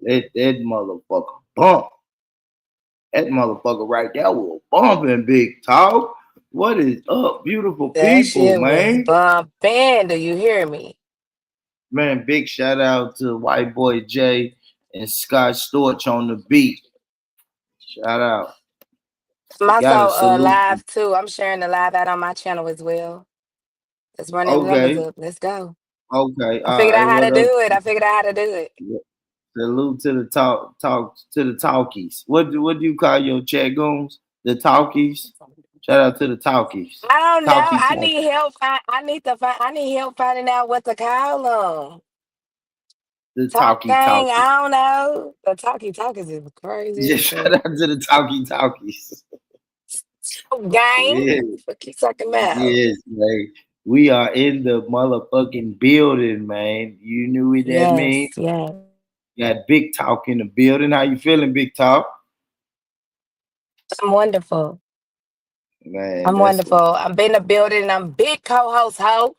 Let that motherfucker bump. That motherfucker right there was bumping, big talk. What is up, beautiful That people, shit was man? bumping. Do you hear me? Man, big shout out to White Boy J and Scott Storch on the beat. Shout out. I'm also Gotta salute you. live too. I'm sharing the live out on my channel as well. Let's run the numbers Okay, up. Let's go. okay. I All figured right, out how to what up? do it. I figured out how to do it. Salute to the talk to the talkies. What do you call your chat goons? The talkies. Shout out to the talkies. I don't know. Talkie I talk. need help. I need to find. I need help finding out what to call them. The Talk talkie thing. talkies. I don't know. The talkie talkies is crazy as Just shout fuck. out to the talkie talkies. Oh, gang. Yeah, What you talking about? yes, man. We are in the motherfucking building, man. You knew what that means. Yes. Yes. Got Big Talk in the building. How you feeling, Big Talk? I'm wonderful. Man, I'm that's wonderful. what I'm in the building. I'm big co-host ho.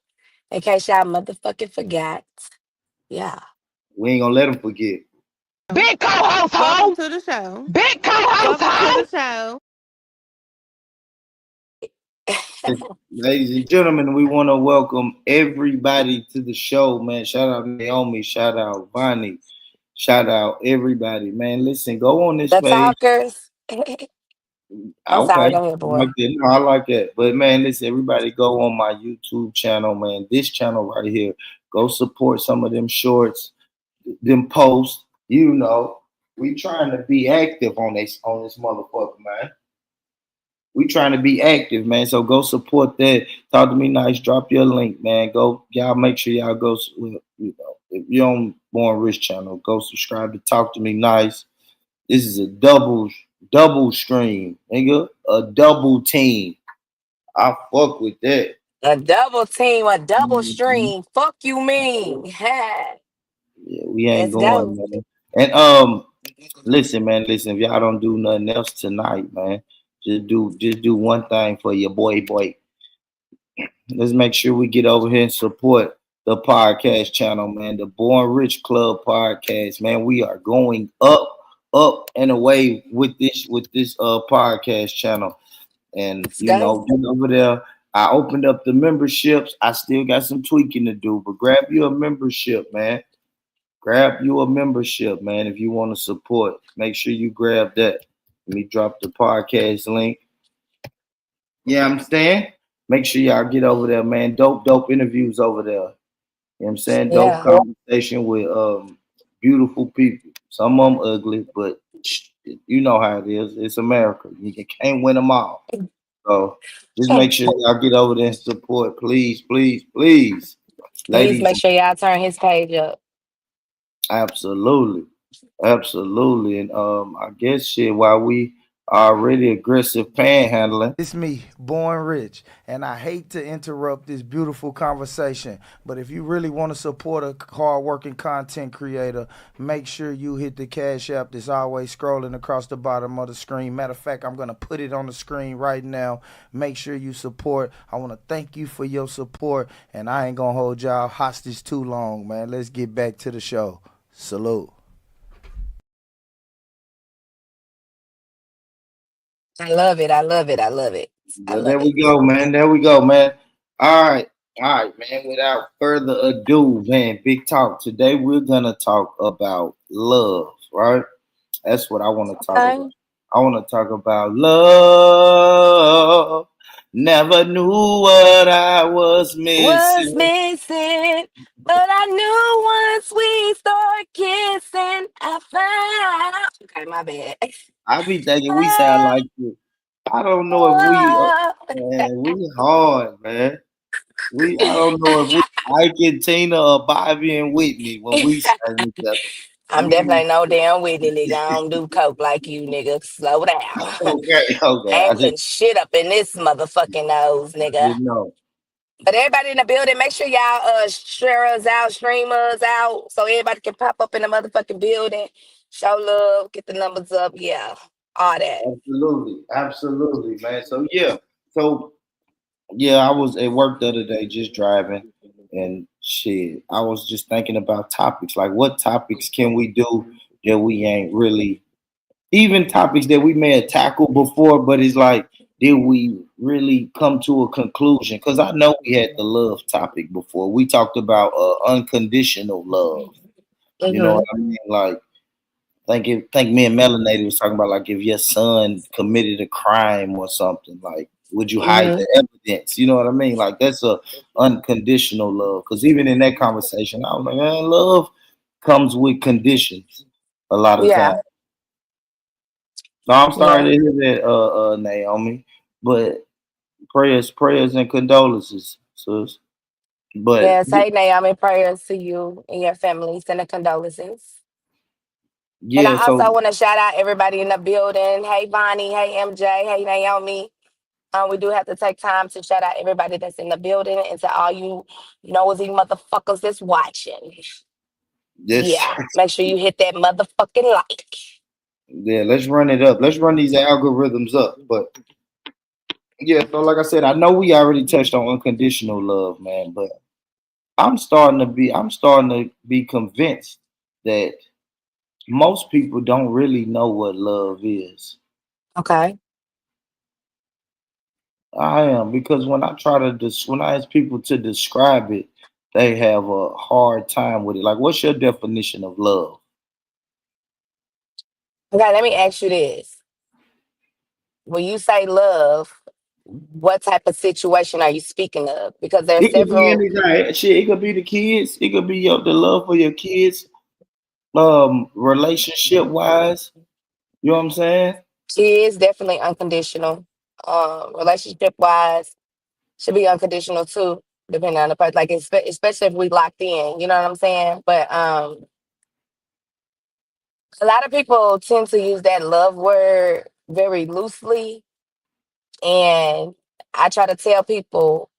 In case y'all motherfucking forgot. Yeah. we ain't gonna let them forget. Big co-host Welcome ho. to the show. Big co-host Welcome to ho. the show. Ladies and gentlemen, we want to welcome everybody to the show, man. Shout out Naomi, shout out Bonnie, shout out everybody, man. Listen, go on this The page. talkers. I'm sorry. Okay, Go ahead, like boy. that. No, I like that. But man, listen, everybody go on my YouTube channel, man. This channel right here. Go support some of them shorts, them posts. You know, we trying to be active on this motherfucker, man. We trying to be active, man. So go support that. Talk to me nice. Drop your link, man. Go, y'all. Make sure y'all go. You know, if you're on Born Rich channel, go subscribe to Talk to Me Nice. This is a double stream, nigga. A double team. I fuck with that. A double team, a double Mhm. stream. Fuck you mean. Yeah, we ain't Let's go. going, man. And listen, man. Listen, if y'all don't do nothing else tonight, man, just do one thing for your boy. Let's make sure we get over here and support the podcast channel, man. The Born Rich Club podcast, man. We are going up and away with this podcast channel. And Let's go. get over there. I opened up the memberships. I still got some tweaking to do, but grab you a membership, man. Grab you a membership, man. If you want to support, make sure you grab that. Let me drop the podcast link. Yeah, I'm saying. Make sure y'all get over there, man. Dope interviews over there. You know what I'm saying? Dope Yeah. conversation with beautiful people. Some of them ugly, but you know how it is. It's America. You can't win them all. So just make sure y'all get over there and support, please, please, please, Please ladies. make sure y'all turn his page up. Absolutely, absolutely. And I guess shit, while we already aggressive panhandling, It's me, Born Rich, and I hate to interrupt this beautiful conversation, but if you really want to support a hard-working content creator, make sure you hit the Cash App that's always scrolling across the bottom of the screen. Matter of fact, I'm going to put it on the screen right now. Make sure you support. I want to thank you for your support, and I ain't going to hold y'all hostage too long, man. Let's get back to the show. Salute. I love it. I love it. I love it. I well, there love we it. go, man. There we go, man. All right, man. Without further ado, man, big talk. Today we're gonna talk about love, right? That's what I want to talk about. Okay. I want to talk about love. Never knew what I was Was missing. missing, but I knew once we start kissing, I found. Okay, my bad. I be thinking we sound like this. I don't know if man, we hard, man. I don't know if we Ike and Tina or Bobby and Whitney when we sang together. I'm We definitely no damn Whitney, nigga. I don't do coke like you, nigga. Slow down. okay. I I ain't just putting shit up in this motherfucking nose, nigga. didn't know. But everybody in the building, make sure y'all share us out, stream us out, so everybody can pop up in the motherfucking building, show love, get the numbers up, yeah, all that. Absolutely, man. So I was at work the other day just driving and shit. I was just thinking about topics. Like what topics can we do that we ain't really, even topics that we may have tackled before, but it's like, did we really come to a conclusion? Because I know we had the love topic before. We talked about unconditional love. You know what Mm-hmm. I mean? Like, think me and Melanated was talking about, like, if your son committed a crime or something, like, would you hide Mm-hmm. the evidence? You know what I mean? Like, that's a unconditional love. Because even in that conversation, I was like, man, love comes with conditions a lot of times. Yeah. So I'm sorry Yeah. to hear that, Naomi. But prayers and condolences, sis. But Yes. Hey, Naomi, prayers to you and your family. Sending condolences. And yeah, I so also want to shout out everybody in the building. Hey, Bonnie. Hey, MJ. Hey, Naomi. We do have to take time to shout out everybody that's in the building and to all you nosy motherfuckers that's watching. this, Yeah. Make sure you hit that motherfucking like. yeah, let's run it up. Let's run these algorithms up. But yeah, so like I said, I know we already touched on unconditional love, man, but I'm starting to be convinced that most people don't really know what love is. Okay. I am, because when I try to when I ask people to describe it, they have a hard time with it. Like, what's your definition of love? Okay, let me ask you this. When you say love, what type of situation are you speaking of? Because there's It could be several anything. Shit, it could be the kids. It could be the love for your kids, relationship wise. You know what I'm saying? kids, definitely unconditional. Relationship wise, should be unconditional too, depending on the person. Like especially if we locked in, you know what I'm saying? But a lot of people tend to use that love word very loosely, and I try to tell people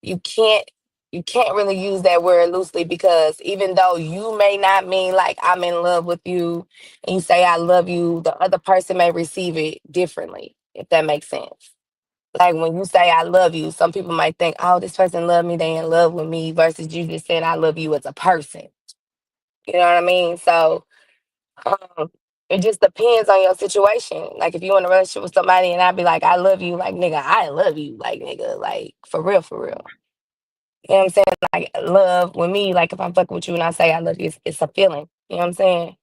you can't you can't really use that word loosely because even though you may not mean like I'm in love with you and you say I love you, the other person may receive it differently, if that makes sense. Like when you say I love you, some people might think, oh, this person love me, they in love with me, versus you just saying I love you as a person. You know what I mean? So um, it just depends on your situation. Like if you in a relationship with somebody and I be like, I love you, like nigga, I love you, like nigga, like for real, for real. You know what I'm saying? Like love with me, like if I'm fucking with you and I say I love you, it's a feeling. You know what I'm saying?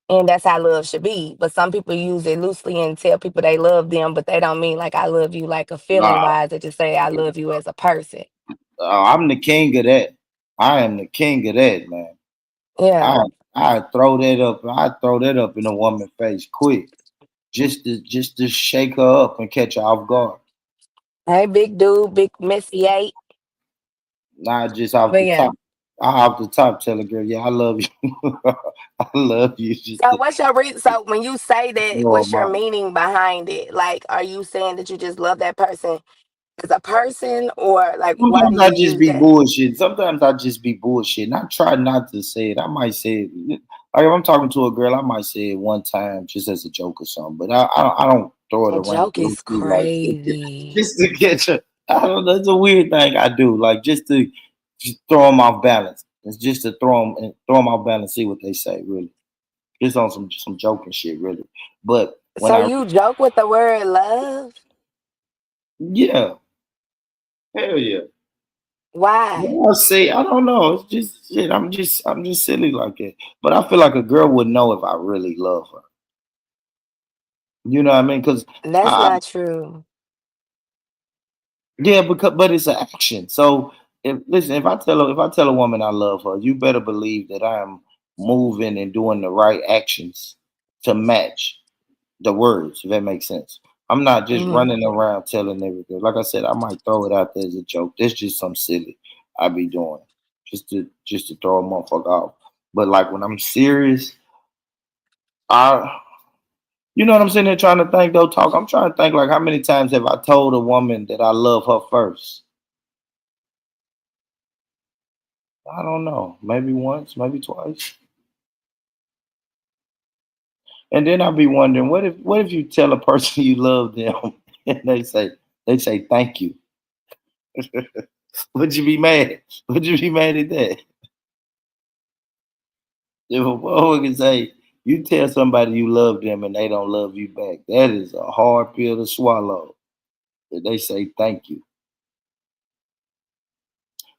And that's how love should be. But some people use it loosely and tell people they love them, but they don't mean like I love you like a feeling Nah, wise. They just say I love you as a person. I'm the king of that. I am the king of that, man. I Yeah. I throw that up. I throw that up in a woman's face quick, just to shake her up and catch her off guard. Hey, big dude, big Missy 8. Not just off But the yeah. top. I off the top tell a girl, yeah, I love you. I love you. Just So to what's your reason? So when you say that, blow what's them your out. meaning behind it? Like, are you saying that you just love that person as a person, or like, why do Sometimes you I just use be that? bullshit. Sometimes I just be bullshit. And I try not to say it. I might say it. Like if I'm talking to a girl, I might say it one time just as a joke or something. But I don't throw it A around joke is loosely, like crazy. just to catch her. I don't know. It's a weird thing I do. Like just throw them off balance. It's just to throw them off balance, see what they say. Really, just on some joking shit. Really, but when So I you joke with the word love? yeah, hell yeah. Why? Well, I say I don't know. It's just shit. I'm just silly like that. But I feel like a girl would know if I really love her. You know what I mean? Because That's I not true. yeah, but it's an action. So if I tell a woman I love her, you better believe that I am moving and doing the right actions to match the words. If that makes sense. I'm not just Hmm. running around telling everything. Like I said, I might throw it out there as a joke. That's just some silly I be doing, just to throw a motherfucker off. But like when I'm serious, I you know what I'm sitting there trying to think though, talk. I'm trying to think like how many times have I told a woman that I love her first? I don't know. Maybe once, maybe twice. And then I'll be wondering, what if you tell a person you love them and they say thank you? Would you be mad? Would you be mad at that? If a motherfucker say You tell somebody you love them and they don't love you back. That is a hard pill to swallow. But they say thank you.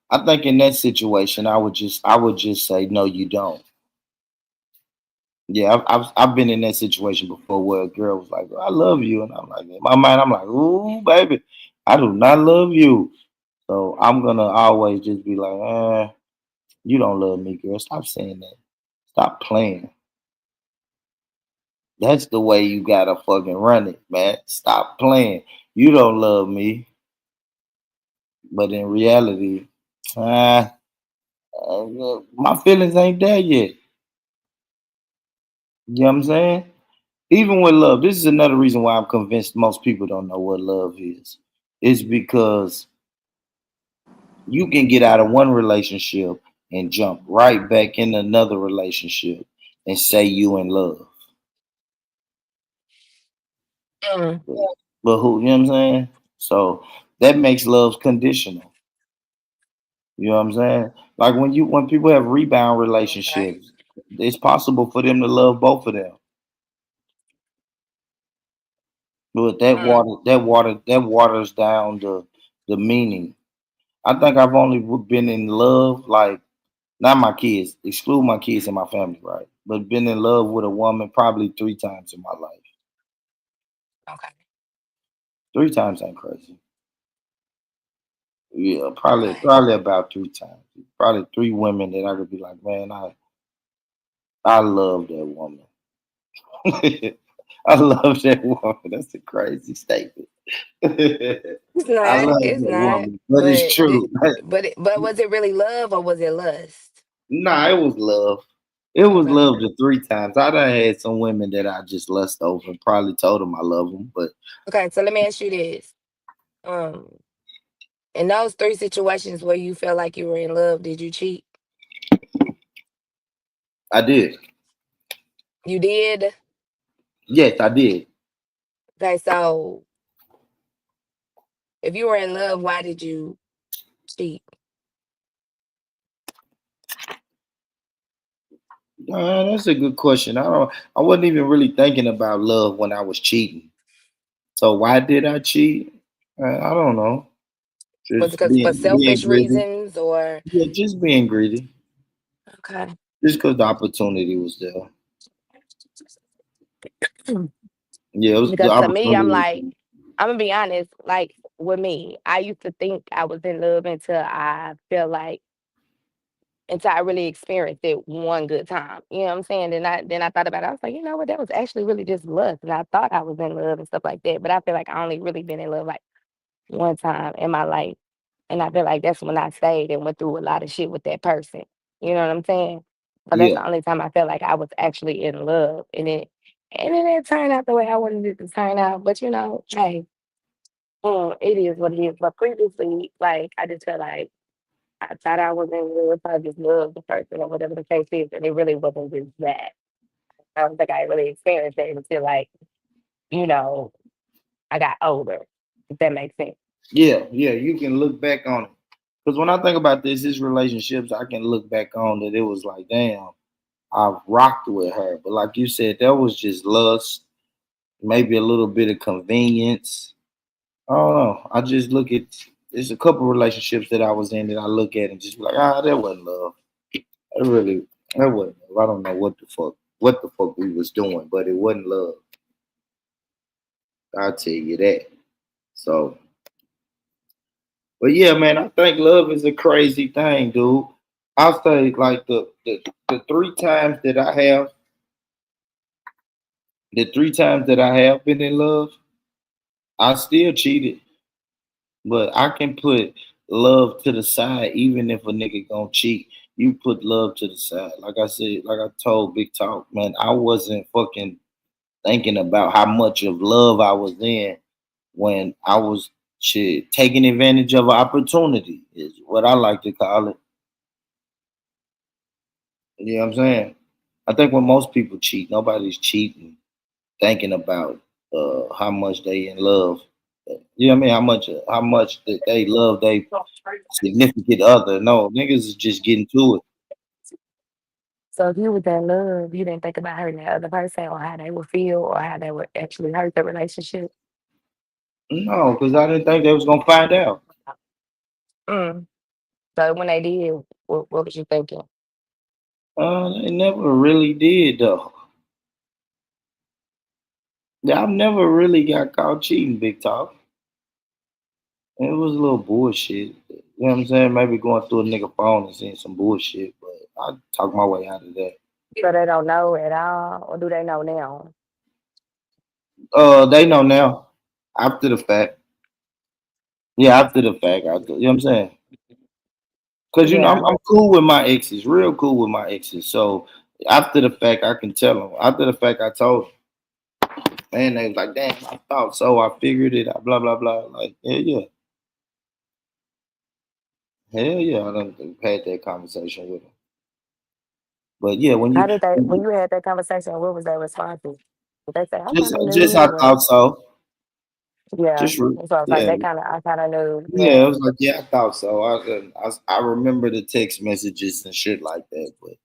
I think in that situation, I would just say no, you don't. Yeah, I've been in that situation before where a girl was like, "I love you," and I'm like, in my mind, I'm like, "Ooh, baby, I do not love you." So I'm gonna always just be like, "You don't love me, girl. Stop saying that. Stop playing." That's the way you gotta fucking run it, man. Stop playing. You don't love me, but in reality, ah, my feelings ain't there yet. You know what I'm saying? Even with love, this is another reason why I'm convinced most people don't know what love is. It's because you can get out of one relationship and jump right back in another relationship and say you in love. Mm, But who, you know what I'm saying? So that makes love conditional. You know what I'm saying? Like when people have rebound okay. relationships, it's possible for them to love both of them. But Mm, that waters down the meaning. I think I've only been in love, like not my kids, exclude my kids and my family, right? But been in love with a woman probably 3 times in my life. okay. 3 times ain't crazy. Yeah, Okay. probably about 3 times. Probably 3 women that I could be like, man, I love that woman. I love that woman. That's a crazy statement. It's I not. love It's that not. woman, but it's true. But was it really love or was it lust? Nah, it was love. It was Okay. love the 3 times. I done had some women that I just lust over and probably told them I love them, but Okay. So let me ask you this. Um, in those three situations where you felt like you were in love, did you cheat? I did. You did. Yes, I did. Okay. So if you were in love, why did you cheat? That's a good question. I wasn't even really thinking about love when I was cheating. So why did I cheat? I don't know. Was it Just because for being selfish greedy. reasons or Yeah, just being greedy. okay? Just because the opportunity was there. Yeah, it was the Because to me, I'm opportunity was like, there. I'm gonna be honest. Like with me, I used to think I was in love until I felt like until I really experienced it one good time. You know what I'm saying? Then I thought about it. I was like, you know what? That was actually really just lust, and I thought I was in love and stuff like that. But I feel like I only really been in love like one time in my life, and I feel like that's when I stayed and went through a lot of shit with that person. You know what I'm saying? But that's Yeah, the only time I felt like I was actually in love, and it didn't turn out the way I wanted it to turn out. But hey, it is what it is. But previously, like I just felt like I thought I was in love. I just loved the person or whatever the case is, and it really wasn't just that. I don't think I really experienced it until like you know I got older. If that makes sense. yeah. You can look back on it. Because when I think about this relationships, I can look back on that. It was like, damn, I've rocked with her. But like you said, that was just lust, maybe a little bit of convenience. I don't know. I just look at there's a couple relationships that I was in that I look at and just be like, that wasn't love. That really that wasn't love. I don't know what the fuck we was doing, but it wasn't love. I'll tell you that. So but yeah, man, I think love is a crazy thing, dude. I'll say like the 3 times that I have, the 3 times that I have been in love, I still cheated. But I can put love to the side, even if a nigga gonna cheat. You put love to the side. Like I said, like I told Big Talk, man, I wasn't fucking thinking about how much of love I was in when I was shit taking advantage of an opportunity, is what I like to call it. You know what I'm saying? I think when most people cheat, nobody's cheating thinking about how much they in love. You know what I mean? How much that they love they significant other. No, niggas is just getting to it. So if you was in love, you didn't think about hurting the other person or how they would feel or how they would actually hurt the relationship. No, because I didn't think they was gonna find out. Mm. So when they did, what was you thinking? They never really did though. Yeah, I've never really got caught cheating, big talk. It was a little bullshit. You know what I'm saying? Maybe going through a nigga phone and seeing some bullshit, but I talk my way out of that. So they don't know at all, or do they know now? They know now. After the fact. Yeah, after the fact. You know what I'm saying? Because Yeah. I'm cool with my exes, real cool with my exes. So after the fact, I can tell them. After the fact, I told them, and they was like, "Damn, I thought so. I figured it out." Blah blah blah. Like, hell yeah. I done had that conversation with them. But yeah, How did they, when you had that conversation, what was their response? Did they say, I kind of just knew, I or, thought so. yeah. Just So I was like, yeah. they kind of, I kind of knew, Yeah, it yeah. was like, yeah, I thought so. I remember the text messages and shit like that, but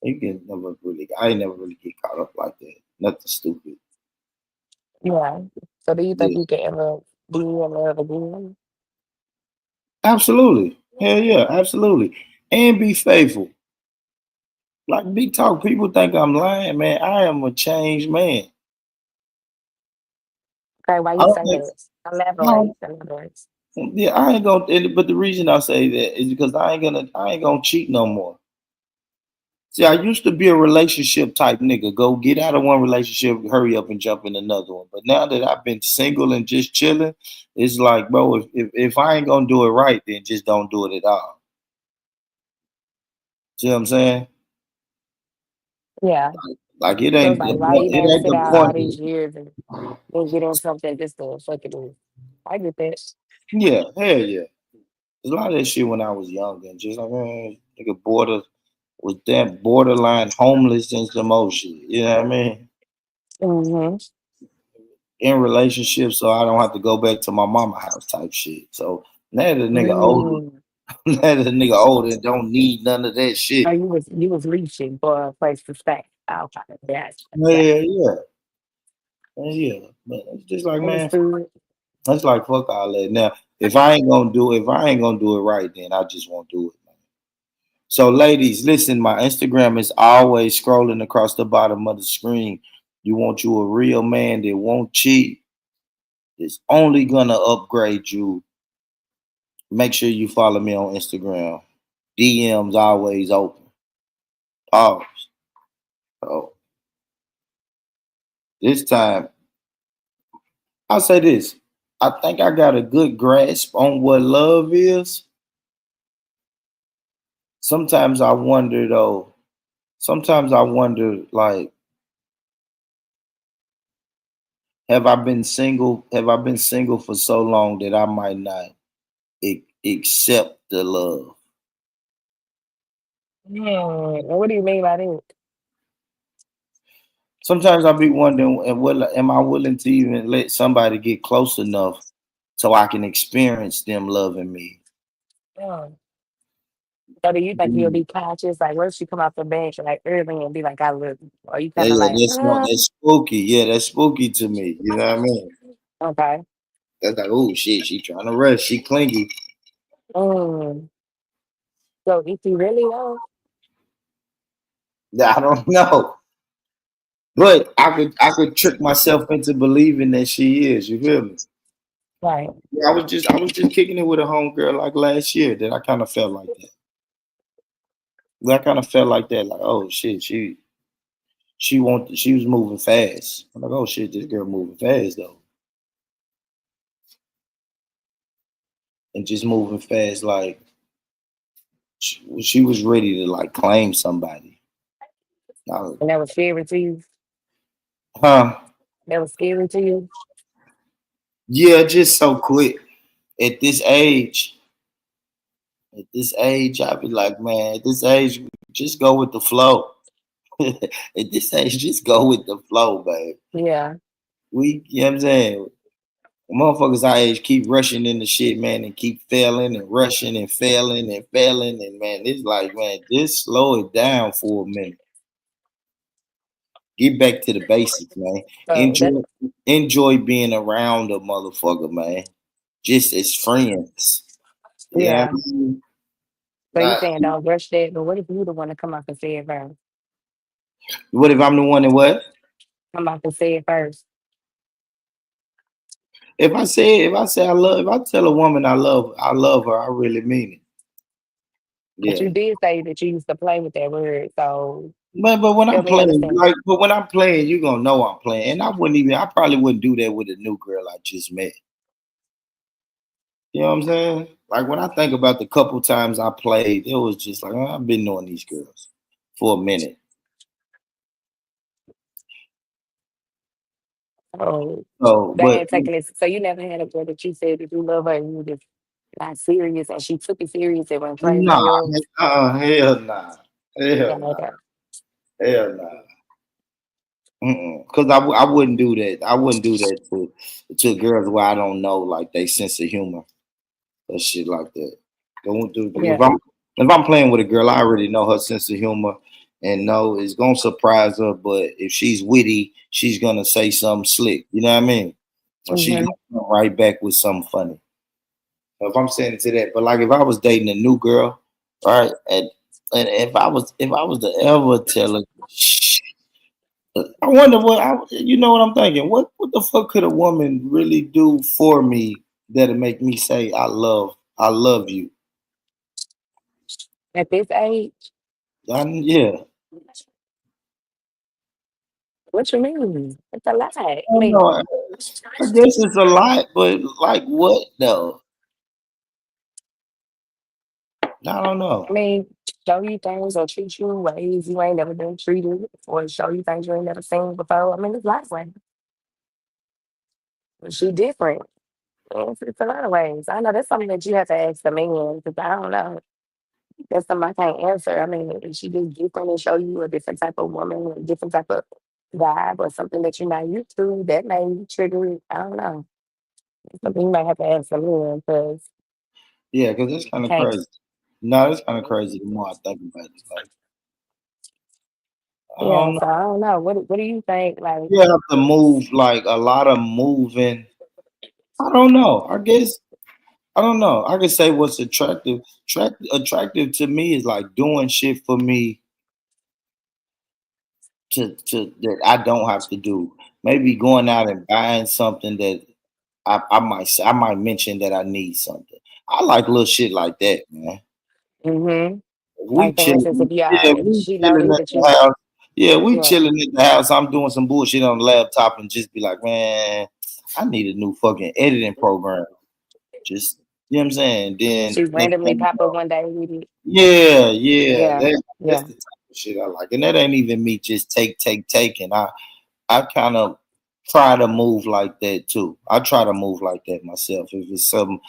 you can never really, I ain't never really get caught up like that. Nothing stupid. Yeah. So do you think Yeah, you can ever be in love again? absolutely. Hell yeah, absolutely. And be faithful. Like big talk, people think I'm lying, man. I am a changed man. Okay, why I you don't say think, that? I don't, Elaborate, elaborate. yeah, I ain't gonna. But the reason I say that is because I ain't gonna cheat no more. See, I used to be a relationship type nigga. Go get out of one relationship, hurry up and jump in another one. But now that I've been single and just chilling, it's like, bro, if I ain't gonna do it right, then just don't do it at all. See what I'm saying? Yeah. Like So it's like, why it even ain't sit the out all point. these years and then get in something just to fucking, I get that. Yeah, hell yeah. There's a lot of that shit when I was young and just like, man, nigga was damn borderline homeless and some old shit. You know what I mean? Mm-hmm. In relationships, so I don't have to go back to my mama house type shit. So now the nigga older, Mm. now the nigga older and don't need none of that So shit. you was reaching for a place to stay. Okay, yeah. Yeah, yeah, yeah. But it's just like, man, Understood. that's like fuck all that. Now, if I ain't gonna do it right, then I just won't do it. So, ladies, listen, my Instagram is always scrolling across the bottom of the screen. You want you a real man that won't cheat, is only gonna upgrade you. Make sure you follow me on Instagram. DMs always open. Pause. So this time, I'll say this. I think I got a good grasp on what love is. Sometimes I wonder though, sometimes I wonder like, have I been single for so long that I might not accept the love? What do you mean by that? Sometimes I'll be wondering, am I willing to even let somebody get close enough so I can experience them loving me? Mm. So do you think you'll Mm. be conscious? Like, once you come off the bench, like early and be like, I love you? Or you Yeah, kind of yeah, like, that's spooky. Yeah, that's spooky to me. You know what I mean? okay. That's like, oh shit, she trying to rush. She clingy. Mm. So if you really know, Yeah, I don't know. But I could trick myself into believing that she is. You feel me? right. Yeah, I was just kicking it with a homegirl like last year that I kind of felt like that. I kind of felt like that, like, oh shit, she was moving fast. I'm like, oh shit, this girl moving fast though. And just moving fast, like she was ready to like claim somebody. I, And that was scary to you. huh? That was scary to you. Yeah, just so quick. At this age, I'd be like, man, at this age, just go with the flow. At this age, just go with the flow, babe. Yeah. You know what I'm saying? Motherfuckers our age keep rushing into shit, man, and keep failing and rushing and failing and failing. And man, it's like, man, just slow it down for a minute. Get back to the basics, man. So that, Enjoy being around a motherfucker, man. Just as friends. Yeah. yeah. So you saying don't rush that, but what if you the one to come up and say it first? What if I'm the one that what? Come up and say it first. If I tell a woman I love her, I really mean it. But Yeah. you did say that you used to play with that word, so But when help I'm me playing, understand. but when I'm playing, you gonna know I'm playing. And I probably wouldn't do that with a new girl I just met. You know what I'm saying? Like when I think about the couple times I played, it was just like, I've been knowing these girls for a minute. So So, they but ain't taking it. So you never had a girl that you said that you love her and you just not serious, and she took it serious and went crazy on nah, your ass. hell nah, Yeah, hell like nah, that. hell nah. Because I wouldn't do that. I wouldn't do that to girls where I don't know like they sense of humor or shit like that. Don't do Yeah. if I'm playing with a girl, I already know her sense of humor and know it's gonna surprise her. But if she's witty, she's gonna say something slick. You know what I mean? Or she's Hmm. gonna come right back with something funny. So if I'm saying it to that, but like if I was dating a new girl, right, and if I was to ever tell her, shh, I wonder you know what I'm thinking? What the fuck could a woman really do for me that'll make me say I love you? At this age, Yeah. what you mean? It's a lie. I I don't mean, know. I guess it's a lot, but like what though? I don't know. I mean, show you things or treat you in ways you ain't never been treated, or show you things you ain't never seen before. I mean, it's lots of ways. But she different. It's a lot of ways. I know that's something that you have to ask the man because I don't know. That's something I can't answer. I mean, is she just different and show you a different type of woman, a different type of vibe, or something that you're not used to that may trigger it? I don't know. It's something you might have to ask the man because Yeah, because it's I kind of can't. crazy. No, it's kind of crazy the more I think about it. Like, I Yeah, don't know. so I don't know. What do you think? Like, You have to move like a lot of moving. I don't know. I don't know. I could say what's attractive. Attractive to me is like doing shit for me to that I don't have to do. Maybe going out and buying something that I might mention that I need something. I like little shit like that, man. mm-hmm. We Like for instance, chilling. if you Yeah, if we she chilling noticed at that the you, house. Yeah, we yeah, chilling at the house. I'm doing some bullshit on the laptop and just be like, man, I need a new fucking editing program. Just you know what I'm saying. Then she next randomly thing you pop up know, one day with it. yeah, yeah, Yeah, that's yeah, the type of shit I like, and that ain't even me just taking. I kind of try to move like that too. I try to move like that myself. If it's something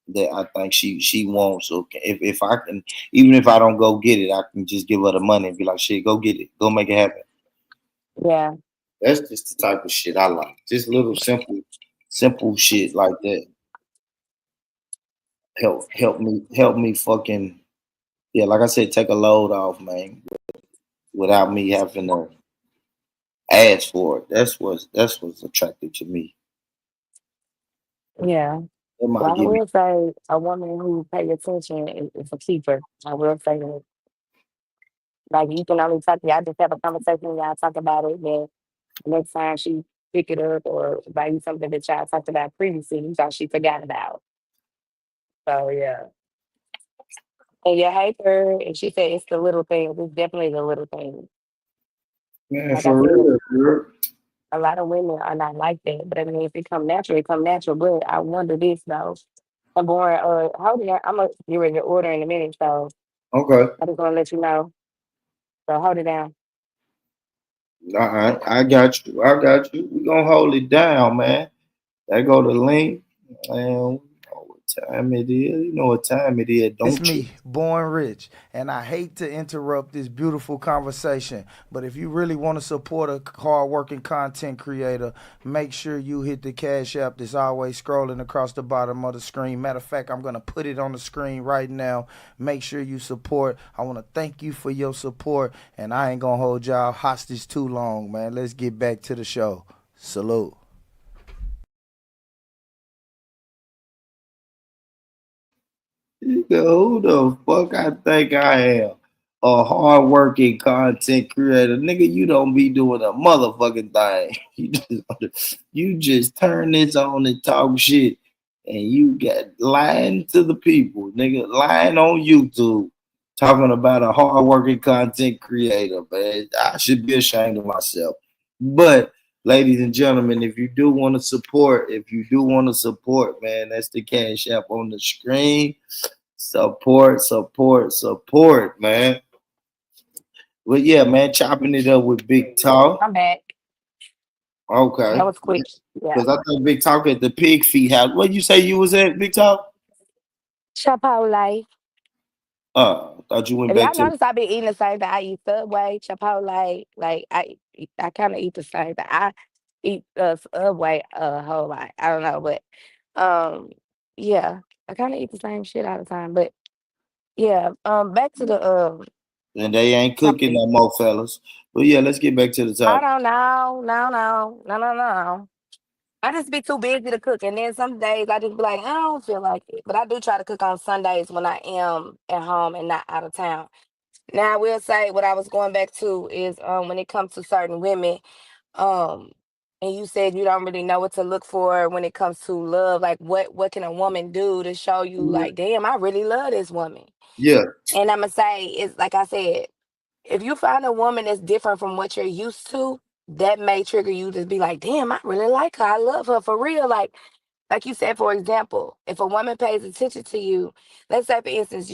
that I think she wants, okay. If I can, even if I don't go get it, I can just give her the money and be like, shit, go get it, go make it happen. yeah, That's just the type of shit I like. Just little simple shit like that. Help me fucking yeah. Like I said, take a load off, man, without me having to ask for it. That's what's attractive to me. yeah. It might Well, I give me will say a woman who pay attention is a keeper. I will say that. Like you can only talk. Y'all just have a conversation. Y'all talk about it. Then next time she pick it up or buy you something that y'all talked about previously, you thought she forgot about. So yeah. And you hate her, and she said it's the little things. It's definitely the little things. man Like I for said, real, bro. a lot of women are not like that. But I mean, if it come natural, it come natural. But I wonder this though. I'm born. Hold on. I'm gonna get ready to order in a minute. So Okay. I just want to let you know. So hold it down. I got you. I got you. We gonna hold it down, man. There go the link. And Time it is. You know what time it is, It's don't you? me, Born Rich, and I hate to interrupt this beautiful conversation, but if you really want to support a hard-working content creator, make sure you hit the Cash App that's always scrolling across the bottom of the screen. Matter of fact, I'm gonna put it on the screen right now. Make sure you support. I want to thank you for your support, and I ain't gonna hold y'all hostage too long, man. Let's get back to the show. Salute. Nigga, who the fuck I think I am? A hardworking content creator. Nigga, you don't be doing a motherfucking thing. You just turn this on and talk shit. And you got lying to the people, nigga, lying on YouTube, talking about a hardworking content creator, man. I should be ashamed of myself. But ladies and gentlemen, if you do want to support, man, that's the Cash App on the screen. Support, support, support, man. Well, yeah, man, chopping it up with Big Talk. I'm back. That Okay. was quick. Yeah. Because I thought Big Talk at the Pig Feet house. What you say you was at, Big Talk? Chipotle. Thought you went If back y'all to. notice, I be eating the same thing. I eat Subway, Chipotle. Like I kind of eat the same thing. I eat Subway a whole lot. I don't know, but um, yeah, I kind of eat the same shit all the time. But yeah, back to the And they ain't cooking topic. no more, fellas. But yeah, let's get back to the I topic. don't know, no. I just be too busy to cook, and then some days I just be like, I don't feel like it. But I do try to cook on Sundays when I am at home and not out of town. Now I will say what I was going back to is when it comes to certain women, um, and you said you don't really know what to look for when it comes to love. Like what can a woman do to show you like, damn, I really love this woman? Yeah. And I'm gonna say it's like I said, if you find a woman that's different from what you're used to, that may trigger you to be like, damn, I really like her. I love her for real. Like you said, for example, if a woman pays attention to you, let's say for instance,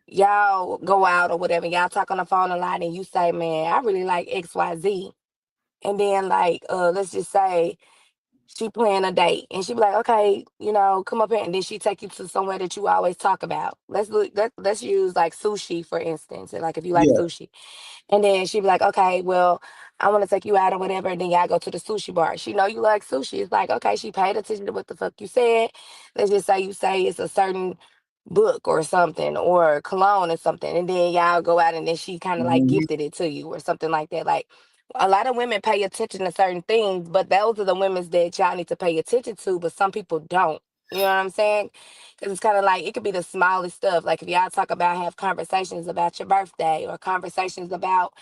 y'all go out or whatever, y'all talk on the phone a lot and you say, man, I really like XYZ. And then like let's just say she plan a date and she be like, okay, come up here, and then she take you to somewhere that you always talk about. Let's use like sushi for instance. Like if you like Yeah. sushi. And then she'd be like, okay, well, I want to take you out or whatever. And then y'all go to the sushi bar. She know you like sushi. It's like, okay, she paid attention to what the fuck you said. Let's just say you say it's a certain book or something or cologne or something. And then y'all go out and then she kind of like Mhm. gifted it to you or something like that. Like a lot of women pay attention to certain things, but those are the women that y'all need to pay attention to, but some people don't. You know what I'm saying? Because it's kind of like it could be the smallest stuff. Like if y'all talk about have conversations about your birthday or conversations about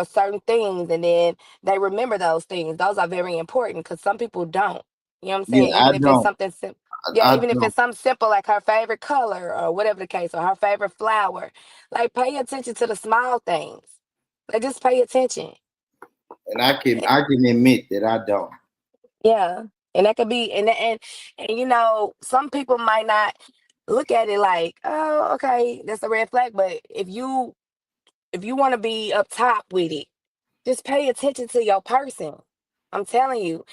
certain things, and then they remember those things. Those are very important because some people don't. You know what I'm Yeah, saying? I Even if it's don't. something simple. Yeah, I even if don't. it's something simple like her favorite color or whatever the case, or her favorite flower. Like pay attention to the small things. Like just pay attention. And I can Eh, I can admit that I don't. Yeah. And that could be and some people might not look at it like, oh, okay, that's a red flag. But if you want to be up top with it, just pay attention to your person. I'm telling you,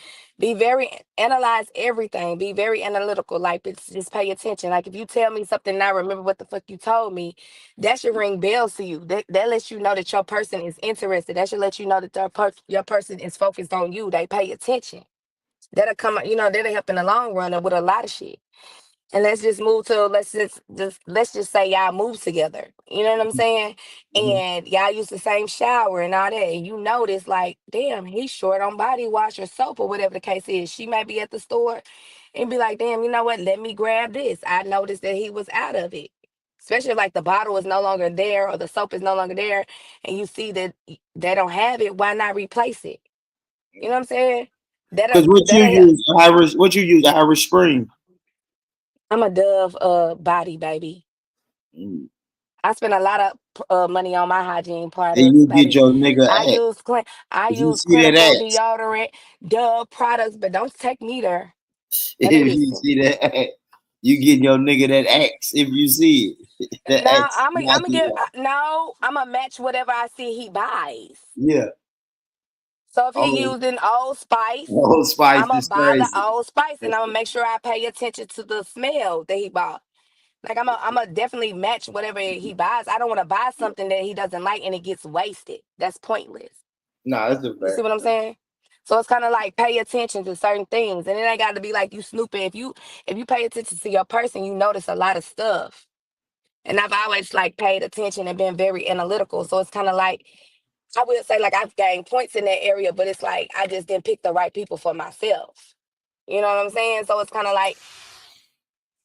analyze everything. Be very analytical. Like, just pay attention. Like, if you tell me something and I remember what the fuck you told me, that should ring bells to you. That lets you know that your person is interested. That should let you know that your person is focused on you. They pay attention. That'll help in the long run and with a lot of shit. And let's just move to let's just say y'all move together. You know what I'm saying? Mhm. And y'all use the same shower and all that. And you notice like, damn, he's short on body wash or soap or whatever the case is. She might be at the store and be like, damn, you know what? Let me grab this. I noticed that he was out of it. Especially if like the bottle is no longer there or the soap is no longer there and you see that they don't have it, why not replace it? You know what I'm saying? Because That'll help. What you use Irish Spring. I'm a Dove body baby. Mm. I spend a lot of money on my hygiene And products, you get baby. your nigga I act. use clean, I If you use see that clinical act, deodorant, Dove products, but don't take me there. Let me if you listen. see that act, you get your nigga that axe. If you see it, that Now axe. I'm gonna get no. I'm gonna match whatever I see he buys. Yeah. So if he Oh, using Old Spice, Old Spice I'm gonna is buy the crazy. Old Spice and I'm gonna make sure I pay attention to the smell that he bought. Like I'm gonna definitely match whatever he buys. I don't want to buy something that he doesn't like and it gets wasted. That's pointless. No, it's a You see fact. what I'm saying? So it's kind of like pay attention to certain things, and it ain't got to be like you snooping. If you pay attention to your person, you notice a lot of stuff. And I've always like paid attention and been very analytical. So it's kind of like I would say like I've gained points in that area, but it's like I just didn't pick the right people for myself. You know what I'm saying? So it's kind of like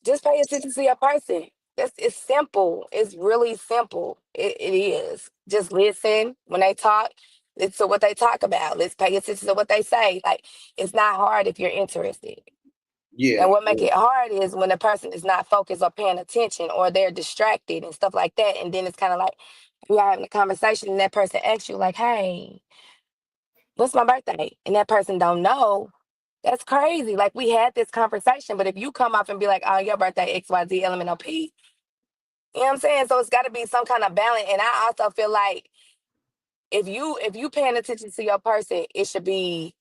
just pay attention to your person. It's simple. It's really simple. It is. Just listen when they talk. Listen to what they talk about. Let's pay attention to what they say. Like it's not hard if you're interested. Yeah, And what make yeah, it hard is when the person is not focused or paying attention or they're distracted and stuff like that. And then it's kind of like you're having a conversation and that person asks you like, "Hey, what's my birthday?" And that person don't know. That's crazy. Like we had this conversation, but if you come off and be like, "Oh, your birthday XYZ element of P," you know what I'm saying? So it's got to be some kind of balance. And I also feel like if you paying attention to your person, it should be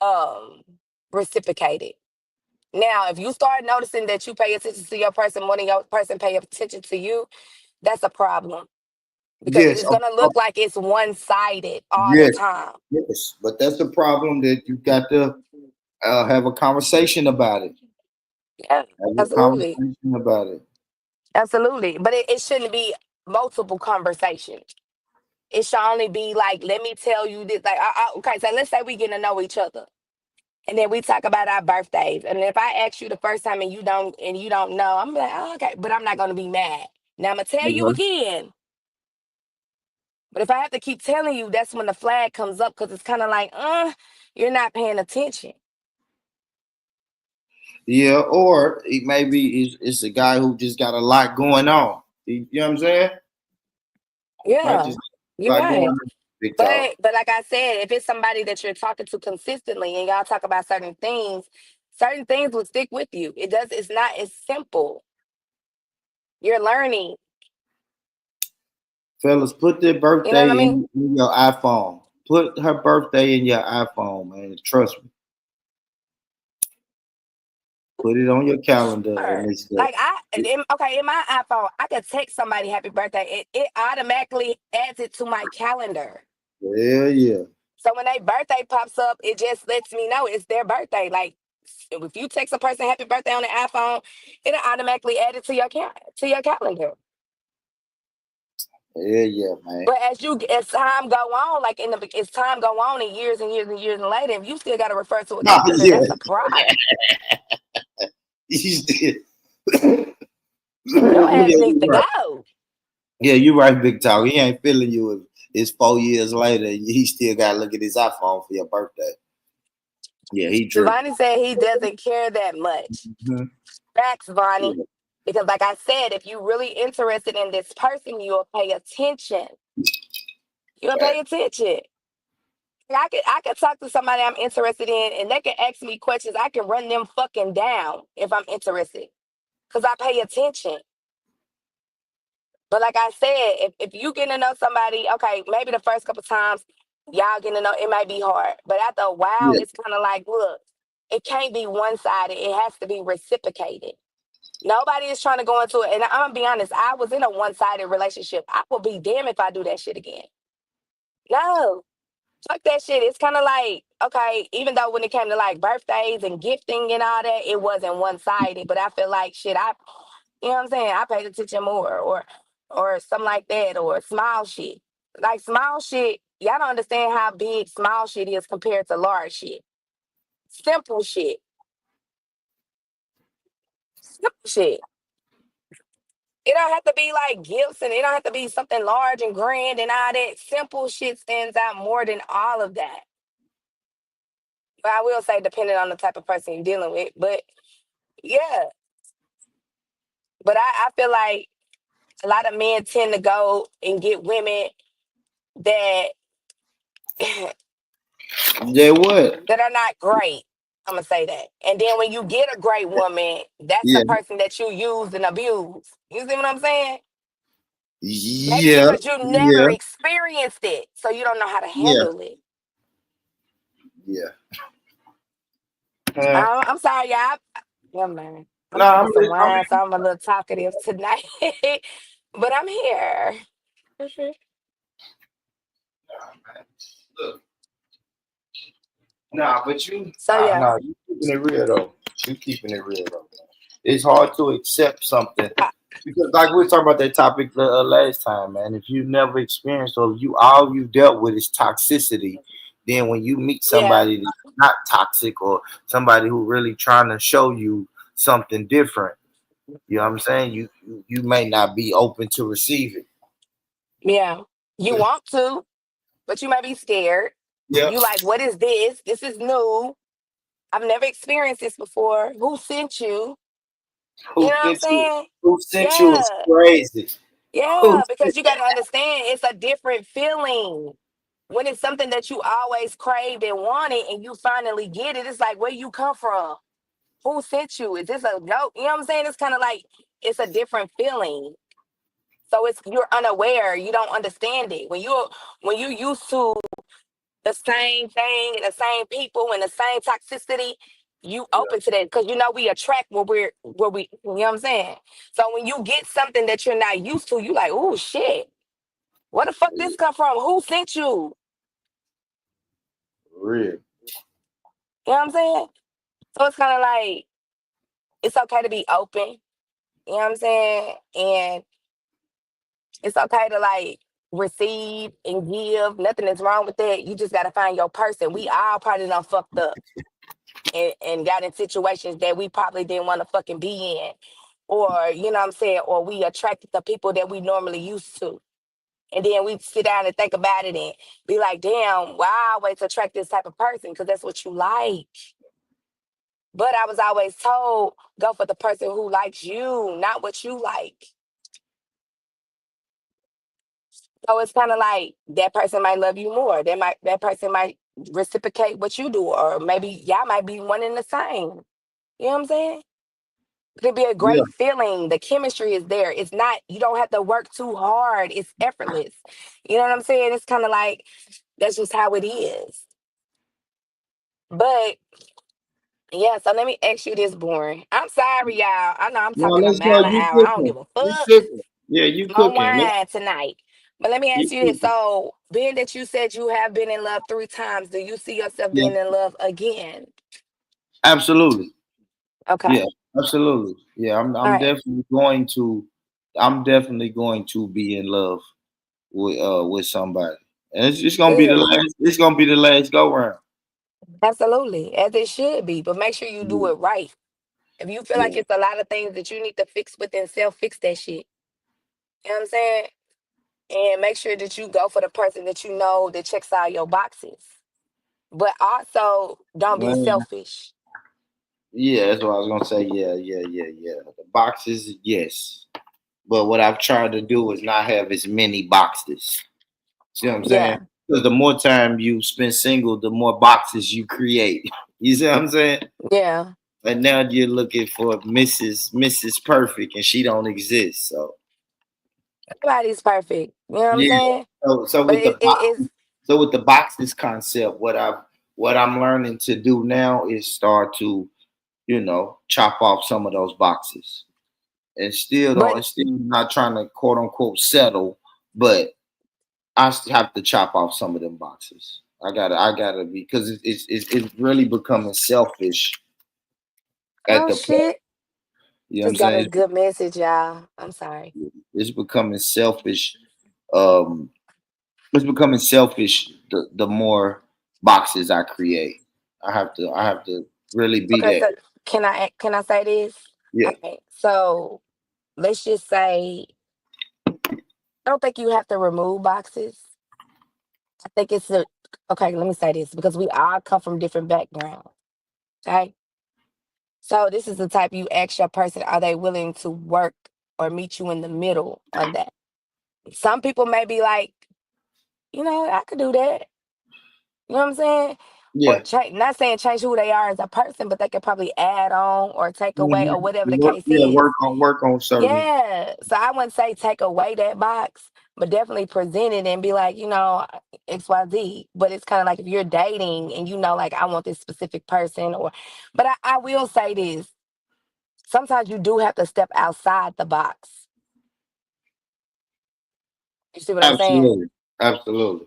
um reciprocated. Now, if you start noticing that you pay attention to your person more than your person pay attention to you, that's a problem because yes, it's gonna look like it's one sided all the yes, time. yes. But that's a problem that you got to have a conversation about it. Yeah, Have a absolutely, conversation about it. absolutely. But it shouldn't be multiple conversations. It should only be like, let me tell you this. Like, okay, so let's say we get to know each other. And then we talk about our birthdays. And if I ask you the first time and you don't know, I'm like, oh, okay, but I'm not gonna be mad. Now I'm gonna tell you Mhm. again. But if I have to keep telling you, that's when the flag comes up because it's kind of like, you're not paying attention. Yeah, or maybe it's a guy who just got a lot going on. You know what I'm saying? Might Yeah, just a you're lot going right. on. Big talk. But like I said, if it's somebody that you're talking to consistently and y'all talk about certain things will stick with you. It's not as simple. You're learning. Fellas, put their You know what I birthday mean? in your iPhone. Put her birthday in your iPhone, man. Trust me. Put it on your calendar and Sure. it's there. Like okay, in my iPhone, I could text somebody happy birthday. It automatically adds it to my calendar. Yeah, yeah. So when their birthday pops up, it just lets me know it's their birthday. Like if you text a person happy birthday on the iPhone, it'll automatically add it to your calendar. Yeah, yeah, man. But as time go on, like as time go on and years and years and years and later, if you still got to refer to a Oh, calendar, yeah. that's a problem. He's yeah, Your ass needs you're to right. go. Yeah, you're right, Big Talk. He ain't feeling you if it's 4 years later and he still gotta look at his iPhone for your birthday. Yeah, he tripping. Vonnie said he doesn't care that much. Mhm. Facts, Vonnie. Yeah. Because like I said, if you're really interested in this person, you'll pay attention. You'll pay attention. I could talk to somebody I'm interested in and they can ask me questions. I can run them fucking down if I'm interested. Because I pay attention. But like I said, if you get to know somebody, okay, maybe the first couple times y'all getting to know it might be hard. But after a while, Yeah. it's kind of like, look, it can't be one sided. It has to be reciprocated. Nobody is trying to go into it. And I'm gonna be honest, I was in a one-sided relationship. I will be damned if I do that shit again. No. Fuck that shit. It's kind of like, okay, even though when it came to like birthdays and gifting and all that, it wasn't one-sided. But I feel like shit, you know what I'm saying? I paid attention more or something like that, or small shit. Like small shit, y'all don't understand how big small shit is compared to large shit. Simple shit. Simple shit. It don't have to be like gifts and it don't have to be something large and grand and all that. Simple shit stands out more than all of that. But I will say, depending on the type of person you're dealing with. But yeah, but I feel like a lot of men tend to go and get women that Yeah, what? that are not great. I'm gonna say that. And then when you get a great woman, that's the Yeah. person that you use and abuse. You see what I'm saying? Maybe Yeah. because you never Yeah. experienced it, so you don't know how to Yeah. handle it. Yeah. Uh, I'm sorry, y'all. Yeah, man. I'm no, drinking some I wine, so I'm a little talkative tonight. But I'm here. Mhm. look, nah, but So yeah, you keeping it real though. You keeping it real though. It's hard to accept something I- because, like we were talking about that topic last time, man. If you never experienced or if you all you dealt with is toxicity, then when you meet yeah, somebody that's not toxic or somebody who really trying to show you something different, you know what I'm saying? You may not be open to receive it. yeah. You want to, but you might be scared. Yep. You like, what is this? This is new. I've never experienced this before. Who sent you? You know Who what I'm sent you? saying? Who sent you is Yeah, crazy. Who yeah. sent Because you got to understand, it's a different feeling. When it's something that you always craved and wanted, and you finally get it, it's like, where you come from? Who sent you? Is this a joke? You know what I'm saying? It's kind of like it's a different feeling. So it's you're unaware. You don't understand it. When you're used to the same thing and the same people and the same toxicity, you open to that because you know we attract where we you know what I'm saying? So when you get something that you're not used to, you like, oh shit. Where the fuck yeah, this come from? Who sent you? real. You know what I'm saying? So it's kind of like it's okay to be open. You know what I'm saying? And it's okay to like receive and give. Nothing is wrong with that. You just gotta find your person. We all probably done fucked up and got in situations that we probably didn't want to fucking be in. Or, you know what I'm saying? Or we attracted the people that we normally used to. And then we sit down and think about it and be like, damn, why I always attract this type of person? Because that's what you like. But I was always told, go for the person who likes you, not what you like. So it's kind of like that person might love you more. That person might reciprocate what you do, or maybe y'all might be one and the same. You know what I'm saying? It could be a Yeah, great feeling. The chemistry is there. It's not, you don't have to work too hard. It's effortless. You know what I'm saying? It's kind of like that's just how it is. But yeah, so let me ask you this, boring. I'm sorry, y'all. I know I'm no, talking a let's go. mile an You hour. I don't cooking? give a You fuck. cooking? Yeah, you I'm on cooking? wine tonight. But let me You ask you this. cooking? So, being that you said you have been in love 3 times, do you see yourself Yeah, being in love again? absolutely. Yeah, Okay. absolutely. Yeah, All I'm right. definitely going to. I'm definitely going to be in love with somebody, and it's gonna be the Good. last. It's gonna be the last go round. Absolutely. As it should be. But make sure you do Yeah, it right. If you feel like yeah. it's a lot of things that you need to fix within self, fix that shit. You know what I'm saying? And make sure that you go for the person that you know that checks all your boxes. But also, don't be Man, selfish. yeah, that's what I was gonna say. Yeah, yeah, yeah, yeah. The boxes, yes, but what I've tried to do is not have as many boxes. See what I'm saying? Yeah. Because the more time you spend single, the more boxes you create. You see what I'm saying? Yeah. And now you're looking for Mrs. Perfect, and she don't exist. So Nobody's perfect. You know what I'm yeah. saying? So But with the it's boxes, so with the boxes concept, what I'm learning to do now is start to chop off some of those boxes, and still don't, but and still not trying to quote unquote settle, but I still have to chop off some of them boxes. I gotta be because it's really becoming selfish at oh the point. shit. You know what I'm Just got a saying? good message, y'all. I'm sorry. It's becoming selfish. Um, it's becoming selfish. The more boxes I create, I have to really be Okay, that. so can I say this? Yeah. All right. So let's just say I don't think you have to remove boxes. I think it's a okay, let me say this because we all come from different backgrounds. Okay. So this is the type you ask your person, are they willing to work or meet you in the middle on that? Some people may be like, I could do that. You know what I'm saying? or Yeah. change, not saying change who they are as a person, but they could probably add on or take away or whatever the Work, case yeah, is. work on certain. Yeah. So I wouldn't say take away that box, but definitely present it and be like, XYZ. But it's kind of like if you're dating and like I want this specific person but I will say this. Sometimes you do have to step outside the box. You see what I'm saying? Absolutely, absolutely.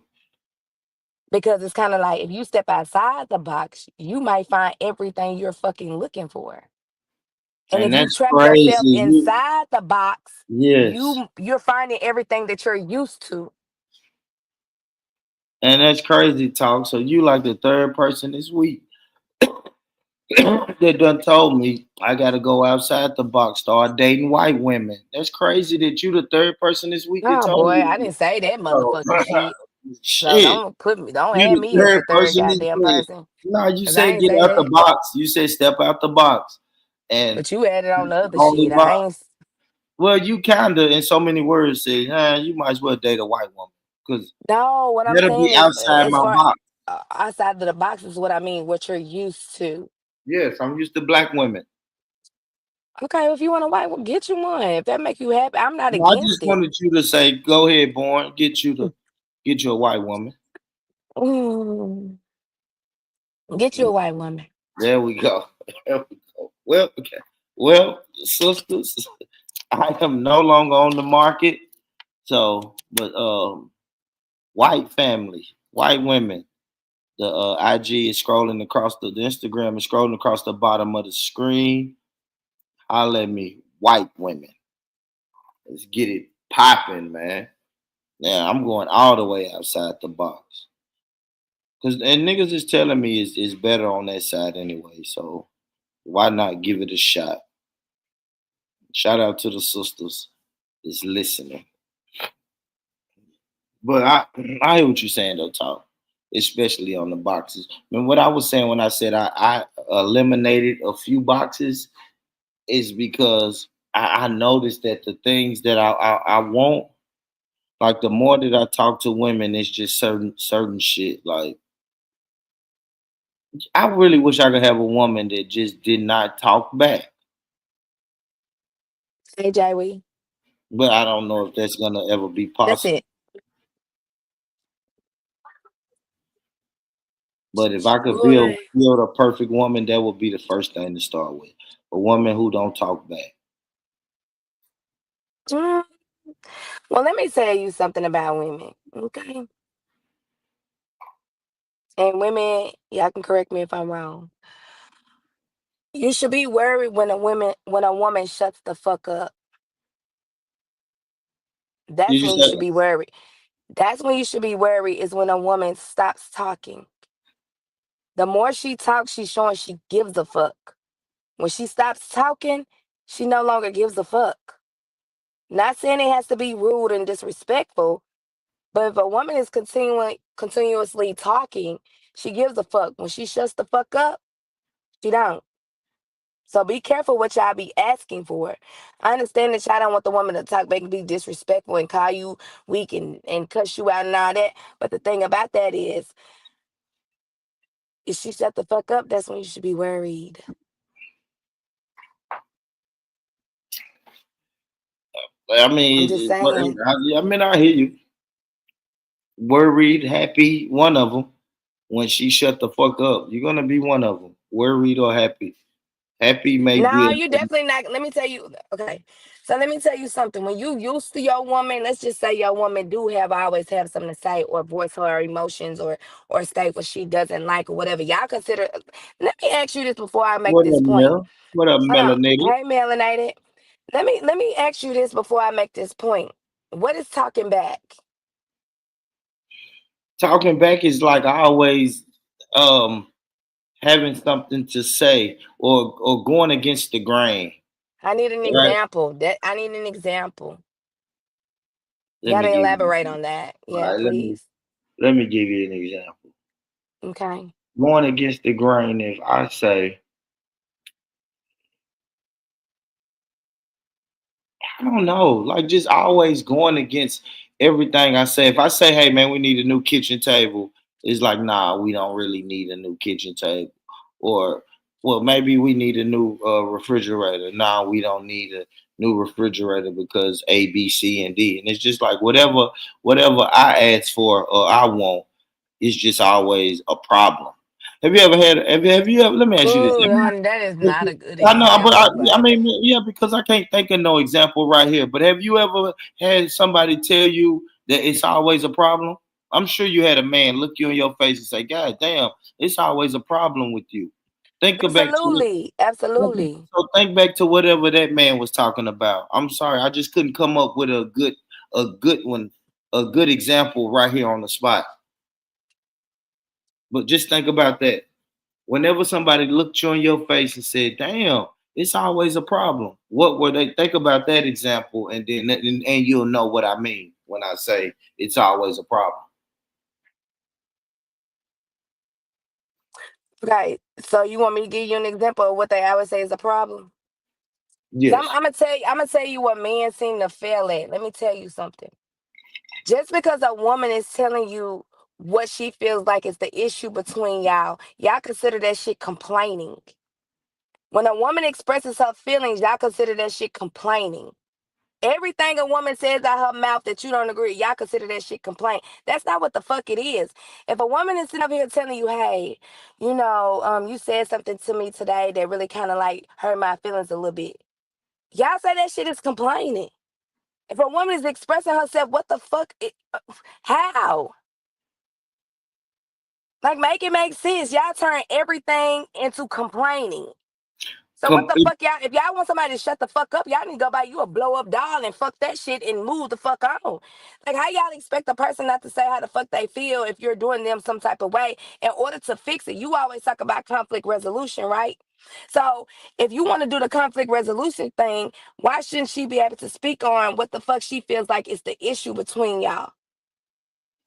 Because it's kind of like if you step outside the box, you might find everything you're fucking looking for. And And if you that's trap yourself crazy. inside the box, Yes, you're finding everything that you're used to. and that's crazy talk. So you like the third person this week that done told me I got to go outside the box, start dating white women. That's crazy that you the third person this week that Oh told boy, I me. didn't say that So, motherfucking shit. So shit, don't you add the me as third the third person this goddamn week. person. No, you Cause I said ain't get say out the that. box. You said step out the box, and But you added on the that's the other only shit. I box. ain't Well, you kinda in so many words say, you might as well date a white woman because no, what I'm that'll saying be is outside as my far box. outside of the box is what I mean, what you're used to. Yes, I'm used to black women. Okay, if you want a white one, get you one. If that make you happy, I'm not No, I against just it. wanted you to say, go ahead, born, get you a white woman. Mm, get you a white woman. There we go. There we go. Well, okay. Well, sisters, I am no longer on the market. So, but white family, white women. The IG is scrolling across the Instagram is scrolling across the bottom of the screen. Holla at me, white women. Let's get it popping, man. Yeah, I'm going all the way outside the box. And niggas is telling me is better on that side anyway. So why not give it a shot? Shout out to the sisters that's listening. But I hear what you're saying though, talk. Especially on the boxes. And what I was saying when I said I eliminated a few boxes is because I noticed that the things that I want, like the more that I talk to women, it's just certain shit. Like I really wish I could have a woman that just did not talk back. Hey, Jay, But I don't know if that's gonna ever be that's possible. it. But if I could Boy. build a perfect woman, that would be the first thing to start with. A woman who don't talk back. Mm, well, let me tell you something about women, okay? And women, y'all can correct me if I'm wrong. You should be worried when a woman shuts the fuck up. You That's just when you said should be worried. That's when you should be worried is when a woman stops talking. The more she talks, she's showing she gives a fuck. When she stops talking, she no longer gives a fuck. Not saying it has to be rude and disrespectful, but if a woman is continuously talking, she gives a fuck. When she shuts the fuck up, she don't. So be careful what y'all be asking for. I understand that y'all don't want the woman to talk back and be disrespectful and call you weak and cuss you out and all that. But the thing about that is, if she shut the fuck up, that's when you should be worried. I I'm just mean, saying. I mean, I hear you. Worried, happy, one of them. When she shut the fuck up, you're gonna be one of them. Worried or happy. Happy may No, be. you definitely not. Let me tell you. Okay, so let me tell you something. When you used to your woman, let's just say your woman do have always have something to say or voice her emotions or state what she doesn't like or whatever. Y'all consider. Let me ask you this before I make What this up, point. Mel? What up, Hold on. melanated? Hey, melanated. Let me ask you this before I make this point. What is talking back? Talking back is like always um having something to say or going against the grain. I need an Right? example. That I need an example. Let me Gotta give you. elaborate on that. All Yeah, right, please. let me give you an example. Okay. Going against the grain, if I say, I don't know, like just always going against everything I say. If I say, hey man, we need a new kitchen table, It's like, nah, we don't really need a new kitchen table, or well, maybe we need a new refrigerator. Nah, we don't need a new refrigerator because A, B, C, and D. And it's just like whatever I ask for or I want, it's just always a problem. Have you ever had? Have you ever? Let me ask you this. Ooh, honey, that is not a good I know, but example, I baby. mean, yeah, because I can't think of no example right here. But have you ever had somebody tell you that it's always a problem? I'm sure you had a man look you in your face and say, "God damn, it's always a problem with you." Back to it. Absolutely. Absolutely. So think back to whatever that man was talking about. I'm sorry, I just couldn't come up with a good one, a good example right here on the spot. But just think about that. Whenever somebody looked you in your face and said, "Damn, it's always a problem," what were they? Think about that example, and then and you'll know what I mean when I say it's always a problem. Okay. So you want me to give you an example of what they always say is a problem? So I'm, Yes. I'm gonna tell you. I'm gonna tell you what men seem to fail at. Let me tell you something. Just because a woman is telling you what she feels like is the issue between y'all consider that shit complaining. When a woman expresses her feelings, y'all consider that shit complaining. Everything a woman says out her mouth that you don't agree, y'all consider that shit complaint. That's not what the fuck it is. If a woman is sitting up here telling you, hey, you said something to me today that really kind of like hurt my feelings a little bit. Y'all say that shit is complaining. If a woman is expressing herself, what the fuck? How? Like, make it make sense. Y'all turn everything into complaining. So what the It, fuck, y'all? If y'all want somebody to shut the fuck up, y'all need to go buy you a blow up doll and fuck that shit and move the fuck on. Like, how y'all expect a person not to say how the fuck they feel if you're doing them some type of way in order to fix it? You always talk about conflict resolution, right? So if you want to do the conflict resolution thing, why shouldn't she be able to speak on what the fuck she feels like is the issue between y'all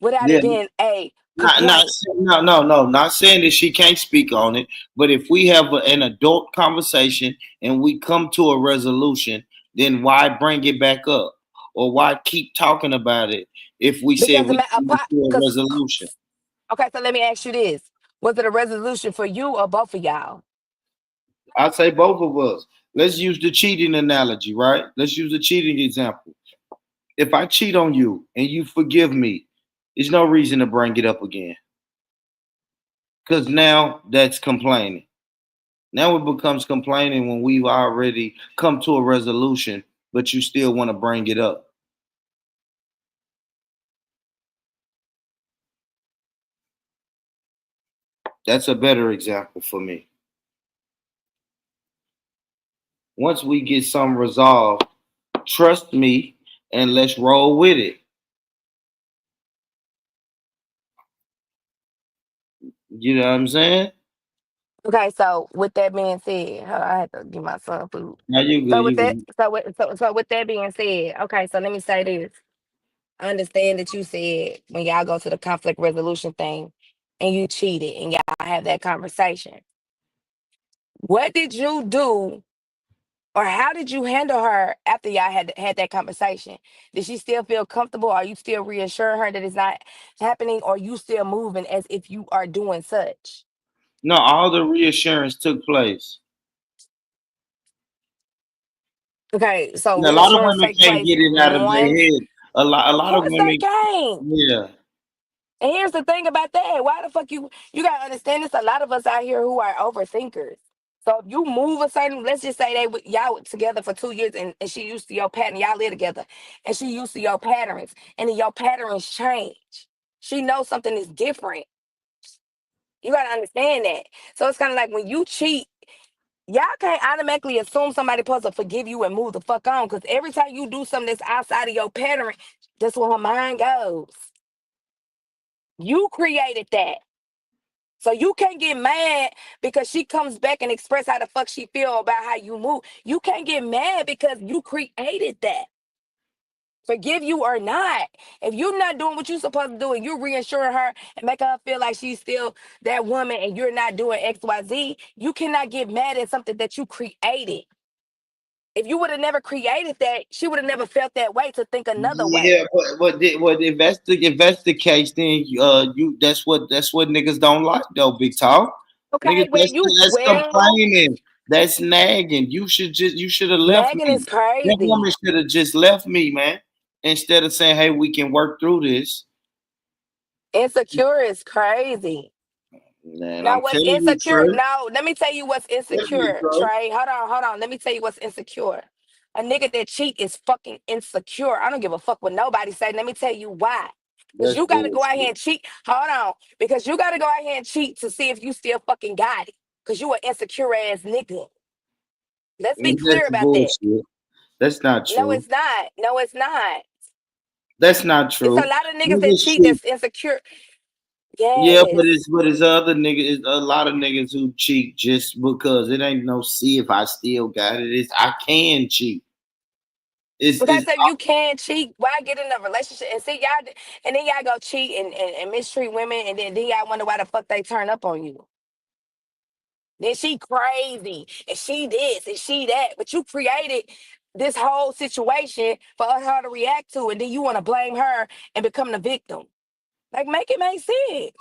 without yeah, it being a not not complaint? no no no not saying that she can't speak on it, but if we have an adult conversation and we come to a resolution, then why bring it back up, or why keep talking about it if we said Because we come to a because resolution? okay, so let me ask you this: was it a resolution for you or both of y'all? I say both of us. Let's use the cheating analogy, right? Let's use the cheating example. If I cheat on you and you forgive me, there's no reason to bring it up again. Because now that's complaining. Now it becomes complaining when we've already come to a resolution, but you still want to bring it up. That's a better example for me. Once we get some resolved, trust me and let's roll with it. You know what I'm saying? Okay, so with that being said, hold on, I had to give my son food. Now you good, So with you that, good. so with that being said, okay, so let me say this. I understand that you said when y'all go to the conflict resolution thing and you cheated and y'all have that conversation. What did you do or how did you handle her after y'all had that conversation? Did she still feel comfortable? Are you still reassuring her that it's not happening, or you still moving as if you are doing such? No, all the reassurance took place. Okay, so And a lot of reassurance women take can't place get it out of their one. head. A Of lot of course they women, can't. yeah. And here's the thing about that. Why the fuck you gotta understand this? A lot of us out here who are overthinkers. So if you move a certain, let's just say y'all together for 2 years and she used to your pattern, y'all live together, and she used to your patterns, and then your patterns change. She knows something is different. You gotta understand that. So it's kind of like when you cheat, y'all can't automatically assume somebody supposed to forgive you and move the fuck on. Because every time you do something that's outside of your pattern, that's where her mind goes. You created that. So you can't get mad because she comes back and express how the fuck she feel about how you move. You can't get mad because you created that. Forgive you or not. If you're not doing what you're supposed to do and you're reassuring her and making her feel like she's still that woman and you're not doing XYZ, you cannot get mad at something that you created. If you would have never created that, she would have never felt that way to think another way. Yeah, but if that's the case, then you that's what niggas don't like though, big talk. Niggas, Okay, well that's you that's well, complaining. That's nagging. You should have left nagging me. is That woman crazy. should have just left me, man. Instead of saying, "Hey, we can work through this." Insecure is crazy. Man, Now, I'm what's telling you, insecure? truth. No, let me tell you what's Tell you, insecure, bro. Trey. Hold on. Let me tell you what's insecure. A nigga that cheat is fucking insecure. I don't give a fuck what nobody say. Let me tell you why. Because That's you gotta go out here bullshit. and cheat. Hold on. Because you gotta go out here and cheat to see if you still fucking got it. Because you an insecure ass nigga. Let's be clear That's about that. bullshit. That's not No, true. it's not. No, it's not. That's not It's a true. lot of niggas that Niggas cheat cheat. that's insecure. Yeah, but Yes. it's other niggas. It's a lot of niggas who cheat just because it ain't no see if I still got it. It's I can cheat. Okay, It's so you can cheat. Why get in a relationship and see y'all, and then y'all go cheat and mistreat women, and then y'all wonder why the fuck they turn up on you. Then she crazy, and she this, and she that, but you created this whole situation for her to react to, and then you want to blame her and become the victim. Like, make it make sense.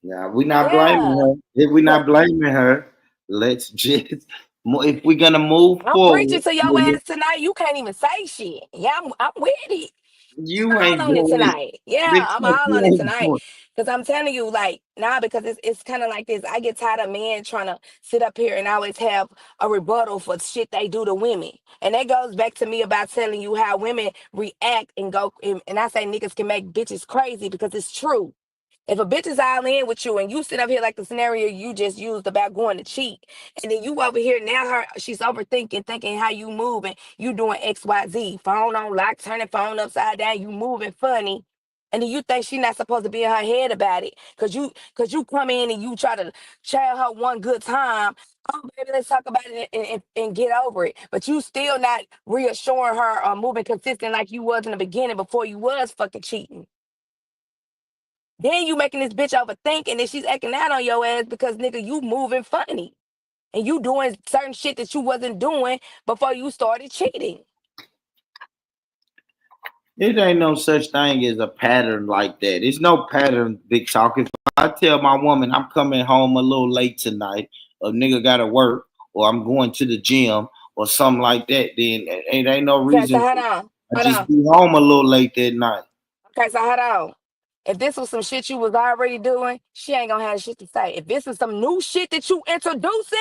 Nah, we not blaming Yeah. her. If we Look, not blaming her, let's just if we're gonna move I'm preaching forward to your with it, ass tonight. You can't even say shit. Yeah, I'm with it. you I'm ain't all on it doing it. tonight. Yeah, Big I'm Chuck, all you on it ain't tonight. doing Cause I'm telling you, like, nah, because it's kind of like this. I get tired of men trying to sit up here and always have a rebuttal for shit they do to women. And that goes back to me about telling you how women react and go and I say niggas can make bitches crazy because it's true. If a bitch is all in with you and you sit up here like the scenario you just used about going to cheat, and then you over here now she's overthinking, thinking how you moving, you doing XYZ, phone on lock, turning phone upside down, you moving funny. And then you think she not supposed to be in her head about it. Cause you come in and you try to tell her one good time. Oh baby, let's talk about it and get over it. But you still not reassuring her or moving consistent like you was in the beginning before you was fucking cheating. Then you making this bitch overthink and then she's acting out on your ass because nigga, you moving funny. And you doing certain shit that you wasn't doing before you started cheating. it ain't no such thing as a pattern like that. It's no pattern, big talk. If I tell my woman I'm coming home a little late tonight, a nigga gotta work, or I'm going to the gym or something like that, then it ain't no Okay, so reason hold on. I Hold just on. be home a little late that night. Okay, so hold on. If this was some shit you was already doing, she ain't gonna have shit to say. If this is some new shit that you introducing,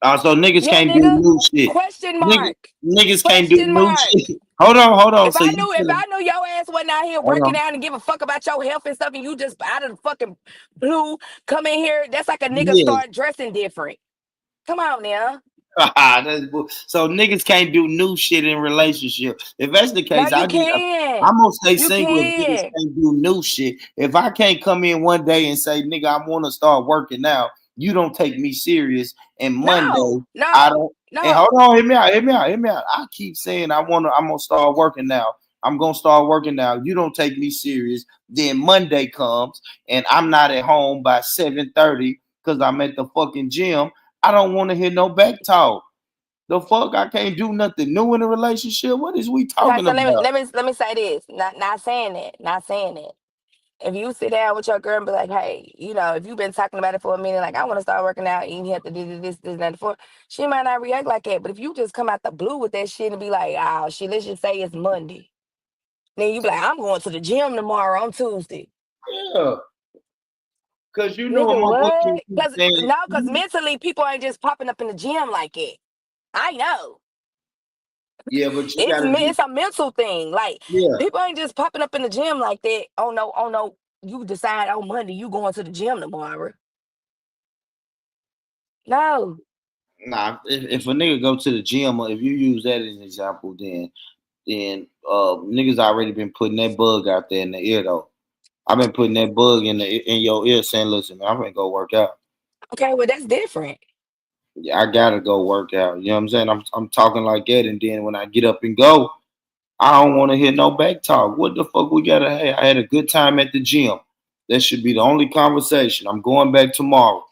So niggas yeah, can't do nigga. new shit. Question Niggas, mark. niggas can't do Question new mark. shit. Hold on. So you If feel I knew your ass wasn't out here hold working on. out and give a fuck about your health and stuff, and you just out of the fucking blue come in here, that's like a nigga Yeah. start dressing different. Come on now. So niggas can't do new shit in relationship. If that's the Now case, you can. I'm gonna stay You single if niggas can. can't do new shit. If I can't come in one day and say, nigga, I want to start working out, you don't take me serious. And Monday, No, I no, don't. And hold no. on, hear me out. I keep saying I'm gonna start working now. I'm gonna start working now. You don't take me serious. Then Monday comes and I'm not at home by 7:30 because I'm at the fucking gym. I don't want to hear no back talk. The fuck, I can't do nothing new in a relationship. What is we Okay, talking so about? let me say this. Not saying that. Not saying that. If you sit down with your girl and be like, hey, if you've been talking about it for a minute, like I want to start working out, and you have to do this, and that, for she might not react like that. But if you just come out the blue with that shit and be like, oh, shit, let's just say it's Monday. Then you be like, I'm going to the gym tomorrow on Tuesday. Yeah, cause you know what Nigga, my what? book keep Cause saying. no, cause mentally people ain't just popping up in the gym like it. I know. Yeah, but you It's gotta be. it's a mental thing. Like Yeah, people ain't just popping up in the gym like that. Oh no, oh no. You decide on Monday you going to the gym tomorrow. No. nah. If a nigga go to the gym, or if you use that as an example, then niggas already been putting that bug out there in the ear though. I've been putting that bug in your ear saying, listen, man, I'm gonna go work out. Okay, well that's different. Yeah, I gotta go work out. You know what I'm saying? I'm talking like that, and then when I get up and go, I don't want to hear no back talk. What the fuck we gotta have? I had a good time at the gym. That should be the only conversation. I'm going back tomorrow.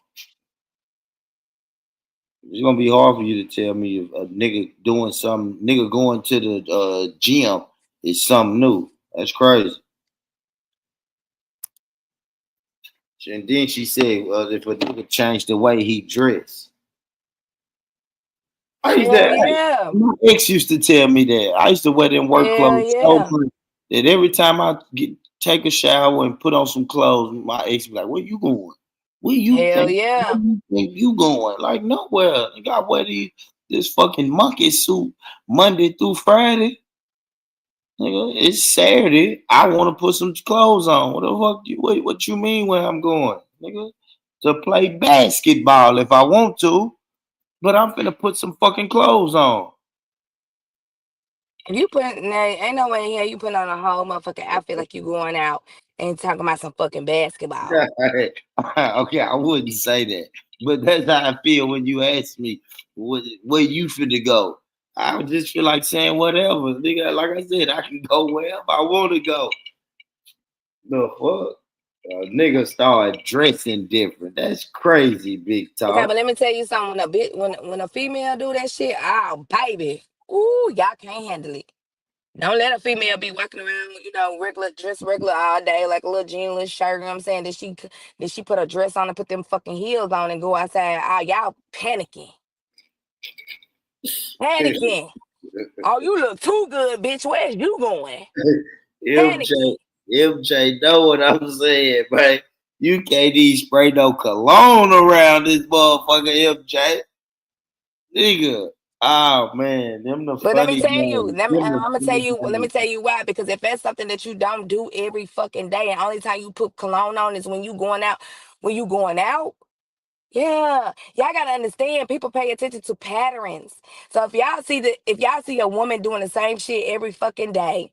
It's gonna be hard for you to tell me if a nigga doing something, nigga going to the gym is something new. That's crazy. And then she said, if a nigga changed the way he dressed, I used to, Hell hey, yeah. my ex used to tell me that. I used to wear them work Hell clothes so yeah. good that every time I take a shower and put on some clothes, my ex be like, "Where you going? Hell yeah. Where you think you going? Like nowhere. You got wear this fucking monkey suit Monday through Friday. Nigga, it's Saturday. I want to put some clothes on. What the fuck? What you mean where I'm going, nigga? To play basketball if I want to, but I'm finna put some fucking clothes on." If you put now, ain't no way in here you put on a whole motherfucking outfit like you going out and talking about some fucking basketball. Okay, I wouldn't say that, but that's how I feel when you ask me where you finna go. I would just feel like saying whatever, nigga. Like I said, I can go wherever I want to go. The fuck, nigga start dressing different. That's crazy, big Okay, talk. but let me tell you something. When a female do that shit, oh baby, ooh, y'all can't handle it. Don't let a female be walking around, regular dress, regular all day, like a little jean, little shirt. You know what I'm saying? Did she put a dress on and put them fucking heels on and go outside? Oh, y'all panicking, panicking. Oh, you look too good, bitch. Where's you going? MJ, Panicking. MJ, know what I'm saying, man. You can't even spray no cologne around this motherfucker, MJ. Nigga. Oh man, them the But let me funny tell you, games. Them I'm the gonna tell funny you, let me games. tell you why. Because if that's something that you don't do every fucking day, and only time you put cologne on is when you going out. Yeah, y'all gotta understand. People pay attention to patterns. So if y'all see a woman doing the same shit every fucking day,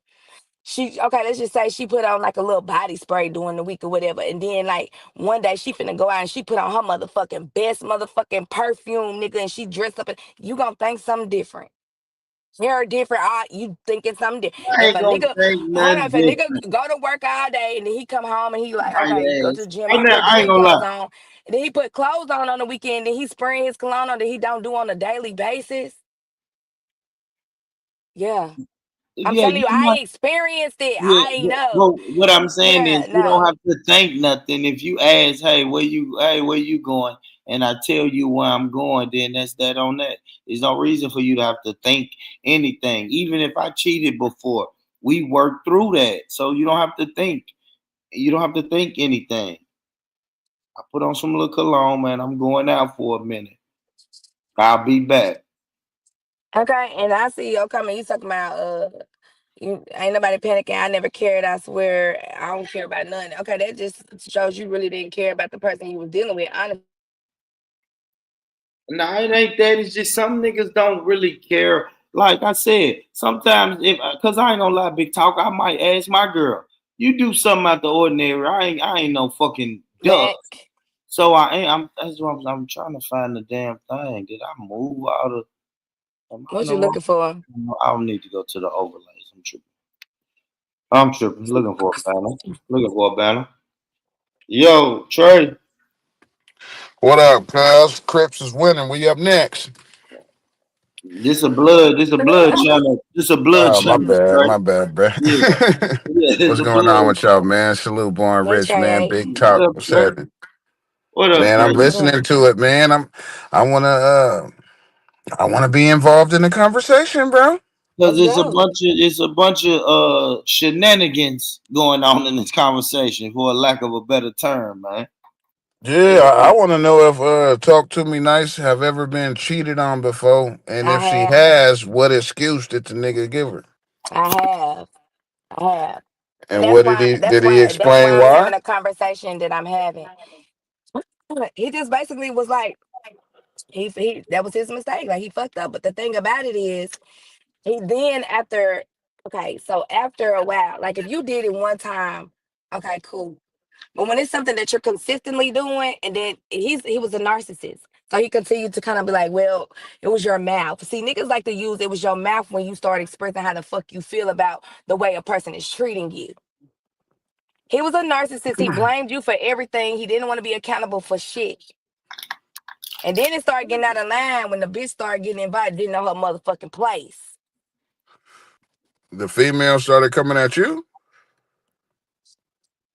let's just say she put on like a little body spray during the week or whatever, and then like one day she finna go out and she put on her motherfucking best motherfucking perfume, nigga, and she dressed up, and you gonna think something different. You're different. You thinking something different. I If ain't a gonna nigga, think hold on, nothing if a nigga different. go to work all day and then he come home and he like, My okay, go to ass. the gym, he put I ain't gym gonna clothes lie. on, and then he put clothes on the weekend, then he spraying his cologne on that he don't do on a daily basis. Yeah. I'm Yeah, telling you you, know. I experienced it. Yeah, I know. well, what I'm saying is Yeah, you don't no. have to think nothing. If you ask, where you going? And I tell you where I'm going, then that's that on that. There's no reason for you to have to think anything. Even if I cheated before, we worked through that. So you don't have to think. You don't have to think anything. I put on some little cologne, man. I'm going out for a minute. I'll be back. Okay, and I see you coming. You talking about you ain't nobody panicking. I never cared. I swear, I don't care about nothing. Okay, that just shows you really didn't care about the person you was dealing with. Honestly, No, it ain't that. It's just some niggas don't really care. Like I said, sometimes if cause I ain't gonna lie, big talk, I might ask my girl, you do something out the ordinary. I ain't no fucking duck. Mac, So I ain't I'm that's what I'm trying to find the damn thing. Did I move out of am I in what the you wrong? looking for? I don't need to go to the overlays. I'm tripping. I'm tripping. Looking for a banner. Looking for a banner. Yo, Trey. What up, cuz? Crips is winning. We up next. This a blood channel. This a blood Oh, channel, Trey. my bad, bro. Yeah. Yeah, it's What's a going on blood. with y'all, man? Salute, Born Hey, Rich, man. Trey. Big What talk. up, What's Trey? happening, What up, man? I'm Trey? listening to it, man. I wanna be involved in the conversation, bro. Because Let's go. it's a bunch of shenanigans going on in this conversation, for a lack of a better term, man. Yeah, I want to know if Talk to Me Nice have ever been cheated on before, and I if she have. has, what excuse did the nigga give her, I have. I have. And and what did he that's why explain I'm why? having a conversation that I'm having. He just basically was like, he that was his mistake. Like he fucked up. But the thing about it is, he then after okay, so after a while, like if you did it one time, okay, cool. But when it's something that you're consistently doing, and then he was a narcissist. So he continued to kind of be like, well, it was your mouth. See, niggas like to use it was your mouth when you start expressing how the fuck you feel about the way a person is treating you. He was a narcissist. He blamed you for everything. He didn't want to be accountable for shit. And then it started getting out of line when the bitch started getting invited, didn't know her motherfucking place. The female started coming at you.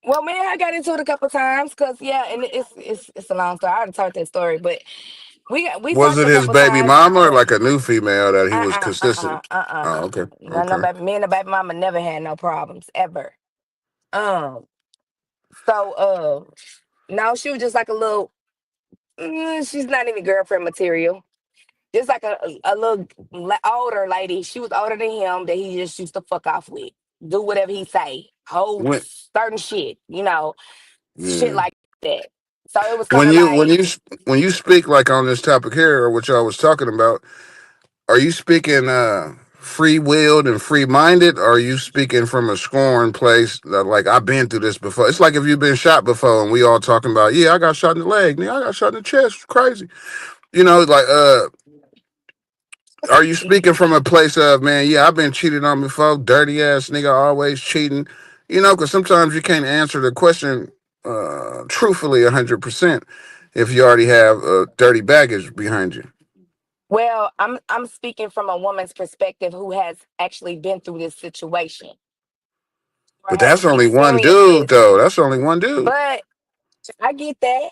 Well, man, I got into it a couple times because yeah, and it's a long story. I already told that story, but we Was talked it a his couple baby times. mama or like a new female that he was Uh uh consistent? Oh, okay, No, okay. baby, me and the baby mama never had no problems ever. Um, so no, she was just like a little. She's not even girlfriend material. Just like a little older lady. She was older than him that he just used to fuck off with. Do whatever he say. Hold When certain shit, shit yeah, like that. So it was kind of when like, you speak like on this topic here, or what y'all was talking about, are you speaking free willed and free minded, or are you speaking from a scorn place that like I've been through this before? It's like if you've been shot before and we all talking about, yeah, I got shot in the leg, nigga, I got shot in the chest, it's crazy. Like are you speaking from a place of, man, yeah, I've been cheated on before, dirty ass nigga, always cheating, because sometimes you can't answer the question truthfully 100% if you already have dirty baggage behind you. well, I'm speaking from a woman's perspective who has actually been through this situation or But has that's only one experienced dude, this. though. That's only one dude. But I get that.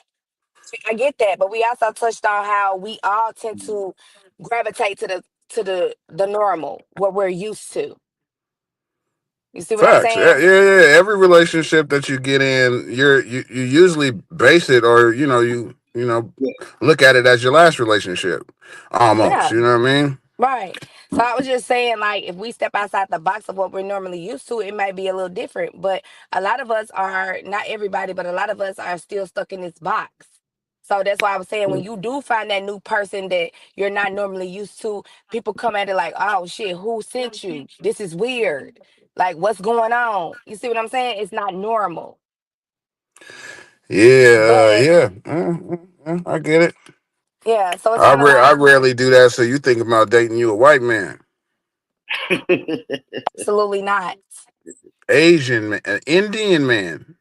I get that. But we also touched on how we all tend to gravitate to the normal, what we're used to. You see what I'm Facts. Yeah, saying? yeah, yeah. Every relationship that you get in, you usually base it, or look at it as your last relationship, almost. Yeah. You know what I mean? Right. So I was just saying, like, if we step outside the box of what we're normally used to, it might be a little different. But a lot of us are, not everybody, but a lot of us are still stuck in this box. So that's why I was saying, when you do find that new person that you're not normally used to, people come at it like, oh shit, who sent you? This is weird. Like, what's going on? You see what I'm saying? It's not normal. Yeah, But yeah. I get it. yeah, so it's I kind of I like, rarely do that. So you think about dating you a white man, absolutely not. Asian man, an Indian man.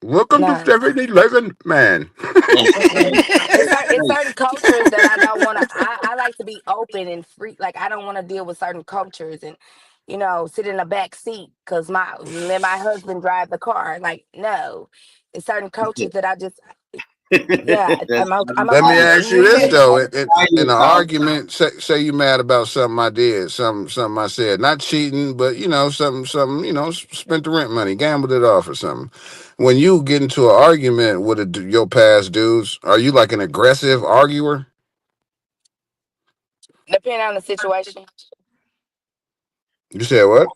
Welcome to No. 7-Eleven, man. Mm-mm. It's certain cultures that I don't want to. I like to be open and free. Like I don't want to deal with certain cultures and sit in the back seat because my let my husband drive the car. Like no, it's certain cultures that I just yeah. That's I'm Let me okay with ask you this anything. though: in an how argument, say you mad about something I did, something I said, not cheating, but something, spent the rent money, gambled it off or something. When you get into an argument with your past dudes, are you like an aggressive arguer? Depending on the situation. You said what?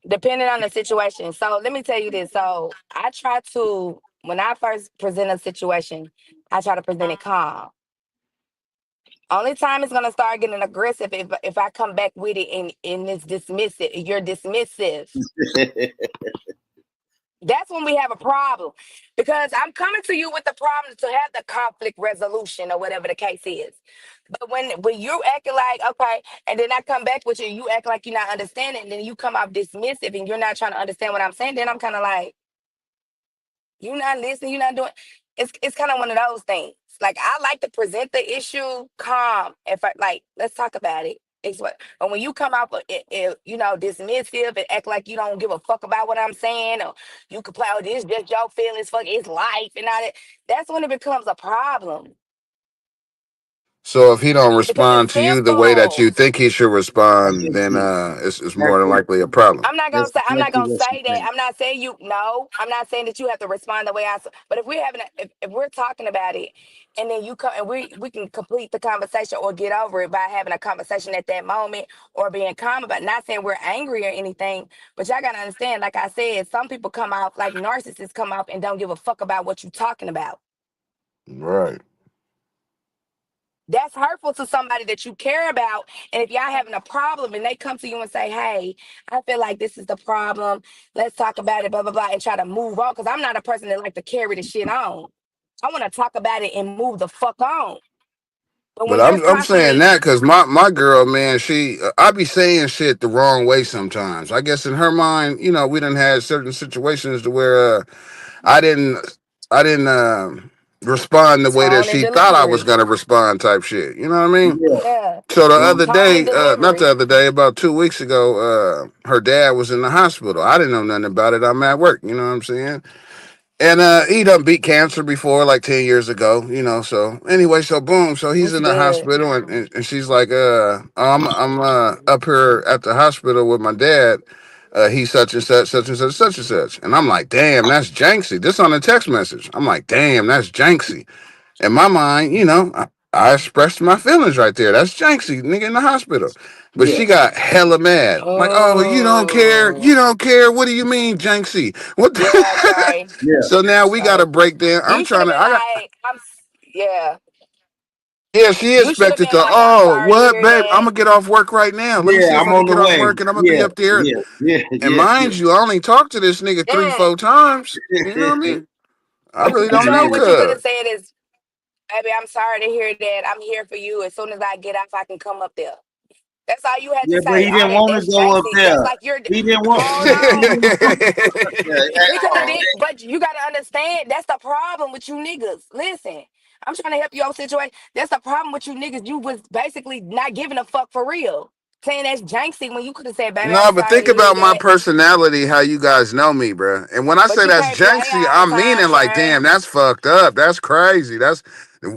Depending on the situation. So let me tell you this. So I try to when I first present a situation, I try to present it calm. Only time it's gonna start getting aggressive if I come back with it and it's dismissive. You're dismissive. That's when we have a problem because I'm coming to you with the problem to have the conflict resolution or whatever the case is. But when you acting like okay, and then I come back with you, you act like you're not understanding, and then you come off dismissive and you're not trying to understand what I'm saying. Then I'm kind of like, you're not listening. You're not doing. It's kind of one of those things. Like I like to present the issue calm. If I like, let's talk about it. It's what. But when you come out, dismissive and act like you don't give a fuck about what I'm saying, or you could play, oh, this just your feelings, fuck, it's life and all that. That's when it becomes a problem So if he don't because it's respond to you the way that simple. you think he should respond, then it's more than likely a problem. I'm not gonna That's say. I'm not exactly gonna what she say that. said. I'm not saying you. No, I'm not saying that you have to respond the way I. But if we're having, if we're talking about it, and then you come and we can complete the conversation or get over it by having a conversation at that moment or being calm about. Not saying we're angry or anything, but y'all gotta understand. Like I said, some people come out like narcissists come out and don't give a fuck about what you're talking about. Right. That's hurtful to somebody that you care about. And if y'all having a problem and they come to you and say, hey, I feel like this is the problem. Let's talk about it, blah, blah, blah, and try to move on. Because I'm not a person that like to carry the shit on. I want to talk about it and move the fuck on. But But when you're I'm saying constantly, that because my girl, man, she I be saying shit the wrong way sometimes. I guess in her mind, we done had certain situations to where I didn't respond the way that Tone and she thought I was delivery. gonna respond, type shit. You know what I mean? Yeah. Yeah. So the So, other Tone and day, not the delivery. other day, about 2 weeks ago, her dad was in the hospital. I didn't know nothing about it. I'm at work. You know what I'm saying? And he done beat cancer before, like 10 years ago, you know. So anyway, so boom, so he's That's in the good. hospital, and she's like, I'm up here at the hospital with my dad. He's such and such, such and such, such and such. And I'm like, damn, that's janksy. This on a text message. I'm like, damn, that's janksy. In my mind, you know, I expressed my feelings right there. That's janksy, nigga in the hospital. But yeah. she got hella mad. Like, oh, you don't care. You Oh, don't care. What do you mean, janksy? What yeah, the Trey. Yeah. So now we got to Trey. break down. I'm You should trying have to. been I got. like, yeah. Yeah, she You should have expected been to. like, I'm Oh, sorry to what, hear babe? I'm that. gonna get off work right now. Let me see Yeah, if I'm I can on the get off way. work, and I'm gonna be Yeah, up there. yeah, yeah, And yeah, mind you, I only talked to this nigga three, Yeah. four times. You know what I yeah. mean? I really But don't Trey, know, what you could have cuz. said is, baby, I'm sorry to hear that. I'm here for you. As soon as I get off, I can come up there. That's all you had to Yeah, but say. he All didn't that, want to that's go up Janksy. That's there. like you're, He didn't want. hold He on. didn't want to go up there at We could have all. did, but you got to understand, that's the problem with you niggas. Listen, I'm trying to help you out situation. That's the problem with you niggas. You was basically not giving a fuck for real. Saying that's Janksy when you could have said, baby, I'm No, but sorry to think hear about my that. personality, how you guys know me, bruh. And when I But say you that's can't play janksy, all the I'm time, meaning like, Trey. damn, that's fucked up. That's crazy.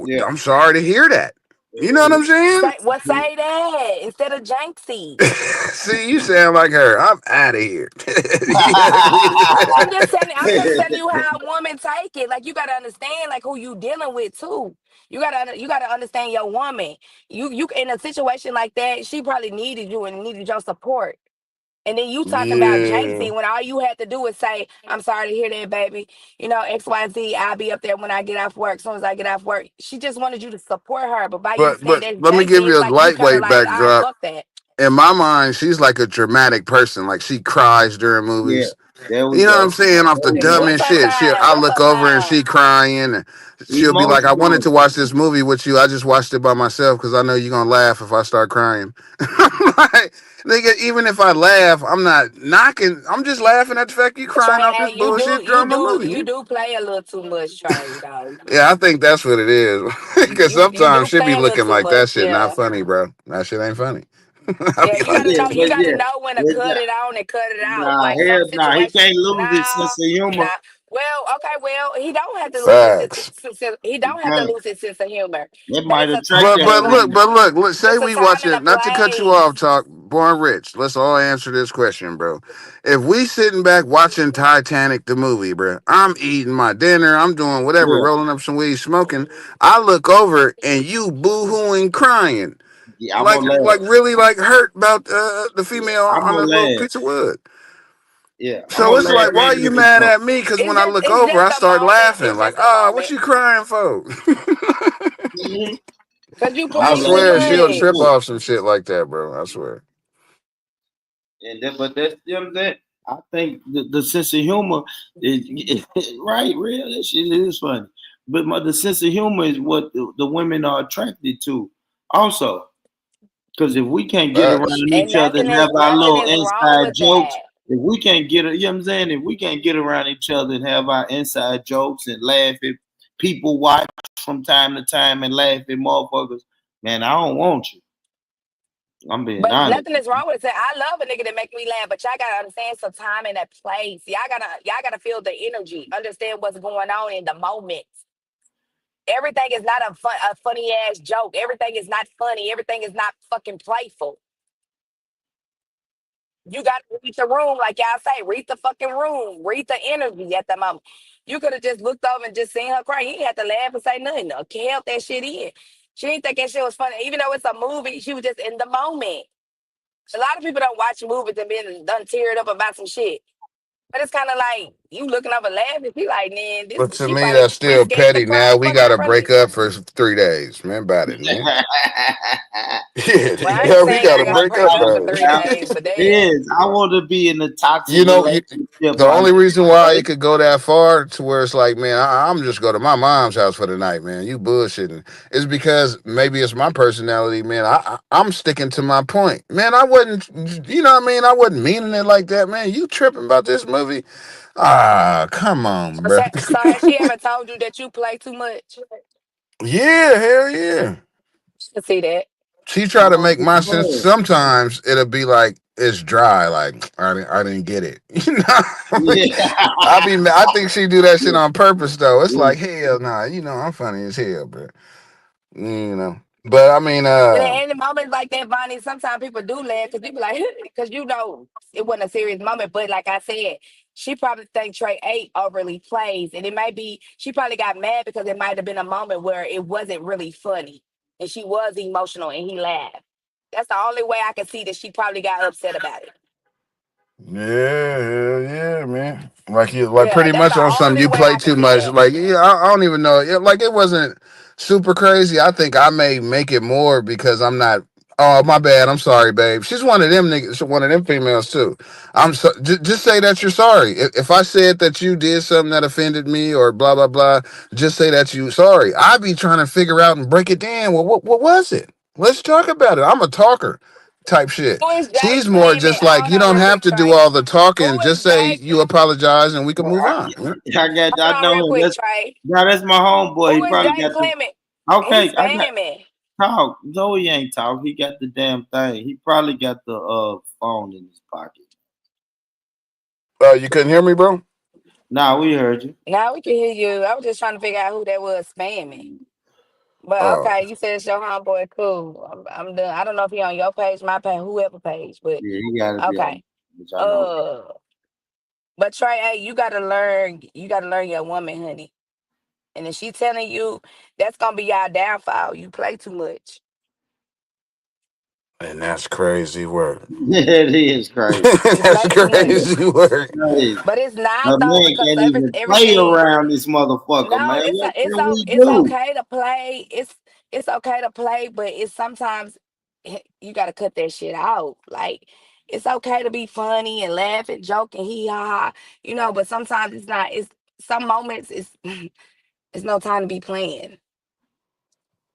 Yeah. I'm sorry to hear that. You know what I'm saying? Say that instead of Janksy. See, you sound like her. I'm out of here. You know what I mean? I'm just telling you how a woman take it. Like you gotta understand like who you dealing with too. You gotta understand your woman. You in a situation like that, she probably needed you and needed your support. And then you talking about Yeah. Janksy when all you had to do is say, I'm sorry to hear that, baby. You know, XYZ, I'll be up there when I get off work, as soon as I get off work. She just wanted you to support her. But by you saying But that's let me give Janksy, you it's a like you kind of lightweight like, ah, backdrop. fuck that. In my mind, she's like a dramatic person. Like she cries during Yeah. movies. There we You know what I'm go. saying? Off There the we go. dumbest shit. I What's look her over and she sign? crying. And she'll be like, I wanted Emotional. to watch this movie with you. I just watched it by myself because I know you're going to laugh if I start crying. I'm like, nigga, even if I laugh, I'm not knocking. I'm just laughing at the fact you crying Trey, off this hey, you do, bullshit you drama do, movie. you do play a little too much, Trey, though. Yeah, I think that's what it is. Because You sometimes do she be play a little looking too like that much, shit not yeah. funny, bro. That shit ain't funny. I Yeah, be you like, gotta Yeah, know. You but gotta yeah. know when to But cut it on and cut it out. nah, Like some hell nah. He situations, can't lose his nah, sense of humor. nah. Well, okay, well, he don't have to lose his facts. he He don't have to can't. lose his sense of humor. It But might it's a attract But time. that woman. look. Say It's a we time and a watching. Not to cut you place. off. Talk born rich. Let's all answer this question, bro. If we sitting back watching Titanic the movie, bro, I'm eating my dinner. I'm doing whatever, Yeah. rolling up some weed, smoking. I look over and you boo-hooing, crying, Yeah, I'm gonna like laugh. really like hurt about the Yeah, female I'm on gonna a little laugh. piece of wood. Yeah, I'm So gonna it's laugh like, why are even you if it's mad wrong. at me? Because when I look It's over, just I a start moment. laughing. It's Like, just a ah, what moment. you crying for? Mhm. Cause you I I'm play too swear laughing at she'll the trip much. joke. off some shit like that, bro. I swear. And that, but that's you know what I'm saying. I think the sense of humor is right, real. That shit is funny. But the sense of humor is what the women are attracted to. Also, because if we can't get Facts. around And each other and have our nothing little is wrong inside with jokes, that. if we can't get you know what I'm saying, if we can't get around each other and have our inside jokes and laugh at people watch from time to time and laugh at motherfuckers, man, I don't want you. I'm being But honest. nothing is wrong with it. I love a nigga that make me laugh, but y'all gotta understand some time and a place. Y'all gotta feel the energy, understand what's going on in the moment. Everything is not a funny ass joke. Everything is not funny. Everything is not fucking playful. You gotta read the room, like y'all say, read the fucking room, read the energy at the moment. You could have just looked over and just seen her cry. You didn't have to laugh and say nothing. Or held that shit in. She didn't think that shit was funny, even though it's a movie. She was just in the moment. A lot of people don't watch movies and been done teared up about some shit. But it's kind of like you looking up and laughing. She like, man, this But to she me, probably that's too still scared to petty. cry Now in we fucking in gotta front of break you. up for 3 days. Man, about it, man. Yeah, Well, I ain't yeah, we saying gotta y'all gotta break break up up for though. 3 days, but It damn. is. I want to be in a toxic You know, relationship the by only reason why right? it could go that far to where it's like, man, I'm just go to my mom's house for the night, man. You bullshitting. It's because maybe it's my personality, man. I'm sticking to my point, man. I wasn't, you know what I mean? I wasn't meaning it like that, man. You tripping about this movie? Ah, come on, So, bro. so has she ever told you that you play too much? Yeah, hell yeah. I can see that. She try to Oh, make my sense. Sometimes it'll be like it's dry, like I didn't get it. You know, yeah. I think she do that shit on purpose though. It's like hell nah, you know I'm funny as hell, bro. You know, but I mean, And in the moments like that, Bonnie, sometimes people do laugh because people like, because it wasn't a serious moment. But like I said, she probably think Trey 8 overly plays. And it might be, she probably got mad because it might have been a moment where it wasn't really funny. And she was emotional and he laughed. That's the only way I can see that she probably got upset about it. yeah, hell yeah, man. Like you, like Yeah, pretty that's much the on something only you way play I can too see much. that. Like yeah, I don't even know. Yeah, like it wasn't super crazy. I think I may make it more because I'm not. Oh my bad. I'm sorry, babe. She's one of them niggas. One of them females too. I'm so. Just say that you're sorry. If I said that you did something that offended me or blah blah blah, just say that you sorry. I be trying to figure out and break it down. Well, what was it? Let's talk about it. I'm a talker type shit. Who is Jay She's more claiming? just like Hold you on don't real have quick, to do Trey. all the talking. Who Just is say Jay? you apologize and we can move on. Hold I on real know him. quick, Trey. That's my homeboy. Who He is probably Jay got the. Clement? He's Okay, I got spamming. talk. Joey ain't talk. He got the damn thing. He probably got the phone in his pocket. You couldn't hear me, bro? Nah, we heard you. Now we can hear you. I was just trying to figure out who that was spamming. But Oh, okay, you said it's your homeboy. Cool. I'm done. I don't know if he on your page, my page, whoever page, but Yeah, he got to be on. okay. Which I know. Uh, but Trey, hey, you gotta learn. You gotta learn your woman, honey. And if she telling you that's gonna be your downfall, you play too much. and that's crazy work. it is crazy. You That's play too much. crazy work. Crazy. But it's not A though man because can't even play everything. around this motherfucker, No, man. What can we it's do? okay to play. It's okay to play, but it's sometimes you got to cut that shit out. Like it's okay to be funny and laugh and joke and hee ha ha, But sometimes it's not. It's some moments. It's it's no time to be playing.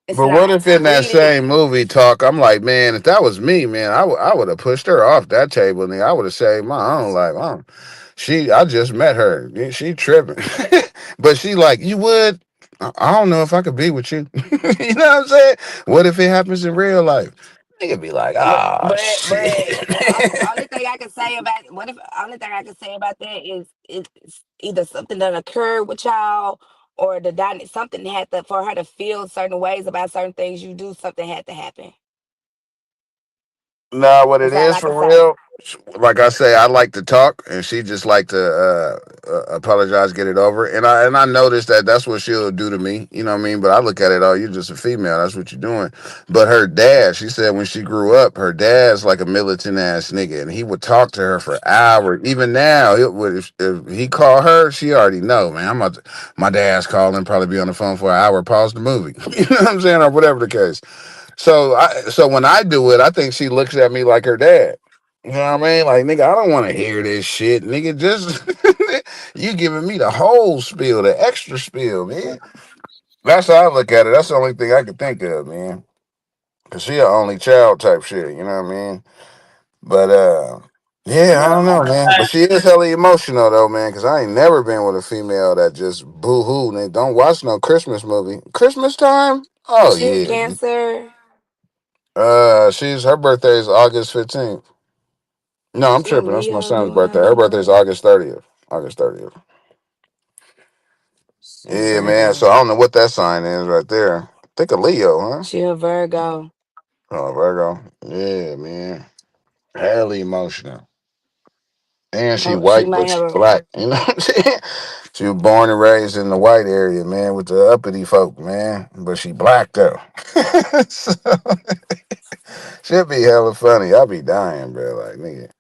It's But what not. if It in that really same isn't. movie talk, I'm like, man, if that was me, man, I would have pushed her off that table, and I would have said my own, like, I just met her, she tripping, but she like, you would. I don't know if I could be with you. You know what I'm saying? What if it happens in real life? Nigga be like, ah, But shit. only thing I can say about what if only thing I can say about that is it's either something that occurred with y'all or something had to for her to feel certain ways about certain things you do. Something had to happen. Nah, what it That's all is I can for say. real. Like I say, I like to talk, and she just like to apologize, get it over. And I noticed that that's what she'll do to me. You know what I mean? But I look at it, oh, you're just a female. That's what you're doing. But her dad, she said when she grew up, her dad's like a militant ass nigga, and he would talk to her for hours. Even now, it would if he called her, she already know, man. My dad's calling, probably be on the phone for an hour, pause the movie. You know what I'm saying, or whatever the case. So when I do it, I think she looks at me like her dad. You know what I mean? Like, nigga, I don't want to hear this shit. Nigga, just you giving me the whole spiel, the extra spiel, man. That's how I look at it. That's the only thing I can think of, man. Cause she a only child type shit, you know what I mean? But yeah, I But don't know, man. But she is hella emotional though, man. Cause I ain't never been with a female that just boo hoo. They don't watch no Christmas movie. Christmas time? Oh She a yeah. Cancer. She's her birthday is August 15th. No, I'm She a tripping. That's my Leo, son's birthday. Her Leo. birthday is August 30th. August 30th. She a Yeah, man. So Virgo. I don't know what that sign is right there. I think a Leo, huh? She a Virgo. Oh, Virgo. Yeah, man. Highly emotional. And she Oh, she white, might but have she a. black. You know what I'm saying? She was born and raised in the white area, man, with the uppity folk, man. But she black though. So, she'll be hella funny. I'll be dying, bro. Like, nigga.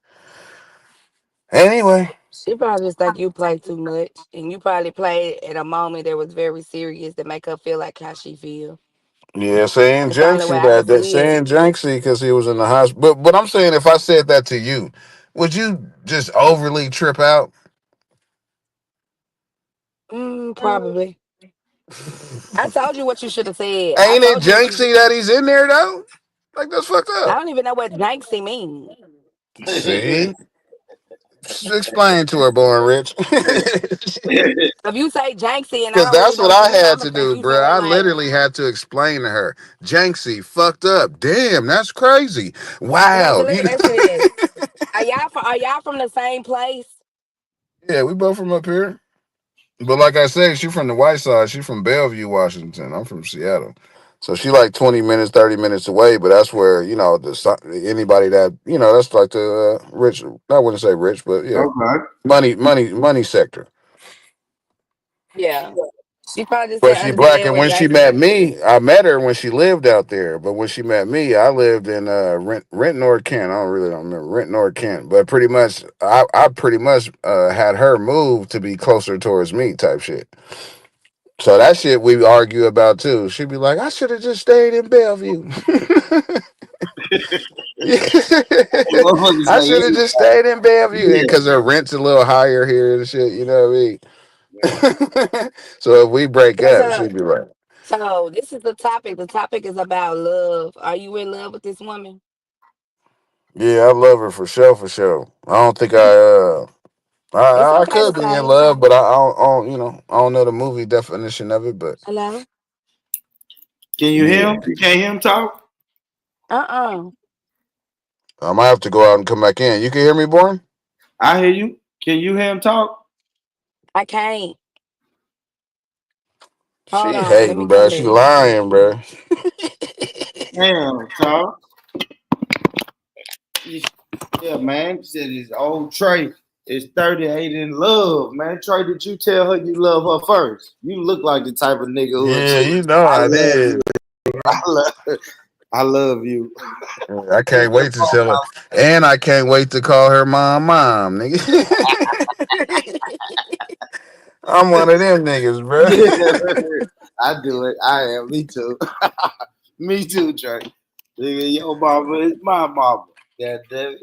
Anyway. She probably just think you play too much, and you probably played at a moment that was very serious to make her feel like how she feel. Yeah, saying That's the only way Jinxie I can that see it. saying Jinxie because he was in the hospital. But I'm saying if I said that to you, would you just overly trip out? Probably. I told you what you should have said. I Ain't it told you what you. Jinxie that he's in there though? Like that's fucked I up. don't even know what Nancy mean. See, Explain to her, Born Rich. If you say Janksy and I Because don't really that's know what what you I mean, I'm had gonna to think do, you bro. saying I like, literally had to explain to her, Janksy fucked up. Damn, that's crazy. okay, so Wow. let me ask you this: Are y'all from the same place? Yeah, we both from up here. But like I said, she from the white side. She from Bellevue, Washington. I'm from Seattle. So she like 20 minutes, 30 minutes away. But that's where, anybody that, that's like the rich, I wouldn't say rich, but yeah, Okay. money sector. Yeah, she probably just But didn't she black, understand and what when she Janksy met meant. me, I met her when she lived out there. But when she met me, I lived in Renton or Kent. I don't remember Renton or Kent. But pretty much, I pretty much had her move to be closer towards me, type shit. So that shit we argue about too. She'd be like, "I should have just stayed in Bellevue. Motherfuckers I say should have just stayed in Bellevue, and yeah. because her rent's a little higher here and shit. You know what I mean?" Yeah. So if we break Okay, up, so she'd be like. so this is the topic. The topic is about love. Are you in love with this woman? Yeah, I love her for sure, for sure. I don't think It's I okay to could be in say love, but I don't know the movie definition of it. But hello. Can you hear yeah, him? You can't hear him talk? Uh-uh. I might have to go out and come back in. You can hear me, Born? I hear you. Can you hear him talk? I can't. Hold She on. Let me hating, come bro. She back. lying, bro. Damn, talk. Yeah, man. He said his old Trey is 38 in love, man. Trey, did you tell her you love her first? You look like the type of nigga who would Yeah, tell you know I I love you. did. I love, I love you. I can't wait to tell her, and I can't wait to call her mom, nigga. I'm one of them niggas, bro. I do it. I am. Me too. Me too, Trey. Nigga, your mama is my mama. God damn it.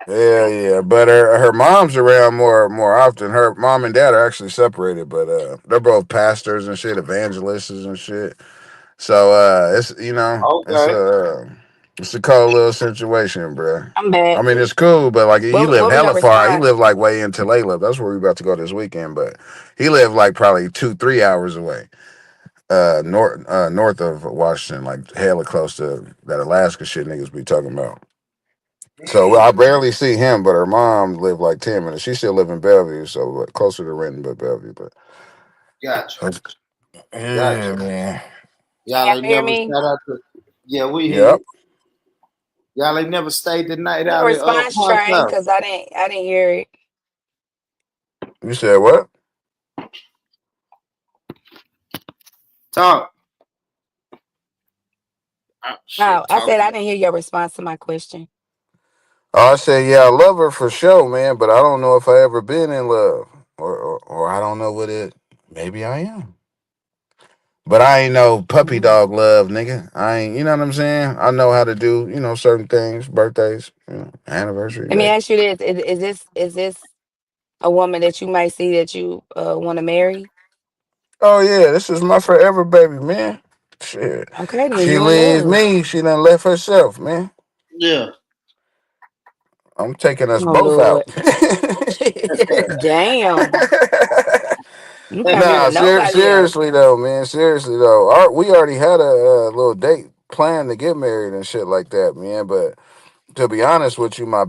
Yeah, yeah, but her mom's around more often. Her mom and dad are actually separated, but they're both pastors and shit, evangelists and shit. So it's Okay. it's a cold little situation, bro. I'm I back. mean, it's cool, but like he live What was your hella far. He response? lived like way into Layla. That's where we about to go this weekend, but he lived like probably 2-3 hours away, north of Washington, like hella close to that Alaska shit niggas be talking about. So well, I barely see him, but her mom lived like 10 minutes. She still live in Bellevue, so closer to Renton, but Bellevue. But Gotcha. yeah, Gotcha. man. Can Y'all y'all ain't hear never me? sat out the. Yeah, we hear Yep. you. Y'all ain't never stayed the night Your out at response, Punk's Trey, house. because I didn't hear it. You said what? Talk. Oh, No, shit, I talk. said I didn't hear your response to my question. Oh, I said, yeah, I love her for sure, man, but I don't know if I ever been in love, or I don't know what it. Maybe I am, but I ain't no puppy Mhm. dog love, nigga. I ain't, you know what I'm saying? I know how to do, certain things, birthdays, anniversary Let me day. ask you this: is this a woman that you might see that you want to marry? Oh yeah, this is my forever baby, man. Shit, Okay, then she you in leaves love. me, she done left herself, man. Yeah. I'm taking us Oh both Lord, out. damn! You can't be Nah, with nobody else. seriously though, man. Seriously though, we already had a little date planned to get married and shit like that, man. But to be honest with you, my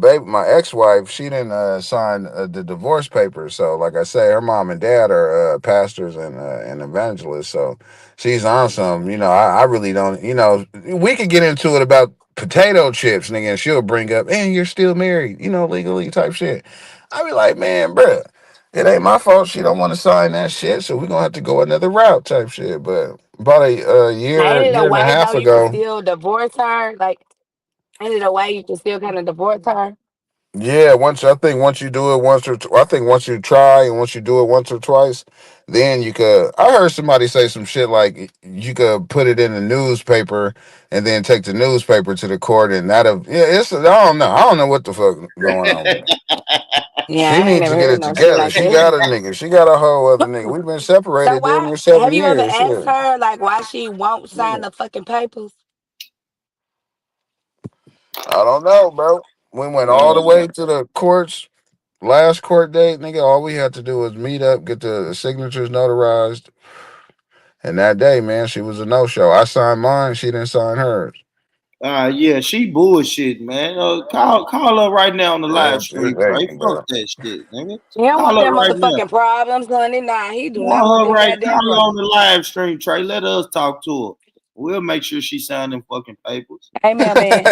ex-wife, she didn't sign the divorce papers. So, like I say, her mom and dad are pastors and evangelists. So she's on some. I really don't. We could get into it about potato chips, nigga, and she'll bring up, and you're still married, legally type shit. I be like, man, bruh, it ain't my fault she don't want to sign that shit. So we're gonna have to go another route type shit. But about a Ain't it a year and a way though half you can ago. still divorce her? Like, ain't it a way you can still kind of divorce her? Yeah, once you do it I think once you try and once you do it once or twice, then you could. I heard somebody say some shit like you could put it in the newspaper and then take the newspaper to the court and it's I don't know what the fuck going on with her. Yeah, She I ain't needs to never get heard it no shit together. like She got a that. nigga. She got a whole other nigga. We've been So separated damn why near have seven you ever years. asked Shit. her like why she won't sign Yeah. the fucking papers? I don't know, bro. We went all the Man, way to the courts. Last court date, nigga. All we had to do was meet up, get the signatures notarized, and that day, man, she was a no show. I signed mine. She didn't sign hers. yeah, she bullshit, man. Call her right now on the Yeah, live dude, stream, hey, Trey. Fuck bro. that shit, nigga. He don't Call want her them right now. motherfucking problems, honey. Nah, he do not want Call her them right. goddamn Call her on problems. the live stream, Trey. Let us talk to her. We'll make sure she sign them fucking papers. Hey, man.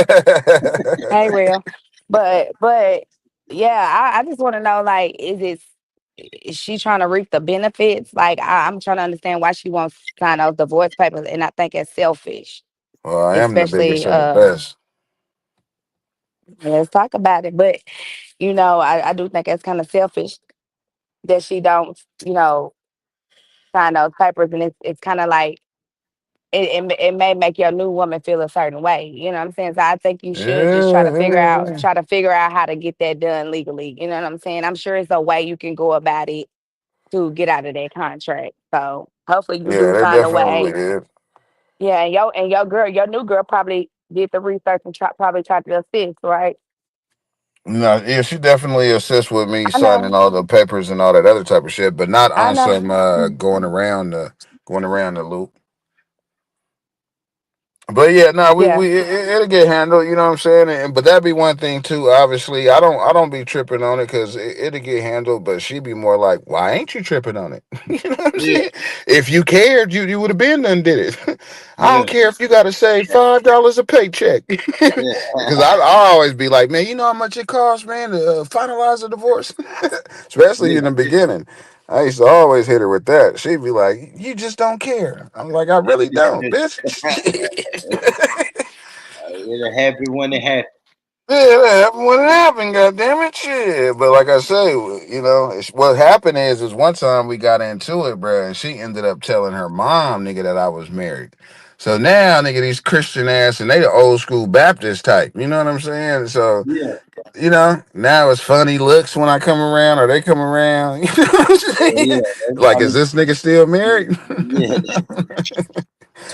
Hey, real. But yeah, I just want to know, like, is she trying to reap the benefits? Like, I'm trying to understand why she wants to sign those divorce papers, and I think it's selfish, Well, I am the biggest especially and the best. let's talk about it. But I do think it's kind of selfish that she don't, sign those papers, and it's kind of like it may make your new woman feel a certain way. You know what I'm saying? So I think you should just Yeah, yeah. try to figure out how to get that done legally. You know what I'm saying? I'm sure it's a way you can go about it to get out of that contract. So hopefully you Yeah, do they find a definitely way. is. Yeah, your new girl probably did the research and probably tried to assist, right? No, yeah, she definitely assists with me I know, signing all the papers and all that other type of shit, but not I on know. some going around the loop. But yeah, no, Yeah, it'll get handled. You know what I'm saying? But that'd be one thing too. Obviously, I don't be tripping on it because it'll get handled. But she'd be more like, "Why ain't you tripping on it?" You know what I'm Yeah, saying? If you cared, you would have been done did it. I yeah, don't care if you got to say $5 a paycheck, because yeah, I always be like, "Man, you know how much it costs, man, to finalize a divorce, especially in the beginning." I used to always hit her with that. She'd be like, "You just don't care." I'm like, "I really don't, yeah. bitch." It'll happen when it happens. Yeah, that happened when it happened. God damn it, shit. But like I say, what happened is one time we got into it, bro, and she ended up telling her mom, nigga, that I was married. So now, nigga, these Christian ass and they the old school Baptist type. You know what I'm saying? So Yeah, now it's funny looks when I come around or they come around. You know what I'm saying? yeah. Like, is this nigga still married? Yeah,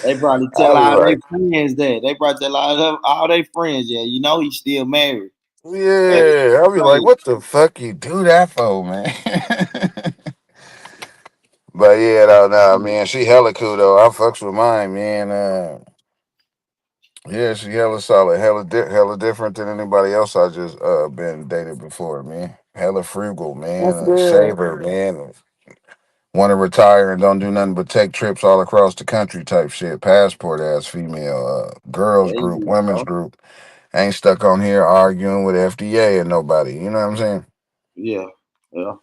they probably I tell be all their like, friends that. They probably tell all their friends, yeah, he's still married. Hey, yeah. I'll be like, hey, what the fuck you do that for, man? But yeah, no, man, she hella cool though. I fucks with mine, man. Yeah, she hella solid, hella different than anybody else I just been dated before, man. Hella frugal, man. that's good. Shaver, man. Want to retire and don't do nothing but take trips all across the country type shit. Passport ass female, girls there group, you women's go. group. Ain't stuck on here arguing with FDA and nobody. You know what I'm saying? Yeah, yeah.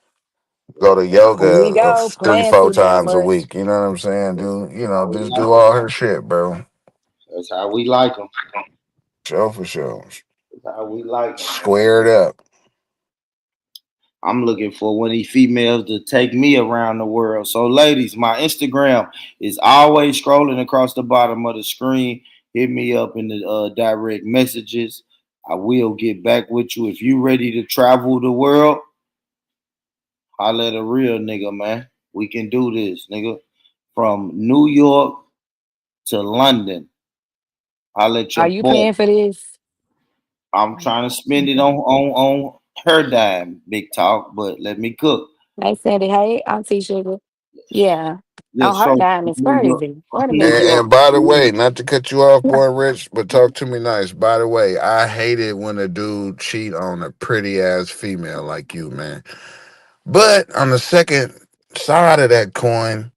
Go to Here yoga we go, three, playing four too damn times a much. week. You know what I'm saying? We Just like do all her shit, bro. that's how we like them. Show for show. That's how we like them, man. Squared up. I'm looking for one of these females to take me around the world. So, ladies, my Instagram is always scrolling across the bottom of the screen. Hit me up in the direct messages. I will get back with you. If you ready to travel the world, holla at a real nigga, man. We can do this, nigga. From New York to London. Holla at your Are you boy. paying for this? I'm trying to spend it on her dime, big talk, but let me cook. Hey, Sandy. Hey, Auntie Sugar. Yeah. Oh, Yes, her from dime is New York, crazy. Wait a New minute. York. And by the way, not to cut you off, boy, Rich, but talk to me nice. By the way, I hate it when a dude cheat on a pretty ass female like you, man. But on the second side of that coin,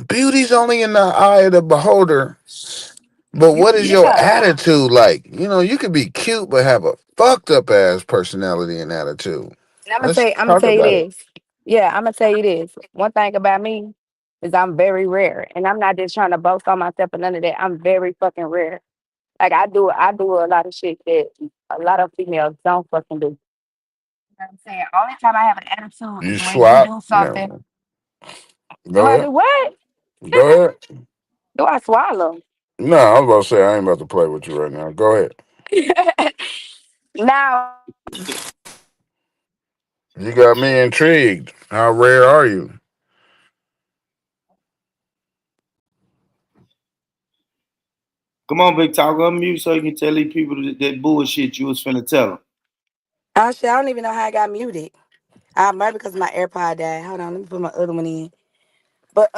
beauty's only in the eye of the beholder. But what is your Yeah. attitude like? You could be cute but have a fucked up ass personality and attitude. And Let's I'm gonna talk tell you about it. this. Yeah, I'm gonna tell you this. One thing about me is I'm very rare, and I'm not just trying to boast on myself or none of that. I'm very fucking rare. Like I do a lot of shit that a lot of females don't fucking do. You know what I'm saying? Only time I have an attitude You is when you swap. do something. No. Do Go I ahead. do what? Go ahead. Do I swallow? No, I was about to say I ain't about to play with you right now. Go ahead. Now, You got me intrigued. How rare are you? Come on, big talk, unmute so you can tell these people that bullshit you was finna tell them. Oh shit, I don't even know how I got muted. Maybe because my AirPod died. Hold on, let me put my other one in. But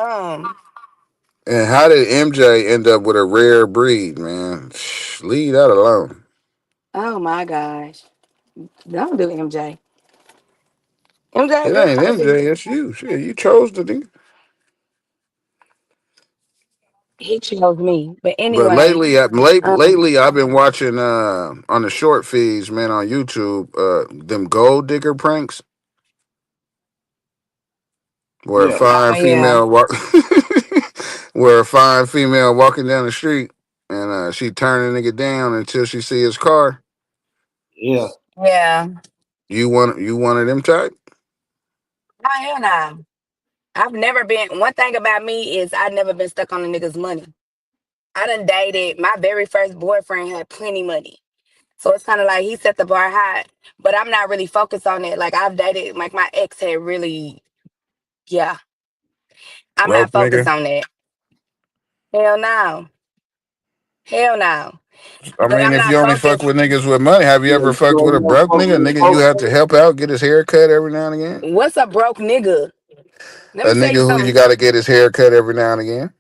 And how did MJ end up with a rare breed, man? Leave that alone. oh my gosh. Don't do MJ. MJ a It good ain't person. MJ, it's you. Shit, you chose the nigga. He chose me. But But anyway, um, lately, I've been watching on the short feeds, man, on YouTube, them gold digger pranks where a Yeah, fine oh yeah. female walk, where a fine female walking down the street and she turn a nigga down until she see his car. yeah. Yeah. You one of them type? Oh hell no. I've never been one thing about me is I've never been stuck on a nigga's money. I done dated my very first boyfriend had plenty money. So it's kind of like he set the bar high, but I'm not really focused on it. Like I've dated, like my ex had really, yeah, I'm not Broke focused nigga. on that. Hell no. Hell no. I But mean, I'm if not you only fuck focused. with niggas with money, have you Yeah, ever you fucked with a ain't gonna broke fuck nigga? with Nigga, you folks. have to help out, get his hair cut every now and again. What's a broke nigga? Let A me tell you nigga who you something. got to get his hair cut every now and again.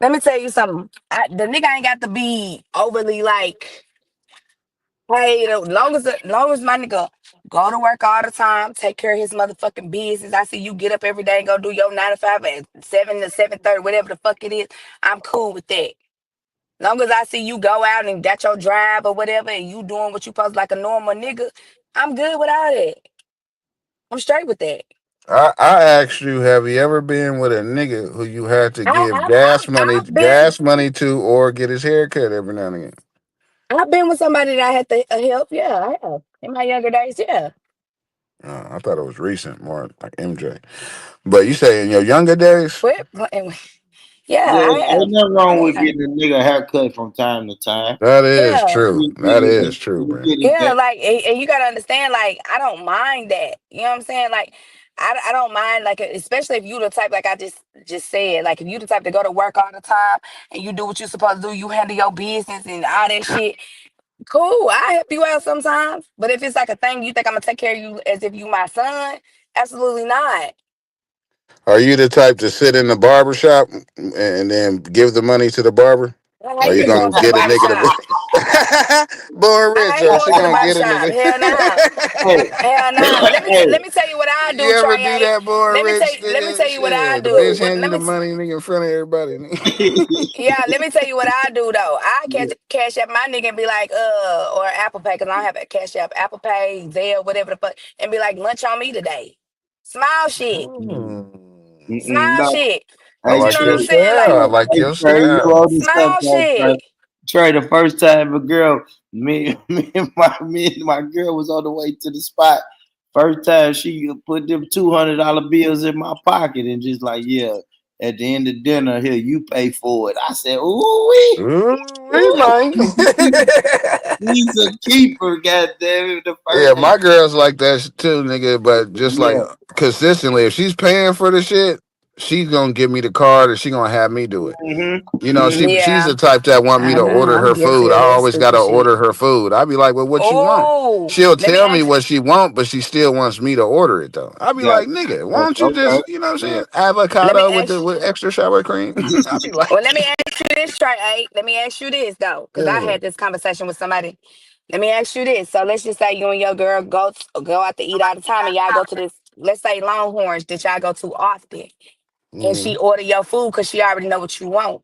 Let me tell you something. The nigga ain't got to be overly like, hey, the long as my nigga go to work all the time, take care of his motherfucking business. I see you get up every day and go do your 9 to 5 at 7 to 7:30, whatever the fuck it is. I'm cool with that. Long as I see you go out and got your drive or whatever, and you doing what you supposed like a normal nigga, I'm good with all that. I'm straight with that. I asked you, have you ever been with a nigga who you had to I, give I, I, I've been, gas money to, or get his hair cut every now and again? I've been with somebody that I had to help. Yeah, I have in my younger days. Yeah, I thought it was recent, more like MJ. But you say in your younger days? but anyway, yeah, Yeah, I ain't have. nothing wrong with I have. getting a nigga haircut from time to time. That is Yeah, true. That is true, You man. get it yeah, that. like, and you gotta understand, like, I don't mind that. You know what I'm saying? Like, I don't mind, like, especially if you the type, like I just said, like, if you the type to go to work all the time and you do what you supposed to do, you handle your business and all that shit. Cool, I help you out sometimes. But if it's like a thing you think I'm gonna take care of you as if you my son, absolutely not. Are you the type to sit in the barber shop and then give the money to the barber? I Are hate you people gonna going to the get a barber nigga shop. to born rich? I hate Or going she to the gonna barber get a shop. nigga? Hell nah. Hey, Hell nah. But hey, let me tell you what I You do, ever do Trey. that, born rich Let me nigga? tell you what I Shit, the do. bitch hand you Let the me money, nigga, in front of everybody. Nigga. Yeah, let me tell you what I do though. I yeah, cash app my nigga and be like, or Apple Pay, cause I don't have a cash app, Apple Pay, Zelle, whatever the fuck, and be like, lunch on me today. Small shit. Small no. shit. I But Hey you know like what your I'm Trey, saying? style. Like I like hey your Trey, you style. owe this stuff small though, Trey. shit. Trey, the first time a girl, me and my girl was on the way to the spot. First time she put them $200 bills in my pocket and just like, yeah, at the end of dinner, here you pay for it. I said, ooh wee, Ooh, we ooh, might. he's a keeper, goddamn it. The Yeah, first, my girl's like that too, nigga. But just like yeah, consistently, if she's paying for the shit, she's gonna give me the card and she gonna have me do it. You know, she's Yeah. the type that want me to order I'm her guilty food. I of that always gotta stupid shit. order her food. I be like, well, what you want? Oh, She'll let me tell me ask. what she want, but she still wants me to order it though. I be got like, nigga, why it. don't you Okay. just, you know what I'm saying, Let me avocado with the ask. with extra sour cream? I be like, Well, let me ask you this, Trey. Hey, let me ask you this though, because I yeah. had this conversation with somebody. Let me ask you this. So let's just say you and your girl go out to eat all the time, and y'all go to this. Let's say Longhorns that y'all go to often, and Mm-hmm. she order your food because she already know what you want.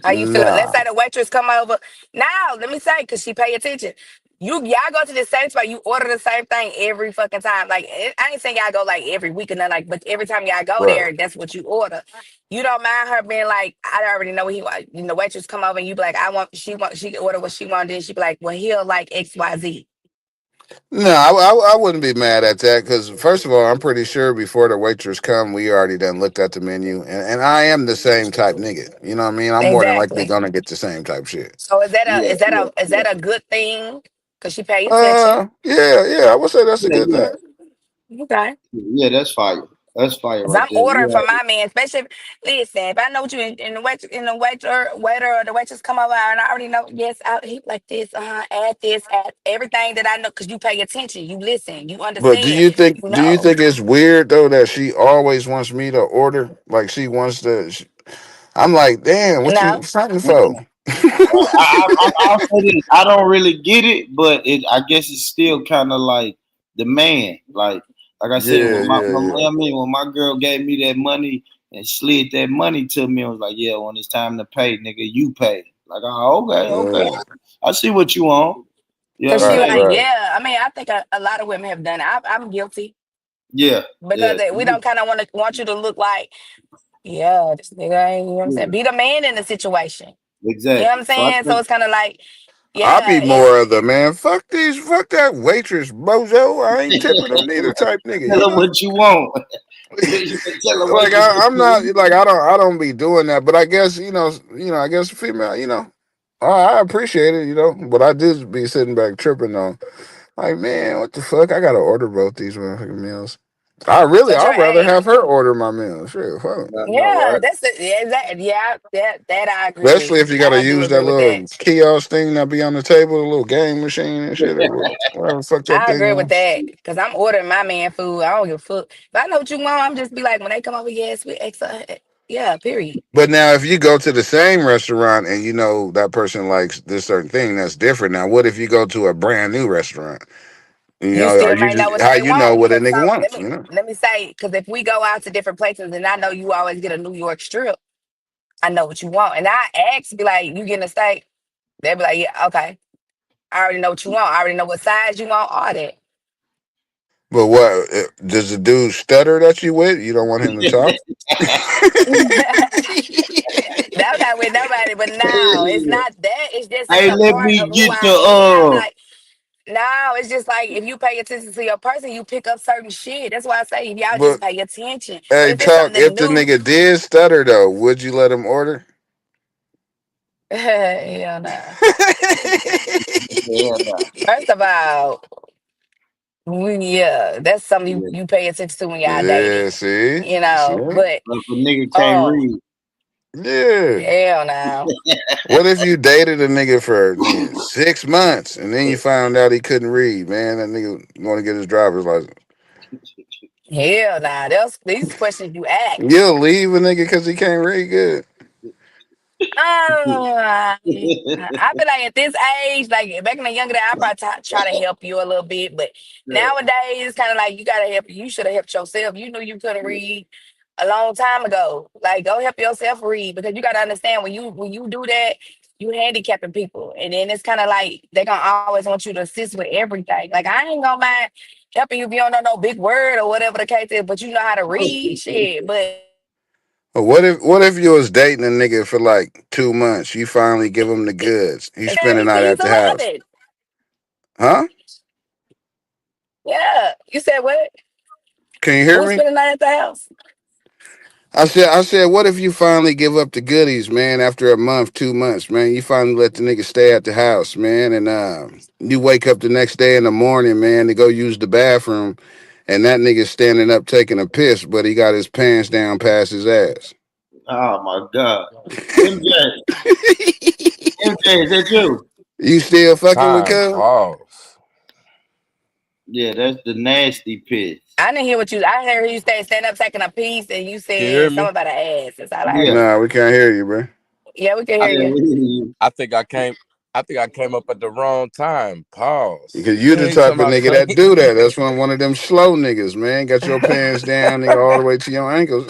How you feel? Let's Nah. say the waitress come over. Now, let me say, cause she pay attention. Y'all go to the same spot. You order the same thing every fucking time. Like I ain't saying y'all go like every week or nothing. Like, but every time y'all go Right. there, that's what you order. You don't mind her being like, I already know what he want. You know, the waitress come over and you be like, she order what she want. Then she be like, well, he'll like XYZ. No, I wouldn't be mad at that because first of all, I'm pretty sure before the waitress come, we already done looked at the menu, and I am the same type nigga. You know what I mean? I'm more than likely Exactly. gonna get the same type shit. So Yeah, yeah, is yeah, that a good thing? Cause she pay attention. Yeah, I would say that's a yeah, good yeah, thing. Okay. yeah. That's fire. That's fire Cause right I'm there. ordering for Yeah, my man, especially listen, if I know what you in the waiter or the waitress come over and I already know, yes, I he like this, add everything that I know, cause you pay attention, you listen, you But understand, you do you know. think it's weird though that she always wants me to order? Like she wants to. I'm like, damn, what you No. fighting for? yeah. I'll say this. I don't really get it, but I guess it's still kind of like the man. Like I said, Yeah, yeah, yeah. when my girl gave me that money and slid that money to me, I was like, yeah, when it's time to pay, nigga, you pay. Like, oh, okay, okay, Yeah. I see what you on. You know Cause what I'm she Right, like, saying? right. yeah. I mean, I think a lot of women have done it. I'm guilty Yeah, because yeah, we don't kind of want you to look like, yeah, this nigga ain't, you know what I'm saying? yeah, Be the man in the situation. You know what exactly. I'm So I saying? So think, it's kind of like, I'll be yeah, it's more of the man. Fuck that waitress, bozo. I ain't tipping them neither type nigga. tell You her know, what you want. You can tell her like waitress what I'm not you like I don't be doing that. But I guess I guess female. I appreciate it. But I did be sitting back tripping on. Like, man, what the fuck? I gotta order both these motherfucking meals. but your I'd rather age. have her order my meals. Shit, fuck. want. I know, Yeah, right? that's it. Yeah, that I agree with. Especially if you gotta I do use agree that with that. little kiosk thing that be on the table, the little game machine and shit, or whatever the fuck that I thing agree with is. that because I'm ordering my man food. I don't give a fuck. If I know what you want, I'm just be like, when they come over, yes, we extra. Yeah, period. But now, if you go to the same restaurant and you know that person likes this certain thing, that's different. Now, what if you go to a brand new restaurant? You Are still you might know just what how they you know want what a because nigga so wants? You know. let me say because if we go out to different places and I know you always get a New York strip, I know what you want, and I ask, be like, you getting a steak? They be like, yeah, okay. I already know what you want. I already know what size you want. All that. But what does the dude stutter that you with? You don't want him to talk. No, not with nobody, but no, it's not that. It's just it's Hey, a let part me of who get the I am. Like, no, it's just like if you pay attention to your person, you pick up certain shit. That's why I say if y'all But just pay attention. But hey, if it's talk. something If the new, nigga did stutter though, would you let him order? hell no. yeah, nah. First of all, yeah, that's something you, Yeah. you pay attention to when y'all Yeah, dating, see, you know. see, But If a nigga can't oh, read, yeah. hell no. What if you dated a nigga for 6 months and then you found out he couldn't read? Man, that nigga want to get his driver's license. Hell no. These questions you ask. You'll leave a nigga because he can't read good. I feel like at this age, like back in the younger day, I probably try to help you a little bit. But yeah. nowadays, it's kind of like you gotta help. You should have helped yourself. You knew you couldn't read a long time ago. Like go help yourself read because you gotta understand when you do that, you handicapping people, and then it's kind of like they gonna always want you to assist with everything. Like I ain't gonna mind helping you if you don't know no big word or whatever the case is, but you know how to read shit. But But what if you was dating a nigga for like 2 months? You finally give him the goods. You spend the night he's at the house. 11. Huh? Yeah, you said what? Can you hear Who's me? spending the night at the house? I said, what if you finally give up the goodies, man, after a month, 2 months, man? You finally let the nigga stay at the house, man, and you wake up the next day in the morning, man, to go use the bathroom, and that nigga standing up taking a piss, but he got his pants down past his ass. Oh my God. MJ, MJ, is that you? You still fucking with Time Cub? pause. Yeah, that's the nasty piss. I didn't hear what you. I heard you say stand up taking a piece, and you Can you hear said me? something about an ass. That's all I Yeah, heard. Nah, we can't hear you, bro. Yeah, we can I hear didn't you. hear you. I think I came. I think I came up at the wrong time. Pause. Because you the You talking type of about nigga clean? that do that. That's one of them slow niggas, man. Got your pants down, nigga, all the way to your ankles.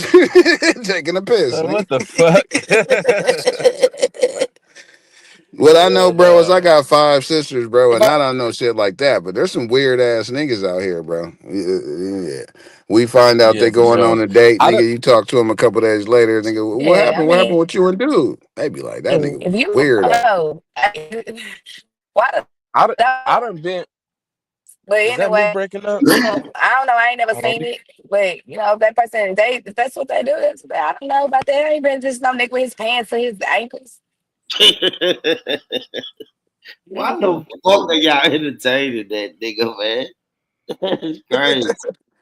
Taking a piss, What nigga. the fuck? What I know, Yeah, bro, is I no. got 5 sisters, bro, and But I don't know shit like that. But there's some weird ass niggas out here, bro. Yeah. We find out they Yeah, for going on sure. a date, I don't. nigga. You talk to them a couple days later, nigga. What yeah, I happened? What happened mean, with you and dude? They be like, that nigga if you weirdo. know, why the I don't. I no? done been. But Is that me anyway, breaking up? I don't know. I ain't never Hold on. seen it. But if that person, if that's what they do, I don't know about that. I ain't been just no nigga with his pants to his ankles. Why the fuck are y'all entertaining that nigga, man? It's crazy.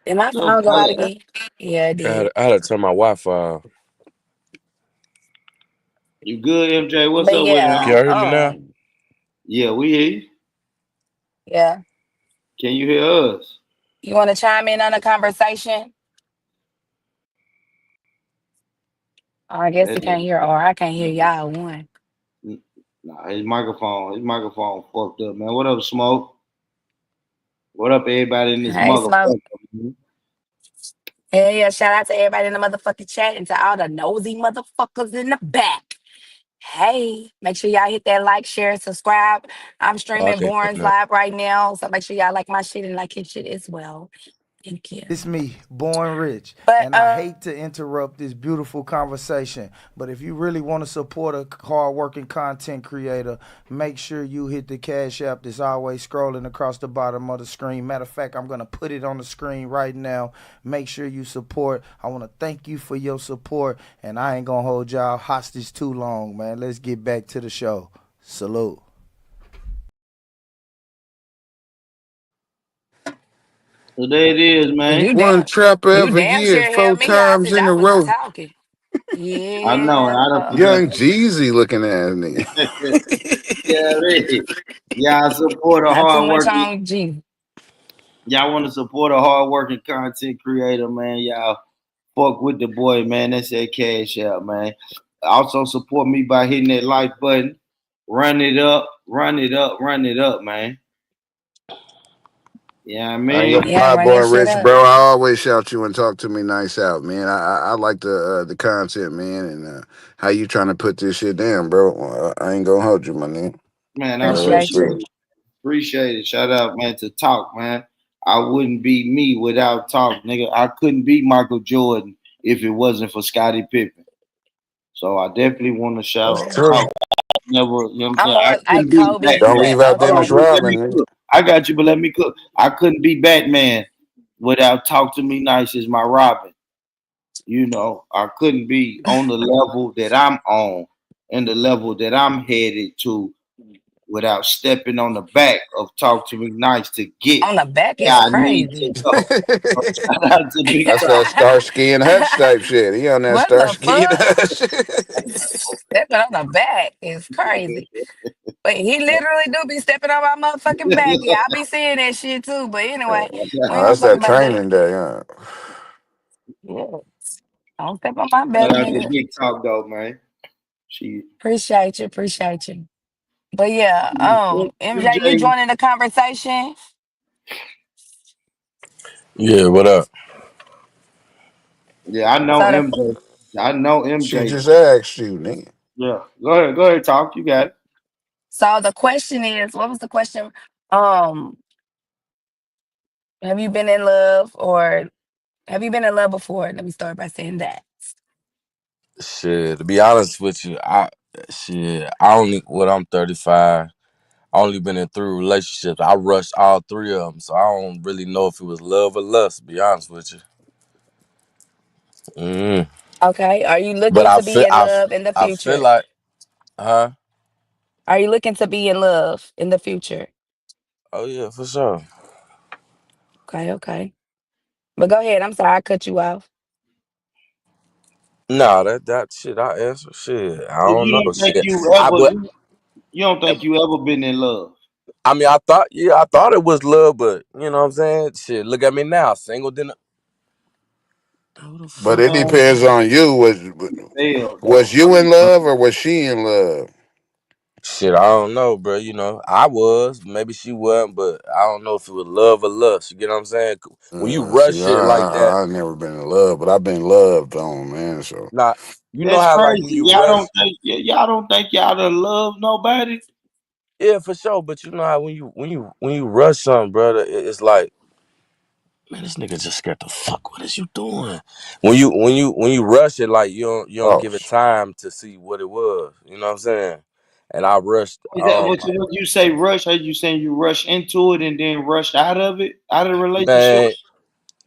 Did my What's up, phone go out Alex? again? Yeah, it did. I had to turn my Wi-Fi off. You good, MJ? What's But up with it, yeah, Can homie? y'all hear me now? Yeah, we hear you. yeah. Can you hear us? You want to chime in on the conversation? Or I guess he That can't hear, or I can't hear y'all one. Nah, his microphone fucked up, man. What up, Smoke? What up, everybody in this Hey, Smoke. motherfucker? Man? Hell yeah, shout out to everybody in the motherfucking chat and to all the nosy motherfuckers in the back. Hey, make sure y'all hit that like, share, and subscribe. I'm Oh, I streaming can't turn Borns that. live right now, so make sure y'all like my shit and like his shit as well. Thank you. It's me, Born Rich, But and I hate to interrupt this beautiful conversation, but if you really want to support a hard-working content creator, make sure you hit the Cash App that's always scrolling across the bottom of the screen. Matter of fact, I'm going to put it on the screen right now. Make sure you support. I want to thank you for your support, and I ain't going to hold y'all hostage too long, man. Let's get back to the show. Salute. So there it is, man. you One damn, trapper you every damn year, sure held 4 me hostage. times in I a was row. talking. I know, and Yeah. I don't forget. Young Jeezy looking at me. Yeah, really. Y'all support a Not too hard much working. on G. Y'all want to support a hard working content creator, man. Y'all fuck with the boy, man. That's that Cash App, man. Also support me by hitting that like button. Run it up, run it up, run it up, man. Yeah, I I ain't gonna mean, Yeah, lie, run boy, that shit Rich, up. bro. I always shout you and talk to me nice out, man. I like the content, man, and how you trying to put this shit down, bro. I ain't gonna hold you, my nigga. man, I Real Appreciate appreciate you. shit. it. Appreciate it. Shout out, man, to Talk, man. I wouldn't be me without Talk, nigga. I couldn't be Michael Jordan if it wasn't for Scottie Pippen. So I definitely want to shout That's out true. Talk. Never, you know what I'm I'm saying? I more like couldn't be Kobe Don't Batman. too, leave so out Hold Dennis on, true. let me Rodman, nigga. cook. I got you, but let me cook. I couldn't be Batman without Talk to Me Nice as my Robin. You know, I couldn't be on the level that I'm on and the level that I'm headed to without stepping on the back of Talk to Me Nice to get On the back where is I need to crazy. go. So shout out to Big That's Talk. that Starsky and Hutch type shit. He on that What the Starsky and fuck? Hutch. Stepping on the back is crazy. But he literally do be stepping on my motherfucking back. Yeah, I be seeing that shit too. But anyway, we ain't Oh, gonna that's talk that about that. training day, huh? Yeah. Don't step on my back, Shout out to nigga. Big Talk though, man. She Appreciate you, appreciate you. But yeah, MJ, you MJ. joining the conversation. Yeah, what up? Yeah, I know So the MJ. I know She MJ. just asked you, nigga. Yeah. Go ahead, Talk. You got it. so the question is, what was the question? Um, have you been in love or have you been in love before? Let me start by saying that. Shit, to be honest with you, I only I'm 35. I only been in 3 relationships. I rushed all 3 of them, so I don't really know if it was love or lust. To be honest with you, Okay. Are you but looking to be in love in the I feel future? like, huh? Are you looking to be in love in the future? Oh yeah, for sure. Okay, okay. But go ahead. I'm sorry I cut you off. No, that shit. I answer shit. I So don't you know don't think shit. you I ever but you don't think you ever been in love? I mean, I thought it was love, but you know what I'm saying. Shit, look at me now, single. Then who the But fuck? it Man, depends on you. failed Was though. you in love or was she in love? Shit, I don't know, bro. You know, I was. Maybe she wasn't, but I don't know if it was love or lust. You get what I'm saying? When you rush See, shit like that, I never been in love, but I've been loved on, man. So nah, you know That's how like when crazy. you rush, Y'all don't think y'all done love nobody? yeah, for sure. But you know how when you rush something, brother, it's like, man, this nigga just scared the fuck. What is you doing? When you rush it, like you don't oh, give it time to see what it was. You know what I'm saying? And I rushed. Is that what you say rush? Are you saying you rush into it and then rush out of it, out of the relationship? Man,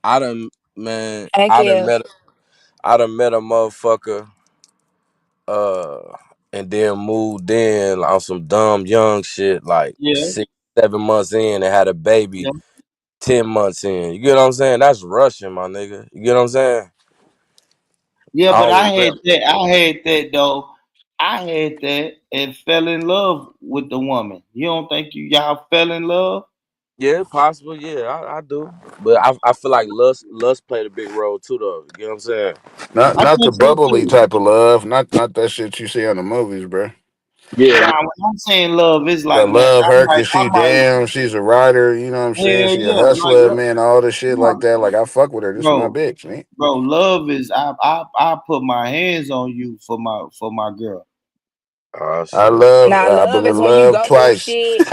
I done man, Thank you. I done met a motherfucker, uh, and then moved in on some dumb young shit like Yeah, 6, 7 months in and had a baby. yeah. 10 months in. You get what I'm saying? That's rushing, my nigga. You get what I'm saying? Yeah, I but don't I regret. had that. I had that though. I had that and fell in love with the woman. You don't think y'all fell in love? Yeah, possible. Yeah, I do. But I feel like lust played a big role too, though. You get what I'm saying? Not I not the think so bubbly too. type of love. Not that shit you see on the movies, bro. Yeah, Nah, when I'm saying love, it's The like, man, love her cause I she might, damn, she's a writer, you know what I'm saying? hell She a yeah, like, hustler, man, all the shit like no, that. Like I fuck with her. This is my bro, bitch, man. bro, love is I put my hands on you for my girl. oh shit. I've been Love is in when you love go through twice. shit.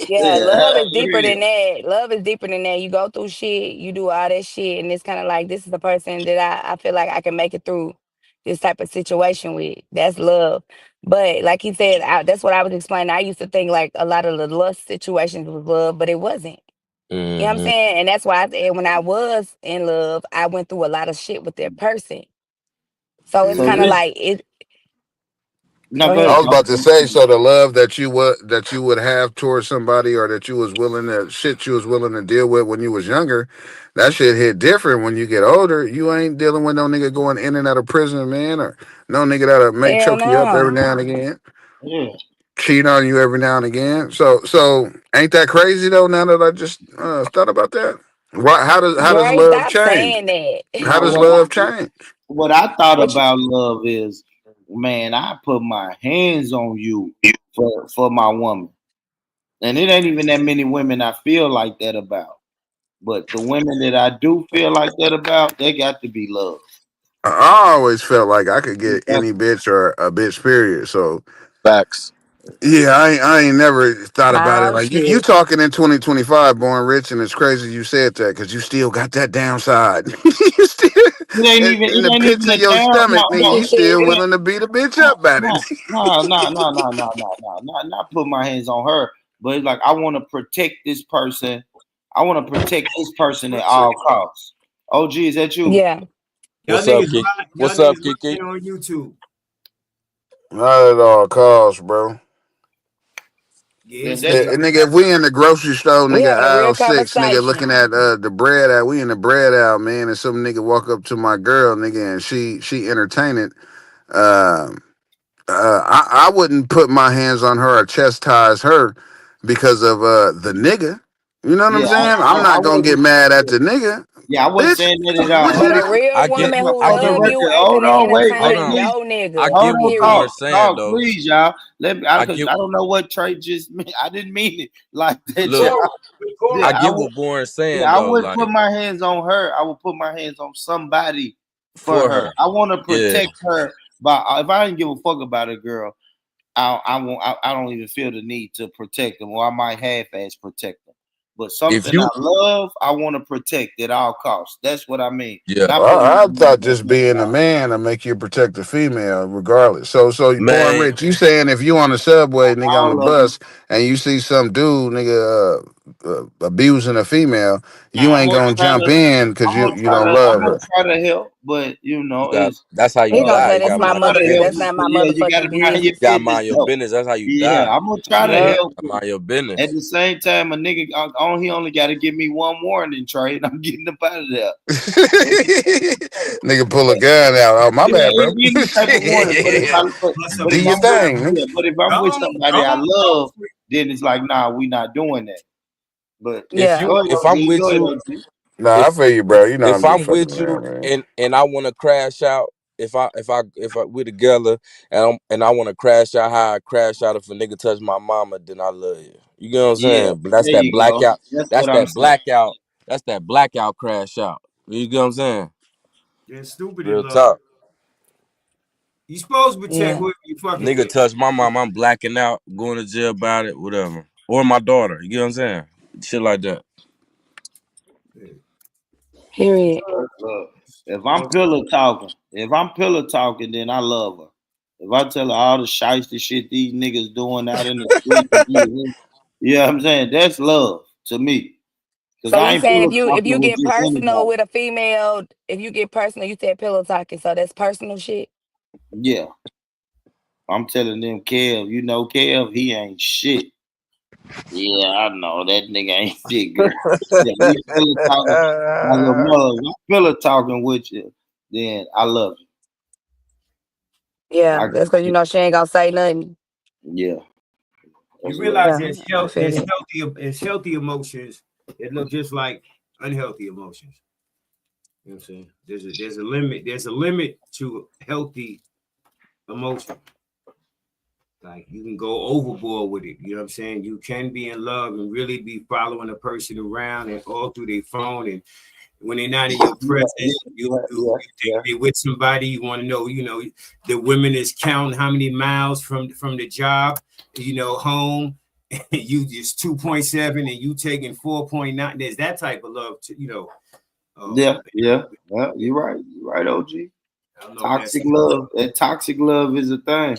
Yeah, Yeah, love is hell deeper yeah. than that. Love is deeper than that. You go through shit, you do all that shit, and it's kind of like this is the person that I feel like I can make it through this type of situation with. That's love. But like he said, that's what I was explaining. I used to think like a lot of the lust situations was love, but it wasn't. You know what I'm Mm-hmm. saying? And that's why I said when I was in love, I went through a lot of shit with that person. So it's So kind of Yeah. this, like it. now Go go I ahead, ahead. was about to Coach. say, so the love that you would have towards somebody, or that you was willing to shit you was willing to deal with when you was younger, that shit hit different when you get older. You ain't dealing with no nigga going in and out of prison, man, or no nigga that'll make Hell choke you up every no. now and again, Yeah. cheat on you every now and again. So ain't that crazy though? Now that I just thought about that, why? How does Dre, love stop change? saying that. How Now does love change? what I thought What you about love is, man, I put my hands on you for my woman. And it ain't even that many women I feel like that about. But the women that I do feel like that about, they got to be love. I always felt like I could It get got any bitch or a bitch, period. So Facts. yeah, I ain't never thought about it oh like you shit. talking in 2025, born rich, and it's crazy you said that because you still got that downside. You still in the it ain't pits even of a your down. stomach, nigga. You still It ain't willing to beat a bitch no up about it. not put my hands on her. But it's like I want to protect this person. I want to protect this person at all costs. OG, is that you? Yeah. What's up, Kiki? Y'all What's up, niggas Kiki? rocking on YouTube. Not at all costs, bro. Yeah, Yeah, it's that's lit. Nigga, if we in the grocery store, We nigga, having a real aisle six, nigga, conversation. looking at the bread out, we in the bread out, man, and some nigga walk up to my girl, nigga, and she entertaining. Um, I wouldn't put my hands on her or chastise her because of the nigga. You know what I'm yeah. saying? I'm I not gonna get wasn't. mad at the nigga, Yeah, I wasn't bitch. saying that at What all. But you? a real I get. woman who I For the get love what. you record, ain't hold finna on, Hold wait, entertain on. please. no I nigga. get Hold on, what Period. Born saying though. please, y'all. Let me, I cause get. I don't know what Trey just meant. I didn't mean it like that, Look, y'all. I Yeah, get what Born saying I though. wouldn't put Like my hands on her. I would put my hands on somebody for for her. her. I want to Yeah. protect her. But if I didn't give a fuck about a girl, I won't. I don't even feel the need to protect them, or I might half-ass protect them. But If something I you. love, I want to protect at all costs. That's what I mean. Yeah. Not putting I my hands thought on just being a somebody. man to make you protect the female, regardless. So you born Man. rich. You saying if you on the subway, nigga, on the All of them. bus, and you see some dude, nigga, abusing a female, you Now I'm ain't gonna gonna try jump to. in because you don't I'm love gonna her. try to help, but You got. it's That's how you He gonna die. say You that's gotta my mind your try to help. that's business. not my Yeah, you gotta motherfucking mind your business. You gotta business mind your though. business. That's how you Yeah, die. I'm gonna try to Yup. help. Mind your At business. the same time, a nigga, he only got to give me one warning, Trey, and I'm getting up out of there. Nigga pull a gun out. Oh my Yeah, bad, bro. any type of warning. Shit. Plus a Do But if your I'm piece of with, thing, nigga. yeah, but if I'm with somebody I Gone, love, then it's like, nah, we not doing that. But If Yeah. you. go ahead, If I'm OG. Go with ahead, you. OG. Nah, I If feel you, bro. You know if I'm just I'm fucking with around, you man. and I want to crash out, if we together and I want to crash out how I crash out if a nigga touch my mama, then I love you. You get what I'm Yeah, saying? But that's there that you go. blackout. That's That's what I'm that saying. blackout. That's that blackout crash out. You get what I'm saying? You're stupid in Real love. talk. You supposed to protect Yeah. who you fucking Nigga with. touch my mom, I'm blacking out, going to jail about it, whatever. Or my daughter. You get what I'm saying? Shit like that. Yeah. Period. Look, if I'm pillow talking, then I love her. If I tell her all the shiesty shit these niggas doing out in the street, yeah, I'm saying that's love to me. Cause So I you ain't saying pillow if you talking with get just personal anybody. with a female, if you get personal, you said pillow talking, so that's personal shit. Yeah, I'm telling them, Kev, you know, Kev, he ain't shit. Yeah, I know that nigga ain't big girl. Yeah, we feel it talking like a mother. I feel it talking with you. Then I love you. Yeah, I that's because you know she ain't gonna say nothing. yeah, You that's love. realize Yeah, I feel it. there's healthy emotions that look just like unhealthy emotions. You know what I'm saying? There's a limit. There's a limit to healthy emotion. Like you can go overboard with it. You know what I'm saying? You can be in love and really be following a person around and all through their phone. And when they're not in your Yeah, presence, you think yeah. they're with somebody. You want to know, the women is counting how many miles from the job, home. You just 2.7 and you taking 4.9. There's that type of love Yeah, um, yeah, yeah. You're right. You're right, OG. I don't know if that's Toxic love. That toxic love is a thing.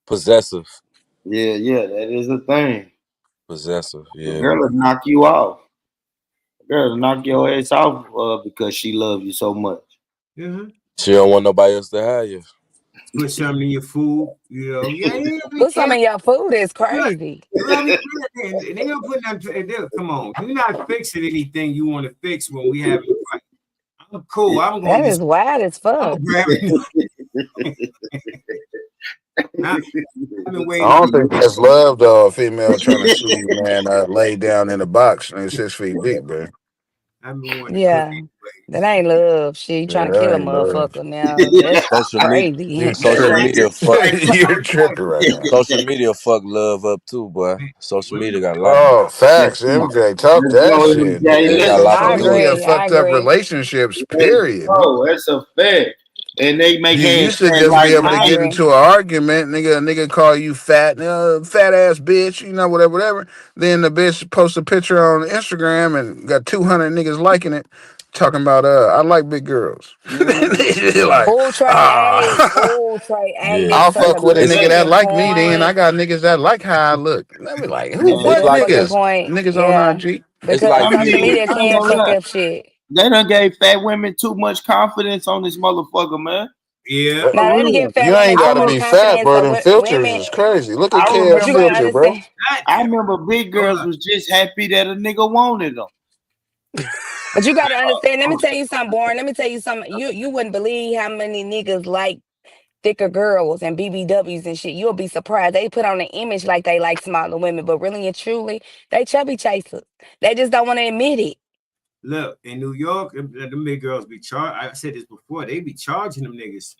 Possessive. Yeah, yeah, that is a thing. Possessive. A Yeah. girl will knock you off. A girl will knock your ass off because she loves you so much. uh She don't want nobody else to have you. put something in your food. Yeah, be Put some careful. in your food is crazy. You gotta be careful. And they don't put nothing. Come on, you're not fixing anything you want to fix when we having a fight. I'm cool. I'm gonna That just is wild as I'm fuck. gonna grab it. I, I've been I waiting. don't think that's love, though. A female trying to see you, man, lay down in a box and 6 feet deep, bro. I've been wanting to cook Yeah, that ain't love. Shit, you Yeah, trying to kill that a ain't love. motherfucker now. That's Social media. You crazy. Social tripping. media fuck. You're tripping right now. Social media fuck love up too, boy. anyway. Social Women media don't got a lot of. Oh, Let's facts, go. MJ. Talk Let's that go, shit, MJ. nigga. Got a Let's lot of Social I go. media agree. I fucked up agree. relationships, Let's period. go. That's a fact. And they make You used to hashtag just be like able to I get agree. into an argument, nigga. A nigga call you fat, fat ass bitch, whatever, whatever. Then the bitch post a picture on Instagram and got 200 niggas liking it, talking about I like big girls. They're like, Oh, Trey A. ah, Oh, Trey A. yeah. That's I'll such fuck a with a It's nigga good that like me. Then I point. got niggas that like how I look. Let me like, who man, it's what That's like a good niggas? point. Niggas on Yeah, IG. it's because like I social people. mean, media I ain't can gonna fuck lie. up shit. They done gave fat women too much confidence on this motherfucker, man. Yeah. What? Now, For they didn't give real. fat You women ain't so I gotta much be remember, fat, confidence, bro. but Them filters women. is crazy. Look at I But Kev's you remember, gotta filter, bro. understand. I Cat. remember big Hold girls up. was just happy that a nigga wanted them. But you gotta understand. Let me tell you something, Born. Let me tell you something. You wouldn't believe how many niggas like thicker girls and BBWs and shit. You'll be surprised. They put on an image like they like smaller women, but really and truly, they chubby chasers. They just don't want to admit it. Look, in New York, them big girls be charged. I said this before. They be charging them niggas.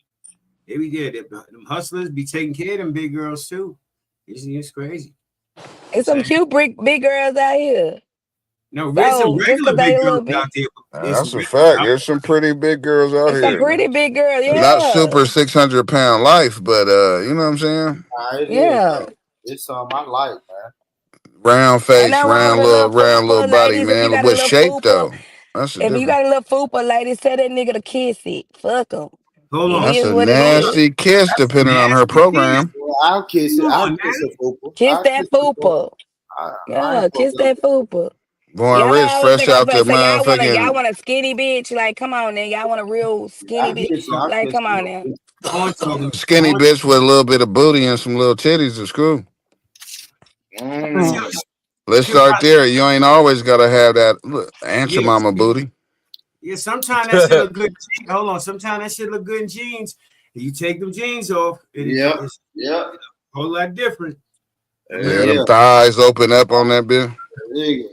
They be there. Them hustlers be taking care of them big girls too. It's crazy. It's some Same. cute big girls out here. No, there's some So just regular cause they big a girls little bit, out there. There's some That's a regular. fact. There's some pretty big girls out it's some here. pretty big girls. Not Yeah, super 600 pound life, but you know what I'm saying? Nah, it is yeah. though. It's something I like, man. Round Ain't face, nothing wrong with round little fupa, body, ladies. If you man. got a With little shape fupa, though. That's a if you different. got a little fupa, ladies, tell that nigga to kiss it. Fuck him. Hold It on. That's is a what it is. nasty kiss, That's a depending on her nasty kiss. program. Well, I'll kiss it. Come I'll on kiss a now. pooper. Kiss I'll kiss that the pooper. fupa. I ain't Yeah, fucked kiss up. that fupa. Born Y'all rich, always fresh think I'm out the finna say y'all motherfucking want a skinny bitch. Like, come on now. Y'all want a real skinny I'll bitch. kiss it. Oh, I'll Like, kiss come on the now. pooper. Born talking. skinny Born. bitch with a little bit of booty and some little titties is cool. See, Mm. Mm. Let's start there. You ain't always gotta have that. Look, answer yeah, mama booty. yeah. Sometimes that shit look good. Hold on. Sometimes that shit look good in jeans. You take them jeans off, Yep. it's Yep. a whole lot different. Yeah, America, them Yeah. thighs open up on that bitch. Nigga.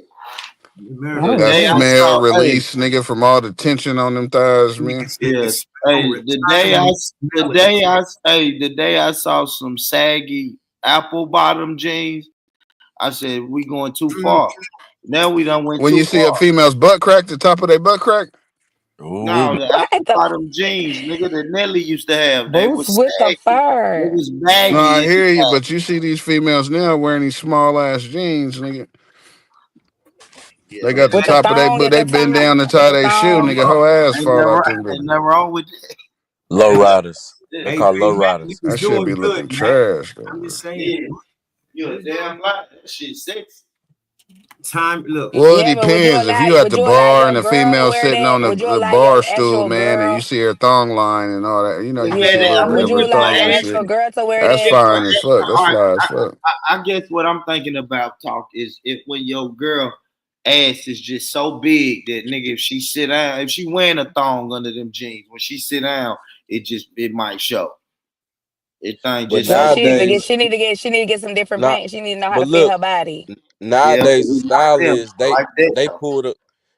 America, The Oh That day I yeah. smell saw, hey, release, nigga, from all the tension on them thighs, nigga man. said the yeah, smell hey, retirement smell it. the day I saw some saggy apple bottom jeans, I said we going too Mm. far. Now we done went When too you see a far. female's butt crack, the top of their butt crack. Ooh, No, we. the What apple the bottom jeans, nigga, that Nelly used to have, they boots was with the saggy. They fur? was No, I baggy in the hear you, back. but you see these females now wearing these small ass jeans, nigga. Yeah, They got man. the With the top of their thong butt. at They the bend top. down to With tie the their shoe, thong. nigga. Whole ass Ain't fall nothing out wrong, them. ain't Bitches. nothing wrong with Low that. riders. They Hey, call low Matt, he riders. was That shit doing be good, looking Matt. trash, though, I'm bro. just saying. Yeah, you a damn lie. That shit sexy. Time. Look. Well, it Yeah, but depends. If you at would the you allow bar your and the girl to female wear sitting that? on Would you the allow your bar stool, actual man, and you girl? see her thong line and all that, you know, Wait a you see a minute. Yeah, little I bit would of mean, you her allow thong your and I, shit. actual girl to wear That's that? fine as fuck. That's all right. fly as fuck. I guess what I'm thinking about talk is if when your girl ass is just so big that nigga, if she sit down, if she wearing a thong under them jeans, when she sit down, it might show. It thing But just Well, so big. nowadays, she need to get some different not. paint. She need to know how But to fit look, her body. Yeah, nowadays the we like style them. is I like that they though. pull the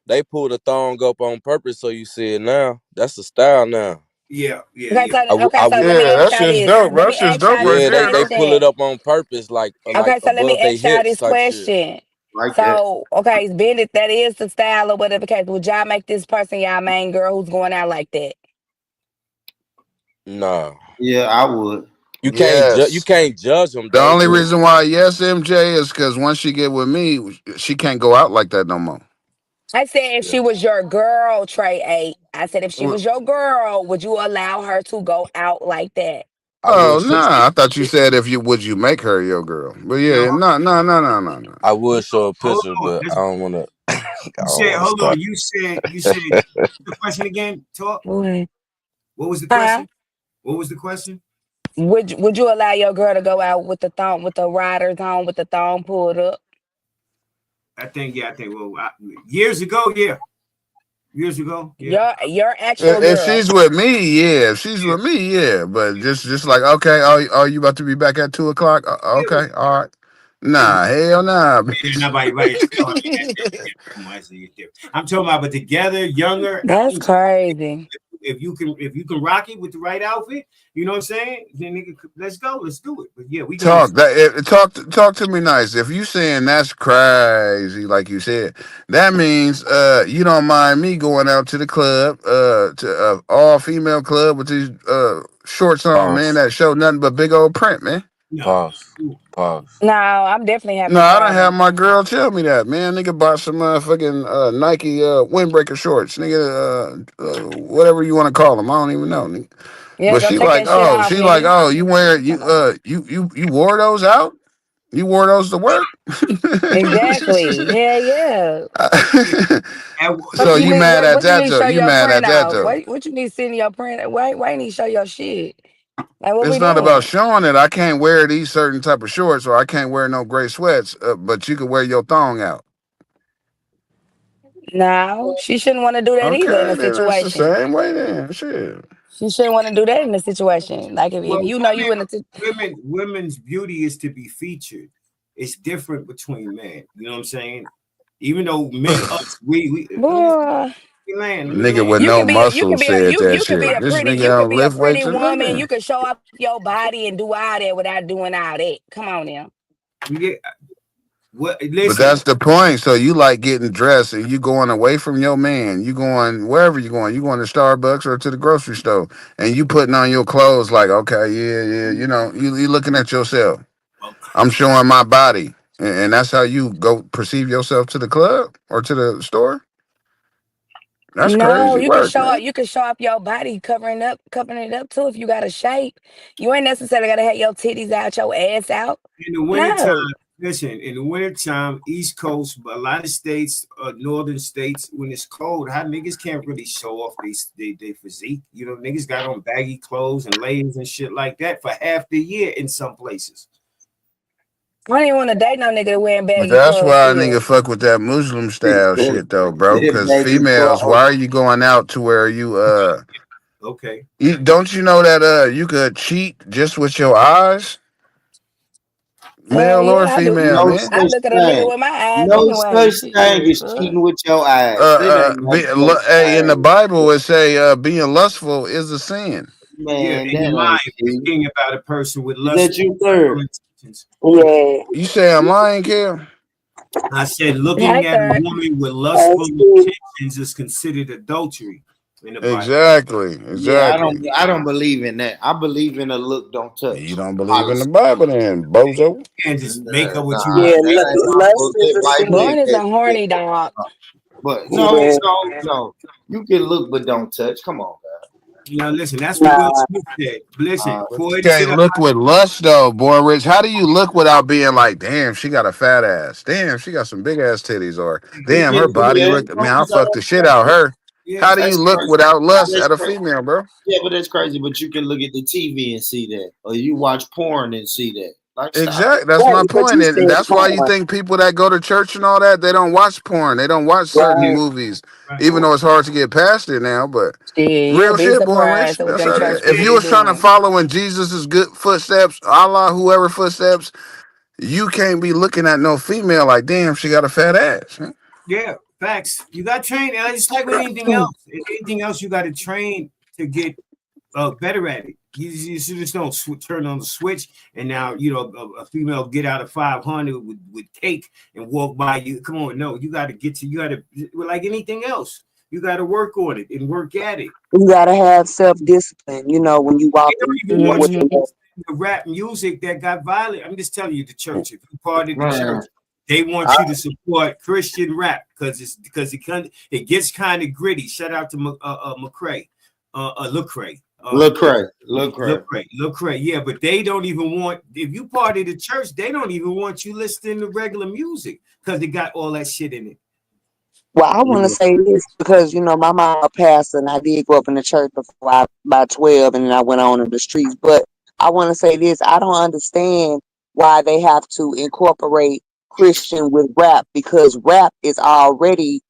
they pull the thong up on purpose, so you see it now. That's the style now. Yeah. Yeah. Okay, Yeah. so I let would. me Yeah, ask that's y'all just this. dope. Let That's me just ask dope y'all right this Yeah, there, they though. pull question. it up on purpose, like Okay, so let me above their ask y'all hips this type shit. question. Like that. So, okay, being that is the style or whatever the case, would y'all make this person y'all main girl who's going out like that? Nah, Yeah, I would. you Yes. can't judge them The though. only But reason why yes, MJ, is because once she get with me, she can't go out like that no more. I said if yeah, she was your girl, Trey 8. I said if she Well, was your girl, would you allow her to go out like that? I would oh show nah, I thought you said if you would you make her your girl. But No. yeah, no, no, no, no, no, no. I would show a Hold picture, on. but I don't want to. I You don't said. want to Hold on. start. You said the question again. Talk. What? What was the Huh? question? What was the question? Would you allow your girl to go out with the thong with the riders on with the thong pulled up? I think. Yeah. I think. Well, years ago. Yeah. Years ago. Yeah. Your actual If girl. she's with me, yeah. If she's with me, yeah. But just like okay, are you about to be back at 2 o'clock? Yeah. Okay, all right. Yeah. Nah, hell nah. Yeah, nobody, right? No, I mean, come on, I'm talking about, but together, younger. That's crazy. If you can rock it with the right outfit, you know what I'm saying? Then nigga, let's go, let's do it. But yeah, we going. Talk to me nice. If you saying that's crazy, like you said, that means you don't mind me going out to the club, to all female club with these shorts on, man, Pause. that show nothing but big old print, man. No, Pause. Pause. No, I'm definitely having No, a I done have problem. my girl tell me that, man. Nigga bought some fucking Nike windbreaker shorts, nigga. Whatever you want to call them, I don't even know, nigga. Yeah, But go take that shit off, she like, nigga. oh, you wear Come on. you wore those out? You wore those to work? Exactly. Hell yeah. So Fuck you you need mad at what you that need to though? show You your mad print at that off? though? What you need to send your print? Why you need to show your shit? Like what It's we not about doing? showing it. I can't wear these certain type of shorts, or I can't wear no gray sweats. But you can wear your thong out. No, she shouldn't want to do that either in Okay, a then it's the situation. same way. Then shit. She shouldn't want to do that in a situation. Like if well, you know you in a women's beauty is to be featured. It's different between men. You know what I'm saying? Even though men, us, we boy, let me Nigga land. with no you muscle can be said that shit. This nigga you could don't be a lift pretty weights or woman. nothing. You could show off your body and do all that without doing all that. Come on now. We get what? But Listen, that's the point. So you like getting dressed and you going away from your man. You going wherever you going. You going to Starbucks or to the grocery store, and you putting on your clothes like, okay, yeah, yeah. You know, you looking at yourself. I'm showing my body, and that's how you go perceive yourself to the club or to the store. That's No, crazy work, man. you can show up your body covering it up too if you got a shape. You ain't necessarily gotta have your titties out, your ass out. in the wintertime, No. listen, in the wintertime, East Coast, a lot of states, northern states, when it's cold, how niggas can't really show off they physique. You know, niggas got on baggy clothes and layers and shit like that for half the year in some places. I don't even want to date no nigga that wearing But baggy that's clothes why a still. nigga fuck with that Muslim style shit though, bro. That Cause baggy females, clothes. why are you going out to where Okay. you don't you know that you could cheat just with your eyes, Hell male or yeah, I do. female, No man. I such look at a nigga thing. with my eyes No anyway. such thing Shit. as Fuck. cheating with your eyes. It ain't no such Hey, in the thing. Bible it say being lustful is a sin. Yeah, Man, in your that mind, ain't you're cheating. thinking about a person with Is that lustful you, third? intentions. Yeah. You say I'm lying, Kim? I said Hey, looking at a third. woman with I lustful see. intentions is considered adultery in the Bible. Exactly, Yeah, exactly. I don't believe in that. I believe in a look, don't You touch don't believe in the policy. Bible, then, bozo? You can't just make up what you Nah, want. Yeah, that ain't my lust book. is That a white sin. book. Born is a horny dog. But Yeah. no. You can look but don't touch. Come on, man. listen, that's what Will Smith said. Listen, Uh, for it Can't to look with lust though, boy, Rich. How do you look without being like, damn, she got a fat ass. Damn, she got some big ass titties, or damn, her body yeah, look. Man, I fucked the shit out of her. yeah, How do you that's look crazy. without lust That's at a crazy. female, bro? Yeah, but that's crazy. But you can look at the TV and see that, or you watch porn and see that. Like, stop it. Exactly. That's Right, my but point. you And said that's why you porn. think people that go to church and all that, they don't watch porn. They don't watch certain Right. movies, right. even though it's hard to get past it now. But Shit, you'll real be shit, boy, Rich. surprised at what That's they how it church is. If you people was trying to doing. follow in Jesus' good footsteps, Allah, whoever footsteps, you can't be looking at no female like, damn, she got a fat ass. Huh? Yeah, facts. You got trained. It's like with anything else. Anything else, you got to train to get better at it. You just don't turn on the switch and now a female get out of 500 with cake and walk by you. Come on, no, you got to like anything else. You got to work on it and work at it. You gotta have self-discipline, when you They walk don't in even want with you the to Lord. listen to rap music that got violent. I'm just telling you, the church. If you part of the Man, church, they want I, you to support Christian rap because it gets kind of gritty. Shout out to McCray, Lecrae. look crazy. Look crazy. Lecrae. Yeah, but they don't even want. If you part of the church, they don't even want you listening to regular music because it got all that shit in it. Well, I want to Yeah. say this because my mom a pastor, and I did grow up in the church before I by 12, and then I went on in the streets. But I want to say this: I don't understand why they have to incorporate Christian with rap because rap is already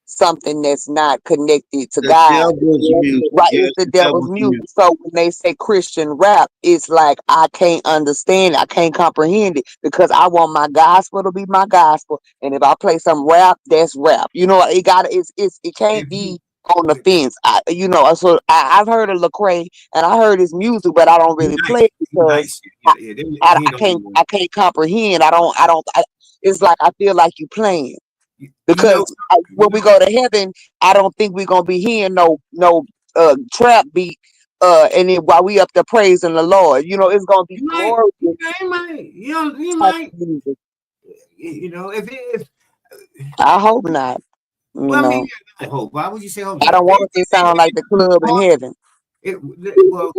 something that's not connected to The God. devil's music. Right, Yeah, it's it's the the devil's devil's music. music. So when they say Christian rap, it's like I can't understand it. I can't comprehend it because I want my gospel to be my gospel. And if I play some rap, that's rap. It can't If you, be on the fence. I've heard of Lecrae and I heard his music, but I don't you really play nice, it because yeah. I can't comprehend. It's like I feel like you playing. You know, Because when we go to heaven, I don't think we're gonna be hearing no trap beat. And then while we up there praising the Lord, it's gonna be you might, glorious you might, you type might, of music. if I hope not. You well, I mean, know, I hope. Why would you say hope I not? don't want it to sound like the club in heaven. Well,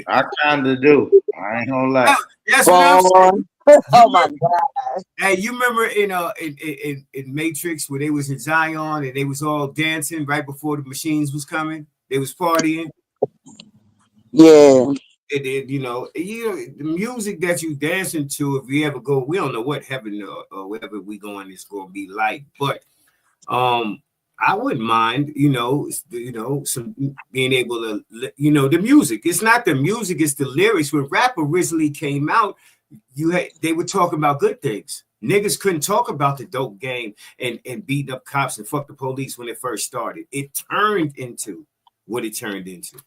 I kind of do. I ain't gonna lie. that's what I'm Boy, saying. You oh my remember, God, hey, you remember in Matrix where they was in Zion and they was all dancing right before the machines was coming. They was partying. yeah. The music that you dancing to. If we ever go, we don't know what heaven or wherever we going is going to be like, but I wouldn't mind, some being able to, the music. It's not the music, it's the lyrics. When rap originally came out, they were talking about good things. Niggas couldn't talk about the dope game and beating up cops and fuck the police when it first started. It turned into what it turned into.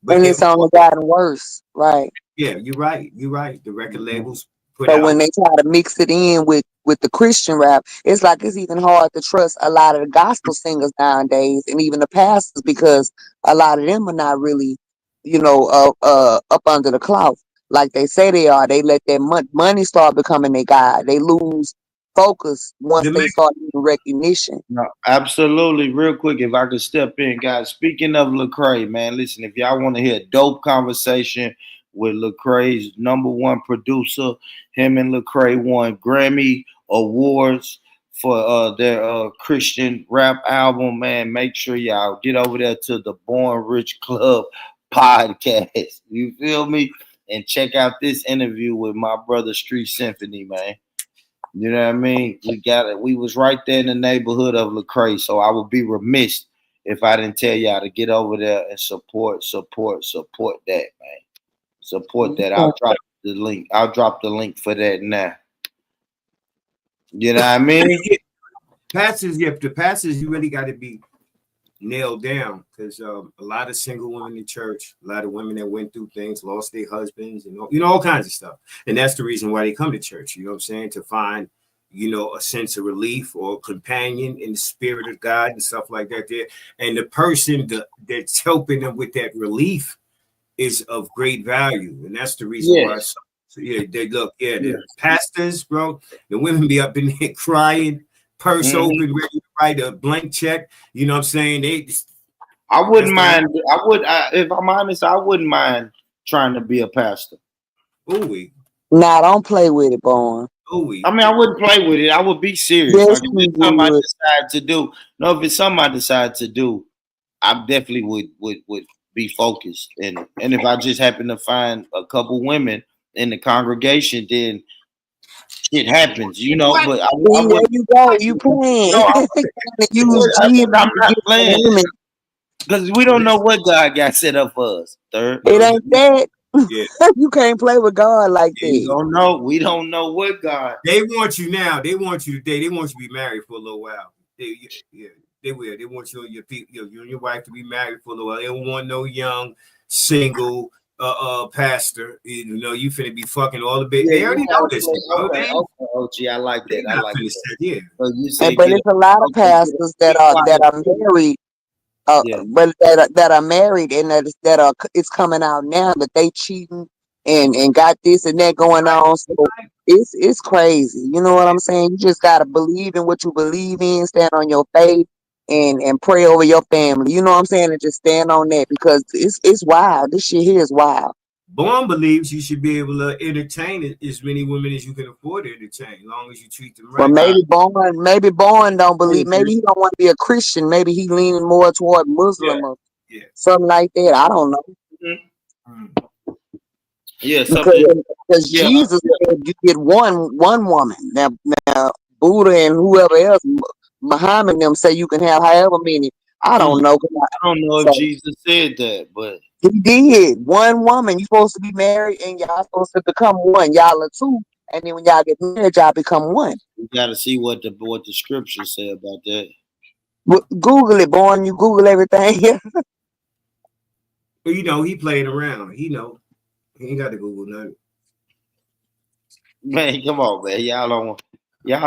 But And it's only gotten worse, right? yeah, you're right. You're right. The record labels put So when out. they try to mix it in with the Christian rap, it's like it's even hard to trust a lot of the gospel singers nowadays, and even the pastors, because a lot of them are not really, up under the cloth like they say they are. They let that money start becoming their god. They lose focus once The they start getting recognition. No, absolutely. Real quick, if I could step in, guys. Speaking of Lecrae, man, listen. If y'all want to hear a dope conversation with Lecrae's number one producer, him and Lecrae won Grammy awards for their Christian rap album. Man, make sure y'all get over there to the Born Rich Club podcast. You feel me? And check out this interview with my brother Street Symphony, man. You know what I mean? We got it. We was right there in the neighborhood of Lecrae, so I would be remiss if I didn't tell y'all to get over there and support that, man. Support that. Yeah. I'll drop the link. I'll drop the link for that now. You know what I mean? pastors, the pastors, you really got to be nailed down because a lot of single women in church, a lot of women that went through things, lost their husbands, all kinds of stuff. And that's the reason why they come to church, you know what I'm saying? To find, a sense of relief or a companion in the spirit of God and stuff like that there. And the person that's helping them with that relief is of great value. And that's the reason why. Yes. So yeah, the Yes. pastors, bro, the women be up in there crying, purse Mhm. open, ready to write a blank check. You know what I'm saying? I wouldn't That's the mind. If I'm honest, I wouldn't mind trying to be a pastor. ooey, Nah, don't play with it, boy. ooey. I mean, I wouldn't play with it. I would be serious. Yes, Like if you it's something I would. decide to do. No, if it's something I decide to do, I definitely would be focused. And if I just happen to find a couple women in the congregation, then shit happens, you know. What? But I See, there would. you go. You playing. No, Trying to use Jesus I'm to not get some playing women. because we don't know what God got set up for us. Third, It No, ain't that. yeah. You can't play with God like we that. don't know. We don't know what God. They want you now. They want you today. They want you to be married for a little while. Yeah, they will. They want you and you and your wife to be married for a little while. They don't want no young single pastor. You know, you finna be fucking all the bit. Yeah, They you already know gotta this. say, Bro. okay, okay, OG, I like They that. I not like finna that. say, yeah. So you And say but get it's a a lot of okay, get a pastors be that quiet. are married, Yeah. but that are married and that are it's coming out now that they cheating and got this and that going Right, on. So right. it's crazy. You know what I'm saying? You just gotta believe in what you believe in, stand on your faith, and pray over your family. You know what I'm saying? And just stand on that because it's wild. This shit here is wild. Born believes you should be able to entertain as many women as you can afford to entertain, as long as you treat them Well, right. maybe Bowen don't I believe. agree. Maybe he don't want to be a Christian. Maybe he leaning more toward Yeah, Muslim or yeah. something like that. I don't know. Mhm. Mm. Yeah, because something. because Yeah, Jesus yeah. said you get one woman. Now Buddha and whoever else, Muhammad and them say you can have however many. I Mm, don't know. I don't know if So Jesus said that, but he did one woman. You supposed to be married and y'all supposed to become one. Y'all are two, and then when y'all get married, y'all become one. we got to see what the scriptures say about that. Google it, born. You Google everything. But you know, he playing around. He know. He ain't got to Google nothing. Man, come on, man. Y'all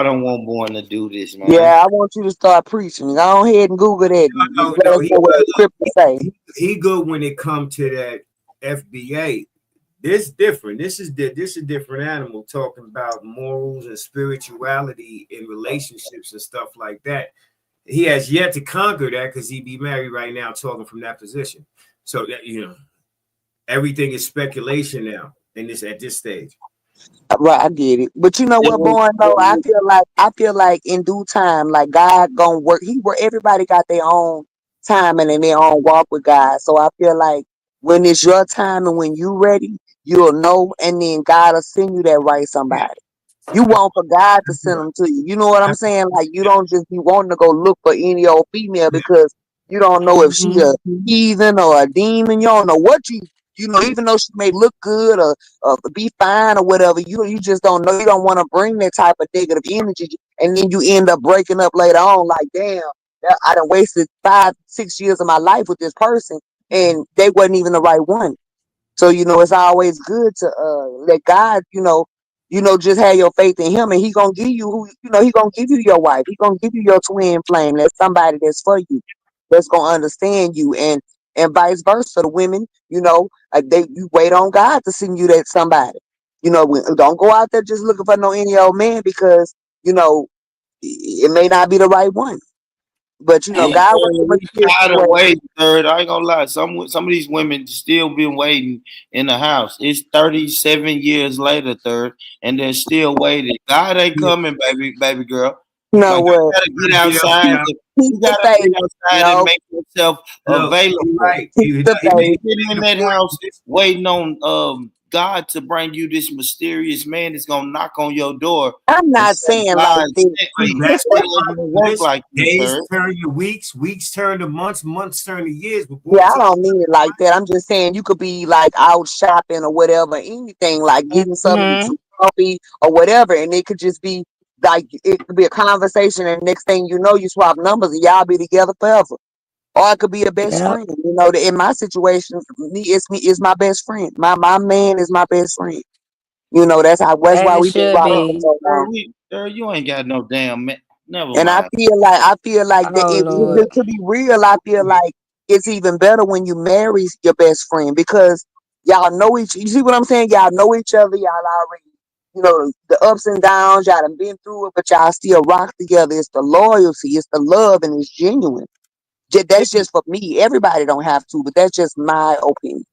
don't want born to do this, man. Yeah, I want you to start preaching. Go ahead and Google that. And No, let no, us he know what good. the scripture say. He good when it come to that FBA. This different. This is a different animal talking about morals and spirituality in relationships and stuff like that. He has yet to conquer that because he be married right now talking from that position. So that everything is speculation now in this at this stage. Right, I get it. But you know Then what, born though, I feel like in due time, like God gonna work. Everybody got their own timing and their own walk with God. So I feel like when it's your time and when you ready, you'll know, and then God will send you that right somebody. You want for God to send them to you. You know what I'm saying? Like you don't just be wanting to go look for any old female because you don't know if she a heathen or a demon. You don't know what even though she may look good or be fine or whatever, you just don't know. You don't want to bring that type of negative energy, and then you end up breaking up later on. Like damn, I done wasted 5-6 years of my life with this person, and they wasn't even the right one. So, it's always good to let God, just have your faith in him and he gonna give you he gonna give you your wife. He gonna give you your twin flame. That's somebody that's for you, that's gonna understand you and vice versa. The women, you wait on God to send you that somebody. Don't go out there just looking for no any old man because, it may not be the right one. But Yeah, God will third, give us we kids tired of anyway. waiting. Third, I ain't gonna lie. Some of these women still been waiting in the house. It's 37 years later, third, and they're still waiting. God ain't Yeah, coming, baby girl. You know Like you what? gotta get get up outside. now. Keep You the gotta faith. get outside and No, make yourself Look, he available. right. keep the You faith. sitting in Making a that point. house waiting on God to bring you this mysterious man that's gonna knock on your door I'm and not say, saying like God this. sent But me. that's It what ain't gonna work listen, like that, days third. turn to weeks, weeks turn to months, months turn to years before Yeah, it I takes don't mean it like that. I'm just saying you could be like out shopping or whatever, anything like getting something Hmm. some coffee or whatever, and it could just be like it could be a conversation, and next thing you know, you swap numbers and y'all be together forever. Or it could be a best Yep. friend. In my situation, it's my best friend. My man is my best friend. That's As why it we've been should rocking Bro, for be. so girl, long. you ain't got no damn man. Never And I mind. feel like that Oh Lord. to be real, I feel like it's even better when you marry your best friend because y'all know each. You see what I'm saying? Y'all know each other. Y'all already, the ups and downs. Y'all done been through it, but y'all still rock together. It's the loyalty, it's the love, and it's genuine. That's just for me. Everybody don't have to, but that's just my opinion.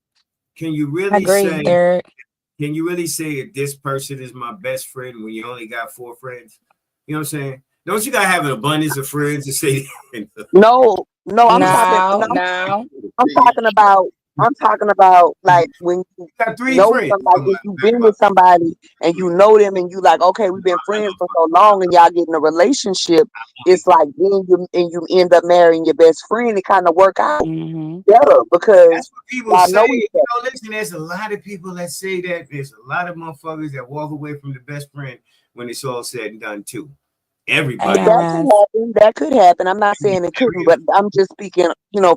Can you I really agree, say? Derek. Can you really say that this person is my best friend when you only got 4 friends? You know what I'm saying? Don't you gotta have an abundance of friends to say? No, no, I'm You talking. No, No, no. I'm talking about. I'm talking about like when you got 3 know friends. somebody. If you've been with somebody and you know them and you like, okay, we've been friends for so long, and y'all get in a relationship. It's like then you end up marrying your best friend. It kind of work out Hmm. better because That's what people y'all say. know each You other. know, listen, there's a lot of people that say that. There's a lot of motherfuckers that walk away from the best friend when it's all said and done too. Hey, Everybody. That could Rise. happen. That could happen. I'm not saying it couldn't, but I'm just speaking,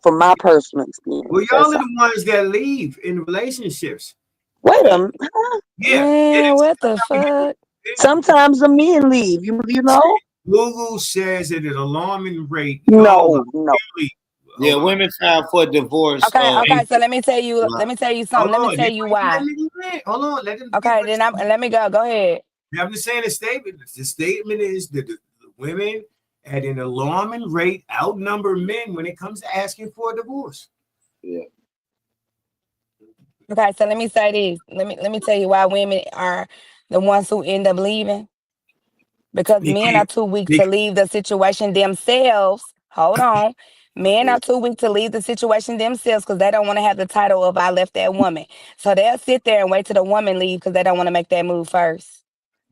from my personal experience. Well, y'all That's are all. the ones that leave in relationships. Wait a Yeah. minute. Yeah. Man, what the fuck? Sometimes the men leave. You know? Google says at an alarming rate, y'all are No, no. really, Yeah, hold on. women filed for divorce. Okay, Hey, okay. So let me tell you. Let Right. me tell you hold something. Let me on. tell you Let why. me land. Hold on. Let him get Okay, what then let me go. Go ahead. I'm just saying a statement. The statement is that the women at an alarming rate outnumber men when it comes to asking for a divorce. Yeah. Okay, so let me say this. Let me tell you why women are the ones who end up leaving. Because They men can't, are too weak they, to leave the situation themselves. Hold on. Men are too weak to leave the situation themselves because they don't want to have the title of I left that woman. So they'll sit there and wait till the woman leave because they don't want to make that move first.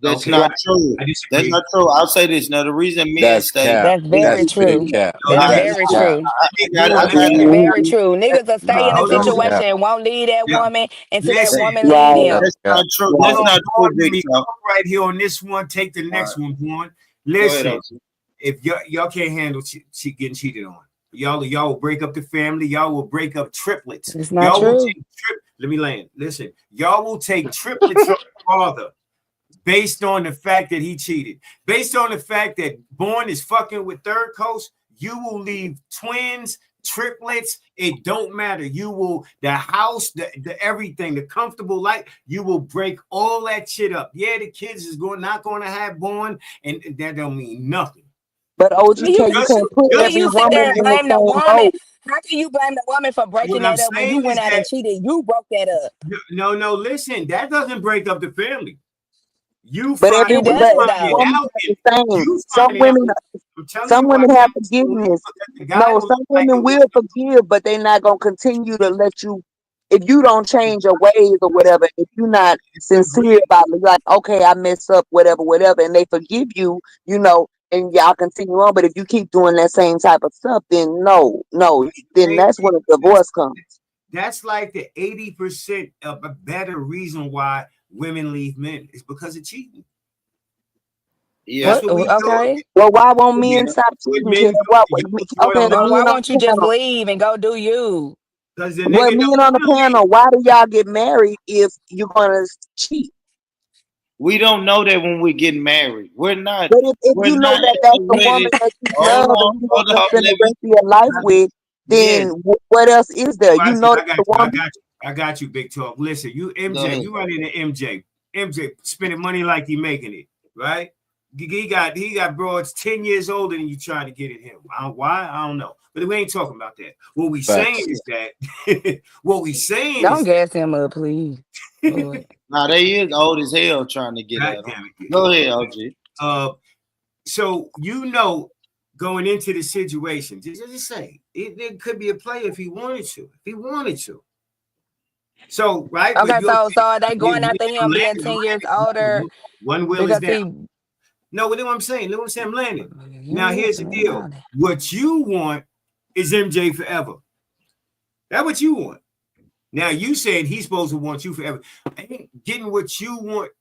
That's okay, not true. I That's disagree. not true. I'll say this. Now, the reason men That's stay cap. That's is very That's big true. because cap. No, That's I, That's very cap. true. I That's got listen, to. very true. Niggas will stay in Nah, a hold on. that's situation cap. and won't leave that Yeah. woman until that Listen, woman leave Right, them. That's That's not cap. true. hold That's right. on, not true, Vaughn. Let Big me Chuck. talk right here on this one. Take the All right. next one, Vaughn. Go ahead, Listen, OG. if y'all can't handle getting cheated on, y'all will break up the family. Y'all will break up triplets. It's not Y'all will true. take Let me land. Listen, y'all will take triplets from the father based on the fact that he cheated. Based on the fact that Born is fucking with Third Coast, you will leave twins, triplets. It don't matter. You will the house, the everything, the comfortable life. You will break all that shit up. Yeah, the kids is not going to have Born, and that don't mean nothing. But You OGK, you Just, can't put How can just every you sit there woman and in the blame the same woman? boat. How can you blame the woman for breaking what I'm that up when you saying went is out and that cheated? You broke that up. no, listen, that doesn't break up the family. You But every It but does every though. woman out not in the it. same. You Some finding out. women I'm telling some you why women have families don't leave forgiveness. because the guy No, don't look some like women the will woman. forgive, but they're not gonna continue to let you if you don't change your ways or whatever, if you're not sincere Agreed. about it, like, okay, I mess up, whatever, and they forgive you, and y'all continue on. But if you keep doing that same type of stuff, then no, then Hey, that's when a divorce comes. that's like the 80% of a better reason why women leave men is because of cheating. Yeah. That's What? what we do. Okay. Well, why won't Yeah. men stop What cheating, men kid? do, What? you enjoy a Okay, the lot Well, why men on won't you the just panel. leave and go do you? because the Well, nigga men don't on the want to leave. panel, why do y'all get married if you're gonna cheat? We don't know that when we're getting married. We're not. But if We're you know not that at that's the the wedding. woman that you Hold love and on. you Hold want to on. spend Let the me. rest of your life with, Yeah. then what else is there? You Watch know this. that's the woman. I got you, Big Talk. Listen, you Go MJ, ahead. you run into MJ. MJ spending money like he making it, right? He got broads 10 years older than you trying to get at him. Why? I don't know. But we ain't talking about that. What we saying Facts. is that what we saying Don't is gas him up, please. Lord. Now they is old as hell trying to get God at them. damn it. Go ahead, OG. So going into the situation, just say it could be a play if he wanted to. If he wanted to. So, right, but Okay, you'll so are they see, going after him being 10 years older one wheel is because down. he No, what am I saying? Look what I'm saying, I'm landing. Now, you here's the listen to deal. all that. What you want is MJ forever. That's what you want. Now, you said he's supposed to want you forever. I think getting what you want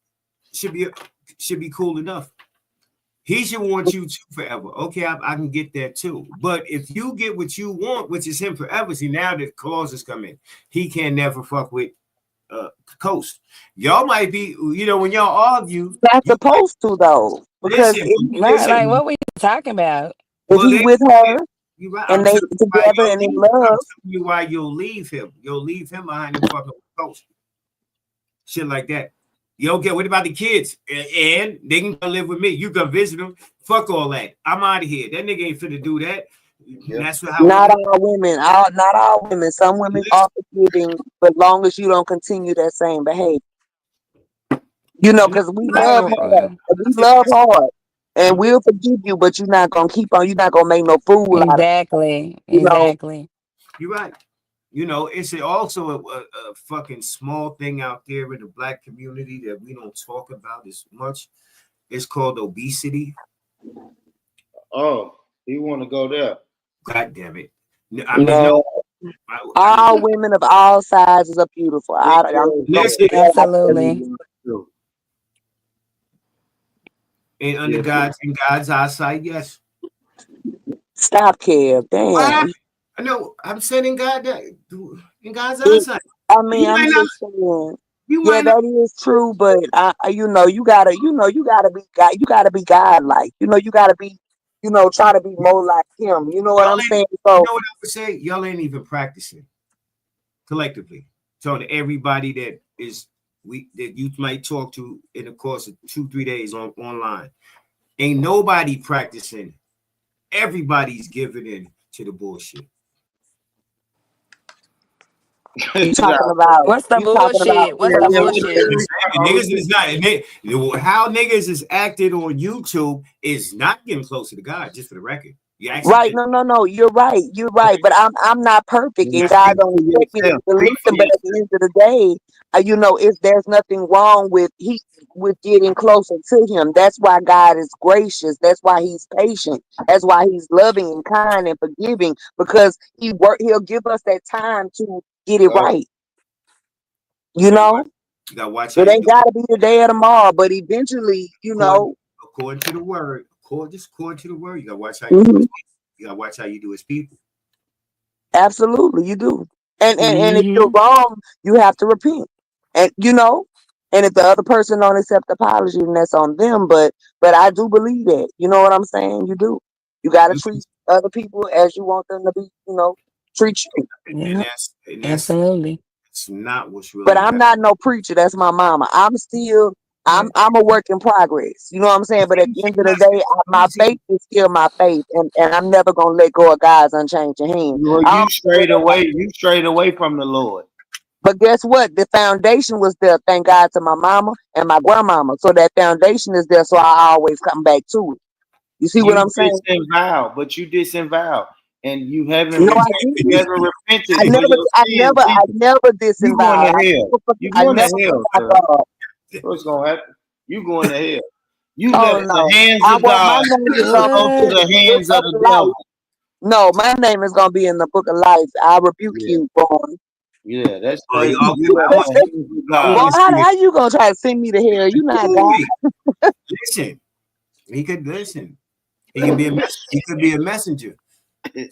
should be cool enough. He should want you to forever. Okay, I can get that too. But if you get what you want, which is him forever, see now the clauses come in. He can never fuck with Coast. Y'all might be, when y'all argue, Not you might supposed to though, because listen, Right, like listen. what we talking about? if Well, he with her you right. and I'm they telling you why together you'll and in leave. I'm love, telling you why you'll leave him. You'll leave him behind and fucking with Coast. Shit like that. You okay? What about the kids? And they can come live with me. You can visit them. Fuck all that. I'm out of here. That nigga ain't finna do that. Yeah. That's how Not women. all women, not all women. Some women are forgiving, but long as you don't continue that same behavior. You know, No, because we right. love Mm, hard. I We said love that's hard. And I'm with we'll forgive you, but you're not gonna keep on, you're not gonna make no fool out of exactly. you know. Exactly. you right. You know, it's also a fucking small thing out there in the black community that we don't talk about as much. It's called obesity. Oh, he want to go there. God damn it. I mean, no, No, I mean, all women of all sizes are beautiful. Yeah, I'm just gonna listen, say it like that. Absolutely. and under yeah. God's eyesight, yes. Stop, Kev. What? Damn. No, I'm saying in in God's It, eyesight. I mean, You I'm might not. just saying. You Yeah, might not. that is true, but you gotta be God. You gotta be God-like. You gotta be, try to be more like Him. You know what Y'all I'm ain't. saying? You So know what I would say? Y'all ain't even practicing collectively. So to everybody that you might talk to in the course of 2-3 days online, ain't nobody practicing. Everybody's giving in to the bullshit. you Nah, talking about What's the you talking about bullshit? What's yeah, the yeah, I'm what bullshit? you just saying, niggas is not how niggas is acted on YouTube is not getting closer to God. Just for the record, you actually right? No. You're right. You're right. But I'm not perfect, and God speak don't for expect me to yourself. believe Speak for Him. But at the yourself. end of the day, if there's nothing wrong with getting closer to Him. That's why God is gracious. That's why He's patient. That's why He's loving and kind and forgiving, because He'll give us that time to get it Oh, right. you You gotta know, watch. You gotta watch how it you ain't do. got to be the day or tomorrow, but eventually, According to the word, according to the word, you gotta watch how you do mhm, it. You gotta watch how you do as people. absolutely, you do. And if you're Hmm. wrong, you have to repent. And and if the other person don't accept the apology, then that's on them. But I do believe that. You know what I'm saying? You do. You got to You treat other people as you want them to be. Treat you. and Yeah. that's Absolutely. it's not what's But really I'm happening. not no preacher. That's my mama. I'm still. Yeah. I'm a work in progress. You know what I'm saying? But at the end of the day, my faith is still my faith, and I'm never gonna let go of God's unchanging hand. well, I you don't strayed away. You strayed away from the Lord. But guess what? The foundation was there. Thank God to my mama and my grandmama. So that foundation is there. So I always come back to it. You see what You I'm saying? disavow, but you disavow, and No, I didn't. you haven't I repented for never, your I sins never, I either. never You going disavowed. to hell. You I going to never hell, forgot sir. God. What's gonna happen? You going to hell. You Oh left the no. hands of My God name to is gonna go be to in What? the the book hands of of the life. devil. No, my name is gonna be in the book of life. I rebuke Yeah, you, boy. yeah, that's Oh, crazy. yeah, okay. You left the hands of I Boy, God. want to see how you gonna try to send me to hell? You not God. it. Listen, he could listen. He could be a messenger.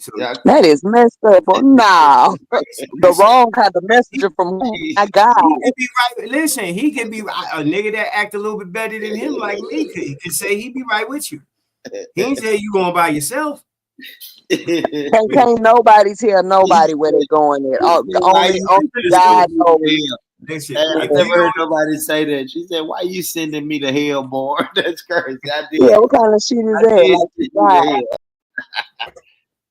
So Yeah, That is messed up. Boy. No. The listen. wrong kind of messenger from whom? My God. He could be right. Listen, he could be a nigga that act a little bit better than him, like me. He could say he be right with you. He ain't say you going by yourself. Can't nobody tell nobody where they going at. Oh, why only you God sending me to knows. hell? Listen, Hey, I if Yeah. you never heard don't, nobody say that. She said, "Why you sending me to hell, boy?" That's crazy. Yeah, what kind of shit is I that? did Like send you God. to hell.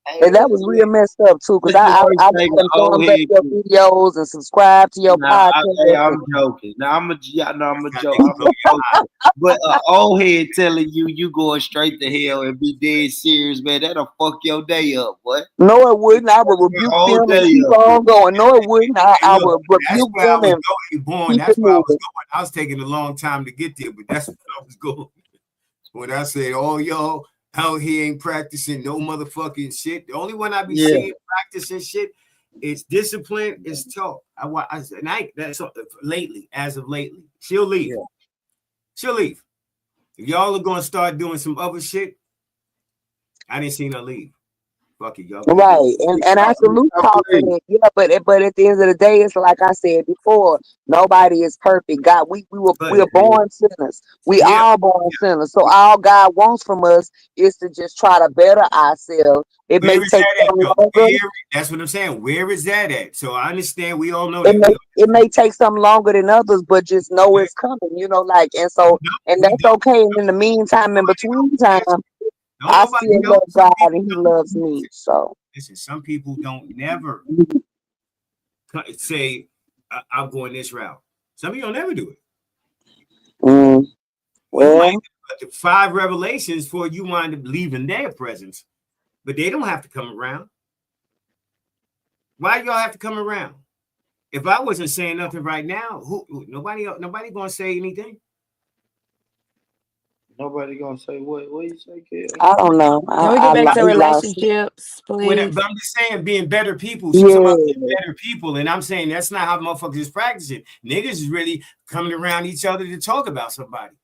Hey, And that was real messed up too, because what's the worst I thing done an old thumbs up head your can? videos and subscribe to your Nah, podcast. hey, I'm joking. Now y'all know I'm a that joke. nigga I'm blow a your mind. joker. But an old head telling you going straight to hell and be dead serious, man, that'll fuck your day up, boy. No, it wouldn't. I would Your rebuke whole them and day keep up. on going. No, it wouldn't. Hey, I look, would that's rebuke where I them was and going. Born. keep That's it where I was moving. going. I was taking a long time to get there, but that's where I was going. When I said, "Oh, y'all out here ain't practicing no motherfucking shit," the only one I be Yeah, seeing practicing shit is discipline, is talk. And that's lately, as of lately, she'll leave. yeah. She'll leave. If y'all are gonna start doing some other shit, I didn't see her leave. Fuck it, y'all keep it. Right, and I salute I talk for believe. that. Yeah, but at the end of the day, it's like I said before, nobody is perfect. God, we But are born sinners. We yeah, all born sinners. So all God wants from us is to just try to better ourselves. It may where is take that at some though? longer. That's what I'm saying. Where is that at? So I understand. We all know that. It may take some longer than others, but just know it's coming. Like, and No, so, and we that's don't. okay. And in the meantime, in between time, Don't I nobody still know. love Some God people and He don't. loves me. So Listen, some people don't never say, I'm going this route. Some people don't never do it. mm, You might well, have 5 revelations before you wind up leaving their presence, but they don't have to come around. Why y'all have to come around? If I wasn't saying nothing right now, nobody gonna say anything. Nobody gonna say what? What you say, kid? I don't know. Can we get back to He lost it. relationships, please? But I'm just saying, being better people. She was talking about being Yeah. better people, and I'm saying that's not how motherfuckers is practicing. Niggas is really coming around each other to talk about somebody.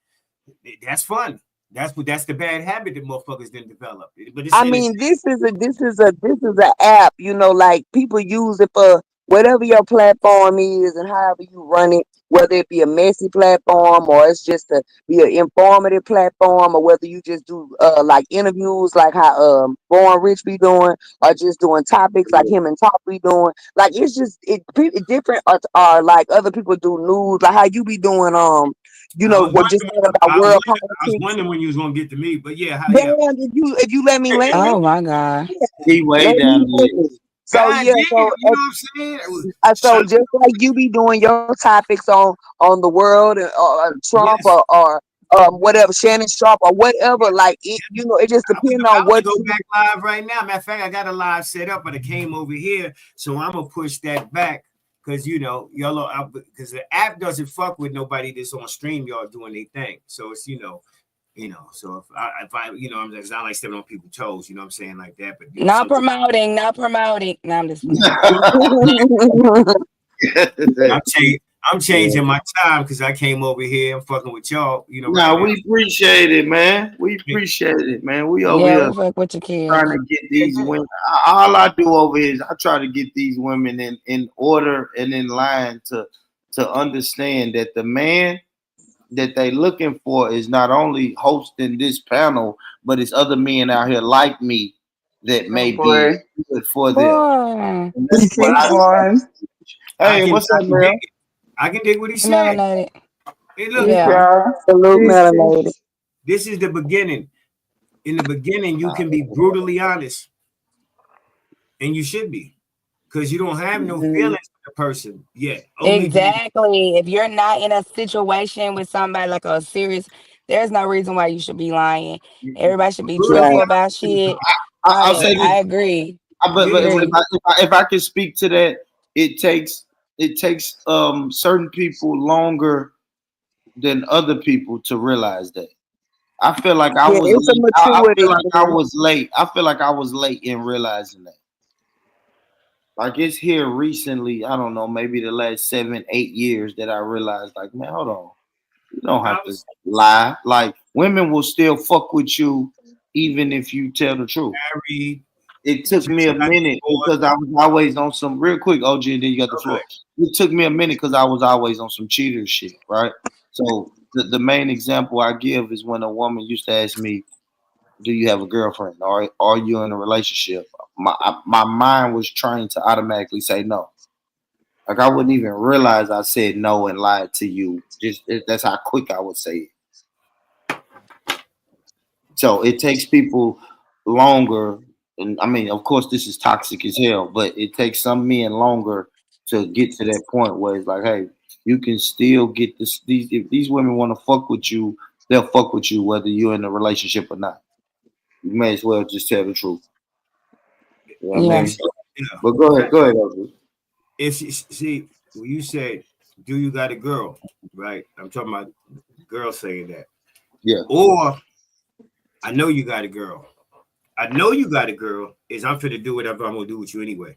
That's fun. That's the bad habit that motherfuckers didn't develop. But it's I in it. mean, this is a app, like people use it for whatever your platform is and however you run it, whether it be a messy platform or it's just a be an informative platform, or whether you just do like interviews like how Born Rich be doing, or just doing topics like him and Top be doing. Like it's just different, are like other people do news, like how you be doing what just talking about world I was politics. wondering when you was gonna get to me, but yeah, yeah. Damn, if you let me land. Oh my God. He way Let down me the finish. list. So God yeah, damn, so you know what I'm saying? so Shut just like you be doing your topics on the world, or Trump, yes. or whatever, Shannon Sharp or whatever, like it just depends I on was what go you. back live right now. Matter of fact, I got a live set up, but it came over here, so I'm gonna push that back because y'all, because the app doesn't fuck with nobody that's on stream. Y'all doing their thing, so it's So if I it's not like stepping on people's toes. You know what I'm saying like that. But Not some promoting, not promoting. No, I'm just playing. I'm changing. I'm Yeah. changing my time because I came over here. I'm fucking with y'all. Right Nah, now. we appreciate it, man. We appreciate it, man. We over Yeah, here we fuck with your trying kids. to get these women. All I do over here is I try to get these women in order and in line to understand that the man that they looking for is not only hosting this panel, but it's other men out here like me that Oh may be boy. good for them. Boy, And that's what Speak on. Hey, what's up, I can dig Mel? it. I can dig what he said. melanated. Hey, look, Peace, Yeah. y'all. Salute, Peace, melanated. peace. this is the beginning. In the beginning, you can be brutally honest, and you should be, because you don't have no Mhm. feelings for the person yet. Only the Exactly. If you're not in a situation with somebody like a serious, there's no reason why you should be lying. Everybody should be brutally truthful Right. about honest. shit. I'll say I this. agree. But, You but know, if Agree. I can speak to that, it takes certain people longer than other people to realize that. I feel like I Yeah, was it's a late. I maturity feel like I thing. was late. I feel like I was late in realizing that. Like it's here recently. I don't know, maybe the last 7, 8 years that I realized, like, man, hold on. You don't I have to was lie. Like women will still fuck with you even if you tell the truth. married, It took me just a got minute divorced. because I was always on some real quick OG, and then you got the Okay. floor. It took me a minute because I was always on some cheater shit, right? So the main example I give is when a woman used to ask me, "Do you have a girlfriend? Or are you in a relationship?" My mind was trained to automatically say no. Like I wouldn't even realize I said no and lied to you. That's how quick I would say it. So it takes people longer, and I mean, of course, this is toxic as hell, but it takes some men longer to get to that point where it's like, hey, you can still get this. These if these women want to fuck with you, they'll fuck with you whether you're in a relationship or not. You may as well just tell the truth. You know what I Yeah. mean? Yeah. But go ahead, Ozu. If she, see, when you said, "Do you got a girl?" Right? I'm talking about girl saying that, Yeah, or I know you got a girl. I know you got a girl. Is I'm finna do whatever I'm gonna do with you anyway.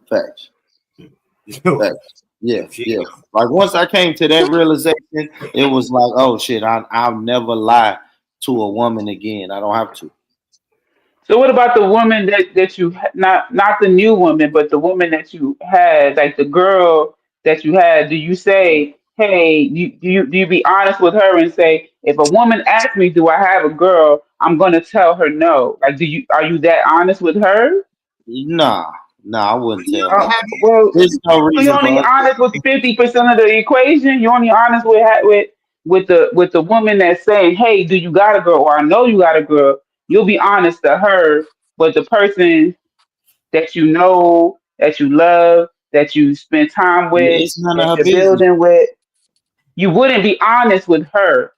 facts, You know, facts. Yeah, if she, yeah. Like once I came to that realization, it was like, oh shit, I'll never lie to a woman again. I don't have to. So what about the woman that you not the new woman, but the woman that you had, like the girl that you had? Do you say, hey, do you be honest with her and say, if a woman asks me, do I have a girl, I'm gonna tell her no. Like, are you that honest with her? Nah, nah, I wouldn't tell her. have Well, There's no so you're reason only for us. honest with 50% of the equation. You're only honest with the woman that's saying, "Hey, do you got a girl?" Or "I know you got a girl." you'll be honest to her, but the person that you know, that you love, that you spend time with, It's none of that her you're business. building with, you wouldn't be honest with her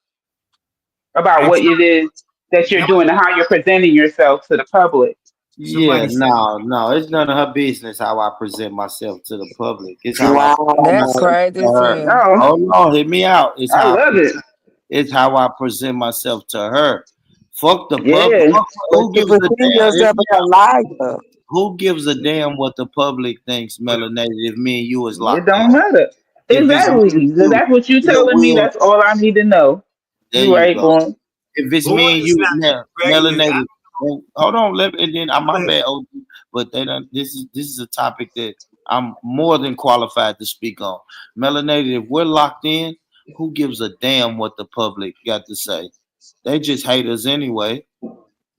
about Hey, what it is that you're y'all, doing and how you're presenting yourself to the public. Yeah, somebody said, no, it's none of her business how I present myself to the public. It's how I present That's Wow. myself crazy to as her. hell. No, Hold on, hit me out. I love it. It's how I present myself to her. Fuck the public. Yeah, But Who you gives a present damn? Hit yourself me as a out. liar. Who gives a damn what the public thinks, melanated? If me and you is it locked in, don't matter. if it's me and Exactly. So you, that's what you yeah, telling me. we'll. That's all I need to know. There You you right, go. boy. If it's born me and is you, not now, pregnant. melanated. Hold on, and then Go my ahead. bad, OG, but they don't. This is a topic that I'm more than qualified to speak on. Melanated. If we're locked in, who gives a damn what the public got to say? They just hate us anyway.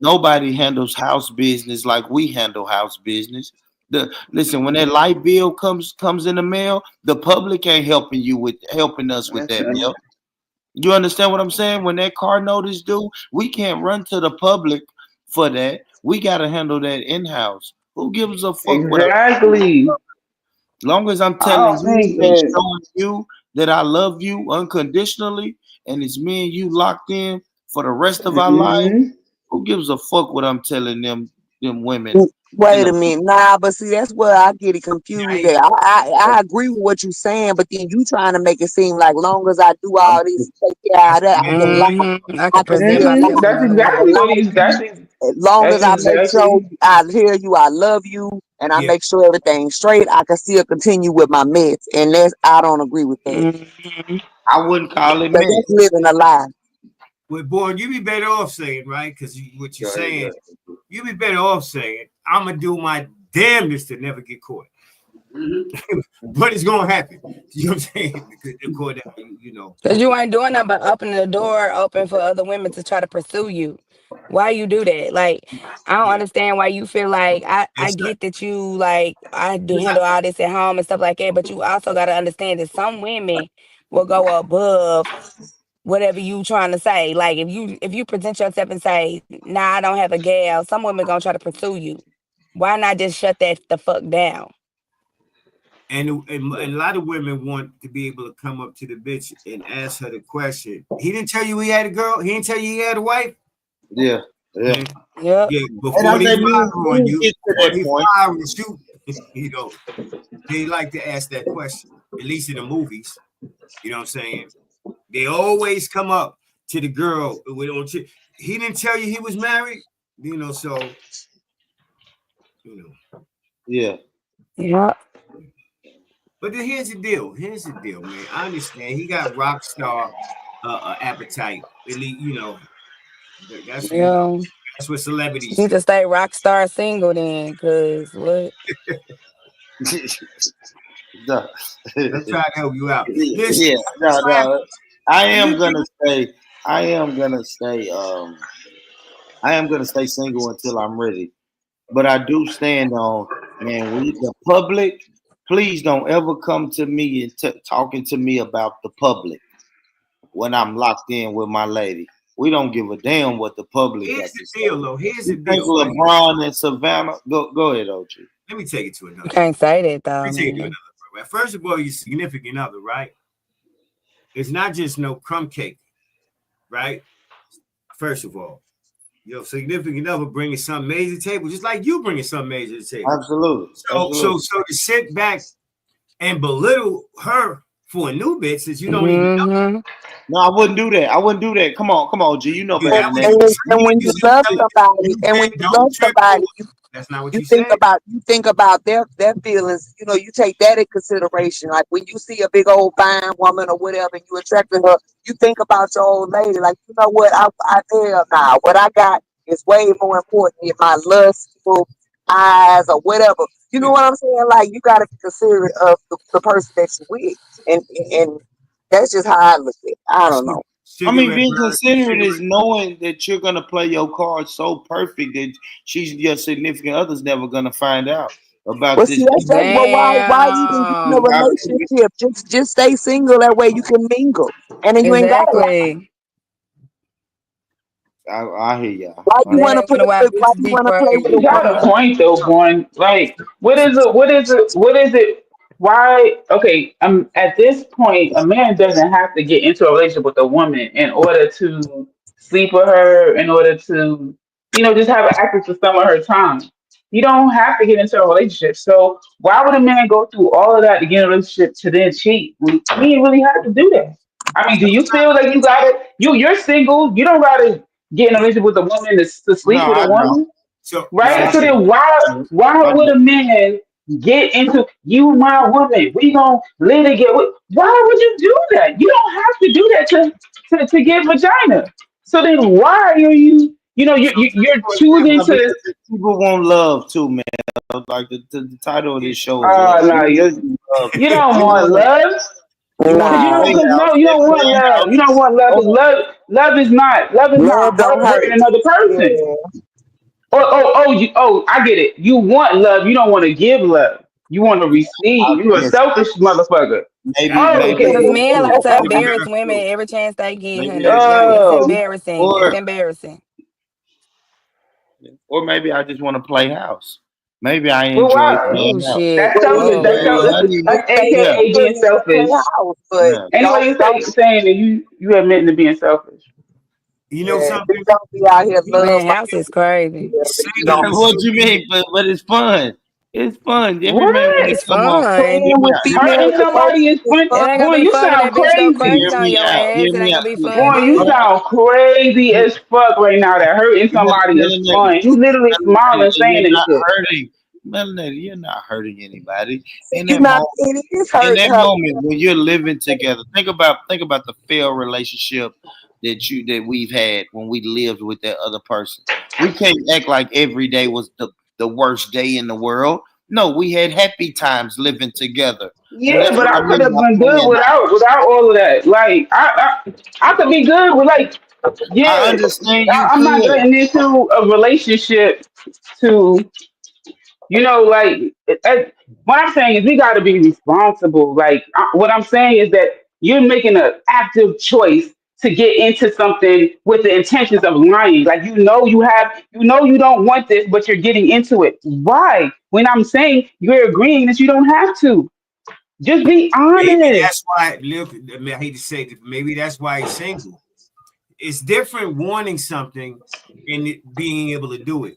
Nobody handles house business like we handle house business. Listen, when that light bill comes in the mail, the public ain't helping us with That's that bill. You understand what I'm saying? When that car notice due, we can't run to the public for that. We gotta handle that in house. Who gives a fuck what I exactly. long as I'm I telling don't you think and that. showing you that I love you unconditionally and it's me and you locked in for the rest of our lives, Hmm. who gives a fuck what I'm telling them women in Wait the a minute, nah, but see that's where I get it confused. Hey, At. I agree with what you're saying, but then you trying to make it seem like long as I do all this, take care that's of that, the I can lie. mentality. I I could can present still lie. myself That's another I way. exactly can what lie he's. to you as long That's as I make sure exactly. I hear you, I love you, and I Yeah. make sure everything's straight. I can still continue with my meds, and that's I don't agree with that. Hmm. I wouldn't call it 'Cause men. that's living a lie. Well, boy, you be better off saying, right? Because what you're Go ahead, saying, go you be better off saying, I'm going to do my damnedest to never get caught. But it's going to happen. You know what I'm saying? Because according to how you know. Cause you ain't doing nothing but opening the door open for other women to try to pursue you. Why you do that? Like, I don't Yeah. understand why you feel like I It's not, get that you like I do because handle all this at home and stuff like that, but you also gotta understand that some women will go above whatever you trying to say. Like if you present yourself and say, nah, I don't have a gal, some women gonna try to pursue you. Why not just shut that the fuck down? and a lot of women want to be able to come up to the bitch and ask her the question. He didn't tell you he had a girl. He didn't tell you he had a wife. Yeah, yeah. Man, Yep. yeah, And I before they say fire me on and you, get to before that they point. fire and shoot, you know, they like to ask that question. At least in the movies, you know what I'm saying? They always come up to the girl. He didn't tell you he was married, you know. So you know. Yeah. Yep. But then here's the deal. Here's the deal, man. I understand he got rock star appetite. At least you know that's Yeah. that's what celebrities Need to do. stay rock star single then, cause what? No. I'm trying to help you out. Listen, Yeah, no, no. I am gonna stay. I am gonna stay. I am gonna stay single until I'm ready. But I do stand on, man. We the public. Please don't ever come to me and talking to me about the public when I'm locked in with my lady. We don't give a damn what the public here's got the to say. deal, though. Here's the You think deal, right? LeBron and Savannah? Go ahead, OG. Let me take it to You another level. can't say that Let though, me take it to man. another level. Right? First of all, your significant other, right? It's not just no crumb cake, right? First of all, your significant other bringing something major to the table, just like you bringing something major to the table. Absolutely, absolutely. So to sit back and belittle her for a new bitch that you don't even know, Hmm. No, I wouldn't do that. I wouldn't do that. Come on, G. You know is better And, that than what that. you and, say? and when You you said love no, somebody, you and when said you don't love trip over. somebody, That's not what you you said. think about their feelings. You know, you take that in consideration. Like when you see a big old fine woman or whatever, and you attracted her, you think about your old lady. Like you know what, I hell now. What I got is way more important than my lustful eyes or whatever. You know what I'm saying? Like you got to be considerate of the person that you with, and that's just how I look at it. I don't know. I mean, Cigarette being burn, considerate is cigarette. knowing that you're gonna play your cards so perfect that she's your significant other's never gonna find out about Well, see, this. that's well, why even get in a Damn. relationship? Just stay single. That way you can mingle, and then you ain't gotta lie. Exactly. I hear y'all. Why you want to Laughing put a it? while Why bitches you be want to play with You a crazy. got a woman? point though, Born. Like, what is it? What is it? What is it? Why? Okay, at this point, a man doesn't have to get into a relationship with a woman in order to sleep with her, in order to, just have access to some of her time. You don't have to get into a relationship. So why would a man go through all of that to get in a relationship to then cheat? He didn't really have to do that. I mean, do you feel like you got it? You're single. You don't gotta get in a relationship with a woman to No, sleep with a I don't. woman. So No, Right? I So listen, then don't. why I would a don't. man get into you my woman? We gonna litigate. Why would you do that? You don't have to do that to get vagina. So then why are So you're for choosing example, to people want love too, man. Like the title of yeah, this show is love. no, We want love. you don't We want want love. we want a Cause Nah, no, playhouse. you That don't want love. You playhouse don't is want love because hard. love is not love don't hurting hurt. another person. Yeah, I get it. You want love. You don't want to give love. You want to receive. You a Yes, selfish motherfucker. maybe Oh, it's Because okay. men true. like to Maybe embarrass that's women true. every chance they get, Maybe honey. that's Like it's Oh, true. embarrassing. It's Or embarrassing. or maybe I just want to play house. Maybe I well, enjoy wow. Oh playing house. shit. That's well, selfish. Whoa. That's Yeah, self. I That's, mean, that's say yeah, AKA good being man play selfish. house, but yeah. Ain't don't nobody don't saying that you admitting to being selfish. you know yeah, something. just don't be out here love Man, by house is crazy. yourself if you don't Singleness What should you be mean? But it's fun. It's fun. Every man want to What? It's come on. fun. playing Hear me with out. Hear me female Hurting somebody is relationships fun. It fun. ain't gonna Boy, be you fun when sound that bitch go crazy. crazy Hear on me your out. ass. Hear It me ain't out. gonna be fun Boy, you Hold then. on. sound crazy as fuck right now. That hurting somebody is Melanated, fun. You literally smiling saying you're this not shit. hurting. Melanated, you're not hurting anybody. See, In you that not moment, it is in hurting that her. moment when you're living together, think about the failed relationship that we've had when we lived with that other person. We can't act like every day was the worst day in the world. No, we had happy times living together. And Yeah, that's but what I I could mean have by been good playing out. without all of that. Like I could be good with like I yeah. understand you I'm not could. getting into a relationship to like what I'm saying is we got to be responsible. Like what I'm saying is that you're making an active choice to get into something with the intentions of lying. Like you don't want this, but you're getting into it. Why? When I'm saying you're agreeing that you don't have to, just be Maybe honest. that's why. Look, I mean, I hate to say it, maybe that's why he's single. It's different wanting something and being able to do it.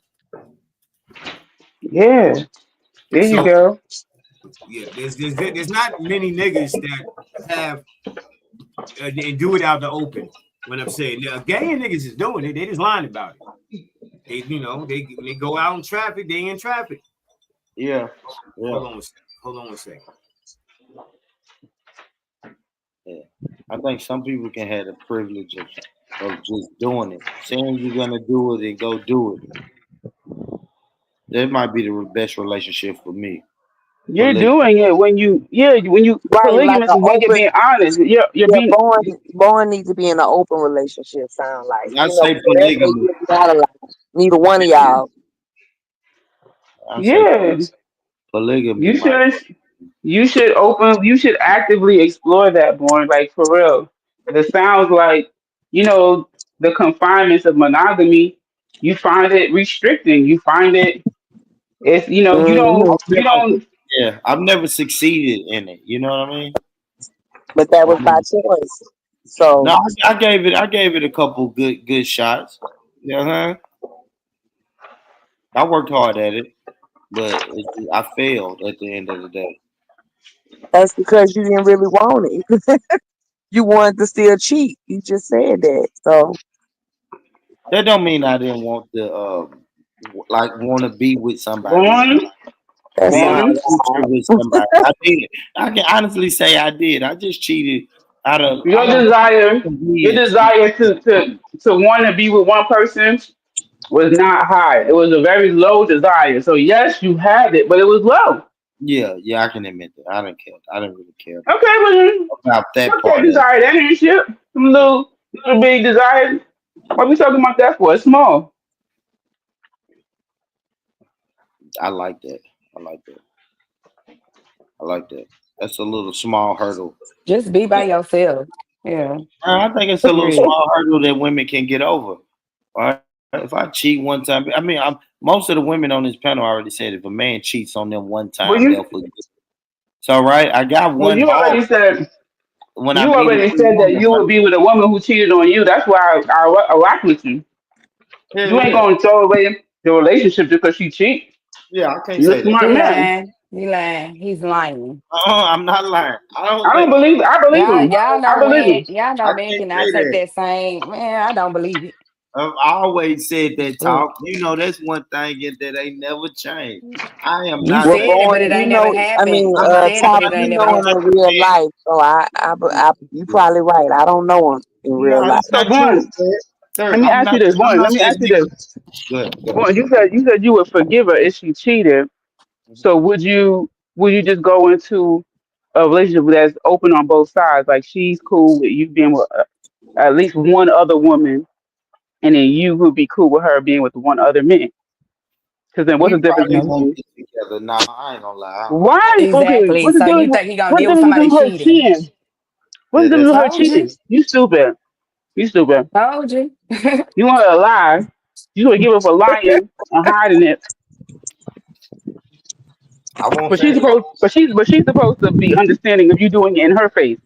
Yeah, there you So go. yeah, there's not many niggas that have and do it out the open. When I'm saying now, gay niggas is doing it, they just lying about it. They when they go out in traffic, they in traffic. Yeah. Yeah. Hold on a second. Hold on a second. Yeah. I think some people can have the privilege of just doing it. Saying you're gonna do it and go do it. That might be the best relationship for me. You're Polygamy. doing it when you Right, like polygamous an is when you're open. being honest. You're Yeah, being born needs to be in an open relationship. Sound like I say so that's what polygamy. you gotta like. Neither one of y'all. I say yeah. polygamy You might should work. you should actively explore that born like for real. It sounds like, you know, the confinements of monogamy, you find it restricting. You find it's Hmm. you don't Yeah, I've never succeeded in it. You know what I mean? But that was by Um, choice. So no, I gave it a couple good shots. You know, I worked hard at it, but I failed at the end of the day. that's because you didn't really want it. You wanted to still cheat. You just said that. So That don't mean I didn't want to like want to be with somebody, born that be in a sounds born future with somebody. I did. I can honestly say I did. I just cheated out of I your don't know desire your convenience. desire to want to be with one person was not high. It was a very low desire. So yes, you had it, but it was low. Yeah, yeah, I can admit that. I didn't care. I didn't really care Okay, well then, about that fuck that part of it. desire, that ain't shit. Some little big desire. What we talking about that for? It's small. I like that. I like that. I like that. That's a little small hurdle. Just be by yourself. Yeah. I think it's a little Period. small hurdle that women can get over. Right? If I cheat one time, I mean, most of the women on this panel already said if a man cheats on them one Well, time, they'll you forgive. So, right, I got well, one bar when I you beat a already cheat said that woman. you would be with a woman who cheated on you. That's why I rock with you. Hell You ain't yeah, gonna throw away the relationship just because she cheat. yeah, I can't You're a say that. smart He man. lying. He lying. He's lying. I'm not lying. I don't I let. don't believe. I believe Y'all, him. y'all I know believe men. him. Y'all know I men can't cannot say take that. that same. Man, I don't believe it. I always said that Look, talk. You know, that's one thing that ain't never changed. I am you not Well, that. said it, but born, it you ain't never know, I happened. mean, You said it, I'm but Top, it not you ain't that never know him type in happened. of real man. life, so you probably right. I don't know him in real No, life. that's So, not true, Vaughn, man. Sir, let me ask you this. I'm Vaughn, not let me saying ask you this. Go ahead. Go ahead. Vaughn, you said you would forgive her if she cheated. So would you just go into a relationship that's open on both sides? Like she's cool with you being with at least one other woman, and then you would be cool with her being with one other man. Because then what's We the difference probably No. won't between get together. Nah, I ain't gonna lie. I don't know. why? Okay, Exactly. what's the So you difference? think he gonna What's deal the with difference somebody between her cheating? cheating? What's Yeah, the difference that's with her Told you. cheating? You stupid. You stupid. Told you. You want her to lie. You want to give up for lying and hiding it. I won't But say she's that. supposed, but she's supposed to be understanding of you doing it in her face.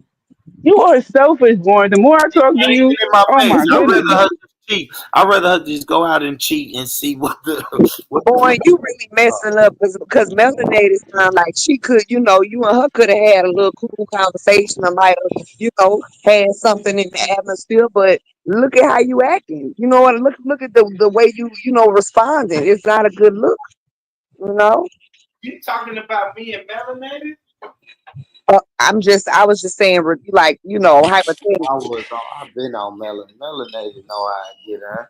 You are selfish, boy. The more I It talk to ain't you, in my oh face. my goodness. I'd rather her just go out and cheat and see what the what Boy, the you really messing up because melanated sound like she could, you and her could have had a little cool conversation or might have, had something in the atmosphere, but look at how you acting. You know what? Look at the way you responding. It's not a good look, you know? you talking about me and melanated? I was just saying, like, hypothetically. I've been on melanated. Know how I get her.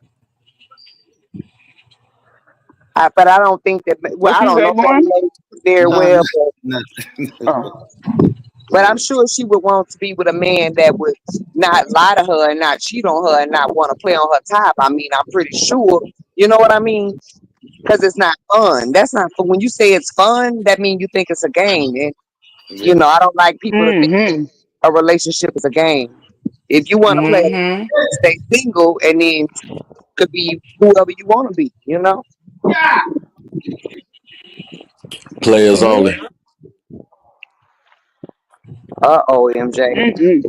But I don't think that. Well, What I you don't say, know boy? melanated very No, well, nothing. Oh, but I'm sure she would want to be with a man that would not lie to her and not cheat on her and not want to play on her top. I mean, I'm pretty sure. You know what I mean? Because it's not fun. That's not fun. When you say it's fun, that means you think it's a game. And Yeah. I don't like people to think mm-hmm, a relationship is a game. If you want to play, Mm-hmm. stay single, and then could be whoever you want to be. Players Yeah. only. Oh, MJ. mm-hmm,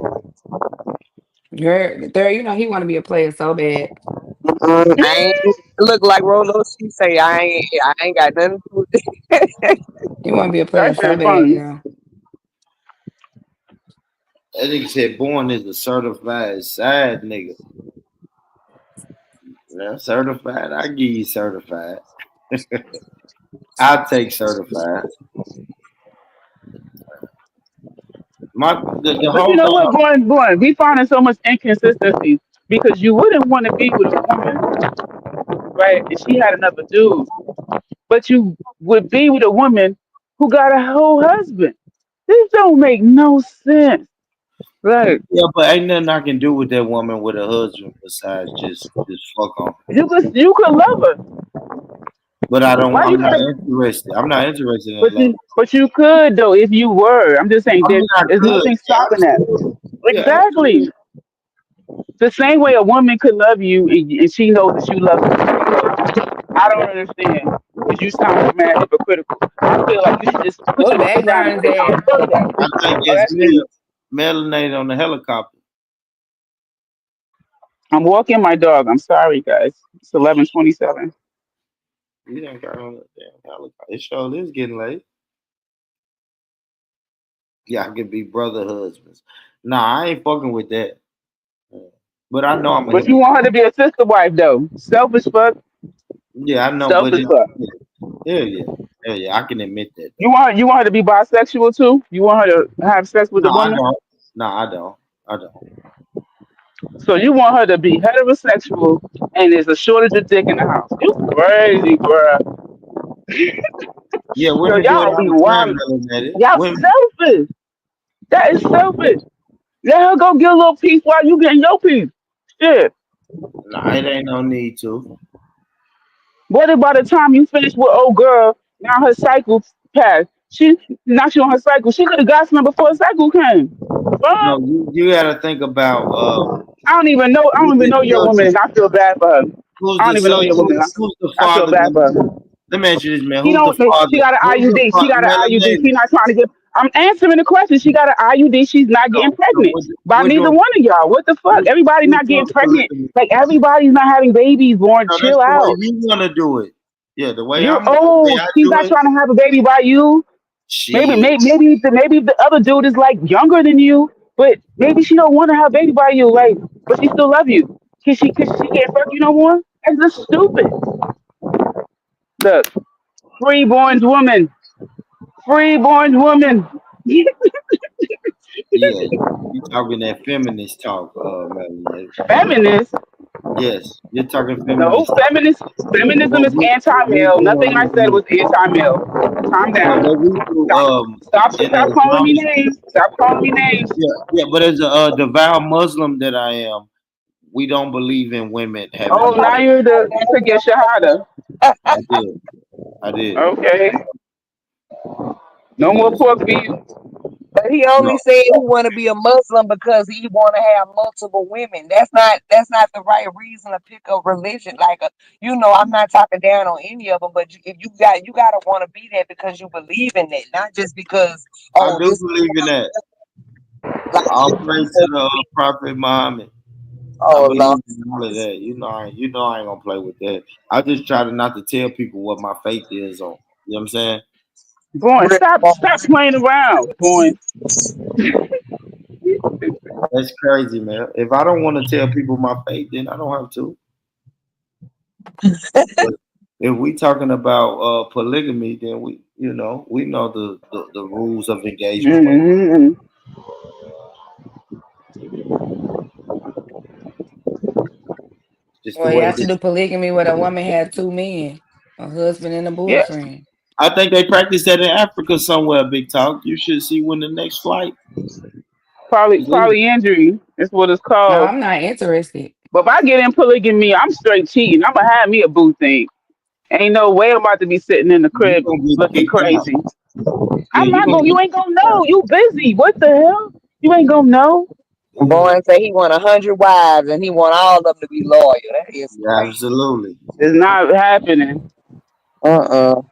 There, you know he want to be a player so bad. I ain't look like Rolo. She say I ain't got nothing to do with it. He want to be a player that so shit bad, funny. girl. That nigga said born is a certified sad nigga. Yeah, certified. I give you certified. I'll take certified. The But you whole know thing. what, boy, we finding so much inconsistency because you wouldn't want to be with a woman, right? And she had another dude, but you would be with a woman who got a whole husband. This don't make no sense. Like Yeah, but ain't nothing I can do with that woman with a husband besides just fuck on. you could love her. But I don't. Why you I'm not gotta? interested. I'm not interested in But love. you could though if you were. I'm just saying I mean, I there's could. nothing Yeah, stopping that. absolutely. Yeah, Exactly. absolutely. The same way a woman could love you and she knows that you love her. I don't understand because you sound mad hypocritical. I feel like you should just put What your foot down and background is say, "No, that? fuck that." I think Oh, it's that's me. melanated on the helicopter. I'm walking my dog. I'm sorry, guys. It's 11:27. You done got on the damn helicopter. It sure is getting late. Yeah, I could be brother husbands. Nah, I ain't fucking with that. Yeah. But I know I'm a But you hypocrite. want her to be a sister wife though. Selfish fuck. Yeah, I know, but Selfish fuck. hell yeah, hell yeah, I can admit that You though. want you want her to be bisexual too? You want her to have sex with No, a I woman? don't. No, I don't. I don't. So you want her to be heterosexual and there's a shortage of dick in the house. You crazy, bruh. Yeah, Yo, women do it y'all all be the time, wild. melanated. Y'all Women. selfish. That is selfish. Let her go get a little piece while you getting your piece. Shit. Nah, it ain't no need to. What if by the time you finish with old girl, now her cycle passed? She on her cycle. She could have got some before the cycle came. No, Fuck. you got to think about I don't even know. I with don't even the know your woman, children. and I feel bad for her. Who's I don't the even know your woman. who's the I feel father bad for gonna her. be? Let me ask you this, man. She Who's the don't. She father? got an Who's the IUD. She father? got an IUD. She Melanated. not trying to get. I'm answering the question. She got an IUD. She's not getting So pregnant by we're neither doing one of y'all. What the fuck? Everybody we're not getting doing pregnant. polygamy. Like everybody's not having babies born. No, that's Chill the way out. you want to do it. Yeah, You're the way old. I She's do not it. trying to have a baby by you. Shit. Maybe the other dude is like younger than you, but maybe she don't want to have a baby by you. Like, but she still love you. Can she can't fuck you no more? That's just stupid. Look, freeborn woman, freeborn woman. Yeah, you talking that feminist talk, Melanated. Feminist? Yes, you're talking No, feminist talk. feminism What is we anti-male. Nothing I said do, was anti-male. Calm down. what we do, Stop, in stop the calling me Islamic, names. Stop calling me names. yeah, yeah, but as a devout Muslim that I am, we don't believe in women having Oh, now babies. you took your shahada. I did, I did. Okay, no more Yes, pork beef. But he no, only said he want to be a Muslim because he want to have multiple women. That's not the right reason to pick a religion. Like I'm not talking down on any of them, but if you gotta want to be that because you believe in it, not just because I oh do this believe in that. like All praise to the Prophet Muhammad. I oh Lord. believe in all of that. I ain't gonna play with that. I just try to not to tell people what my faith is on. You know what I'm saying? Boy, stop playing around, boy. That's crazy, man. If I don't want to tell people my faith, then I don't have to. But if we talking about polygamy, then we know the rules of engagement. Mm-hmm. Just the Well, way y'all should that do polygamy where a woman had two men, a husband and a Yeah, boyfriend. I think they practice that in Africa somewhere. Big talk. You should see when the next flight is leaving. polyandry is what it's No, called. I'm not interested. But if I get in polygamy, I'm straight cheating. I'm gonna have me a boo thing. Ain't no way I'm about to be sitting in the You crib gonna get looking kicked out. crazy. Yeah, I'm you not gonna gonna. get You ain't gonna kicked out. know. You busy. What the hell? You ain't gonna know. Boy say he want 100 wives and he want all of them to be loyal. That is Yeah, crazy. absolutely. It's not happening. Uh-uh.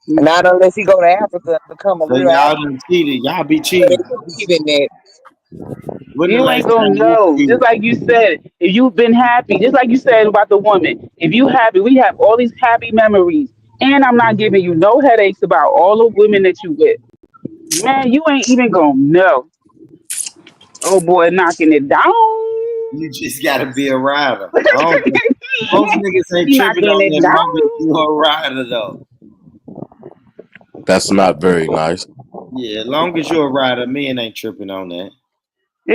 Not unless he go to Africa and become a So real y'all African. done cheated. Y'all be They cheating. believe in that. When the You last ain't gonna time you know. Just cheated? like you said, if you've been happy, just like you said about the woman, if you happy, we have all these happy memories. And I'm not giving you no headaches about all the women that you with. Man, you ain't even gonna know. Oh boy, knocking it down. You just gotta be a rider. I don't think most niggas ain't He tripping knocking on it that long as you down. a rider though. That's not very nice. Yeah, as long as you're a rider, men ain't tripping on that.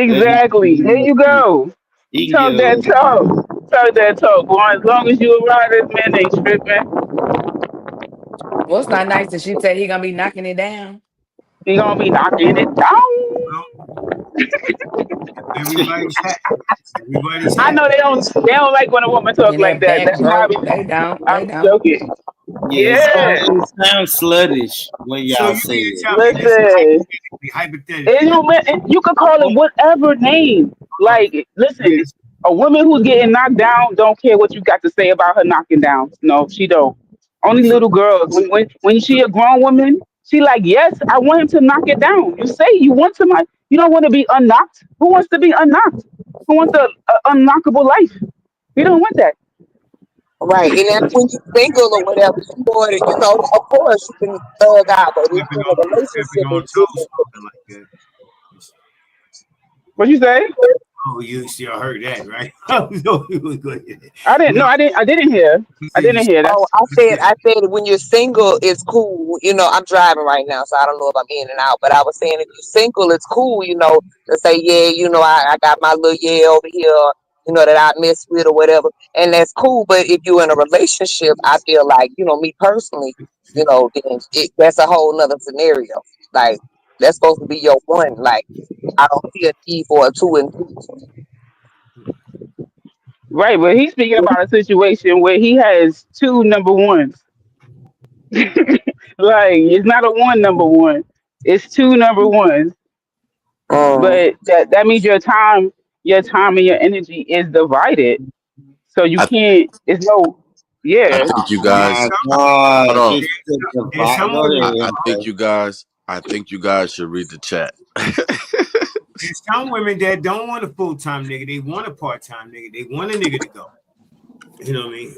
They just Exactly. There you go. he can get Talk a that little talk. Talk that talk, boy. As long as you around this man ain't tripping. What's not nice that she said he gonna be knocking it down. He gonna be knocking it down. Well, everybody's happy. Everybody's I happy. know they don't like when a woman talk And like that that. back That's why broke. They don't. I'm They don't. joking. yeah. Yeah. It sounds sluttish when So y'all you say mean to it. tell me this Listen. hypothetically, You could call it whatever name. um, Like, listen, yes, a woman who's getting knocked down don't care what you got to say about her knocking down. No, she don't. Only so, little girls. When so she a grown woman, she like, yes, I want him to knock it down. You say you want to knock. You don't want to be unknocked. Who wants to be unknocked? Who wants a unknockable life? We don't want that. Right. And then when you're single or whatever, you more than, of course you can thug out, but if stepping you're in a on stepping relationship, on it's toes, different. something like that. What you say? Oh, you still heard that, right? Oh, no, it was good. I didn't. No, No, I didn't. I didn't hear. you I said you didn't hear that. Oh, I said when you're single, it's cool. I'm driving right now, so I don't know if I'm in and out. But I was saying if you're single, it's cool. To say yeah, I got my little yeah over here. That I mess with or whatever, and that's cool. But if you're in a relationship, I feel like me personally, then that's a whole nother scenario. Like that's supposed to be your one. Like I don't see a need for a two and three. Right, but he's speaking about a situation where he has two number ones. Like it's not a one number one; it's two number ones. Um, But that means your time and your energy is divided. So you I can't. It's no. I Yeah. think you There's guys. My some Hold God, on. this is the there's some go women I ahead, think bro. you guys. I think you guys should read the chat. there's some women that don't want a full time nigga. They want a part time nigga. They want a nigga to go. You know what I mean?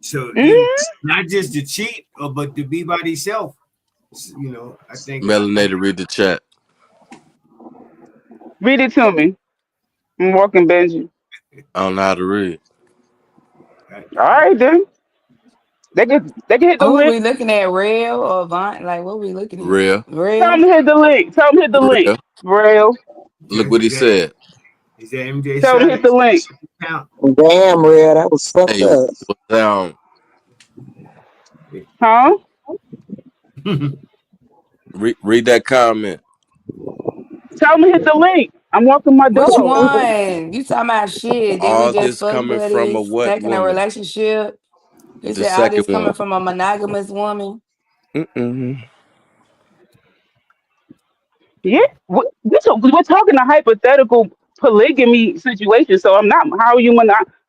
So you Mhm. not just to cheat, but to be by themselves. You know, I think Melanated, read the chat. Read it to me. I'm walking Benji. I don't know how to read. I, All right then. They can hit the Who link. we looking at? Real or Vine? Like, what we looking at? Real, Tell them Real? to hit the link. Tell them to hit the link. real. Rail. Look what he is that said. is that MJ Tell them to hit the Savage link. count? Damn, real, that was fucked Hey, up. what's down? Huh? Read that comment. Tell them to hit the link. I'm walking my Which dog. one? You talking about shit? Did we All just this fuck coming from a buddies, what taking a woman? relationship? You The said all second this coming one. from a monogamous woman? Mm-mm. Yeah, we're talking a hypothetical polygamy situation. So I'm not. How are you?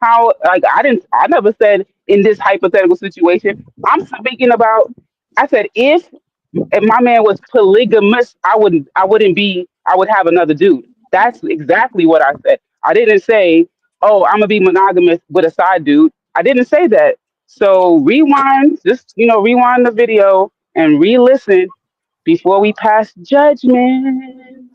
How? Like I didn't. I never said in this hypothetical situation. I'm speaking about. I said if my man was polygamous, I wouldn't be. I would have another dude. That's exactly what I said. I didn't say, oh, I'm gonna be monogamous with a side dude. I didn't say that. So rewind. Just rewind the video and re-listen before we pass judgment.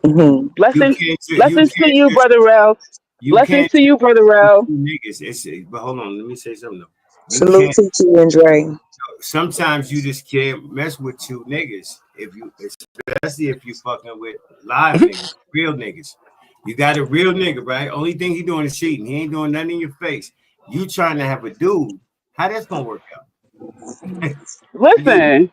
Hmm. You Blessings, can't you blessings to can't you, just brother Rel. you Blessings can't to you, brother just Rel. two niggas. But hold on, let me say something though. You Salute can't. to you and Dre. Sometimes you just can't mess with two niggas especially if you fucking with live niggas, real niggas. You got a real nigga, right? Only thing he doing is cheating. He ain't doing nothing in your face. You trying to have a dude? How that's gonna work out? Listen,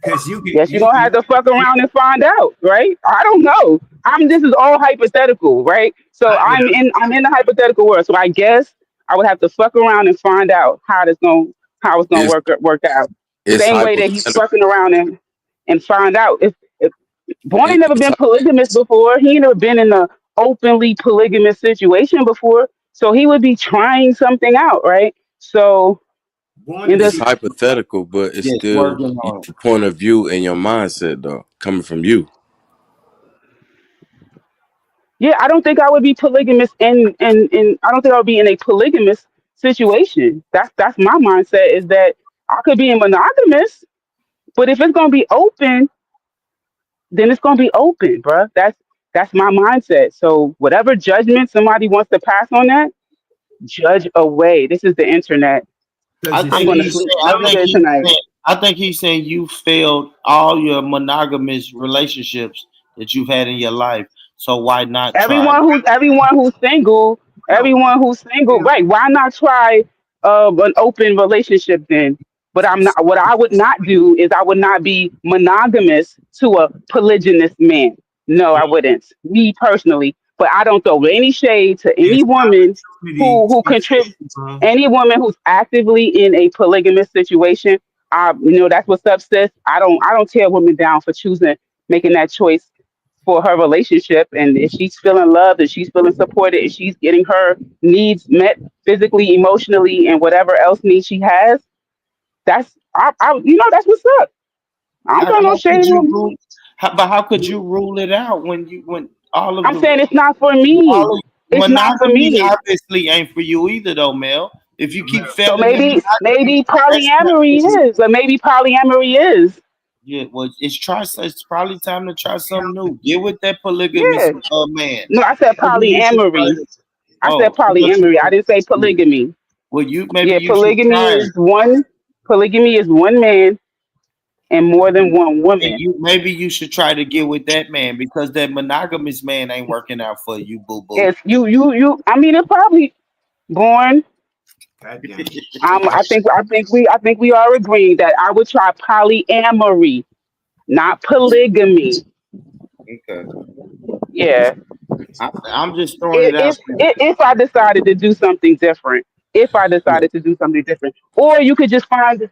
Because yes, you're you gonna have to fuck around and find out, right? I don't know. This is all hypothetical, right? So I, I'm in the hypothetical world. So I guess I would have to fuck around and find out how it's gonna It's work out. The it's same way that he's hypothetical. fucking around and find out if Boy ain't never It's been polygamous before. He ain't never been in a openly polygamous situation before. So he would be trying something out, right? So born in to it's this, cheat. hypothetical, but it's Yes, still working your on it. point of view and your mindset, though, coming from you. yeah, I don't think I would be polygamous and I don't think I would be in a polygamous situation. That's my mindset is that I could be in monogamous, but if it's gonna be open, then it's gonna be open, bruh. That's my mindset. So whatever judgment somebody wants to pass on that, judge away. This is the internet. I Because you I'm think see, gonna he's sleep. saying, Sleep good tonight. I think he's saying you failed all your monogamous relationships that you've had in your life. So why not try? no, Everyone who's single, right? Why not try an open relationship then? But I'm not. What I would not do is I would not be monogamous to a polygynous man. No, I wouldn't. Me personally, but I don't throw any shade to there's any woman opportunity who to contributes. uh, Any woman who's actively in a polygamous situation, that's what's up, sis. I don't tear women down for choosing making that choice for her relationship. And if she's feeling loved and she's feeling supported and she's getting her needs met physically, emotionally, and whatever else needs she has, that's what's up. I don't throw no How could shade you on. rule? But how could you rule it out when all of I'm the saying it's not for me. all of, It's not for monogamy me. obviously ain't for you either, though, Mel. If you keep So failing in monogamy, maybe that's not for polyamory you. is, or maybe polyamory is. Yeah, well, it's probably time to try something new. Get with that polygamous Yeah. man. No, I said Maybe you should try polyamory. to. I said Oh, I thought you polyamory. I said. didn't say polygamy. Well, maybe Yeah, you should try it. polygamy is one man and more than one And woman. you maybe you should try to get with that man because that monogamous man ain't working out for you, boo boo. It's you. I mean, it probably born. God damn it. I think we are agreeing that I would try polyamory, not polygamy. Okay, Yeah. I'm just throwing If it out if there. if if I decided to do something different, if I Yeah. decided to do something different, or you could just find,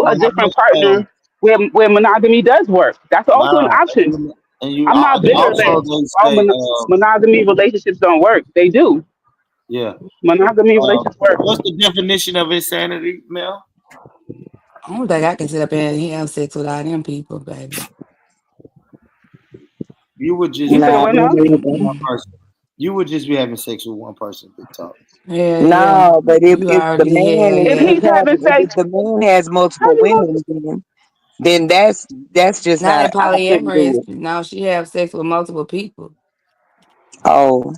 a Well, different partner where monogamy does work. That's also an wow. option. And you I'm not bigger also than they all say, monogamy relationships don't work. They do. yeah. Monogamy relationships work. What's the definition of insanity, Mel? I don't think I can sit up and have sex with all them people, baby. You would just You be said Nah, what having me now? sex with neither. one person. You would just be having sex with one person, Big Talk. Hell yeah. No, but You already hell If yeah. he's having if sex, the man has how multiple you gonna? women, then that's just Not not. in I couldn't do polyamorous. it. Now she have sex with multiple people. Oh,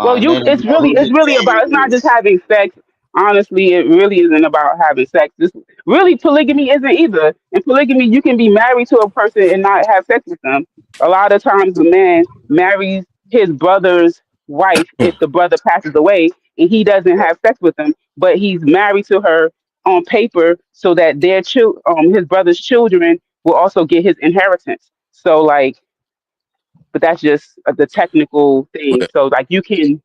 Well, And they don't know who it's the really about. It's daddy not just is. having sex. Honestly, it really isn't about having sex. This really polygamy isn't either. In polygamy, you can be married to a person and not have sex with them. A lot of times, the man marries his brother's wife if the brother passes away and he doesn't have sex with them, but he's married to her on paper so that his brother's children will also get his inheritance. So, like, but that's just the technical thing. Well, So, like, you can,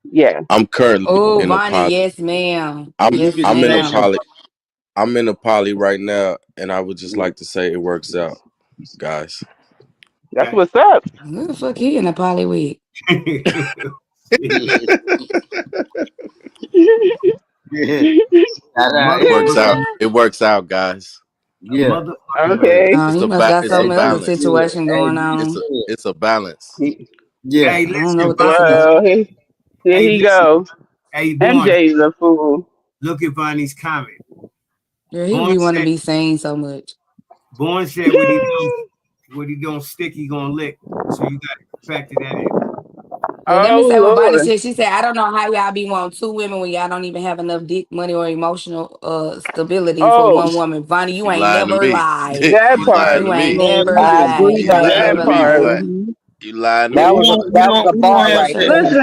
yeah. I'm currently Oh, in a Vonnie, poly. yes, ma'am. I'm You Yes, can I'm in a smash your. ma'am. poly. I'm in a poly right now, and I would just like to say it works out, guys. That's Okay. what's up. Who the fuck he in a poly with? Yeah, yeah. Mother, It works Hey, out. It works out, guys. a yeah. motherfucking bird. Okay. He must got It's a something else, a balance. Yeah. situation Hey, going you It's a on. said. it's a balance. Yeah. Hey, I don't know listen, what that's Bonnie. about. Well, here Hey, he listen. go. Hey, Born. MJ's a fool. Look at Bonnie's comment. Yeah, he Born be want to said. be seen so much. Born said what he don't stick, he gonna lick. So you got to factor that in. Yeah, let me Oh say what Bonnie Lord. said. She said, I don't know how y'all be wanting two women when y'all don't even have enough dick, money, or emotional stability for Oh, one woman. Bonnie, you You ain't lying to never me. lied. that You lying part. to You ain't me. never I lied. agree You You ain't though. lying That to never me, part. boy. lied. You lying to That We me. was don't. We that was don't. a We don't bar have right Shut that. there. up.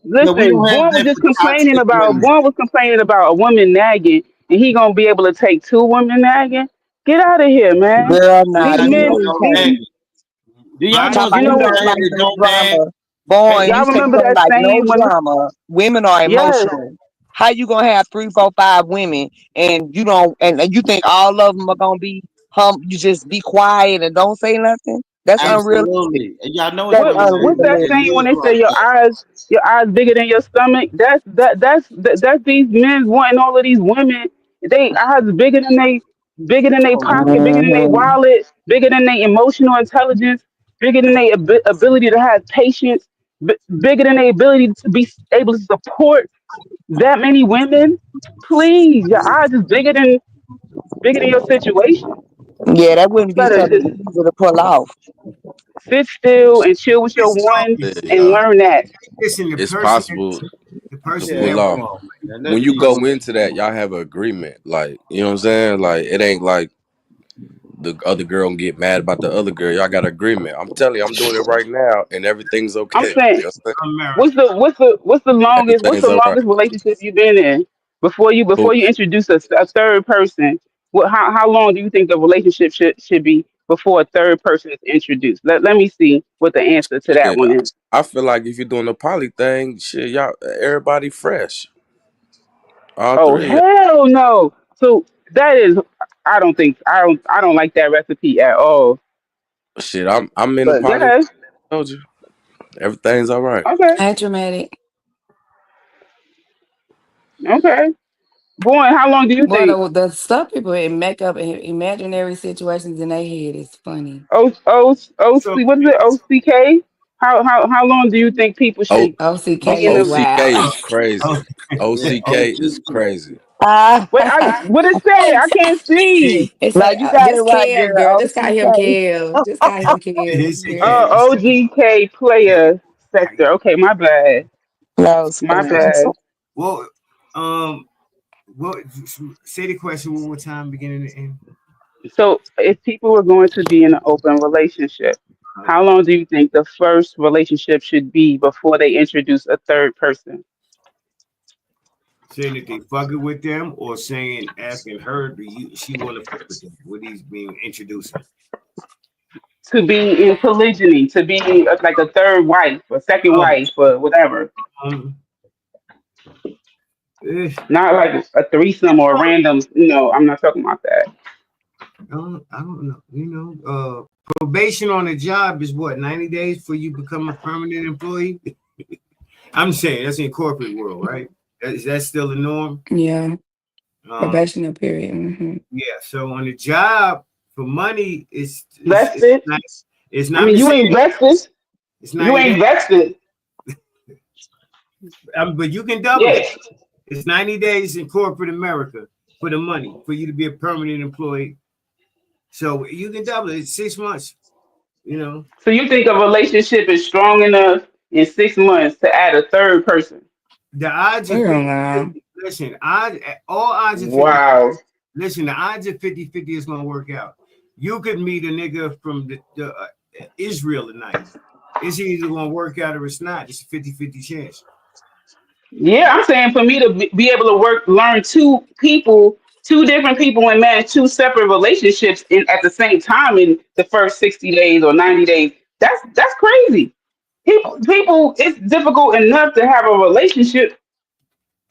We don't have Born was that just for complaining content about creators. Born was complaining about a woman nagging, and he gonna be able to take two women nagging. Get out of here, man. Girl, Do nah, These y'all you know men, know he no these can't. nagging? Do y'all huh? know Talking some You about know he what? people don't out here like that no don't nag? drama. Hey, Boy, you Y'all say you remember don't that like no saying when? drama. Women are Yes. emotional. How you gonna have three, four, five women and you don't and you think all of them are gonna be you just be quiet and don't say nothing? That's unrealistic. absolutely. And y'all know it's That's realistic What's because that it unrealistic. saying when is they say like that. your eyes bigger than your stomach? That's these men wanting all of these women. They eyes bigger than they pocket, bigger than they Mhm. wallet, bigger than their emotional intelligence, bigger than their ability to have patience, bigger than their ability to be able to support that many women. Please, your eyes is bigger than your situation. Yeah, that wouldn't be Better something just easy to pull off. sit still and chill with your Listen, one Yeah, and y'all. learn that. listen, It's possible the to person Yeah, pull that come off. on, man. Let's When you be go real. into that, y'all have an agreement. Like, you know what I'm saying? Like, it ain't like the other girl and get mad about the other girl. Y'all got an agreement. I'm telling you, I'm doing it right now, and everything's I'm okay. saying, You know what I'm America. what's saying? the Everything's all right. longest relationship you've been in Who? before you introduce a third person? How long do you think the relationship should be before a third person is introduced? Let me see what the answer to that Yeah, one is. I feel like if you're doing the poly thing, shit, y'all, everybody fresh. All Oh three of hell no! So that is, I don't like that recipe at all. y'all. Shit, I'm in the But poly. yeah, Told you, everything's all right. okay, Hey, dramatic. okay. Boy, how long do you think? Well, the stuff people make up in imaginary situations in their head is funny. So What is it? OCK? How long do you think people O should be OCK in is the? OCK wild. is crazy. Yeah, OCK is OTT. crazy. Ah, Wait, what it say? I can't see. It's now like, you got it just right, Kev, girl. girl. Just call him OTK. Kev. Just call him Kev. it's Yeah. okay. OGK player sector. Okay, my bad. That was My funny. bad. Well, um, what? Say the question one more time, beginning to end. So, if people were going to be in an open relationship, how long do you think the first relationship should be before they introduce a third person? Saying that they fucking with them, or saying asking her, do you she want to fuck with them? What he's being introducing. To be in polygyny, to be like a third wife, a second Oh, wife, or whatever. um, eh, Not like a threesome or a random. I'm not talking about that. I don't know. Probation on a job is what, 90 days before you become a permanent employee. I'm saying that's in corporate world, right? Is that still the norm? Yeah, Um, probational period. yeah. So on the job for money, it's Vested. not it's I not mean, you Mercedes. ain't vested. It's You 90 days. ain't vested. But you can double it. Yes. It's 90 days in corporate America for the money for you to be a permanent employee. So you can double it. It's 6 months. You know, So you think a relationship is strong enough in 6 months to add a third person? the odds are We don't 50. know. Listen, all odds are 50. Wow. Listen, the odds are 50-50 is going to work out. You could meet a nigga from the Israel tonight. It's either going to work out or it's not. It's a 50-50 chance. Yeah, I'm saying for me to be able to learn two different people, and manage two separate relationships in at the same time in the first 60 days or 90 days. That's crazy. People, it's difficult enough to have a relationship,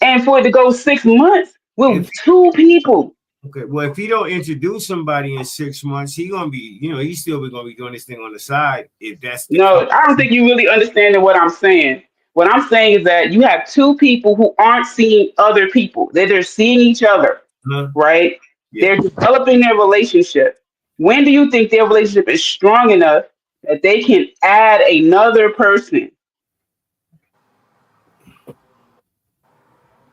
and for it to go 6 months with If two people. Okay, well, if he don't introduce somebody in 6 months, he gonna be, he's still gonna be doing this thing on the side. If that's the No, I don't case, think you really understanding what I'm saying. What I'm saying is that you have two people who aren't seeing other people. They're just seeing each other, huh? right? Yeah. They're developing their relationship. When do you think their relationship is strong enough that they can add another person?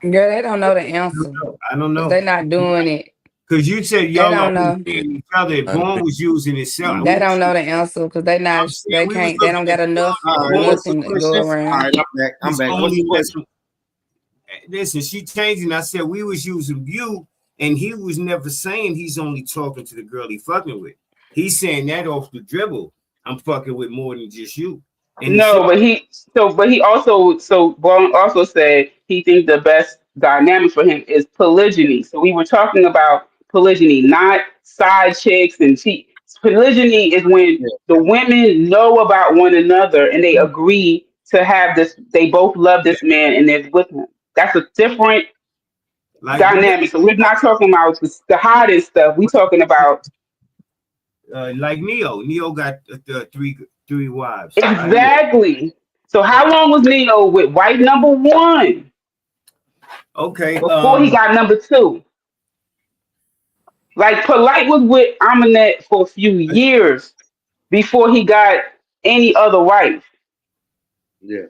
Girl, they don't know the I don't answer know. I don't because know. they're not doing it. Because you said They y'all don't already know. Yeah, seeing each other. If I Vaughn agree. was using himself, They don't know the answer because they I'm not. saying They we was can't. They looking don't at got enough All right, Vaughn what's the nothing to go question? All specifically right, around. I'm back. I'm was back. What's only the question? messing. Listen, she changing. I said we was using you, and he was never saying he's only talking to the girl he fucking with. He's saying that off the dribble. I'm fucking with more than just you. And he said, No, but he also Vaughn also said he thinks the best dynamic for him is polygyny. So we were talking about polygyny, not side chicks and cheat. Polygyny is when Yeah. the women know about one another and they agree to have this. They both love yeah, this man and they're with him. That's a different like dynamic. So we're not talking about the hottest stuff. We talking about like Neo. Neo got three wives, right? Yeah. exactly. So how long was Neo with wife number one Okay. before he got number two? Like Polite was with Aminette for a few years before he got any other wife. Yeah.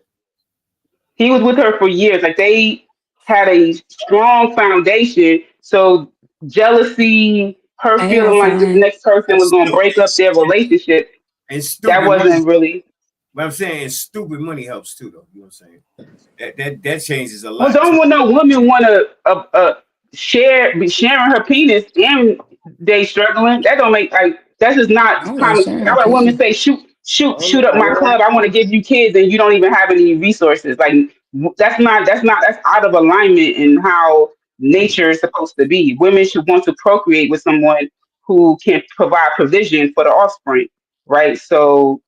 He was with her for years. Like they had a strong foundation. So jealousy, her Damn, feeling like this son. next person was gonna break up their relationship, And that stupid money. wasn't really. But I'm saying stupid money helps too, though. You know what I'm saying? That changes a Well, lot don't too. want no woman want to be sharing her penis and they struggling. That don't make like that's just not I kind was of. sharing That's her why women pee. say shoot up my Hold club. I want to give you kids and you don't even have any resources. Like that's out of alignment in how nature is supposed to be. Women should want to procreate with someone who can provide provision for the offspring, right? So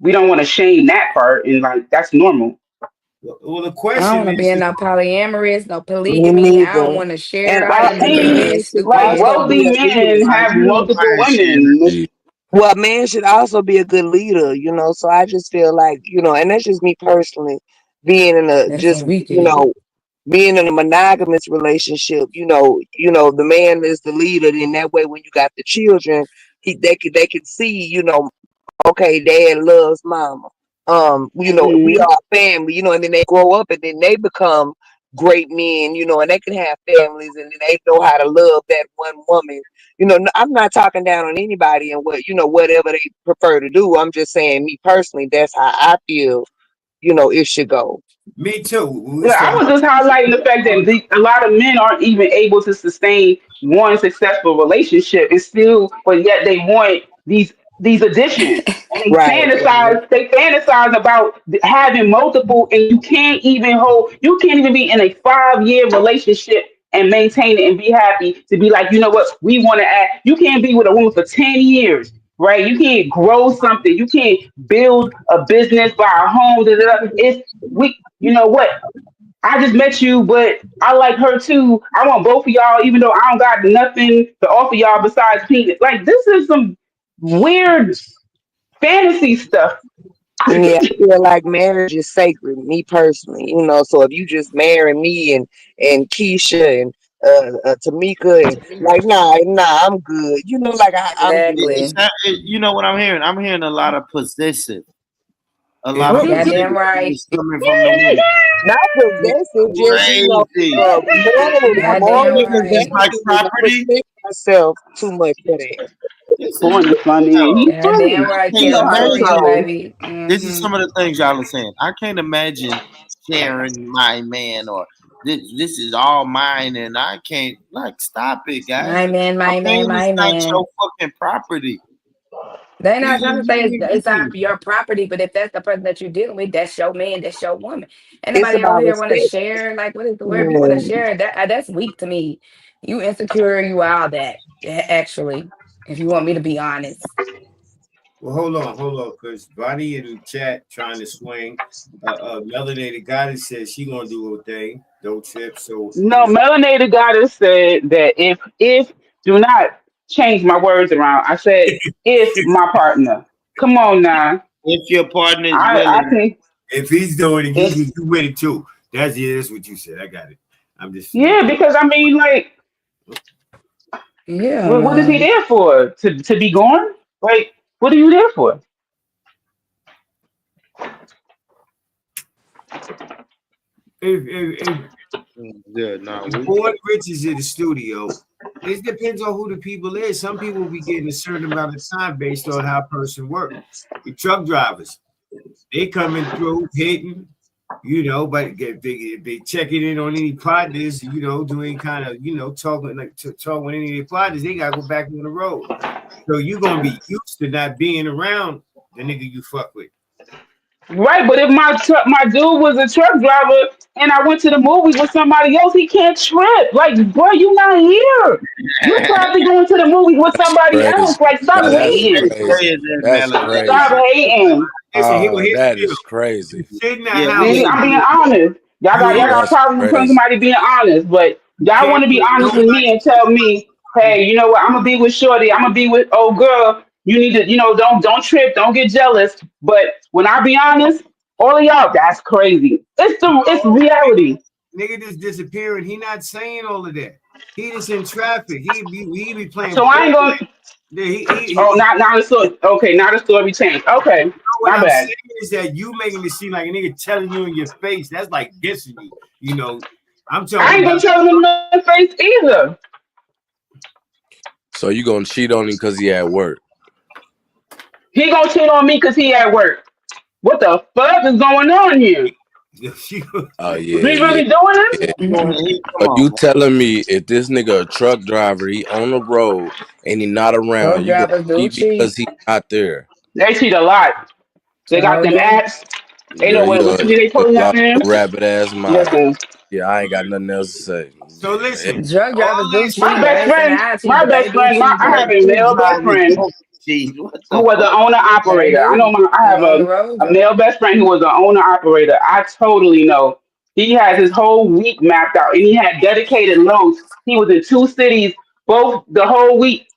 we don't want to shame that part and like that's normal. Well, the I don't question want to be in is, no polyamorous, no Me polygamy. I don't neither. want to And share. I all, don't and do a none of Hey, that man should stupid like ass also stuff. be wealthy a men leader. on. have You don't multiple mind sharing. women. Yeah. Well, a man should also be a good leader, you know. So I just feel like, and that's just me personally, being in a That's a just, weekend. being in a monogamous relationship, the man is the leader. Then that way, when you got the children, they could see, okay, dad loves mama. We Mhm. are a family, and then they grow up and then they become great men, and they can have families and then they know how to love that one woman. I'm not talking down on anybody and whatever they prefer to do. I'm just saying, me personally, that's how I feel, it should go. me too. We Yeah, was I talking was just highlighting the fact that a lot of men aren't even able to sustain one successful relationship, and still, but yet they want these additions, and Right. they fantasize about having multiple, and you can't even be in a 5 year relationship and maintain it and be happy to be like, you know what, we want to add. You can't be with a woman for 10 years. Right, you can't grow something. You can't build a business, buy a home. Da, da, da. It's we. You know what? I just met you, but I like her too. I want both of y'all, even though I don't got nothing to offer y'all besides penis. Like this is some weird fantasy stuff. Yeah, I feel like marriage is sacred, me personally. So if you just marry me and Keisha and Tamika and like, nah, I'm good. Like I'm good. Exactly. You know what I'm hearing? I'm hearing a lot of possessive, a If lot of you Goddamn possessive right. things coming from the women. Not possessive, just Crazy. Goddamn moral Niggas is right. like responsibility. I property. respect myself too much for that. This is Corn is funny. hell. He's Goddamn funny. I right, He can't know Kelly. how to For you, imagine. troll. baby. This is Hmm. some of the things y'all are saying. I can't imagine sharing my man or this is all mine and I can't like stop it, guys. My man, My my man, man is my not man. your fucking property. They're not He's a trying to say human it's being. not your property, but if that's the person that you're dealing with, that's your man, that's your woman. It's Anybody over about here want to respect. share? Like, what is the word? If you want to Mm. share, that's weak to me. You insecure, you all that. Actually, if you want me to be honest. well, hold on, because Bonnie in the chat trying to swing. Melanated Goddess says she gonna do her thing. Don't trip. So No, melanated goddess said that if do not change my words around. I said if my partner. Come on now. If your partner is I willing, think if he's doing it, if you with it too. That's what you said. I got it. I'm just yeah, because I mean like Yeah, what is he no. there for? To be gone? Like what are you there for? if yeah, nah, we Boy Rich is in the studio. It depends on who the people is. Some people be getting a certain amount of time based on how a person work. The truck drivers, they coming through hitting, but if they checking in on any partners, doing kind of, talking like to talk with any of their partners, they gotta go back on the road. So you're gonna be used to not being around the nigga you fuck with. Right, but if my dude was a truck driver and I went to the movies with somebody else, he can't trip. Like, bro, you not here. You probably going to the movies with somebody Crazy. else. Like, stop Now that's hating. crazy. say that, That's Melanie. Stop crazy. hating. Listen, Oh, here's that the deal. is crazy. Sit in that Yeah, we house. See, get I'm being it. honest. Y'all You got That's problems with crazy. somebody being honest, but you y'all can't want to be put honest with me nobody. and tell me, hey, you know what? I'm gonna be with Shorty. I'm gonna be with old girl. You need to, don't trip, don't get jealous. But when I be honest, all of y'all, that's crazy. It's reality. Nigga just disappearing. He not saying all of that. He just in traffic. He be playing So I ain't poker. gonna. Yeah, Oh, not a story. Okay, not a story change. Okay, what my I'm bad. saying is that you making it seem like a nigga telling you in your face. That's like dissing you. I'm I talking ain't about gonna tell him in the face either. So you gonna cheat on him because he at work? He gonna cheat on me because he at work. What the fuck is going on here? Oh We yeah, yeah, really doing yeah. this? Come So on, you man. telling me if this nigga a truck driver, he on the road and he not around, Truck you gonna drivers do cheat because cheat. he not there? They cheat a lot. They got So them do. apps. They know Girl, what city they you pulling up lost in. your rabbit ass mind. Listen, Yeah, I ain't got nothing else to say. so Yeah, listen, Drug all drivers do these my cheat. people, I best ain't saying friend, I cheat, my but they best do friend, cheat I have too. a Truck male best drivers friend don't cheat. What who the was an fuck? owner Yeah, they operator. do. I They have on the road a though. male best friend who was an owner operator. I totally know. He has his whole week mapped out and he had dedicated loads. He was in two cities both the whole week.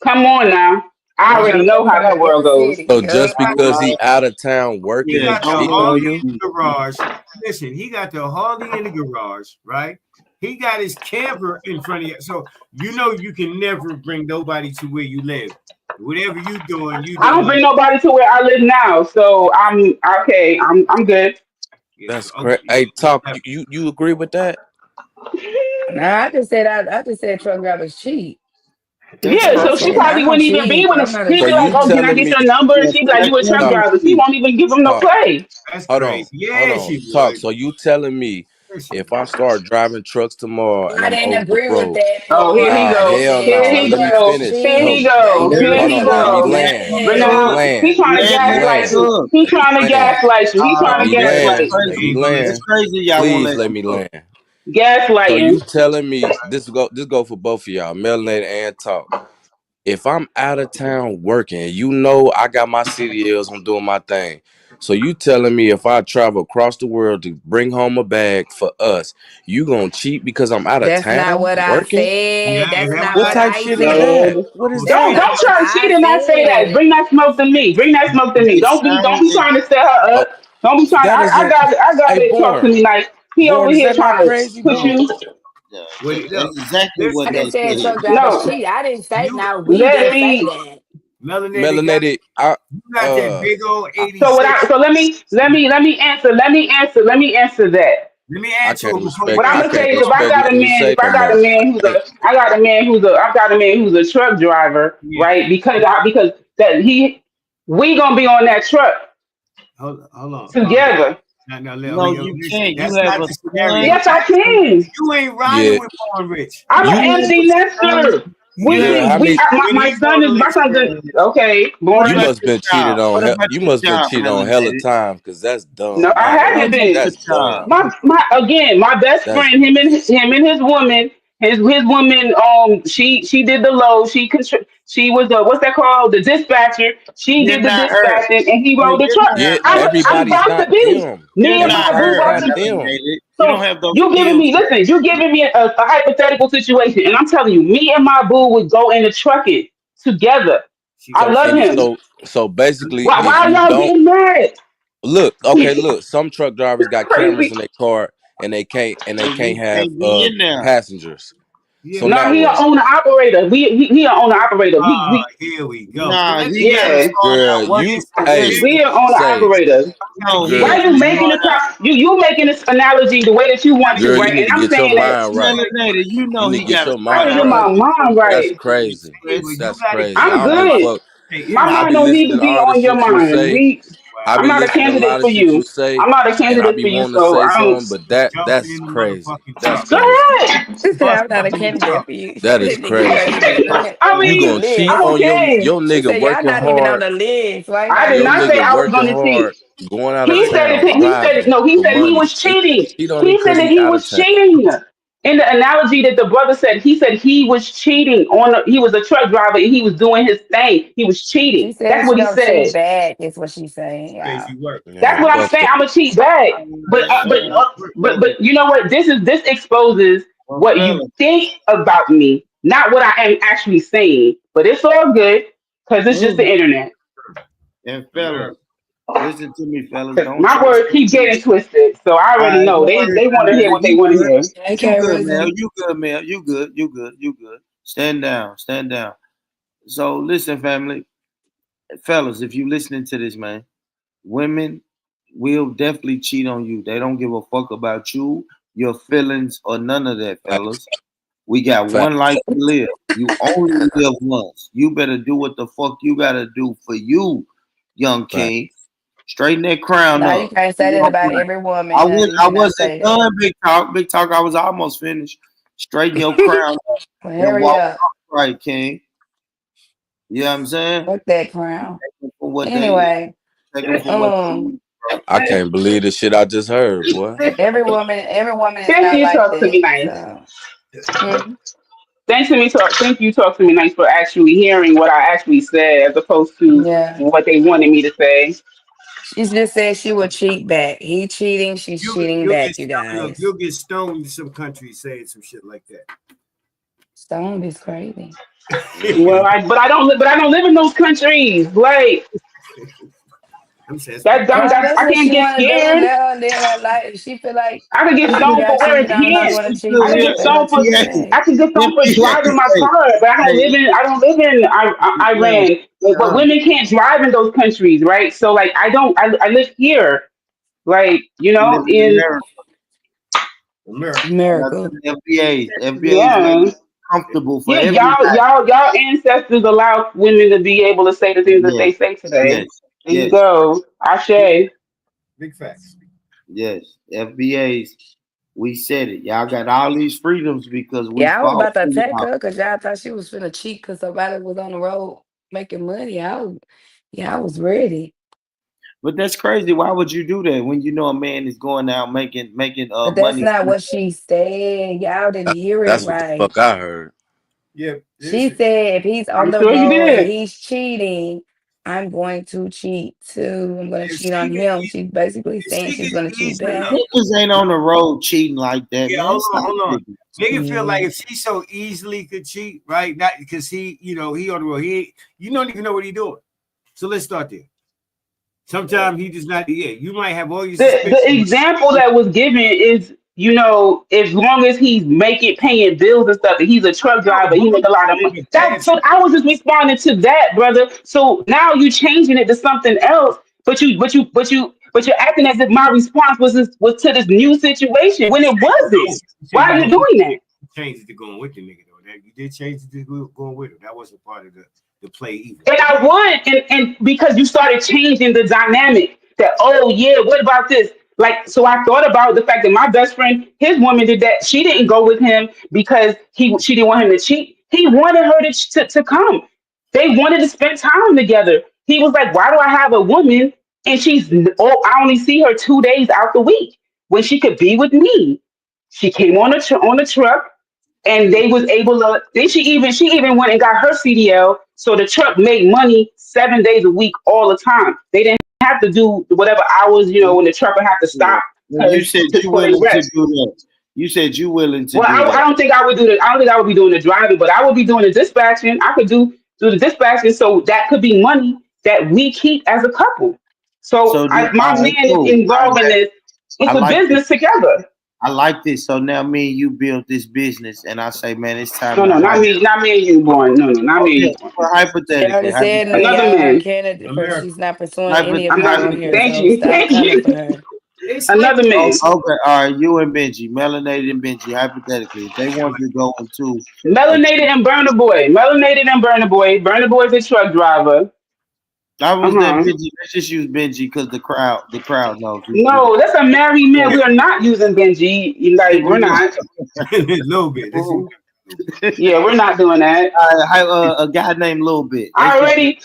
Come on now. I They right? trying already to know put him how on that the world inner goes. city. so He just Yup. got because he out of town he working, Yeah, he got the don't cheating on Harley you? in the garage. Listen, he got the Harley in the garage, right? He got his camper in front of you. So you can never bring nobody to where you live. Whatever you I don't doing. bring nobody to where I live now, so I'm okay. I'm good. Yes, That's okay. correct. Hey, Most talk. You agree with that? Nah, I just said truck drivers cheat. That's Yeah, I so fucked she said up. I probably don't wouldn't even be cheat. with him. I'm not a He'd So be like, you "Oh, cheater. can I telling get me? your number?" And Yeah, she'd be like, check "You a truck Talk, driver?" She empty. won't even give him no talk. play. That's Hold crazy. on, hold Yeah, on. she Talk. would. So you telling me Listen, if I start driving trucks tomorrow and I I'm didn't over the agree with road? that Oh, here he part. Nah, I go. hell said Here no. he Let truck me go. drivers finish. Here No, he cheat. They go. Let Here her hold he do. on. Let me cook. go. Let land. her Let me Renee, Yeah. cook. he's land. trying to Let me Let her gaslight land. you. cook. He's Let me trying to land. gaslight you. He's Let trying to me That's land. gaslight you. Let me crazy. It's land. crazy y'all won't Please let let them me cook. land. So you Gaslighting. telling me this go for both of y'all, melanated and talk. If I'm out of town working, you know I got my CDLs, I'm doing my thing. So you telling me if I travel across the world to bring home a bag for us, you gonna cheat because I'm out of That's not town what I working? Yeah, said. is That's that what not What what y'all type I shit saying? is said. that? No, What is That's don't that? not what try to cheat I and not say that. said. Bring that smoke to me. Bring that smoke to me. It Don't be sounded trying to set her Oh, up. Don't be trying. that I isn't. got it. I got Hey, it. Talk to born, me nice. He over born. Is here that not trying to crazy, put born? you. that's Look, exactly listen, what I they just said said. truck drivers No, cheat. I didn't say you now we let didn't say me. that. melanated got Melanated. I you got that uh. big old I, 86. So let me answer that. Let me I answer can't him before you What respect. I'm I gonna answer. say can't is, respect nothing you say if I no got more. a man who's Hey, a truck driver, Yeah. right? Because that we gonna be on that truck Hold on, calm down. together. Now, I No, mean, you listen, can't. You that's have not a the scenario. son. Yes, I can. You ain't riding yeah, with Born Rich. I'm You an you. have empty a son. nester. You have Yeah, We how we many? When he go to my son's in, experience. okay, What You born. about must your been cheated child? on. What about You your must been child, cheated on hella melanated? time because that's No, dumb. I I ain't What gonna. haven't about been. your That's child? dumb. My best That's friend, him and his woman, his woman, she did the load. She was the, what's that called, the dispatcher. She You're did the not her. dispatching, and he You're rode the truck. yeah. not I'm her. Everybody's about to not be. them. Me You're and my not boo Everybody's her, about not to. them. melanated. You don't So have those you giving skills me, yet. listen, you giving me a hypothetical situation, and I'm telling you, me and my boo would go in the trucking together. She I gonna love say, him. So basically, Why if are you y'all don't getting mad? look, okay, look. Some truck drivers got cameras Crazy. in their car and they Because can't you have can't be in there. passengers. yeah, So but No, now he an what? owner operator. He an owner operator. We here we go. Nah, Let, he gotta yeah. start Girl, out working you for hey, listen. We an owner say, operator. gotta No, he give girl, Why has you to making start it? out. You making this analogy the way that you want to, girl, you right? need And to I'm get your saying that mind right. Melanated, you You know need he to get gotta your I start mind gotta get out right. my working for mind That's right. crazy. hey, but you That's gotta crazy. give I'm I don't give a good. fuck. hey, it My I might mind be don't need listening to to be all the on your shit you mind. say. I I'm be not a listening to a candidate lot of for shit you you. say, I'm not a and I candidate be for you. wanting to So say I don't. something, but jumping that's in the crazy. motherfucking That's truck. Go crazy. ahead. She said Bust I'm not a up in the candidate truck. for you. That is That nigga crazy. crazy. I You mean, gonna cheat I'm List. on okay. your She nigga said y'all working not even on hard. the list. Why I y'all did Your not say nigga I cheating? was working going to cheat. hard, going out of He said town, it. He said driving no. He for said he money, was and you cheating. cheat on him He said because that he he out of was town. cheating. In the analogy that the brother said, he said he was cheating on. He was a truck driver and he was doing his thing. He was cheating. She said That's she what he gonna cheat said. back. Is what she's saying, y'all. Crazy work. That's Man, what I'm fuck saying. that. I'm a cheat bag. fellas, But you know what? This exposes well, what you fellas, think about me, not what I am actually saying. But it's all good because it's just the internet. and fellas, America. listen to me, fellas. Because Don't my trust words no keep man. getting twisted, so I All already right, know don't they worry want to about hear it. what they want to hear. You Okay, good, Mel. Rizzo. You good, Mel. You good. You good. You good. Stand down. Stand down. So listen, family, fellas, if you listening to this, man, women will definitely cheat on you. They don't give a fuck about you, your feelings, or none of that, Facts. fellas. We got one Facts. life to live. You only live once. You better do what the fuck you gotta do for you, young Facts. king. Straighten that crown Now you up. can't say that Walk about right. every woman, honey. You I cannot wasn't say that. done, big talk. Big talk. I was almost finished. Straighten your crown up Well, and hurry walk up. right, king. You know what I'm saying? Fuck that crown. Take them for what they Anyway, take them for what they um, need, bro. I can't believe the shit I just heard, boy. every woman is Thank not you, like talk to me that. nice. So, hmm. Thank you, talk to me nice for actually hearing what I actually said as opposed to Yeah. what they wanted me to say. She just said she would cheat back. He cheating, she's cheating You'll get back, you look, guys. you'll get stoned in some countries saying some shit like Stone is crazy. that. Well, but I don't live in those countries. Like I'm saying speak for Well, yourself. that's I what can't she get want to do. scared. Let her live her life. She feel like I could get people stoned for got wearing cheated on. She pants. want to cheat Look, I could back. get Let her stoned for cheat yeah, back. I could get stoned for yeah, driving my hey, car, but hey, I don't live in man, Iran. But women can't drive in those countries, right? So like I live here, like you live in in America. America. Now, America. FBA's make yeah. it comfortable for Yeah, everybody. y'all ancestors allowed women to be able to say the things that Yes, they say today. yes, There you yes, go. Ashe. Big facts. yes. FBA's, we said it. Y'all got all these freedoms because we Yeah, I was fought about to for attack y'all. her because y'all thought she was finna cheat because somebody was on the road making money. Yeah, I was ready. But that's crazy. Why would you do that when you know a man is going out making But that's money? not what she said. Y'all didn't hear it That's what the right. fuck I heard. Yeah, She listen. said if he's on I'm the sure you road and did. he's cheating, I'm going to cheat too. I'm going to If cheat she on can, him. She's basically if saying she she's can going to cheat easily, back. Niggas ain't on the road cheating like that, yeah, man. Stop hold on. it. Make it feel like Mm. if she so easily could cheat, right? Not because he, he on the road. You don't even know what he doing. So let's start there. Sometimes he does not. Yeah, you might have all your The suspicions. example that was given is, as long as he's making paying bills and stuff, and he's a truck No, driver, he make a lot of money. but That that's so I was just responding to that, brother. So now you changing it to something else, but you're acting as if my response was to this new situation when it wasn't. you said Why you are you going doing that? to change it to going with the nigga though. That you did change it to going with him. That wasn't part of the play either. And I would, and because you started changing the dynamic that, oh yeah, what about this? Like, so I thought about the fact that my best friend, his woman did that. She didn't go with him because she didn't want him to cheat. He wanted her to come. They wanted to spend time together. He was like, why do I have a woman and I only see her 2 days out the week when she could be with me? She came on a truck and they was able to. Then she even went and got her CDL, so the truck made money 7 days a week all the time. They didn't have to do whatever hours, when the truck would have to stop When you said you for their willing to rest. do that, you said you willing to Well, do I that. don't think I would do that. I don't think I would be doing the driving, but I would be doing the dispatching. I could do the dispatching, so that could be money that we keep as a couple. So So do my all right, man is cool. involved in this. I It's a like this. business together. I like this. So now me and you build this business, and I say, man, it's time No, to no, hire. not me and you, born. No, no, not me and Okay, you, born. well, She already hypothetically, said none of Another y'all her man. candidate for America. she's not pursuing any of I'm y'all not. on hypothetically. here, Thank so you. stop Thank coming for you. her. It's like Another man. Okay, all right, you and Benji, melanated and Benji, hypothetically, if they want to go into a, Melanated and Burner Boy. Melanated and Burner Boy. Burner Boy's a truck driver. I Uh was that huh. Benji. Let's just use Benji because the crowd knows who No, that's a married man. that. We are not using Benji. Like, we're not. a little bit. Let's use Who? a little bit. Yeah, we're not doing that. A guy named Lil Bit. Let's I just already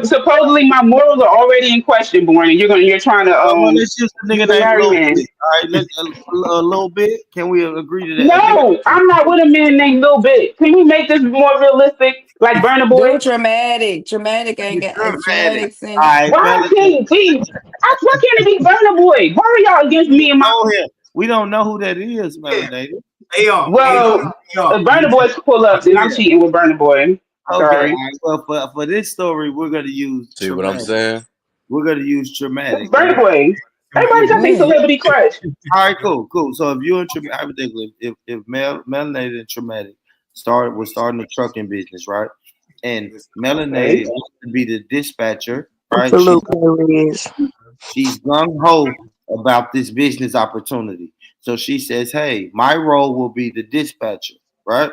supposedly my morals are already in question, born, and you're trying to well, let's use a nigga use a named married Lil man. Bit. All right, let's a little bit. Can we agree to that? A nigga No, I'm not with a man named Lil Bit. Can we make this more realistic, like Burner Do Boy? traumatic. Traumatic ain't got dramatic. traumatic All since right, Why melanated. can't we? Why can't it be Burner Boy? Why are y'all against me and my? Know him. We don't know who that is, Yeah. melanated. Well, if Burner You Boy pull up, then I'm cheating with Burner Boy. Okay, all Sorry. right. Well, for this story, we're gonna use See what I'm traumatic. saying? We're gonna use What's traumatic, Burner right? Boy? Everybody got their mm. celebrity crush. All right, cool. So if you and traumatic, hypothetically, if melanated and traumatic we're starting a trucking business, right? And Okay. melanated wants to be the dispatcher, right? Absolutely, Riz. She's gung ho about this business opportunity. So she says, "Hey, my role will be the dispatcher, right?"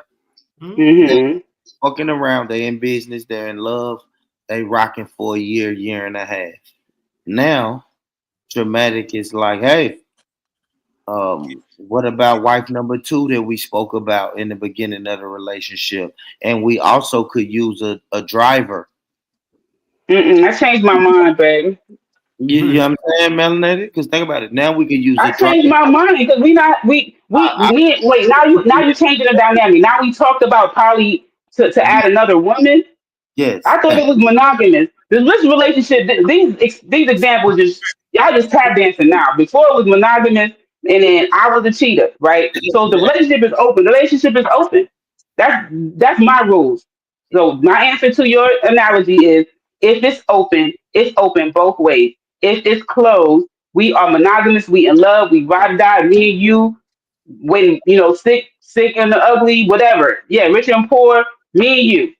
They Mm-hmm. fucking around. They in business. They're in love. They rocking for a year and a half. Now, dramatic is like, "Hey, what about wife number two that we spoke about in the beginning of the relationship? And we also could use a driver." I changed my mind, baby. You know what I'm saying, melanated? Because think about it. Now we could use a I driver. changed my mind because we not we wait, now you changing the dynamic. Now we talked about probably to add another woman. Yes. I thought it was monogamous. This relationship, these examples just y'all just tap dancing now. Before it was monogamous, and then I was a cheater, right? So the relationship is open. The relationship is open. That's my rules. So my answer to your analogy is: if it's open both ways. If it's closed, we are monogamous. We in love. We ride or die. Me and you. When sick and the ugly, whatever. Yeah, rich and poor. Me and you.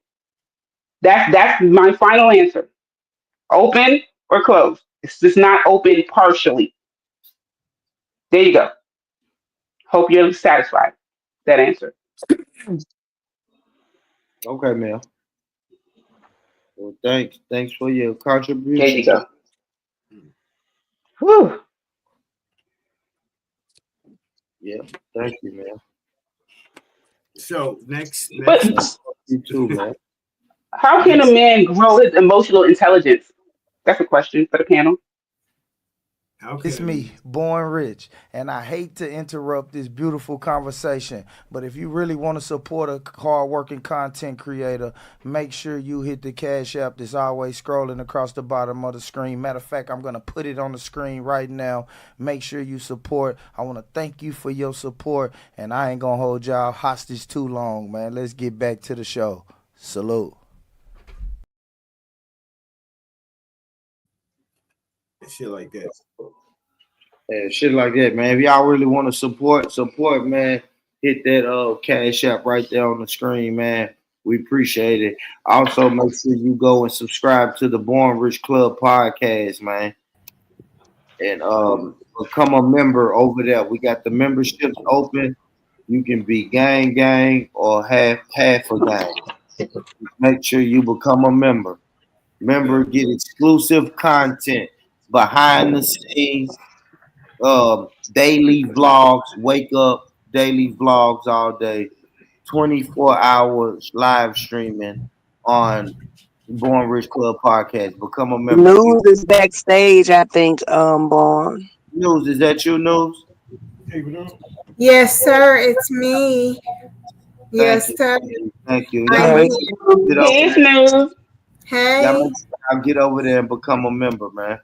That's my final answer. Open or closed. It's just not open partially. There you go. Hope you're satisfied. That answer. Okay, man. Well, thanks for your There you contribution. go. Whew. Yeah, thank you, man. So next, But You too, man. how can a next. man grow his emotional intelligence? That's a question for the panel. How It's can me, Born Rich, and I hate to interrupt this beautiful conversation, but if you really want to support a hard-working content creator, make sure you hit the Cash App that's always scrolling across the bottom of the screen. Matter of fact, I'm going to put it on the screen right now. Make sure you support. I want to thank you for your support, and I ain't going to hold y'all hostage too long, man. Let's get back to the show. Salute. shit like that? Yeah, shit like that, man. If y'all really want to support, man, hit that Cash App right there on the screen, man. We appreciate it. Also, make sure you go and subscribe to the Born Rich Club podcast, man, and become a member over there. We got the memberships open. You can be gang or half a gang. Make sure you become a member. Member get exclusive content behind the scenes, daily vlogs, wake up, daily vlogs all day, 24 hours live streaming on Born Rich Club podcast. Become a member. News is backstage, I think, Born. News, is that you, News? Yes, sir. It's me. Thank Yes, you. sir. Thank you. Y'all I'm Hey. make here. sure you get over Hey, there. Snooze. Y'all Hey. make sure y'all get over there and become a member, man.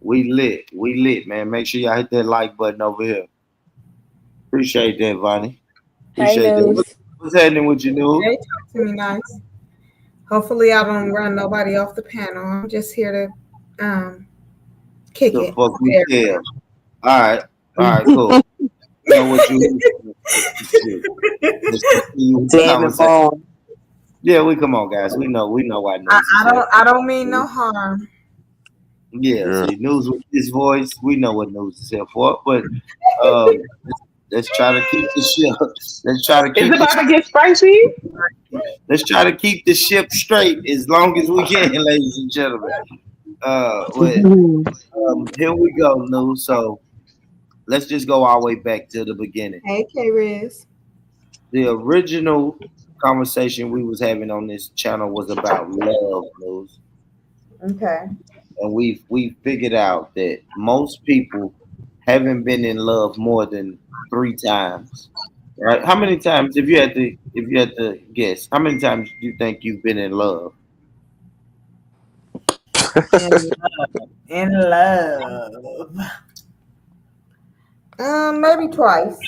We lit. We lit, man. Make sure y'all hit that like button over here. Appreciate that, Vonnie. Hey, Appreciate that. News. What's happening with you, News? Hey, talk to me nice. Hopefully, I don't run nobody off the panel. I'm just here to kick The it. fuck you care. All right. All right, cool. You know what you Let's continue with the Damn it, conversation. Born. Yeah, we come on, guys. We know why News I, is I here. don't. I don't mean no harm. Yeah, Girl. see, News with his voice, we know what News is here for. But um, let's try to keep the ship. Let's try to Is keep it about to the get spicy? let's try to keep the ship straight as long as we can, ladies and gentlemen. But here we go, News. So let's just go all the way back to the beginning. Hey, K Riz. The original conversation we was having on this channel was about love, News. Okay. And we figured out that most people haven't been in love more than 3 times. Right? How many times, if you had to guess, how many times do you think you've been in love? In love. In love. Maybe twice.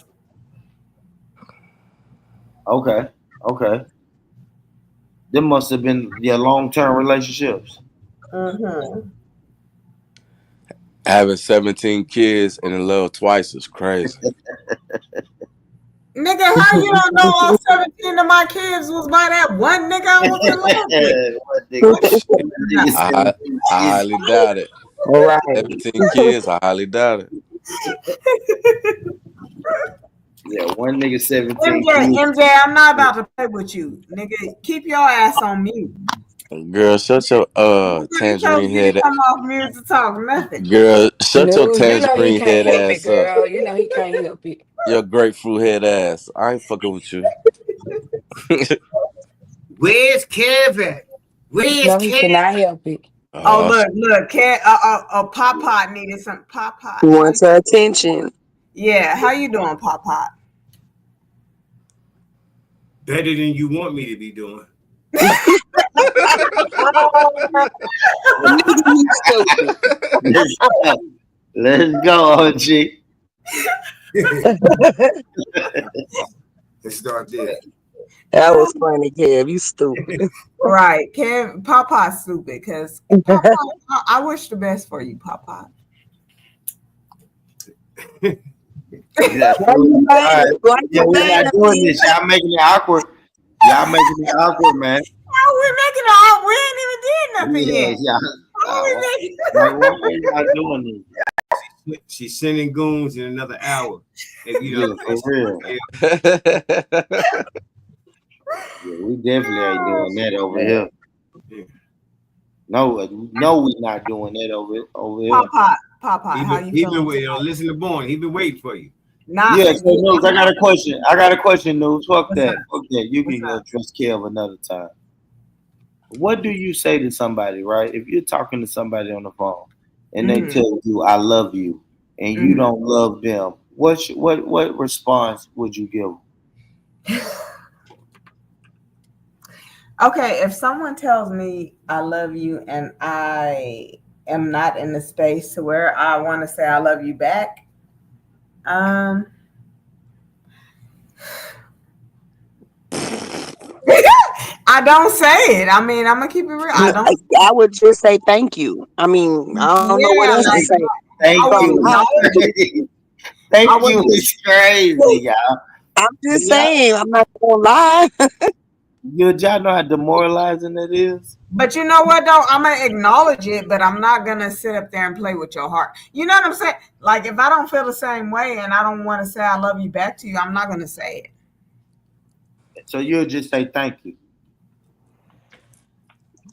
Okay, okay. Them must have been your long-term relationships. Mm-hmm. Having 17 kids and in love twice is crazy. Nigga, how you don't know all 17 of my kids was by that one nigga I was in love with? What nigga? What you Shit, talking about? I, I highly doubt it. All right. 17 kids, I highly doubt it. Yeah, one nigga 17 MJ, kids. MJ, I'm not about to play with you. Nigga, keep your ass on mute. Girl, shut your You told tangerine me to head. come off mute to talk nothing. Girl, shut your News, you know he tangerine can't head help it, ass up. girl. You know he can't help it. Your grapefruit head ass. I ain't fucking with you. Where's Kevin? Where's No, he Kevin? cannot help it. Oh, Uh, look, Pop Pot needed some Pop Pot. He wants her attention. Yeah, how you doing, Pop Pot? Better than you want me to be doing. Nigga, you stupid. Let's go, OG. Let's start there. That was funny, Kev. You stupid. Right, Pop Pot's stupid because Pop Pot, I wish the best for you, Pop Pot. Yeah, Why you all right. mad? Why Yeah, you we're mad not at doing me? this. Y'all making it awkward. Y'all making it awkward, man. Oh, we're making it all. We ain't even did nothing Yeah, yet. yeah. How we making Like, why are y'all doing this? She's sending goons in another hour. And, you know, Yeah, for real. Yeah, we definitely ain't doing that over here. Yeah. No, we're not doing that over here. Pop Pot, how you he been feeling? waiting. Listen to Born. He been waiting for you. Not Yeah, so News, I got a question, News. Fuck What's that. up? Fuck that. You What's can up? address Kev another time. What do you say to somebody, right? If you're talking to somebody on the phone and they Mm-hmm. tell you I love you, and you Mm-hmm. don't love them, what response would you give? Okay, if someone tells me I love you and I am not in the space to where I want to say I love you back, um, I don't say it. I mean, I'm gonna keep it real. I don't. I would just say thank you. I mean, I don't know what Yeah, else to like Thank, say. I thank would From you. my acknowledge it. I Thank would. you is crazy, y'all. I'm just Yeah, saying, I'm not gonna lie. y'all know how demoralizing that is. But you know what though? I'm gonna acknowledge it, but I'm not gonna sit up there and play with your heart. You know what I'm saying? Like if I don't feel the same way and I don't want to say I love you back to you, I'm not gonna say it. So you'll just say thank you.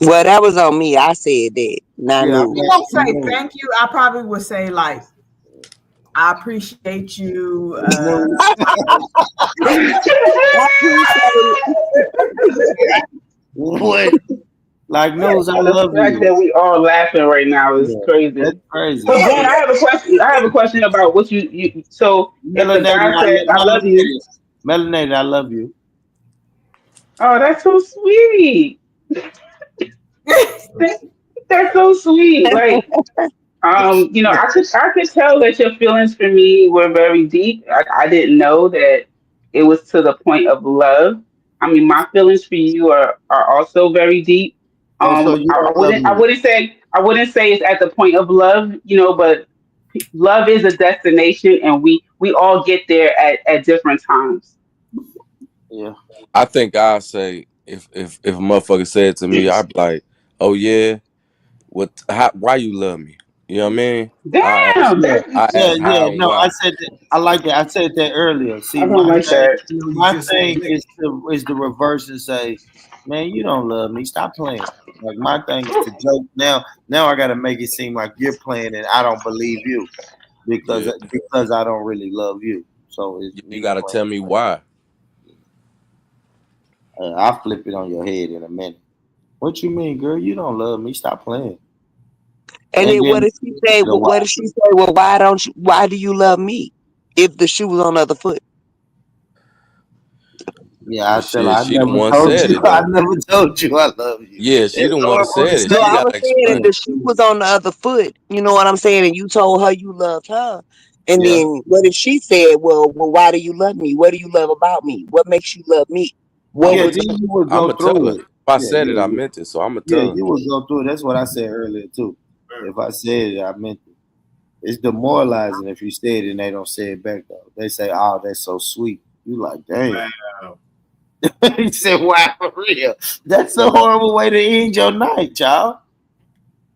Well, that was on me. I said that. Not Yeah, I new. I mean, won't say no, thank you. I probably would say like I appreciate you. no. I appreciate it. What? Like news, I The love fact you. that we all laughing right now is Yeah, that's crazy. crazy. So, Boone, I have a question. I have a question about what you. So, if the Melanated, guy says, "I love you," melanated, melanated. I love you. oh, that's so sweet. That, that's so sweet. Like, I could tell that your feelings for me were very deep. I didn't know that it was to the point of love. I mean, my feelings for you are also very deep. Oh, so you I don't love wouldn't I me? wouldn't say I wouldn't say it's at the point of love, but love is a destination, and we all get there at different times. Yeah. I think I say if a motherfucker said to me, I'd be like, "Oh yeah, why you love me?" You know what I mean? Damn, Yeah, I yeah, ask yeah. how and No, I why. said that. I like that. I said that earlier. See, I don't like that. You know, you my just said thing that. is the reverse and say, man, you don't love me. Stop playing. Like my thing is to joke. Now I got to make it seem like you're playing and I don't believe you Yeah, because I don't really love you. So it's you me gotta playing. tell me why. I'll flip it on your head in a minute. What you mean, girl? You don't love me. Stop playing. And And then then what did she say? the why? What did she say? Well, why do you love me? If the shoe was on the other foot. Yeah, I But tell her shit, I she the never one told said you. it I though. never told you I love you. Yeah, she It's the one horrible to said it. No, She I say. gotta was saying if explain. the shoe was on the other foot, you know what I'm saying, and you told her you loved her, and Yeah. then what if she said, well, why do you love me? What do you love about me? What makes you love me? What I'ma Yeah, would then tell her. you would I'ma go tell through her. it. If I Yeah, said it, yeah, I yeah. meant it. So I'ma Yeah, tell her. you would go through it. That's what I said earlier too. If I said it, I meant it. It's demoralizing if you say it and they don't say it back though. They say, "Oh, that's so sweet." You like, damn. Wow. He said, "Wow, for real." That's a horrible way to end your night, child.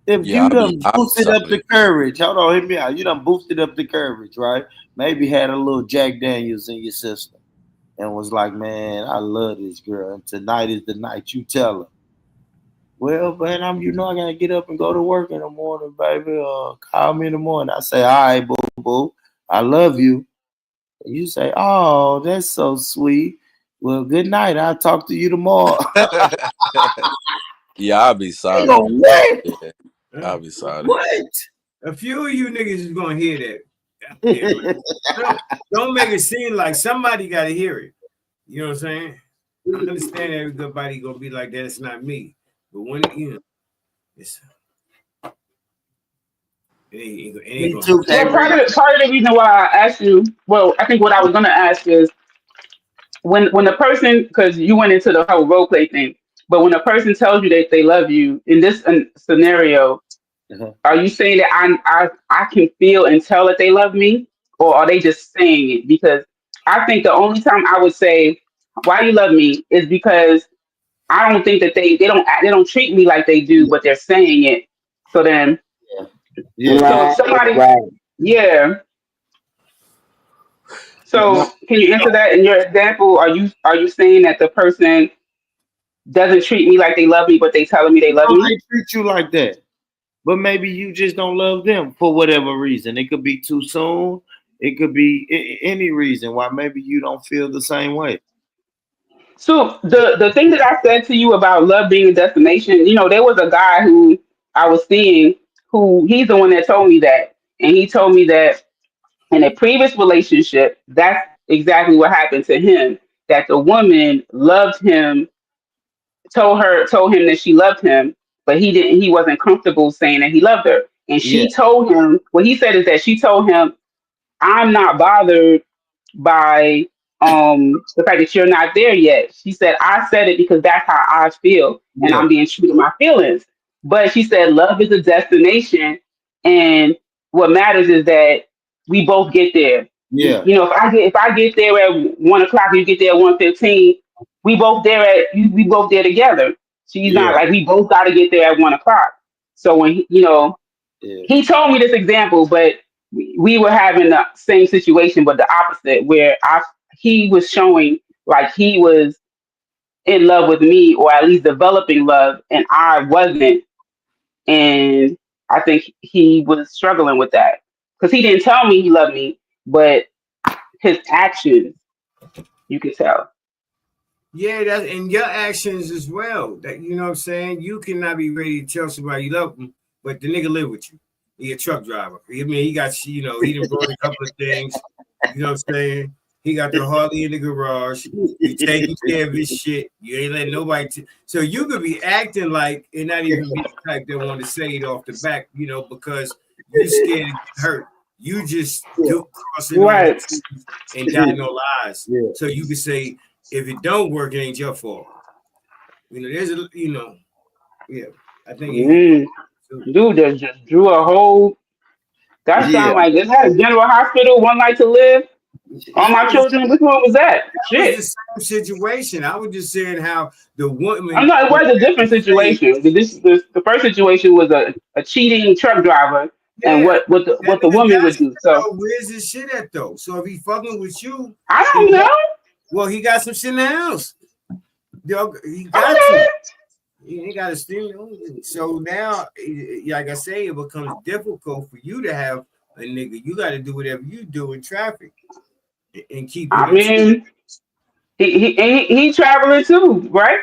If Yeah, you done I be boosted up solid. the courage, hold on, hear me out. You done boosted up the courage, right? Maybe had a little Jack Daniels in your system and was like, man, I love this girl. And tonight is the night. You tell her, well, man, I gotta get up and go to work in the morning, baby. Call me in the morning. I say, all right, boo, boo, I love you. And you say, oh, that's so sweet. Well, good night. I'll talk to you tomorrow. Yeah, I'll be They solid. go, what? Yeah, I'll be solid. What? A few of you niggas is gonna hear that. Yeah, man. Don't make it seem like somebody got to hear it. You know what I'm saying? I understand everybody gonna be like that. It's not me, but when it's it ain't Me gonna too, happen. K. Well, part of the reason why I asked you, well, I think what I was gonna ask is when the person, because you went into the whole role play thing, but when a person tells you that they love you in this scenario, Uh-huh. are you saying that I can feel and tell that they love me, or are they just saying it? Because I think the only time I would say why you love me is because I don't think that they don't treat me like they do, but they're saying it. So then, Yeah, yeah. so right, if somebody, right. yeah. No, So can you answer that in your example? Are you saying that the person doesn't treat me like they love me, but they telling me they love no, me? they treat you like that. But maybe you just don't love them for whatever reason. It could be too soon. It could be any reason why maybe you don't feel the same way. So the thing that I said to you about love being a destination, there was a guy who I was seeing who he's the one that told me that, and he told me that in a previous relationship, that's exactly what happened to him. That the woman loved him, told him that she loved him, but he wasn't comfortable saying that he loved her. And Yeah, she told him, what he said is that she told him, I'm not bothered by the fact that you're not there yet. She said, I said it because that's how I feel and yeah, I'm being true to my feelings. But she said love is a destination, and what matters is that we both get there. yeah, You know, if I get there at 1 o'clock and you get there at 1:15, we both there together. She's yeah, not like we both gotta get there at 1 o'clock. So when yeah, he told me this example, but we were having the same situation, but the opposite, where he was showing like he was in love with me, or at least developing love, and I wasn't. And I think he was struggling with that because he didn't tell me he loved me, but his actions, you could tell. Yeah, that's and your actions as well. That you know what I'm saying? You cannot be ready to tell somebody you love them, but the nigga live with you. He a truck driver. I mean, he got he done brought a couple of things. You know what I'm saying? He got the Harley in the garage. You taking care of his shit. You ain't letting nobody. So you could be acting like and not even be the type that want to say it off the back, because you scared to get hurt. You just do crossing all the Right. T's and dotting all the I's. yeah, So you could say, if it don't work, it ain't your fault. There's yeah. I think Mm. Dude just drew a whole. That yeah. sound like it had a general hospital, one night to live. All that my was children, which one was that? the Shit. same situation. I was just saying how the I woman know it was a different say, situation. The first situation was a cheating truck driver and yeah, that what the nigga woman got would some do. shit So though. Where's his shit at though? So if he fucking with you, I and don't know. he got some shit in the house. Yo, he got to. Okay. He ain't got a steam. So now, like I say, it becomes difficult for you to have a nigga. You got to do whatever you do in traffic and keep it I in truth. mean, he traveling too, right?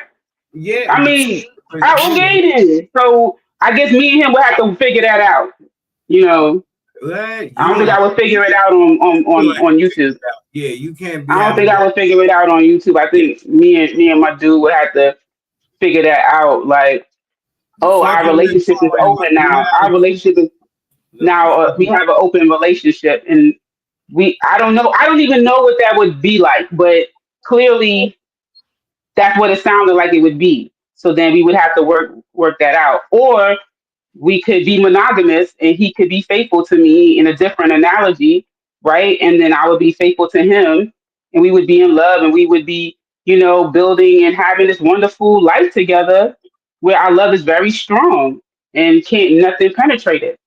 Yeah, I but mean, okay then. So I guess me and him will have to figure that out. You know, I you don't think gonna I would figure it out you gonna have on to figure YouTube. it out. Yeah, you can't be I don't having think I would figure it out on YouTube. I yeah, think me and my dude would have to figure that out. Like, oh, our fucking with relationship is Troy, open now. Our married. relationship is now we have an open relationship, and I don't know. I don't even know what that would be like, but clearly that's what it sounded like it would be. So then we would have to work that out, or we could be monogamous and he could be faithful to me in a different analogy, right? And then I would be faithful to him, and we would be in love, and we would be, building and having this wonderful life together where our love is very strong and can't nothing penetrate it.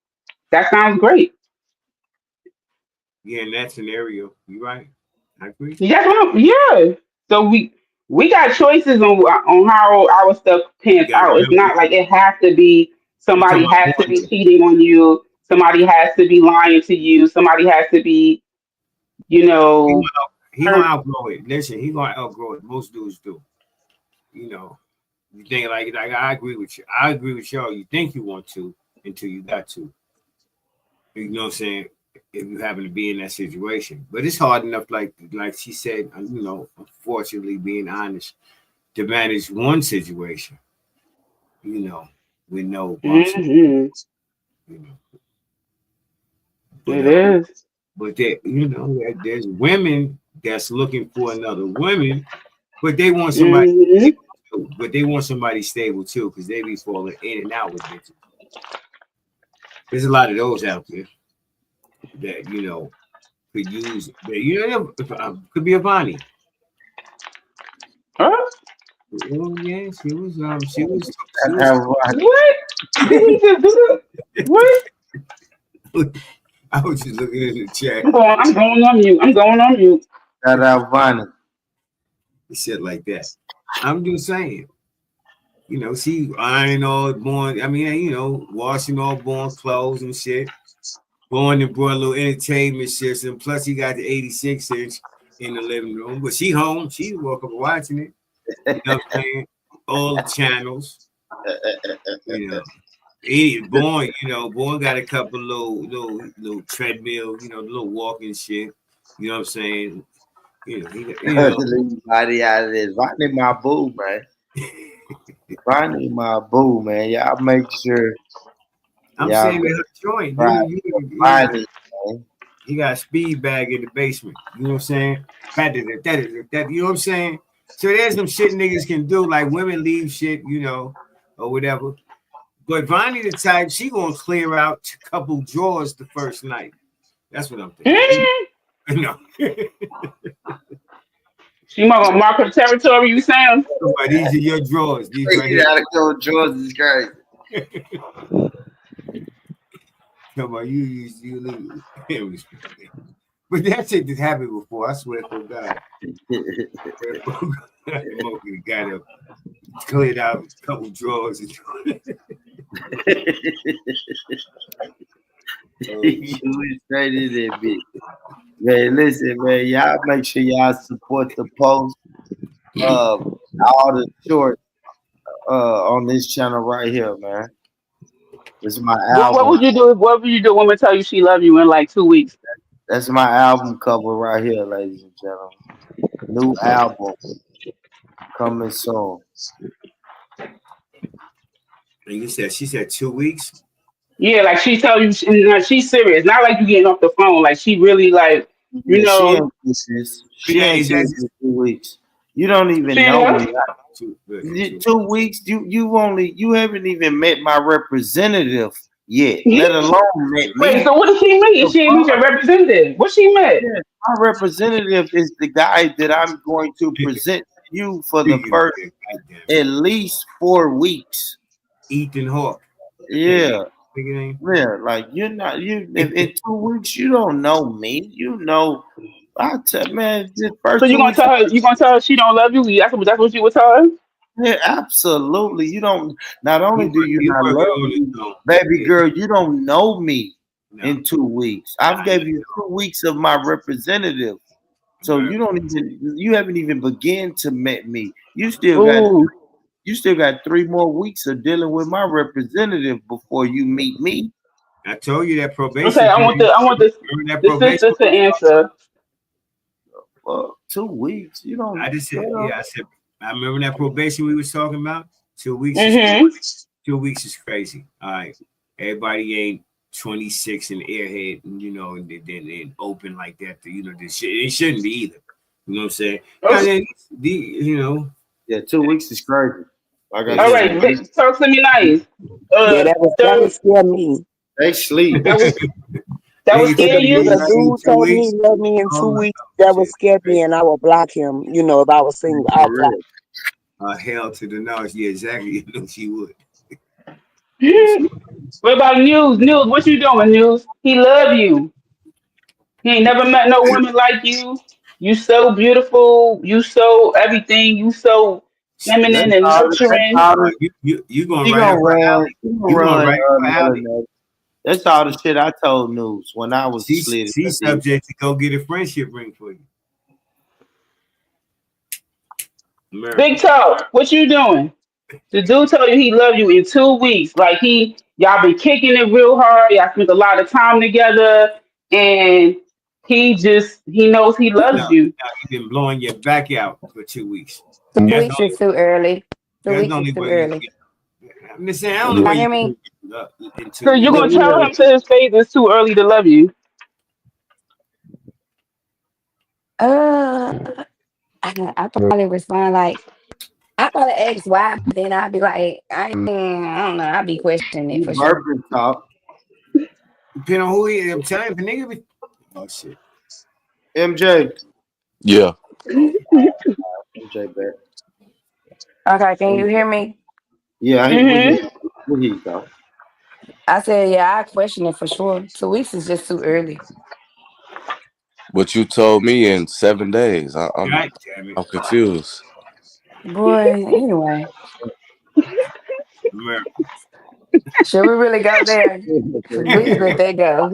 That sounds great. Yeah, in that scenario, you right. I agree. Yeah. So we got choices on how our stuff You pans got out. It's remedy. not like it has to be You talking somebody about has to be warranty. cheating on you, somebody has to be lying to you, somebody has to be, you He know, gonna, he gonna hurt. outgrow it. Listen, he gonna outgrow it. Most dudes do. You know, you think like I agree with you. I agree with y'all. You think you want to until you got to. You know what I'm saying? If you happen to be in that situation, but it's hard enough, like she said. Unfortunately, being honest, to manage one situation. You know, with no bumps. Hmm. You know, but It is. there's women that's looking for another women, but they want somebody Hmm. stable too. But they want somebody stable too, because they be falling in and out with bitches. There's a lot of those out there that could use that. Could be a Bonnie. Huh? Oh yeah, she That was. have one. What? Did he just do that? What? I was just looking in the chat I'm going on mute. I'm going on mute. That have one. and shit like that. I'm just saying. She ironing all born. I mean, washing all born clothes and shit. Born and brought a little entertainment system. Plus, he got the 86-inch in the living room. But she home. She woke up watching it. You know what I'm saying? All the channels. You know. Born got a couple little treadmill, little walking shit. You know what I'm saying? Leave body out of this. Finding my boo, man. Finding my boo, man. Y'all make sure I'm y'all saying go that her joint, try Bonnie, man. he got a speed bag in the basement. You know what I'm saying? That, you know what I'm saying? So there's some shit niggas can do, like women leave shit, or whatever. But Vonnie the type, she gonna clear out a couple drawers the first night. That's what I'm thinking. Mm. You know. She gonna mark her territory, you saying? But these are your drawers. These right You here. gotta go George is crazy. Come on, you leave. But that shit just happened before. I swear to God. Monkey got up, cleared out a couple drawers. You straight in there, bitch. Man, listen, man, y'all make sure y'all support the post. All the shorts on this channel right here, man. This is my What album. would you do? What would you do? When women tell you she love you in like 2 weeks? That's my album cover right here, ladies and gentlemen. New album coming soon. And she said 2 weeks. Yeah, like she tell you, she's serious. Not like you getting off the phone. Like she really like, you Yeah, she know, ain't serious. But She ain't serious in 2 weeks. You don't she even ain't know me. what? 2 weeks. You haven't even met my representative yet, let alone met Wait, me. so what does she mean? The She ain't meet fuck? your representative. What she meant? Yeah, my representative is the guy that I'm going to present to you for the first at least 4 weeks. Ethan Hawke. Yeah. Big name. Yeah, like you're not in 2 weeks you don't know me. You know, I tell man, the So first you two gonna weeks, tell her? You gonna tell her she don't love you? That's what you would tell her. yeah, absolutely. You don't. Not only do you You not working love on it, me, though. baby Yeah. girl, you don't know me No. in 2 weeks. I've gave you 2 weeks of my representative, so Right. you don't even. You haven't even begun to met me. Ooh. You still got 3 more weeks of dealing with my representative before you meet me. I told you that Okay, probation I want period. the I want Remember that the probation? sister to answer. Well, 2 weeks, you don't. I just said, Well, yeah, I said, I remember that probation we was talking about. 2 weeks is Mm-hmm. 2 weeks is crazy. All right, everybody ain't 26 and airhead, and then open like that. This shit it shouldn't be either. You know what I'm saying? Now Okay. then, you know, yeah, 2 weeks is crazy. Like I All it's said, right. Talk to me nice. Yeah, that Third, was scare me. they sleep. that was that was niggas If tell scare a, you if you. a love you in dude two told me weeks. he loved me in Oh two my weeks, God, that would shit, scare crazy. me, and I would block him. If I was single For outright. real. Hell to the nose. Yeah, exactly. You know she would. What about News? News, what you doing, News? He love you. He ain't never met no woman like you. You so beautiful. You so everything. You so That's feminine and all. That's nurturing. all. The, You going he right gonna up her run. alley. He gonna You going run. right up her alley. Melanated. That's all the shit I told News when I was She's slid. she's subject to go get a friendship ring for you. Big America. Toe, what you doing? The dude told you he loved you in 2 weeks. Like y'all been kicking it real hard. Y'all spent a lot of time together, and he knows he No, loves you. you've been blowing your back out for 2 weeks. 2 weeks That's the is only too early. Two that's the weeks is only too way early. I'm just saying, I don't Can know where y'all you hear me? can in two So you're weeks. gonna Yeah, tell him to his face it's too early to love you. Uh, I probably respond like I probably ask why, but then I'd be like, I don't know. I'd be questioning it you for sure. burping talk. Depending on who he is, I'm telling you, if a nigga be oh shit. MJ. Yeah. MJ back. Okay, can you MJ. hear me? Yeah, Mm-hmm. we hear you though. I said, yeah, I question it for sure. 2 weeks is just too early. But you told me in 7 days. God damn it. I'm confused. Boy, anyway, America. should we really go there? Because we can let that go.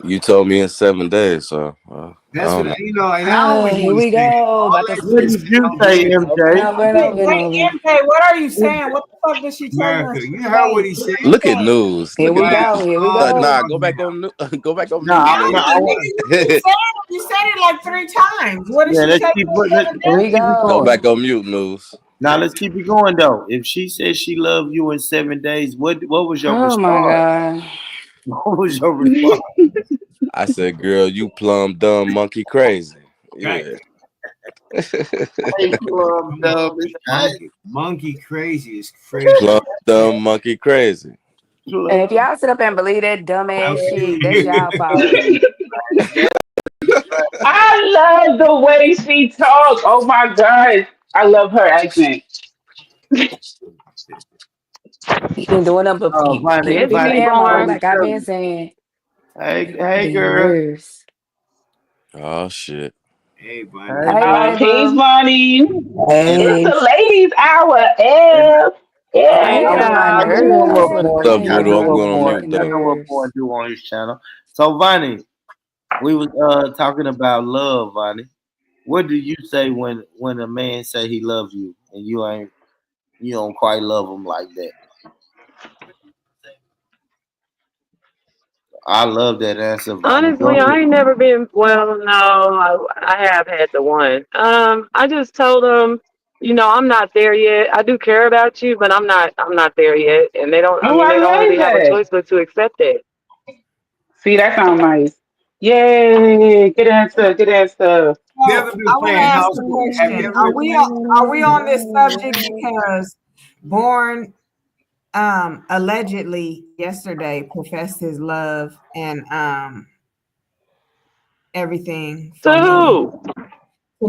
You told me in 7 days, so I That's don't what know. you know, and I always Here want to we say that. go. All About to that What shit did switch you sounds say, good. over and MJ? over and Wait, over and wait, over. MJ, what are you saying? What the fuck did she tell you on America, you heard what 7 days? he What said. did you Look at say? news. Here Look at we Wow, go. news. Here we all go. Nah, talking go back about. on go back on No, mute, no, News. I want. You said it. You said it like 3 times. What did Yeah, she let's tell keep you putting on it. 7 Here Let's we days? keep it Go going. go. back on mute, News. Now let's keep it going though. If she said she loved you in 7 days, what was your Oh my response? God. What was your response? I said, girl, you plumb dumb monkey crazy. Right. Yeah. Hey, plum Come on. dumb. It's Monkey crazy is crazy. Plumb dumb monkey crazy. And if plum. y'all sit up and believe that I dumbass feel shit, that's you. y'all fault. I love the way she talks. Oh my god, I love her accent. He been doing them, but Oh, Vonnie, keep It's beeping me, Vonnie, ammo, Born. Vonnie, like I've tell been me. saying. Hey, Get on my hey, damn girl. nerves. Oh shit. Hey, buddy. Hey, Hey, Vonnie. Bunny Peace, Boo. money. It's Hey, the ladies' hour. And Hey, Yeah. get on my I know what nerves. Born. What's up, I Get Voodoo? know on I'm what my going on Born. mute fucking I though. know what Born nerves. do on his channel. So, Vonnie, we was talking about love, Vonnie. What do you say when a man say he loves you and you don't quite love him like that? I love that answer, Vonnie. Go Honestly, ahead. I ain't never been. Well, no, I have had the one. I just told them, I'm not there yet. I do care about you, but I'm not there yet. And they don't. I Oh, mean, I they don't like really have a that. choice but to accept it. See, that sounds nice. Yay! Get that stuff. You So ever been I want to playing ask house a rules? Have you question. ever been playing? Are we on this subject because Born allegedly yesterday professed his love and everything To for me. who? To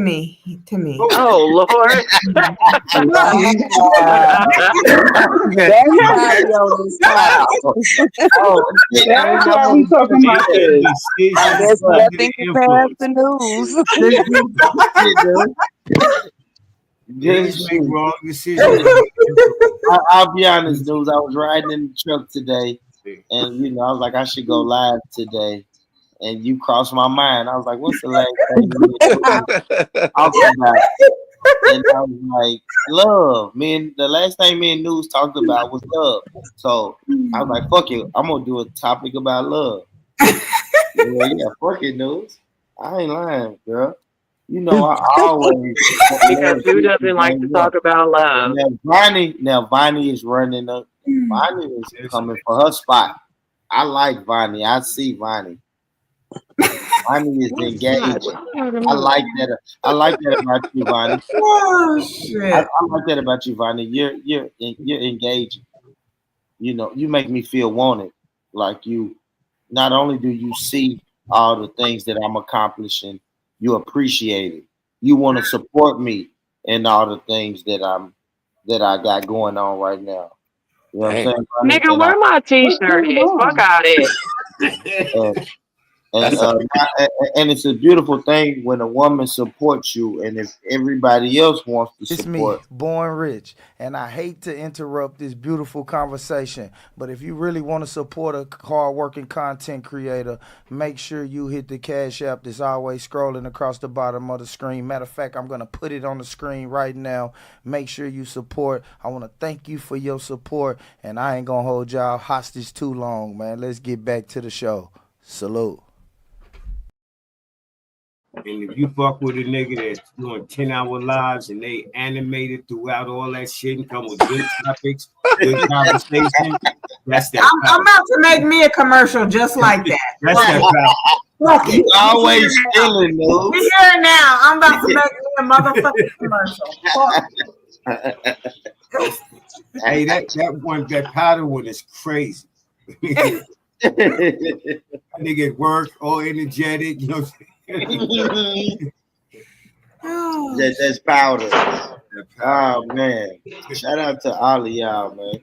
me. Oh, Oh Lord. wow. Okay. That's Mario style. Oh, shit. I That's didn't know why we what talking about making this. I decisions guess was under the nothing can pass influence. the news. just shit, dude. Niggas Just make shoot. wrong decisions under the influence. I'll be honest, news. I was riding in the truck today, and I was like, I should go live today. And you crossed my mind. I was like, what's the last thing me and News talked about? And I was like, love. The last thing me and News talked about was love. So I was like, fuck it. I'm gonna do a topic about love. Yeah, fuck it, News. I ain't lying, girl. I always Because love who people, doesn't like to man. talk about love? Now Vonnie is running up. Vonnie is Listen, coming for her spot. I like Vonnie. I see Vonnie. Vonnie is What's that? engaged. What you talking I about? like that. I like that about you, Vonnie. Oh I shit. like that about you, Vonnie. You're engaging. You make me feel wanted. Like you. Not only do you see all the things that I'm accomplishing, you appreciate it. You want to support me in all the things that I got going on right now. You know what I'm Damn. saying, Vonnie? Nigga, where my What's t-shirt going is? Fuck on? out it. And and That's a and it's a beautiful thing when a woman supports you, and if everybody else wants to It's me, support. Born Rich, and I hate to interrupt this beautiful conversation, but if you really want to support a hard-working content creator, make sure you hit the Cash App that's always scrolling across the bottom of the screen. Matter of fact, I'm going to put it on the screen right now. Make sure you support. I want to thank you for your support, and I ain't going to hold y'all hostage too long, man. Let's get back to the show. Salute. and if you fuck with a nigga that's doing 10-hour lives and they animated throughout all that shit and come with good topics, good conversation, that's that I'm power. about to make me a commercial just like that. That's that power. Fuck it. You always feeling We those. here now. I'm about to make me a motherfucking commercial. Fuck. Hey, that powder one is crazy. Nigga at work, all energetic, you know what I'm saying? Oh, That's powder. That powder. Oh man. Shout out to all of y'all, man.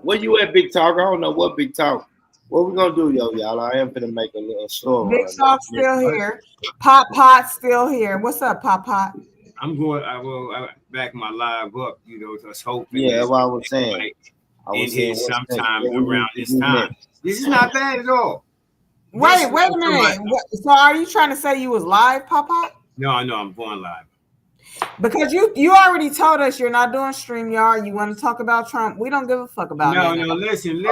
Where you at, Big Talk? I don't know what Big Talk. What we gonna do, y'all? I am gonna make a little store Big run. Talk still here. Pop Pot still here. What's up, Pop Pot? I will back my live up, just hoping Yeah, that's that what I was saying. like I in was here saying what's next? sometime What we around need to this do time. next? This is not bad at all. This Wait a minute. So are you trying to say you was live, Papa? No, I'm going live. Because you already told us you're not doing StreamYard. You want to talk about Trump. We don't give a fuck about No, none of that. listen.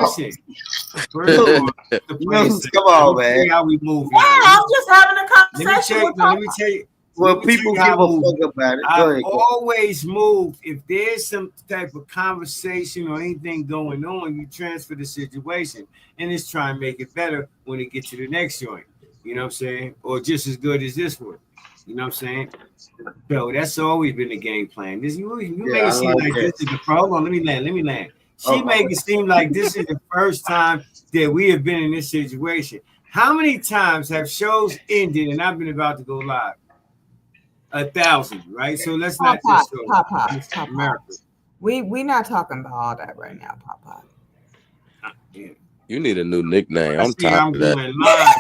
First of News, all, the place. come Let me on, tell man. you how we move Yeah, now. I'm just having a Let me conversation tell you. with No, let Papa. me tell you. Well, Let me tell people you how give I a move. fuck about it. Go I've ahead. always moved. If there's some type of conversation or anything going on, you transfer the situation and just try and make it better when it gets to the next joint. You know what I'm saying? Or just as good as this one. You know what I'm saying? So that's always been the game plan. This you Yeah, make I it seem like like that. this is the hold on, let me land. She Oh, my make it seem like this is the first time that we have been in this situation. How many times have shows ended and I've been about to go live? 1,000, right? So let's not Papa, just show Papa, this Papa. America. We not talking about all that right now, Papa. Yeah. You need a new nickname. I I'm see tired I'm of that. going live.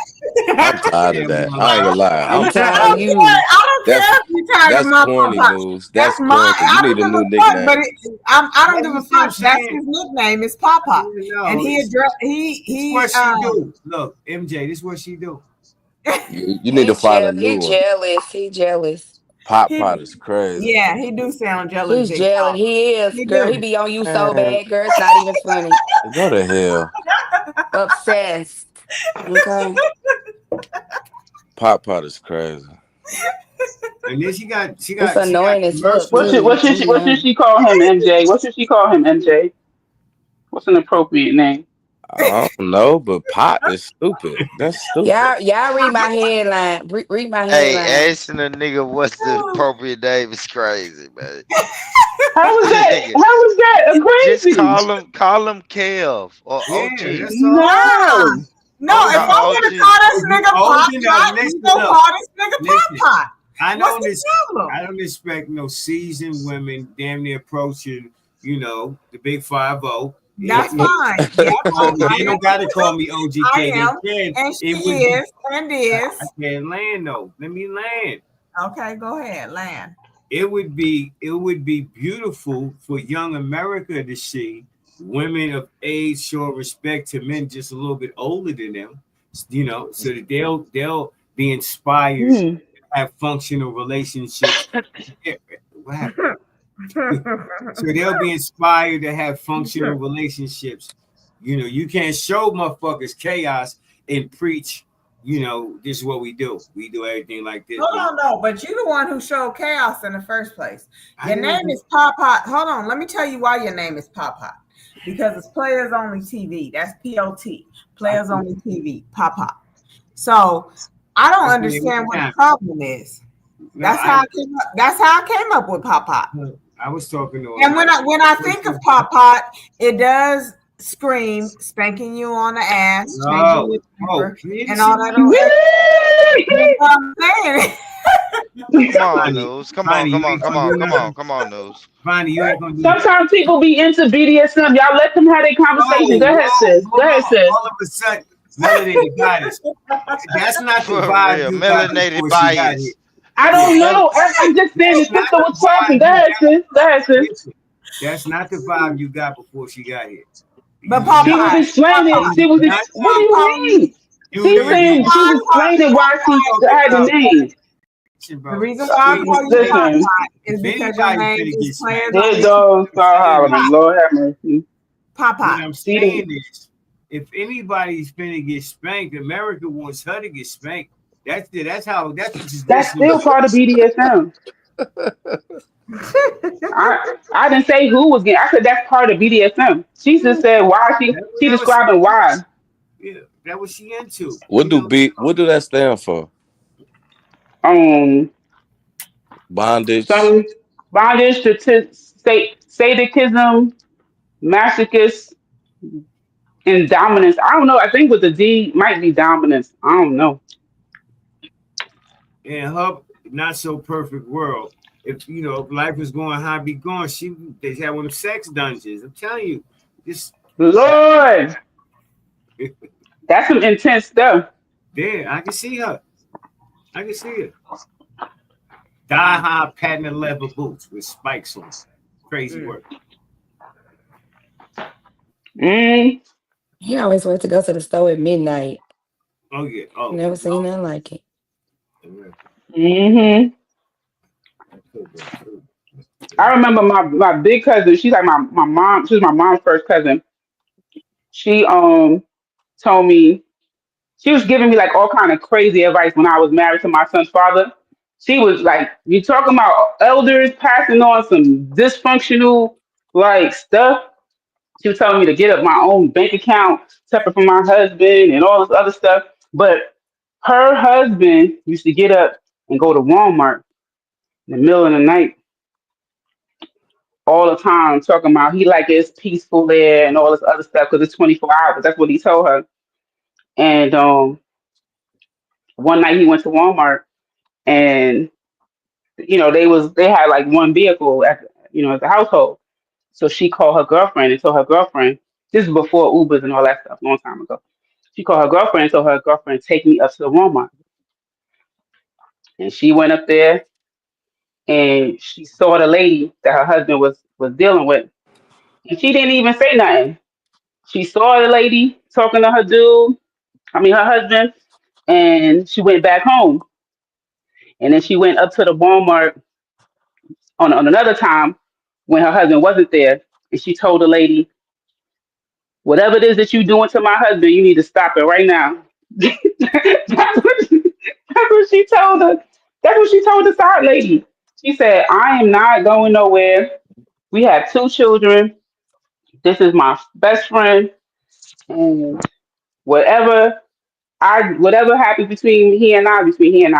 I'm tired Yeah, of I'm that. going I ain't live. gonna lie. I'm I'm tired tired of of it. you. I don't That's care if you're tired of that's my corny Papa. news. That's That's my. corny. You I don't need a give a new fuck, but nickname. I don't Well, give a you see what I'm fuck. That's saying? his nickname. It's Papa, and No, he address it's he what she do. Look, MJ, this is what she do. You need to find a new He one. jealous. He jealous. Pop he Pot is crazy. yeah, he do sound jealous, He's big jealous. dog. He is, He girl. He do. be on you so Man, bad, girl. It's not even funny. go to hell. Obsessed. Okay. Pop Pot is crazy. And then It's she got annoying as fuck commercials. too. I'm be What should honest. she call him, MJ? What should she call him, MJ? What's an appropriate name? I don't know, but pot is stupid. That's stupid. Y'all read my headline. Read my Hey, headline. asking a nigga what's the appropriate name is crazy, man. Nigga, How was that a just crazy? call him Kev or Yeah, OG. that's all. Nah, No. no. If I'm OG. Call gonna OG. call this If you nigga old Pop enough, Pot, you listen, gonna look, call this nigga Pop listen. Pot. I What's don't the ex- problem? I don't expect no seasoned women damn near approaching, the big 5-0. That's If fine. Yes, they don't gotta call me I OGK. They am, can. and she It would be is, and I is. can't land though. Let me land. Okay, go ahead, land. It would be beautiful for young America to see women of age show respect to men just a little bit older than them, so that they'll be inspired Hmm. to have functional relationships. Yeah, what happened? So they'll be inspired to have functional relationships. You can't show motherfuckers chaos and preach, this is what we do. We do everything like this. Hold on, no, but you the one who showed chaos in the first place. I Your didn't name do is Pop Pot. Hold on, let me tell you why your name is Pop Pot. Because it's Players Only TV. That's POT. I Players Only TV. Pop Pot. So I don't understand what the problem is. No, That's how I came up with Pop Pot. I was talking to And when I think of Pop Pot, it does scream spanking you on the ass, changing your diaper, and all that old extra. You know what I'm saying? Come on, Bonnie, News. Come on, Bonnie, come you on, ain't come gonna on, do come on, nothing. come on, News. Bonnie, you ain't gonna do nothing. Sometimes people be into BDSM. Y'all let them have their conversation. Go ahead, sis. Go Hold ahead, on. sis. All of a sudden, melanated goddess. That's not the For vibe real. you got Melanated before she got here. bias. I Yeah, don't Mel- know. I'm just saying the that's not sister the was talking. vibe Go you ahead, sis. Go ahead, sis. listen. That's not the vibe you got before she got here. But You Pop do She was Pot, not. Pop explaining. Pot, You She do was. not. What do Pop you Pot, mean? You She's live the reason in saying why she I was call, explaining why she talking had the about name. the bro. reason why I call you Pop Listen, Pot is If because your anybody's name gonna is get Players spanked, dead Only dogs I'm start saying hollering. is, Lord have mercy. Pop what Pot. I'm See the saying is, if anybody's gonna get spanked, America wants her to get spanked. That's what That's this still is. part of BDSM. I didn't say who was getting. I said that's part of BDSM. She just said why she That was describing why. yeah, that was she into. What do that stand for? Um, Bondage. some bondage to sadism, masochist, and dominance. I don't know. I think with the D might be dominance. I don't know. In her not so perfect world, if life was going how it be going, they had one of sex dungeons. I'm telling you, this Lord, that's some intense stuff. there, I can see her. I can see it. Die high patent leather boots with spikes on. Crazy work. Mm, He always wants to go to the store at midnight. Oh yeah. Oh. Never seen nothing like it. Mm-hmm. I remember my big cousin. She's like my mom. She was my mom's first cousin. She told me she was giving me like all kind of crazy advice when I was married to my son's father. She was like, "You talking about elders passing on some dysfunctional like stuff?" She was telling me to get up my own bank account separate from my husband and all this other stuff. But her husband used to get up and go to Walmart in the middle of the night all the time, talking about he like it's peaceful there and all this other stuff because it's 24 hours. That's what he told her. And one night he went to Walmart and they had like one vehicle at the household. So she called her girlfriend and told her girlfriend, this is before Ubers and all that stuff, a long time ago. She called her girlfriend and told her girlfriend, take me up to the Walmart. And she went up there and she saw the lady that her husband was dealing with. And she didn't even say nothing. She saw the lady talking to her husband, and she went back home. And then she went up to the Walmart on another time when her husband wasn't there. And she told the lady, whatever it is that you're doing to my husband, you need to stop it right now. That's what she told her. That's what she told the side lady. She said, I am not going nowhere. We have two children. This is my best friend. And whatever whatever happens between he and I,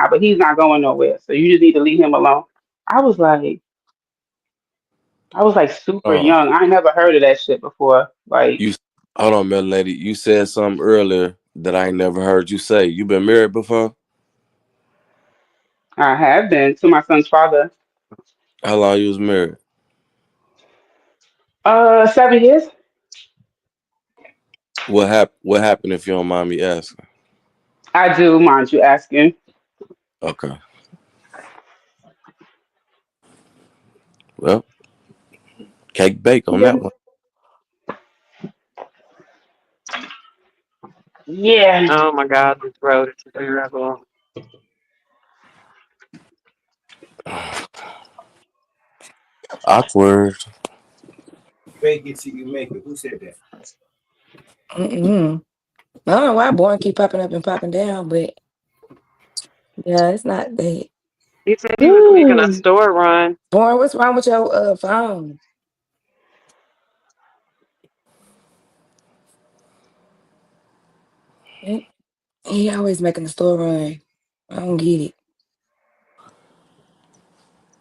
but he's not going nowhere. So you just need to leave him alone. I was like, I was like super Uh, young. I never heard of that shit before. Like, you hold on, man, lady. You said something earlier that I ain't never heard you say. You been married before? I have been to my son's father. How long you was married? 7 years. What happened if you don't mind me asking? I do mind you asking. Okay. Well, cake bake on that one. Yeah. Oh my God, this road is terrible. Awkward. Fake it till you make it. Who said that? Mm-mm. I don't know why Born keep popping up and popping down, but yeah, it's not that. He said he was making a Ooh. store run. Born, what's wrong with your phone? He always making a store run. I don't get it.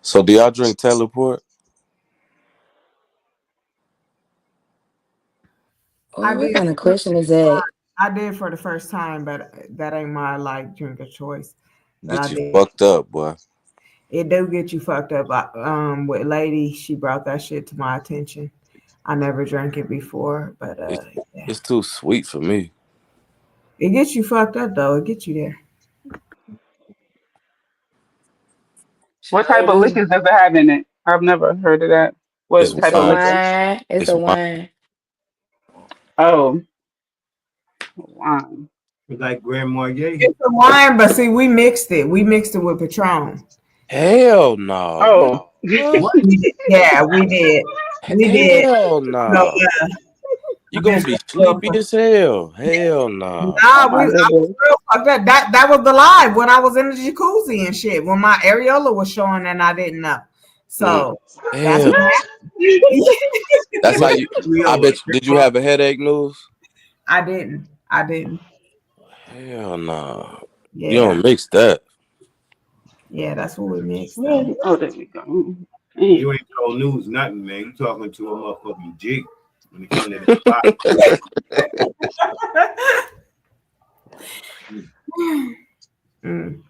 So do y'all drink Teleport? I Oh, what did. kind of question is that? I did for the first time, but that ain't my like drink of choice. But I Get you did. fucked up, boy. It do get you fucked up. With lady, she brought that shit to my attention. I never drank it before, but It's yeah, it's too sweet for me. it gets you fucked up though. It gets you there. What Sure type of do. liquors does it have in it? I've never heard of that. It's What It's type a of wine. liquor? wine. It's It's a wine. wine. Oh, wine. Like Grand Marnier. It's a wine, but see, we mixed it. We mixed it with Patron. Hell no. Oh. What? We did. Yeah, we did. We did. Hell So no. You I've been gonna so be fucked sleepy up. as hell. Hell no. Oh Nah, I my was goodness. real fucked up. That was the live when I was in the jacuzzi and shit. When my areola was showing and I didn't know. Mm. So that's Hell. what happened. That's how What you. I Riola? bet you. Did you have a headache, news? I didn't. I didn't. Hell no. You Yeah. don't mix that. Yeah, that's what we mixed though. Where? Oh, there we go. You Dang. ain't told news nothing, man. You talking to a motherfucking jig when it comes to that spot. Mm.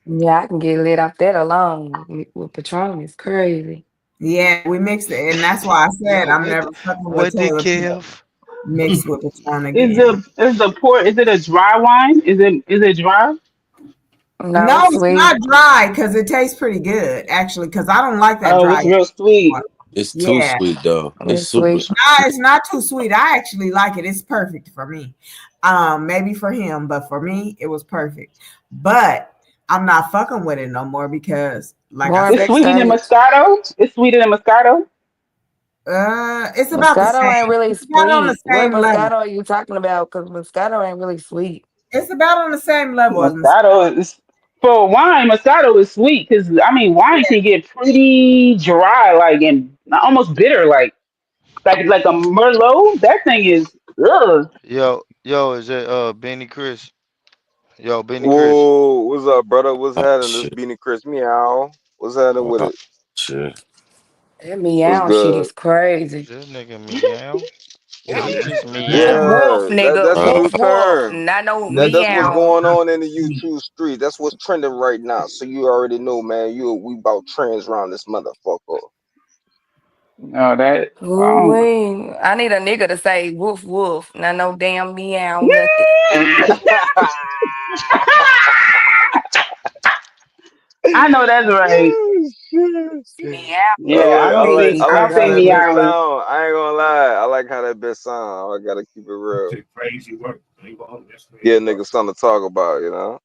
Yeah, I can get lit off that alone with Patron. It's crazy. Yeah, we mixed it, and that's why I said Yo, I'm never fucking with what did Taylor Port Kev? mixed with Patron Is again. the port? Is it a dry wine? Is it dry? No, No, it's it's sweet. not dry because it tastes pretty good actually. Because I don't like that Oh, dry. it's real sweet. It's too Yeah, sweet though. It's It's super sweet. sweet. nah, it's not too sweet. I actually like it. It's perfect for me. Maybe for him, but for me, it was perfect. But I'm not fucking with it no more because, like I Going It's said, sweeter than backstage. Moscato. It's sweeter than Moscato. it's about the Moscato ain't same. really It's about on the sweet. What same level. Moscato are you talking about? Because Moscato ain't really sweet. It's about on the same level as Moscato. Moscato is for wine. Moscato is sweet because I mean wine can get pretty dry, like and almost bitter, like a Merlot. That thing is ugh. Yo, is it Benny Chris? Yo, Benny Chris. Whoa, what's up, brother? What's Oh happening? This shit. Beanie Chris Meow. What's happening with Oh it? shit. That What's meow shit good? is crazy. This nigga meow. Yeah, Did he that's just that's Woof meow? woof, Yeah, nigga. that's a Uh, new Woof woof. term. Not no That's what's meow. going on in the YouTube street. That's what's trending right now. So you already know, man. We about trends around this motherfucker. No, that Ooh, wee. I need a nigga to say woof woof. Not no damn meow, nothing. I know that's right. Oh, shit. Meow Yeah, I don't say I crazy, I like don't how say bro. that bitch meow. sound. I ain't gonna lie. I like how that bitch sound. I gotta keep it real. shit crazy work. That's Get crazy work. niggas something to talk about, you know?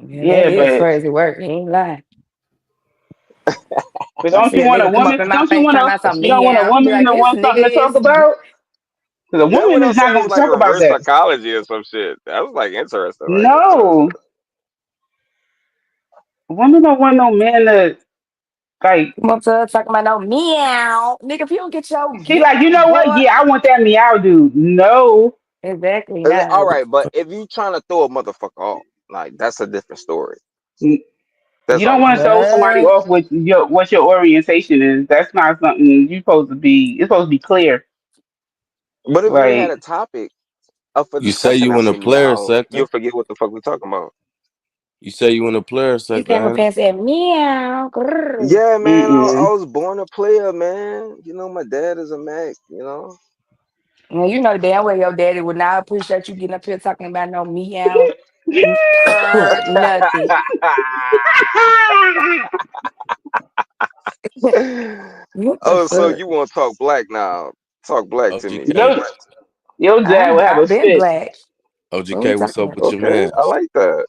Yeah, that Yeah, is but crazy work. He ain't lying. I don't see you a want a nigga come up woman? in my Don't you face want talking a about some you don't want a meow. Be woman like, to this want something to nigga talk is. about? Because a That woman what I'm is not saying going is to like talk about reverse that. psychology or some shit. That was like interesting right there. No, women don't want no man to like. Come up to her talking about no meow. Nigga, if you don't get your She get like, you know what? boy. Yeah, I want that meow dude. No, Exactly, All no. right, but if you trying to throw a motherfucker off, like that's a different story. you That's don't all I'm want to saying. throw somebody What? off with your what your orientation is. That's not something you supposed to be. It's supposed to be clear. But if we had a Like, topic up for you say discussion, you I in a say player meow. You'll sector? forget what the fuck we talking about. You say you in a player He sector, came up ain't here it? and said meow. Grrr. Yeah, man. I mm-mm. was born a player, man. You know, my dad is a Mac. You know. And you know damn well your daddy would not appreciate you getting up here talking about no meow, purr, nothing. What the Oh, so fuck? you want to talk black now? Talk black to me. OGK. Yo, your dad would have I've a been fit. black. What we OGK, what's talking up about? with your Okay, I mans? like that.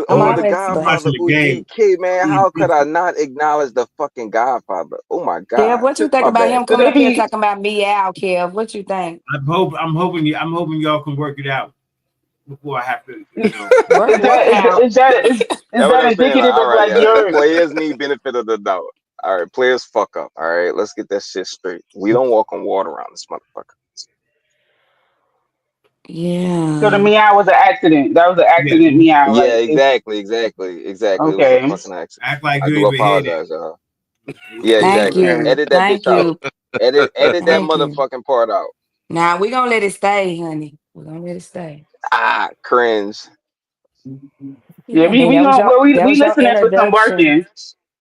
I'm The always You black. Godfather watching the game? OGK, man. Being How could I different. not acknowledge the fucking Godfather? Oh my Kev, God. what you think My about bad. him So coming they up here be talking about meow, Kev? What you think? I'm hoping y'all can work it out before I have to, you know. Work is what that out? is That's what that I'm saying. Like, indicative all of right, like yeah. your Players need benefit of the doubt. All right, players fuck up. All right, let's get that shit straight. We don't walk on water around this motherfucker. so the Yeah. meow was an accident. That was an Yeah, accident meow. Yeah, Like exactly. It was a okay, fucking accident. act like I you do even hear apologize, that. y'all. Yeah, Thank exactly. okay. you. Edit that Thank bitch out. you. Edit that Thank you. motherfucking part out. Now we gonna let it stay, honey. We're gonna let it stay. Ah, cringe. Yeah, And then we gonna well that we was your listening for some introduction. barking.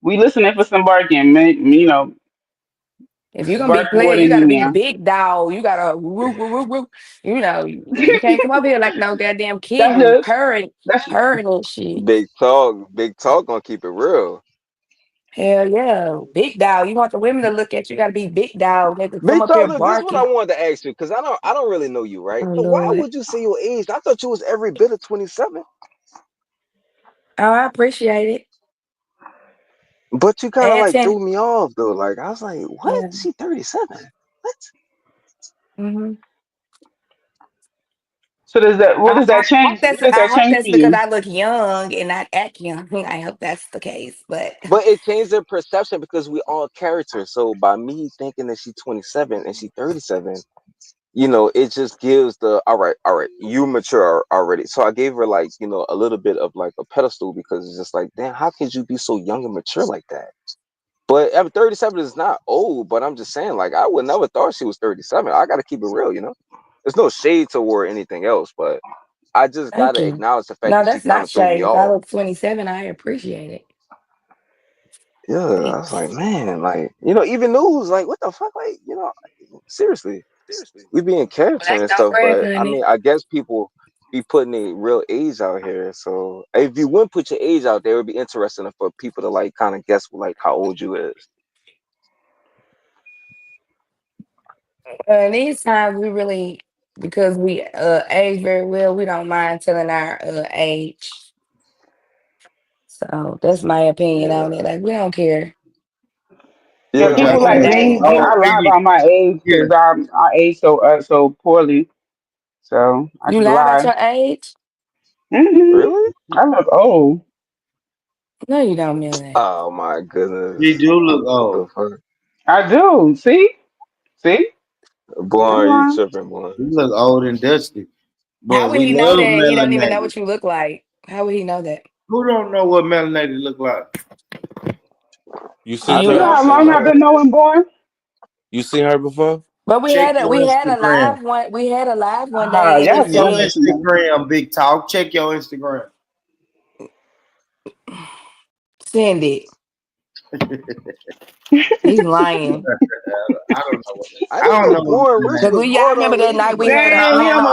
We listening for some barking, man. You know, If you're gonna be bark player, more you than gotta you be meow. big dog. You gotta woo woo woo woo. You know, you can't come up here like no goddamn That's kitten just purring, that's purring and shit. Big talk gonna keep it real. Hell yeah, big dog. You want the women to look at you. You gotta be big dog. They could come Big up talk, here look, this is what I barking. wanted to ask you, because I don't really know you, right? Oh But why Lord. would you say your age? I thought you was every bit of 27. Oh, I appreciate it. But you kind of Add like 10. threw me off though. Like I was like, what? Yeah. She 37. What? Hmm. so does that what does I that hope change? What that's does that change for because you? I look young and not act young. I hope that's the case. But But it changed their perception because we all characters. So by me thinking that she's 27 and she's 37, it just gives the all right, you mature already. So I gave her like, a little bit of like a pedestal because it's just like, damn, how could you be so young and mature like that? But 37 is not old, but I'm just saying, like, I would never thought she was 37. I gotta keep it real, There's no shade toward anything else, but I just thank gotta you. acknowledge the fact No, that she that's kind not of threw me shade. If I off. look 27, I appreciate it. Yeah, I was like, Thanks. man, like, even news, like, what the fuck, like, seriously, we be in Well, character that's and no stuff, brag, but I honey. mean, I guess people be putting a real age out here. So if you wouldn't put your age out there, it would be interesting for people to like kind of guess like how old you is. These times we really. because we age very well. We don't mind telling our age. So that's my opinion Yeah. on it. Like we don't care. Yeah, What Yeah, y'all Back people in the like think? me, day, you know, Oh, I lie really? about my age Yeah. because I age so poorly, so I you just lie about lie. your age. really? I look old. No, you don't mean that. Oh my She goodness. do look What the old. fuck? I do. See, Boy, you yeah. tripping, boy. You look old and dusty. How But would we he know love that? He don't even know melanated. what you look like. How would he know that? Who don't know what melanated look like? You I seen You do know her? not how see long I've been melanated. knowing, boy? You seen her before? But we Check had a your we had a Instagram. live one. We had a live one Ah, day, and Check y'all it your so said messy, man. Instagram, big talk. Check your Instagram. send it. He's lying. I don't know what. I I didn't don't know know what Born Rich Cause melanated. was we y'all hard remember that already, night we had man. a Damn,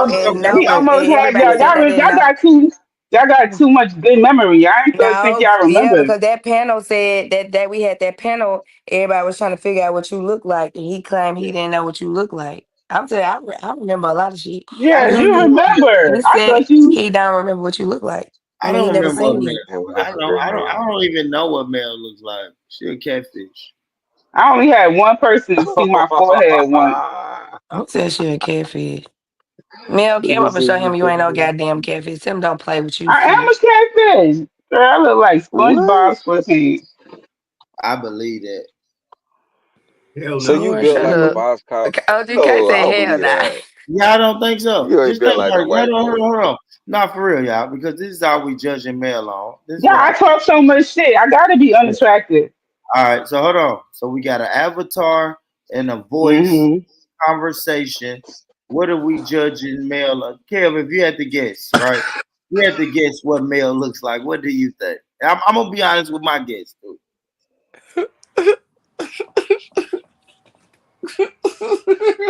and he no, almost and had everybody y'all. said they didn't Y'all know. got too. Y'all got too much good memory. I ain't really think No, y'all yeah, remember. because that panel said that we had that panel. Everybody was trying to figure out what you look like, and he claimed he didn't know what you look like. I'm telling you, I remember a lot of shit. I Yes, don't you He remember. remember. he I said thought you. he don't remember what you look like. I I mean, he don't never remember a seen male. you. And we I got don't some know. great I memories. don't even know what male looks like. She a catfish. I only had one person see my forehead once. I'm saying she a catfish. Mel, come Nigga up and said show she him you ain't no catfish. goddamn catfish. Tim don't play with you, I am fool. a catfish. Girl, I look like What? SpongeBob SquarePants. I believe that. Hell So no. you Boy, built shut like a up. boss cop? OGK No, I said don't hell believe nah. that. Yeah, I don't think so. You ain't Just built think like about a it. Hold white on, hold boy. on, hold on. Not for real, y'all, because this is how we judging male on. This is Yeah, what I. I talk so much shit. I gotta be unattractive. All right, so hold on. So we got an avatar and a voice Hmm conversation. What are we judging male? Kev, if you had to guess, right? You had to guess what male looks like. What do you think? I'm gonna be honest with my guess too.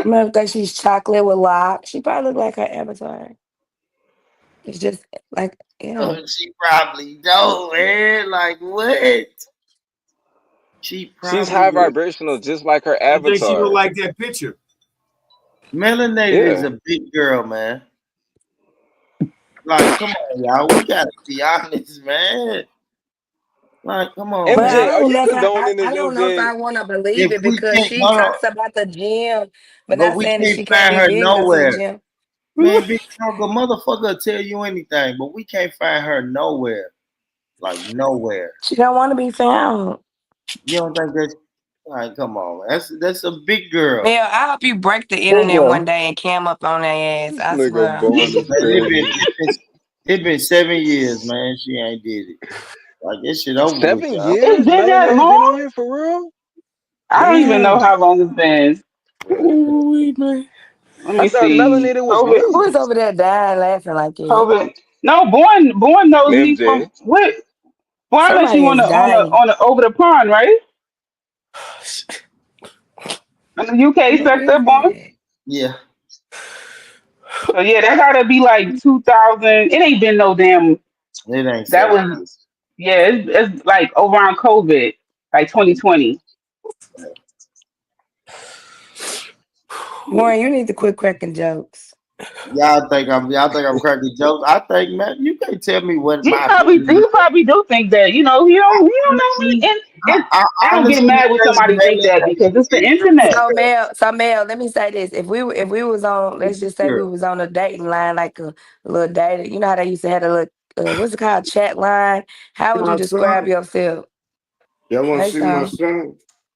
Mel think she's chocolate with locks. She probably look like her avatar. It's just like, She probably don't, man. Like what? She She's probably high would. vibrational, just like her I think she look avatar. like that picture. Melanated is Yeah. a big girl, man. Like, come on, y'all. We gotta be honest, man. Like, come on, but man. I MJ, are don't you know if condoning I this, don't know if MJ? I want to believe If it we because can't, she hold on, talks about the gym, but but not we saying that can't she can't find be her big and go to the nowhere. gym. Man, Big Trunk, a motherfucker will tell you anything, but we can't find her nowhere. Like nowhere. She don't want to be found. You don't think that's like come on, man. That's a big girl. Mel, I hope you break the internet one Nigga, day and cam up on their ass. This I nigga swear. born is Man, crazy. it been 7 years, man. She ain't did it. Like this shit over with, 7 y'all. it's years? been that Melanated been on long. here for real? I don't even know Damn. how long it's been. Ooh, man. Let I me thought see. melanated was COVID, Who is new. over there dying laughing like it? COVID. No, Born knows me from MJ. what? Born met Somebody you is dying. on the over the pond, right? In the UK Who sector, is Born. that? Yeah, So yeah, that gotta be like 2000. It ain't been no damn. it ain't That 7 years. was yeah. It's like around COVID, like 2020. Warren, you need to quit cracking jokes. Y'all think I'm cracking jokes. I think, man, you can't tell me what He my probably opinion he is. probably do think that. You don't know me, Honestly, and I I don't get honestly mad when think somebody think that because melanated it's the is a big internet. girl. So Mel, let me say this: if we was on, She's let's a big just say we girl. was on a dating line, like a little date. You know how they used to have a little what's it called, chat line? How would you My describe son, yourself? y'all want to Hey, see my Stone. son?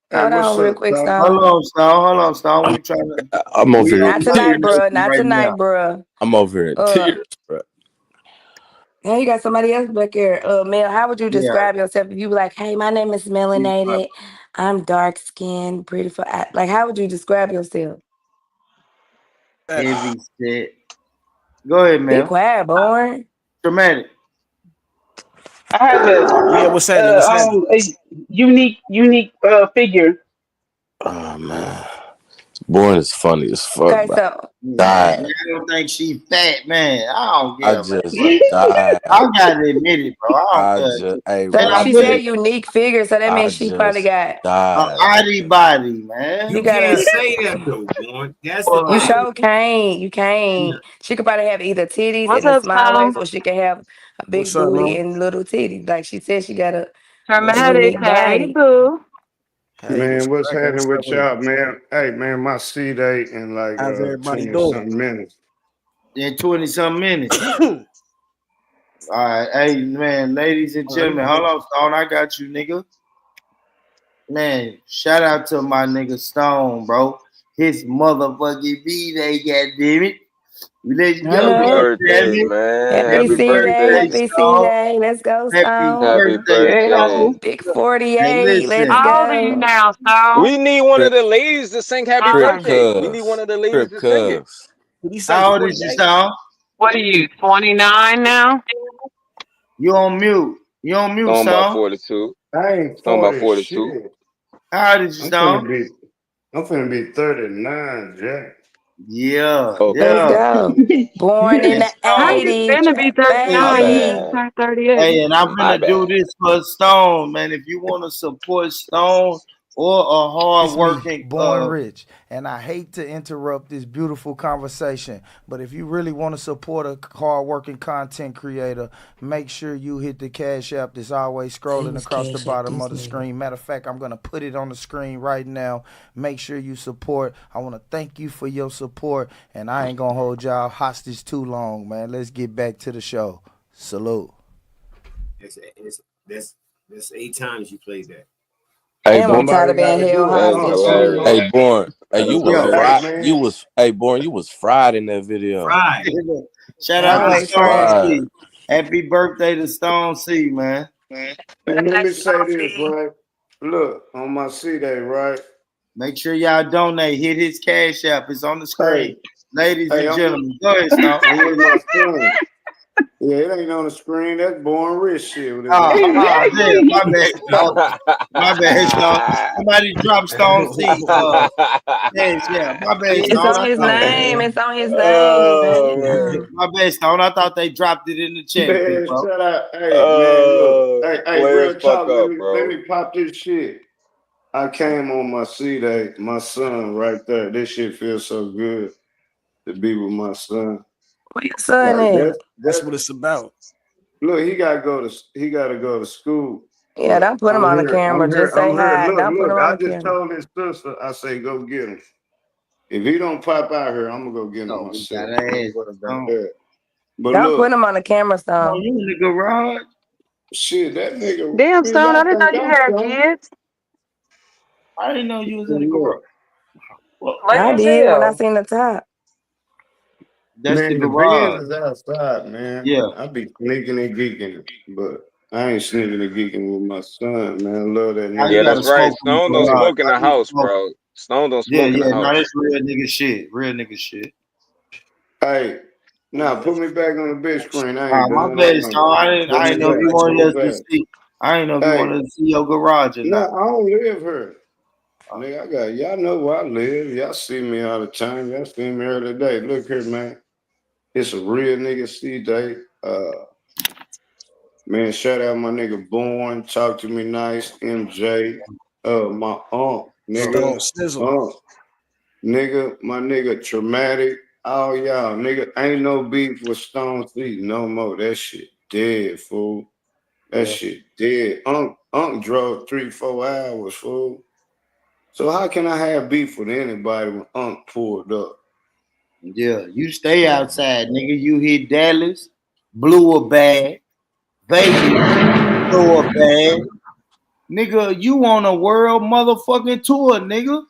Hey, Hold what's on, real up, quick, dog? Stone. Hold on, Stone. I'm We trying to I'm over we here in Not on tonight, tears. bro. information Not right tonight, now. bro. I'm over here in Uh, tears, bro. now you got somebody else back here. Mel, how would you Yeah, describe yourself if you were like, hey, my name is she Melanated. I'm dark skinned, beautiful. Like, how would you describe yourself? heavy set. Go ahead, Be Mel. quiet, born. Dramatic. I have Yeah, what's happening? What's happening? a unique figure. Oh man. Born is funny as fuck, Okay, bro. so Man, Died. I don't think she fat, man. I don't I care, man. just But died. I gotta admit it, bro. I don't I care. just, hey, And bro. so I she said really unique figure, so that I means she probably just got a died. body body, man. you You can't gotta say that though, Born. That's the you But thing. sure can't. You Yeah. can't. She could probably have either titties What's in the up, small waist Stone? or she could have a big What's up, booty man? and little titties. Like she said she got a What's up? Dramatic. unique Hey, body. boo. Hey, what's Man, what's cracking? What's happening up with with it? y'all, man? Hey, man, my C date in like How's everybody 20 doing? something minutes. in 20 some minutes. All All right, hey man, ladies and right, gentlemen, hold on, Stone. I got you, nigga. Man, shout out to my nigga Stone, bro. His motherfucking B-Day, goddamn it. Let's I go, Happy know. goddamn birthday, it. man. Happy Happy Happy C Day, birthday, birthday. happy C Stone. Day. Let's go, Happy Stone. Happy birthday, birthday. Stone. Big Hey, 48. Let's listen. How old are you go. now, Stone? We need one of Crip, the ladies to sing happy crip Okay. birthday. We need one cuz. of the ladies Crip to sing it. cuz. did he say How old is you, 48? Stone? What are you, 29 now? You on mute. You on mute, Stone about Stone. 42. I ain't Stone about 40 42. shit. How old is you, I'm Stone? finna be I'm finna be 39, Jack. Yeah, Okay. Let's yeah. go. Born in And the How Stone. you 80s, finna be Hey, 39? You hey, just My baby. turned 38. hey, and I'm bad. My gonna do bad. this for Stone, man. If you want to support Stone or a It's hard me, working, Born Rich, and I hate to interrupt this beautiful conversation, but if you really want to support a hard-working content creator, make sure you hit the Cash App that's always scrolling Famous across the cash at bottom this of the nigga. screen. Matter of fact, I'm gonna put it on the screen right now. Make sure you support. I want to thank you for your support, and I ain't gonna hold y'all hostage too long, man. Let's get back to the show. Salute. It's, that's that's 8 times you played that. Hey, Damn, born. I'm tired Somebody of being gotta held do it. That's hostage. hilarious. Hey, uh, born. Hey, That you is was yeah. Hey hilarious. fried. You man. was. Hey, born. You was fried in that video. Fried. Shout I out know to Was they Stone fried. fried. C. Happy birthday to Stone C, man. And let Birthday, me say Stone this, C. right? Look, on my C day, right? Make sure y'all donate. Hit his cash app. It's on the Hey, screen. Ladies hey, and gentlemen. Go ahead, Stone. I'm with my son. Yeah, it ain't on the screen. That's Born Rich shit with his Oh, ass. oh damn, my Exactly. bad, Stone. My bad, Stone. Somebody drop Stone C. Yeah, my bad, It's Stone. on I his thought name. It's on his name. Oh man. Damn. my bad, Stone. I thought they dropped it in the chat, big Man, bro. shut up. Hey, man, look. Hey, Players real fuck talk. Let up, me let bro. me pop this shit. I came on my C day, my son right there. This shit feels so good to be with my son. Where your son Like at? That's that's what it's about. look, he gotta go to school. Yeah, But don't put him I'm on the here. camera. I'm here. Just say I'm here. hi. Look, Don't put him look. on I the just camera. told his sister, I say, go get him. If he don't pop out here, I'm gonna go get him Oh, we got myself. to Let's ask put it like Stone. that. But Don't put look, him on the camera, Oh, Stone. you in the garage? shit, that nigga, Damn, man, Stone, I y'all didn't know think you I'm had strong. kids. I didn't know you was in the And garage. look, Well, Late I as did when I hell. seen the top. that's the man, the Benz garage. is outside, man. Yeah. I be sneaking and geeking, but I ain't sneaking and geeking with my son, man. I love that Now nigga you Yeah, got to that's though. right. smoke in the Stone don't garage. smoke in I the do house, smoke. bro. Stone don't Yeah, smoke in the yeah. No, house. that's real nigga shit. Real nigga shit. Hey, now put me back on the big screen. I ain't My doing all bad, that. Stone. Put I me didn't know if you back. Put me wanted us to back. see. I didn't know if you Hey, wanted to see your garage or no, not. I don't live here. Uh, Nigga, I got y'all know where I live. Y'all see me all the time. Y'all see me every day. Look here, man. It's a real nigga C day. Man, shout out my nigga Born. Talk to me nice. MJ. My aunt, Stone nigga. Sizzle. Aunt, nigga. My nigga Traumatic. All y'all, nigga. Ain't no beef with Stone C no more. That shit dead, fool. That yeah, shit dead. Unc drove 3, 4 hours, fool. So how can I have beef with anybody when Unc pulled up? yeah. You stay outside, nigga. You hit Dallas, blew a bag. Vegas, blew a bag. Nigga, you on a world motherfucking tour, nigga.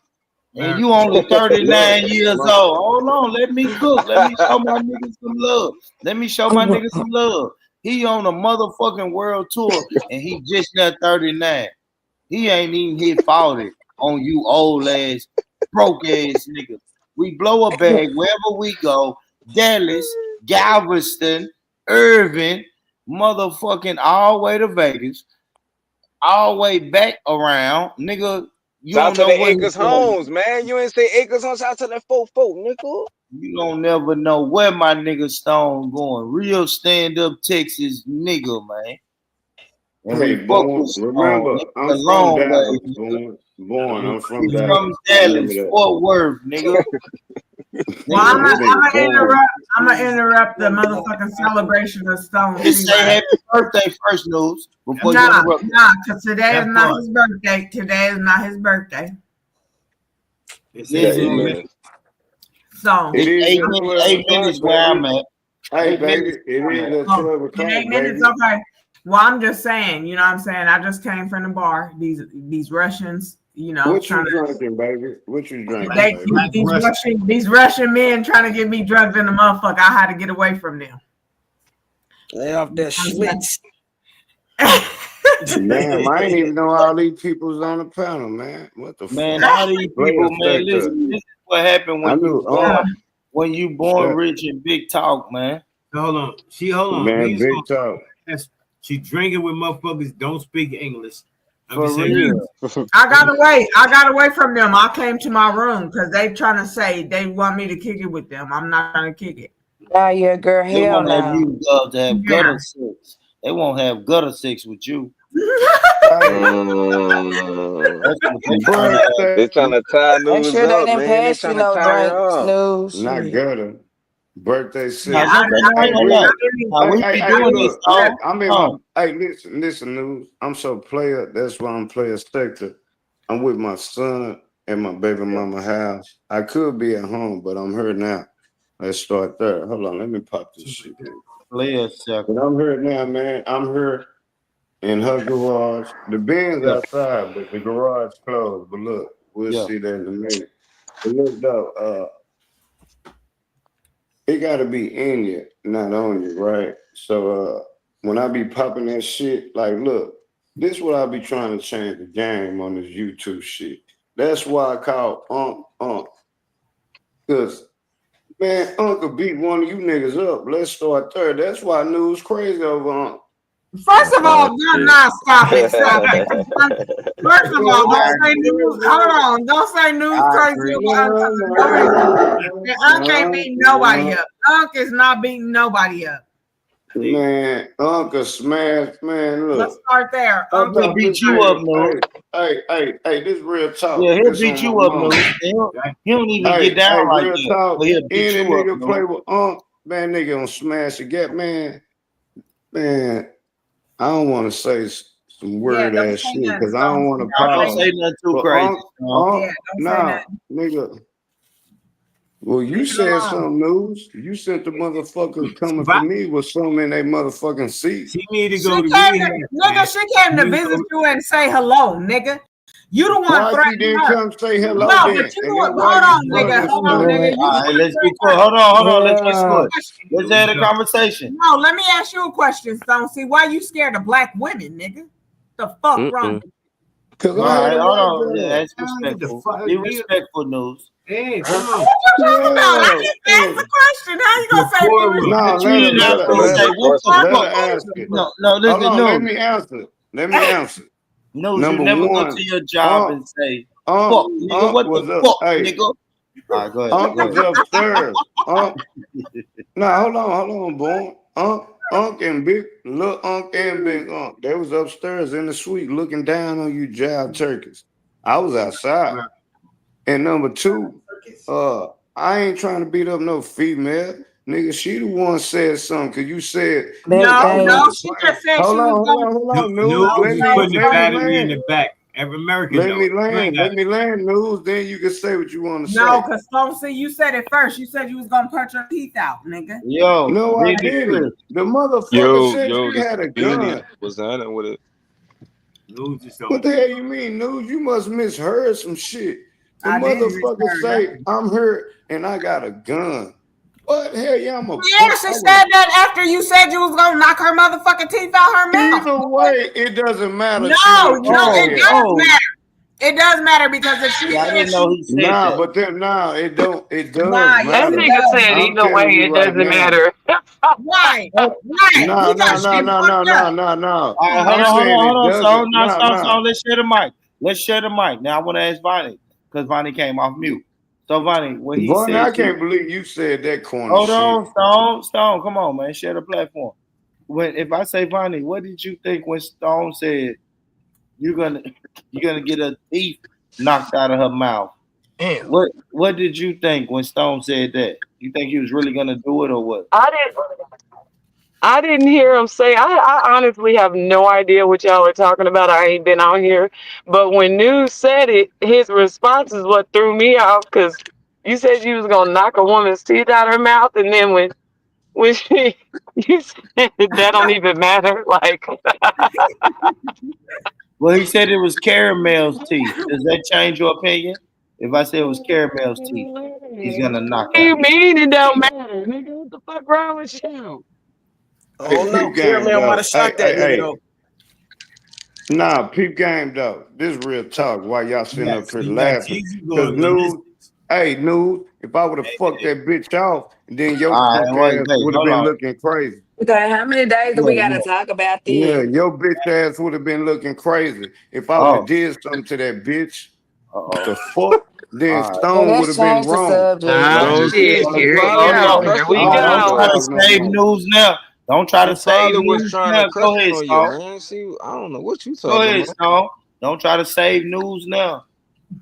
And you America. only Look, 39 years my old. Hold on, let me cook. Let me show my niggas some love. Let me show my niggas some love. He on a motherfucking world tour and he just not 39. He ain't even hit 40 on you old ass, broke ass nigga. We blow a bag wherever we go. Dallas, Galveston, Irving, motherfucking all the way to Vegas, all the way back around, nigga. You Shout out don't to know the what Acres he's doing. Homes, man. You ain't say Acres Homes. Shout out to that 4-4, nigga. You don't never know where my nigga Stone going. Real stand up Texas nigga, man. And we Hey, fuck born. with Stone. Remember, It's a I'm from long way, Dallas. nigga. Born. I'm from He's from Dallas. Dallas, Remember that. Fort Worth, nigga. Well, Nigga, That nigga born. I'm gonna interrupt the motherfucking celebration of Stone just C. say Rap. happy birthday first, News, before you Nah, interrupt. because today is That not part. his birthday. Today is not his birthday. It Yeah, says Yeah, it on is. here. amen. So, It It's is eight at minutes. 12 8 o'clock, minutes where I'm baby. at. Hey, 8 minutes baby, it where I'm is at. at oh, 12 in o'clock, 8 minutes, baby. okay. Well, I'm just saying, you know what I'm saying? I just came from the bar. These Russians, you know, What trying you to drinking, baby? What you drinking, they baby? Black Russian. these Russian men trying to get me drugged in the motherfucker. I had to get away from them. Lay off that Schlitz. Damn, I ain't even know all these people's on the panel, man. What the Man, fuck? all these Play people, a man, sector. listen, this is what happened I knew, when you born shut, rich and big talk, man. Hold on. Hold on. man, We just big talk. she drinking with motherfuckers don't speak English. I'm For just saying. real. I got away from them. I came to my room because they trying to say they want me to kick it with them. I'm not trying to kick it. Nah, yeah, girl, They hell won't have no. you to have Yeah. gutter sex. They won't have gutter sex with you. Hey, That's what they trying to have. They birthday, trying to tie Make news sure they up, didn't man. They pass you trying to no tie her drink, up. snooze, not shit. gutter. Birthday Yeah, sex. No, I Hey, didn't. we, Now we be hey, doing this look, all. I'm in my, hey, listen, news. I'm so player. That's why I'm player sector. I'm with my son at my baby mama house. I could be at home, but I'm here now. Let's start there. Hold on, let me pop this shit in. Play a But second. I'm here now, man. I'm here in her garage. The Benz Yeah, outside, but the garage closed. But look, we'll yeah. see that in a minute. But look though, it gotta be in you, not on you, right? So when I be popping that shit, like look, this what I be trying to change the game on this YouTube shit. That's why I call Cause man, Uncle beat one of you niggas up. Let's start there. That's why news crazy over Unc. First of all, stop it. First of all, I don't say agree. news. Hold on, don't say news I crazy agree. about Unc ain't beating nobody up. Unc is not beating nobody up. Man, Uncle smash, man, Let's look. start there. I Unc He'll thought beat this you up, nigga, no. this real talk. Yeah, he'll This beat on you my up, no. mama. He don't even get down Hey, like real that. talk. But he'll beat Any you up, nigga no. play with man, nigga gonna smash the gap, man. Man, I don't want to say some Yeah, weird don't ass say shit nothing, because I don't Stone. want to Now, don't pause. say nothing too But crazy. Yeah, don't say nah, nothing. nigga. Well, you Leave it said alone. something, news. You sent the motherfucker coming for me with something in their motherfucking seat. She need to She go to came rehab, to, nigga, she came to visit you and say hello, nigga. You the one Why she threatening didn't her. come say hello No, but then? you And know what? then why Hold you on, nigga. bugging Hold on, Snoop? nigga. You All the right, one let's be threatening quick. her. Hold on. Let's be quick. Question. Let's have a conversation. No, let me ask you a question, Stone. See, why you scared of black women, nigga? The fuck wrong with you? Because All I had right, a hold white on. Yeah, girl. that's Get the respectful. fuck. Be respectful, news. Hey, come What on. you talking about? I Yeah. just asked the question. How you gonna say be Decorum. No, But you respectful? didn't Let answer her and say, answer what the question. let her fuck? ask it. No, Hold listen, on, let no. me answer. Let me answer. News, you Number never go one, to your job Unc, and say, Unc, fuck, nigga, Unc what the was up. fuck, Hey, nigga? All right, go ahead. Unc was upstairs. Unc, nah, hold on, boy. Unc and Unc and Big Unc, they was upstairs in the suite looking down on you, jive turkeys. I was outside. And number two, I ain't trying to beat up no female. Nigga, she the one said something because you said, Big look, I was No, about to thing. she claim. just said Hold she on, was hold going. on, hold on, news. News No, is no, putting the Let me battery in land. the back. Every American Let knows. me land. Let me land, news. Then you can say what you want to No, say. because Stone, see, you said it first. You said you was gonna punch her teeth out, nigga. Yo, No, I baby didn't. Chris. The motherfucker Yo, said yo, she this had a comedian gun. was on it with it. News is What on. the hell you mean, news? You must misheard some shit. The I didn't motherfucker misheard say, nothing. I'm here and I got a gun. What hell yeah, I'm a Yeah, punch. she said that after you said you was gonna knock her motherfucking teeth out her mouth. Either way, it doesn't matter. No, She didn't no, tell it you. does matter. It does matter because if she Yeah, I said didn't know she, he said Nah, that. but then it don't it does nah, yes, That it matter. nigga does, said I'm either way, nigga. telling you it right doesn't now. matter. Right, Oh, right. No, He got no, no, shit no, no, fucked no, up. no, no. all right, Come on, hold I'm on, man. hold saying on, it hold on. So doesn't. now No, stop, no. let's share the mic. let's share the mic. Now I want to ask Vonnie because Vonnie came off mute. So Vonnie, what he Vaughn, said I to can't believe you said that corny hold shit. on, Stone, come on, man, share the platform. When if I say Vonnie, what did you think when Stone said you're gonna you're gonna get her teeth knocked out of her mouth? Damn. What did you think when Stone said that? You think he was really gonna do it or what? I didn't. I didn't hear him say. I honestly have no idea what y'all are talking about. I ain't been out here. But when News said it, his response is what threw me off. Because you said you was gonna knock a woman's teeth out of her mouth, and then when she you said that don't even matter. Like Well, he said it was Caramel's teeth. Does that change your opinion? If I say it was Caramel's teeth, he's gonna knock what do out. you mean it don't matter? Nigga, what the fuck wrong with you? Oh Hey, no, peep game Caramel might have though. shot that nigga Hey. though. Nah, peep game though. This real talk. Why y'all sitting up here You got laughing? Jeezy Cause going news, ballistics. hey, news. If I would have Hey, fucked hey, that bitch off, then your All punk right, ass wait, would have hold been on. looking crazy. Okay, how many days do Yeah, we gotta yeah. talk about Yeah, this? your bitch ass would have been looking crazy if I would have Oh, did something to that bitch. oh. The fuck? Then All right. Well, Stone would let's have been change the wrong. subject. Well, oh we're shit, gonna it put. probably Hold was Yeah, on. trying to here we crush I'm on not Don't you. go. try to dog no save more. news now. Don't try to He save probably was news trying to now. crush Go ahead, on you, Stone. man. See, I don't know what you Go talking ahead, about. Stone. Don't try to save news now.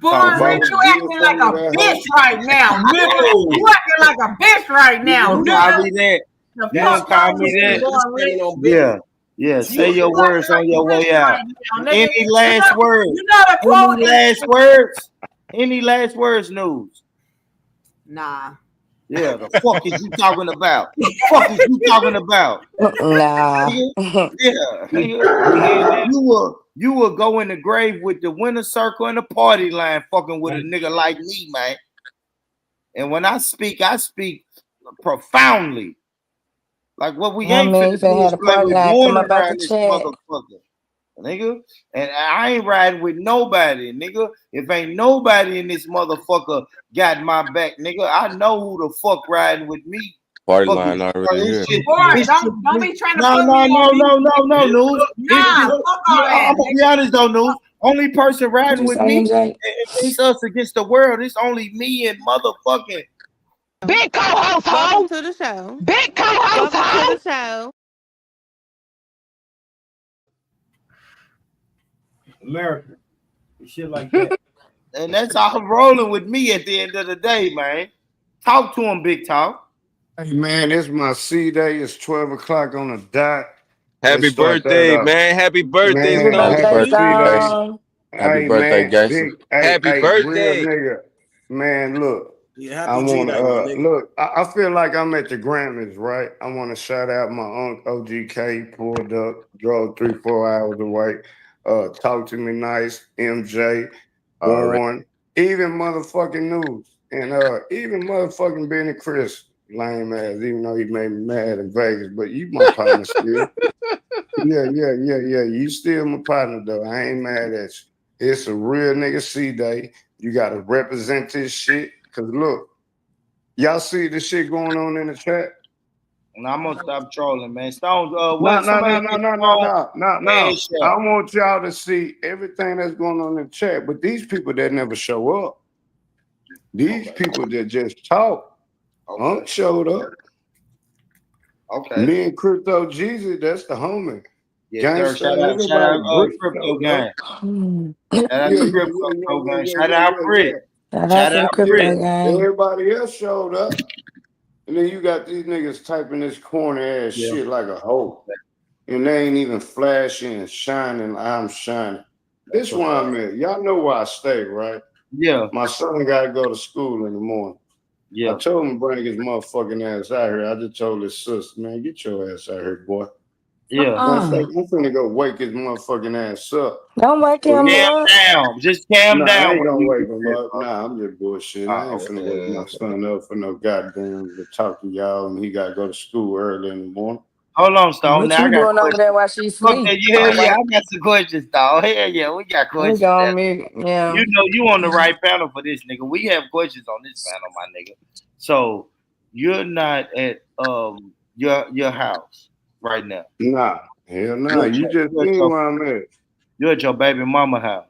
Talk If Born I about Rich, would you have did acting like something to a that bitch hoe, right now, nigga. You Whoa. acting like a bitch right you now, gonna call nigga. me that. The You That's fuck gonna call wrong with me you, that. disrespect. Born Standing Rich? on Yeah. business. Yeah. You Say Shit. your acting words on like a your way bitch out. right now, nigga. Any last words? You know the Any quote last words? Any last words, news? Nah. Yeah, the fuck is you talking about? Fuck is you talking about? Nah. Nigga? Yeah, nigga. You hear that? You will go in the grave with the winner circle and the party line fucking with a Like, nigga like me, man. And when I speak profoundly. Like what we I ain't finna mean, you finna do have is the play party with line come morning up out the around this chat. motherfucker, nigga. And I ain't riding with nobody, nigga. If ain't nobody in this motherfucker got my back, nigga, I know who the fuck riding with me. Party Fucking line already this here. shit, Born, this shit. don't be trying to No, put no, me on no, mute, no, no, no, nigga. news. Nah, fuck all that, I'm gonna be nigga. honest though, news. Only person What riding you with say, me, MJ? it's us against the world. It's only me and motherfucking. Big co-host Welcome hoe. to the show. Big co-host Welcome to hoe. the show. America. And shit like that. And that's all rolling with me at the end of the day, man. Talk to him, big talk. hey man, it's my C day. It's 12 o'clock on the dot. Let's Happy start that birthday, off. man. Happy birthday, Happy Man, Happy birthday, Stone. happy birthday, C day. Gangsta. Stone. Happy Hey birthday, man, Gangsta. big, hey, Happy hey, real birthday. nigga. Man, look. Yeah, I happy G want to Day, my nigga. look. I feel like I'm at the Grammys, right? I want to shout out my uncle OGK. Pulled up, drove 3-4 hours away. Talk to me nice, MJ, Already. Born, even motherfucking News, and even motherfucking Benny Chris, lame ass. Even though he made me mad in Vegas, but you my partner still. Yeah. You still my partner though. I ain't mad at you. It's a real nigga C day. You gotta represent this shit. Cause look, y'all see the shit going on in the chat? And I'm gonna stop trolling, man. Stones, No, what no, somebody no, get no, no, no, Stone no, no, no. headshot. I want y'all to see everything that's going on in the chat. But these people that never show up, these Okay, people that just talk, okay, showed up. okay. Me and Crypto Jesus, that's the homie. Yes, sir. Gangsta, Shout everybody, out, Brick Crypto showed up. Gang. Shout out Yeah, to yeah, Crypto yeah, yeah, yeah, Gang. yeah, Shout yeah, out yeah, Brick. yeah. Shout out Shout to the out crypto Brick. Yeah, gang. everybody else showed up. And then you got these niggas typing this corny ass Yeah, shit like a hoe. And they ain't even flashing and shining. I'm shining. that's This a where fact. I'm at. Y'all know where I stay, right? Yeah, My son got to go to school in the morning. I yeah, told him to bring his motherfucking ass out here. I just told his sister, man, get your ass out here, boy. yeah. Matter of fact, Uh-uh. I'm finna go wake his motherfucking ass up. Don't wake But him look, Calm up. down. Just calm nah, I down ain't when gonna you wake get him there, up. bro. Nah, I'm just bullshitting. I Oh, ain't okay. finna wake my son up for no goddamn to talk to y'all and he gotta go to school early in the morning. Hold on, Stone. What Now I you got doing over there questions. while she Fuck sleep? that. Yeah, Don't yeah. wake. I got some questions, Stone. Hell yeah, we got We questions. gonna mute. Yeah. You know you on the right panel for this, nigga. We have questions on this panel, my nigga. So you're not at your house right now. Nah, hell nah. You're at You your, just you're at seen your, where I'm at. you're at your baby mama house.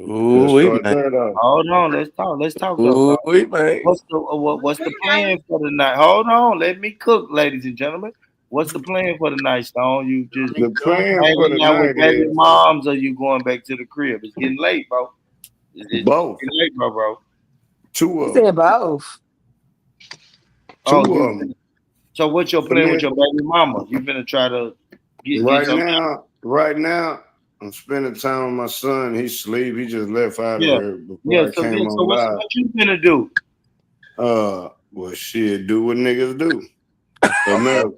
Let's Ooh, start man. that off. Hold on, let's talk. Let's talk though. Ooh, So man. what's the plan for the night? Hold on, let me cook, ladies and gentlemen. What's the plan for the night, Stone? You just The plan for hanging the out with night baby is moms, or you going back to the crib? It's getting late, bro. It's both. getting late, bro. Two He of said them. both. Oh, Two of you. them. So what's your plan with your baby mama? You finna try to get some? Right now, I'm spending time with my son. He's asleep. He just left out of Yeah, here before I came So on live. what you finna do? Well, shit, do what niggas do. Okay. America.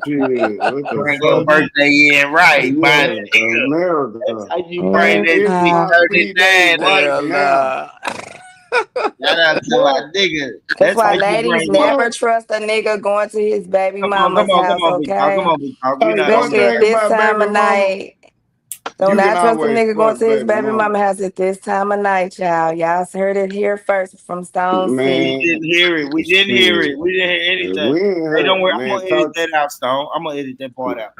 Shit, what the Bring your fuck? birthday in right, Yeah, man. That's America. how you bring Man, that it's big my B-Day 39. right Hell now. nah. Shout out to my What? nigga. That's That's how why you ladies bring it. never What? trust a nigga going to his baby Come mama's on, house, big dog. Come okay? on, big dog. We Hey, not on one Especially that. at thing this about time baby of mama, night. Do you can not trust a always nigga going fuck to his baby baby mama. mama house at this time of night, child. Y'all heard it here first from Stone We C. Man, didn't hear it. We didn't hear shit. it. We didn't hear anything. We ain't Hey, don't heard, worry. I'm man. gonna edit Talk, that out, Stone. I'm gonna edit that part out.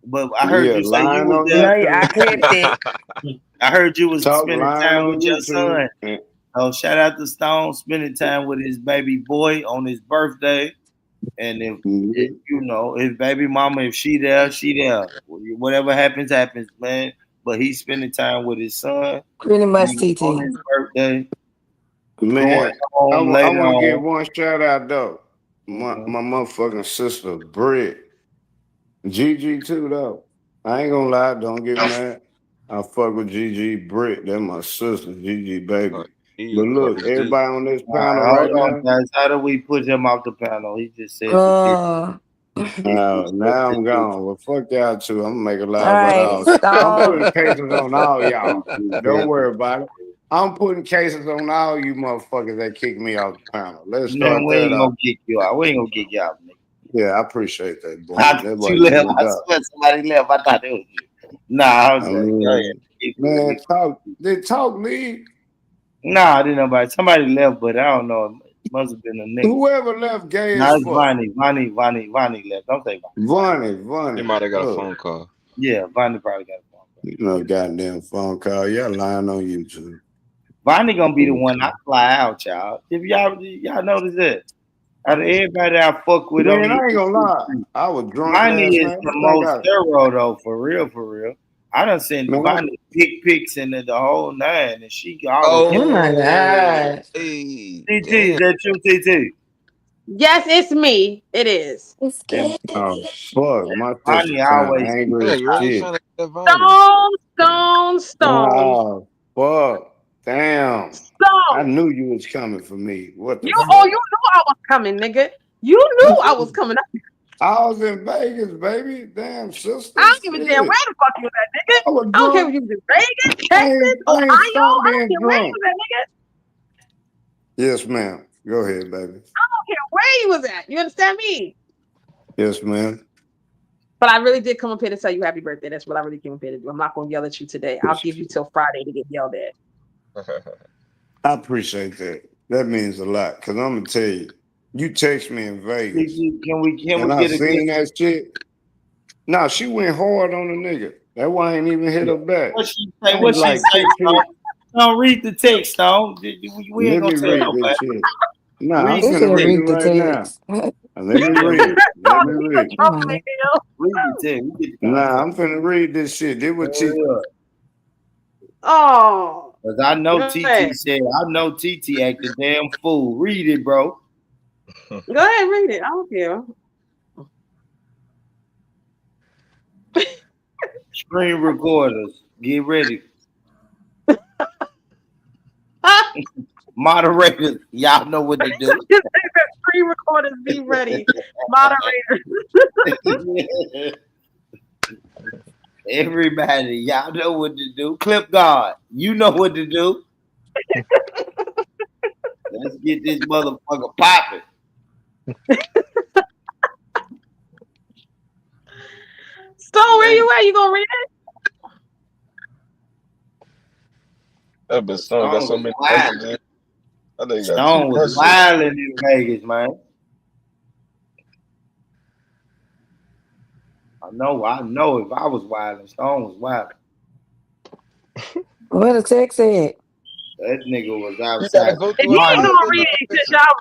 But I heard yeah, you say you lying was on No, there. I YouTube. clipped it. I heard you was Talk spending lying time on with your YouTube. son. Oh, shout out to Stone spending time with his baby boy on his birthday. And if Mhm. you know his baby mama, if she there, she there. Whatever happens, happens, man. But he's spending time with his son Pretty much on TT. his birthday. Going Man, home I later want to give on. one shout out though. Mhm. My motherfucking sister, Britt. Gigi too though. I ain't gonna lie, don't get mad. I fuck with Gigi Britt. That's my sister, Gigi baby. But look, Coach G. everybody on this All panel right, hold right on, now. guys. How do we put him off the panel? He just said the dick. Uh, He just said Now the I'm dick. gone. Well, fuck y'all too. I'm gonna make a all live about right, all. I'm Stone. putting cases on all y'all. He Don't said worry the about it. I'm putting cases on all you motherfuckers that kicked me off the panel. Let's man, start we that ain't off. gonna kick you out. We ain't gonna kick you out, nigga. Yeah, I appreciate that, I boy. thought That's why you you left. moved I up. swear somebody left. I thought it was you. Nah, I was I like, go ahead. mean, Keep it. man, talk. They talk, lead. Nah, I didn't know about it. Somebody left, but I don't know. It must have been a nigga. Whoever left gay as Nah, it's fuck. Vonnie left. Don't say Vonnie. He Vonnie. might have got a Look, phone call. Yeah, Vonnie probably got a phone call. you know, goddamn phone call. Y'all lying on YouTube. Vonnie gonna be the one I Okay. fly out, y'all. If y'all notice that. Out of everybody I fuck with on Man, these I ain't gonna lie. I was drunk Vonnie last is night. the I think most I, thorough though, for real, for real. I done sent man, Vonnie pics and the whole nine, and she always Oh kept my Oh, God. hey, TT. Is damn. that you, TT? Yes, it's me. It is. It's And scared. oh fuck, my sister Vonnie sound always keep angry Yeah, as you really shit. trying to get Vonnie? Stone, stone, stone, Oh fuck, damn. I stone. knew you was coming for me. What the You fuck? knew I was coming, nigga. You knew I was coming. I was in Vegas, baby. Damn I sister, don't give a damn shit. where the fuck you was at, nigga. I was I don't care drunk. if you was in Vegas, Texas, I ain't Ohio. stopped I don't being care where you drunk. was at, nigga. Yes, ma'am. Go ahead, baby. I don't care where you was at. You understand me? Yes, ma'am. But I really did come up here to tell you happy birthday. That's what I really came up here to do. I'm not gonna yell at you today. I'll give you till Friday to get yelled at. I appreciate that. That means a lot. Cause I'm gonna tell you, you text me in Vegas TT. Can and we I get a good? seen that shit. Nah, she went hard on the nigga. That why I ain't even hit her back. What she say? I was What she like, say, TT, Stone? Don't read the text, Stone. We ain't let gonna me tell read nobody. this shit. Nah, I'm Read Who the finna said text. read it read the right now. text? Let me Yeah, read it. Let me He's a read it. Oh my God. troublemaker, yo. read the text. We get the Nah, conversation. I'm finna read this shit. This what T Yeah. Oh, Cause I know go ahead. TT said, I know TT acting damn fool. Read it, bro. Go ahead, read it. I don't care. Screen recorders. Get ready. Moderators, y'all know what to do. Pre-recorders, be ready. Moderators. Everybody, y'all know what to do. Clip God, you know what to do. Let's get this motherfucker popping. Stone, where Man, you at? You gonna read it? That bitch son got Stone so was many wild. messages. I think he got too Stone was much shit. wilding in Vegas, man. I know. If I was wilding, Stone was wilding. What the text said? That nigga was You gotta outside. go If through you all ain't the gonna read it, cause pictures. y'all,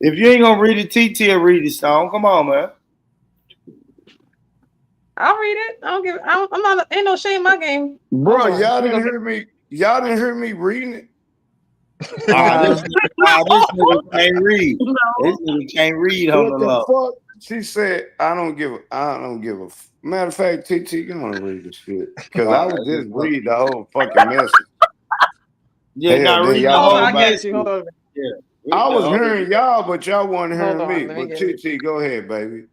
If you ain't gonna read it, TT will read it, Stone. Come on, man. I'll read it. I don't give. I'm not. Ain't no shame in my game. Bro, Hold on. y'all Let me didn't go get. hear me. Y'all didn't hear me reading it. This No. nigga can't read. No. This nigga can't read on What the the low. fuck? She said, I don't give a matter of fact, TT, go on and read this shit. Cause I would just read the whole fucking message. Yeah, Hell, now then read the y'all Hold on. whole I talking about got you. message. Hold on. Yeah. I Read the was whole hearing y'all, but y'all wasn't Hold hearing on. me. Let me But get it. TT, go ahead, baby.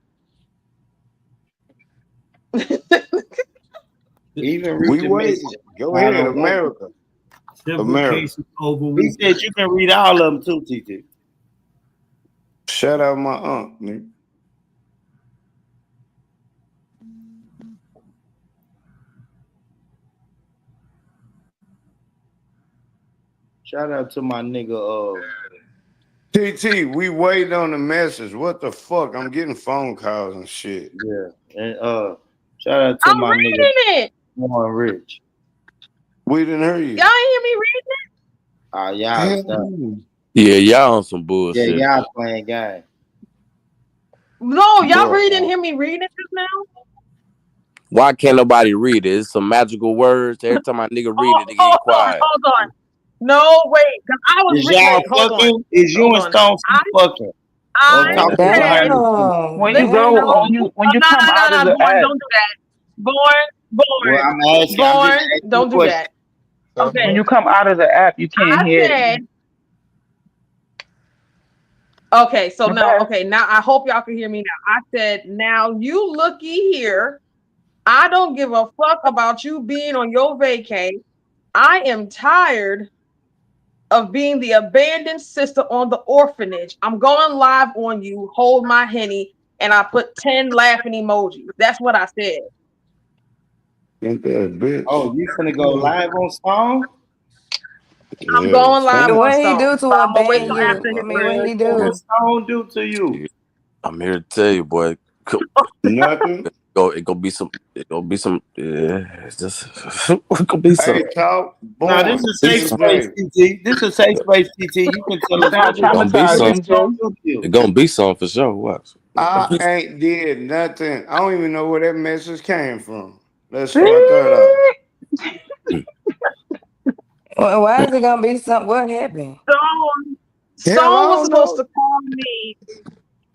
Even read We the wait. message. Go I ahead, don't want to. America. Simple America. case of over He weakness. said you can read all of them too, TT. Shout out my aunt, nigga. Shout out to my nigga. TT, we waiting on the message. What the fuck? I'm getting phone calls and shit. Yeah, and shout out to I'm my nigga reading it. Warren Rich. We didn't hear you. Y'all ain't hear me reading it. Y'all stop. Yeah, y'all on some Yeah, bullshit. y'all playing game. No, y'all Bro, really didn't hear me reading it just now. Why can't nobody read it? It's some magical words. Every time my nigga read it, they get quiet. Hold on. No, wait, because I was Is y'all wait, hold on. fucking? Is you Hold and on. Stone fucking? Or I talking said behind the scenes? Damn. When you listen, go, no, Damn. when you come out of the Born, app, don't do that. Well, Born, I'm asking. I'm just born, asking the don't do question. that. when Okay. you come out of the app, you can't I hear. said, okay, so now, Okay. okay, now I hope y'all can hear me now. I said, now you looky here. I don't give a fuck about you being on your vacay. I am tired of being the abandoned sister on the orphanage. I'm going live on you. Hold my henny. And I put 10 laughing emojis. That's what I said. ain't that a bitch? Oh, you finna go live on Stone? I'm Yeah, going live Stone. on What he Stone. do to But I'm gonna wait till abandon Yeah, you? after I his mean, what birthday. he What do? Stone do to you? I'm here to tell you, boy. Nothing. It gonna be some. It gonna be some. Yeah, it's just. It gonna be some. Hey, talk. Now this Born. is a Be safe some. space, NJ. TT. This is a safe space, TT. You can tell us Sound what Gonna be traumatized, some. Stone NJ. do to It you. gonna be some for sure. Watch. I ain't did nothing. I don't even know where that message came from. Let's start that out. Why is it gonna be something? What happened? Stone, Hell, I Stone was don't supposed know. to call me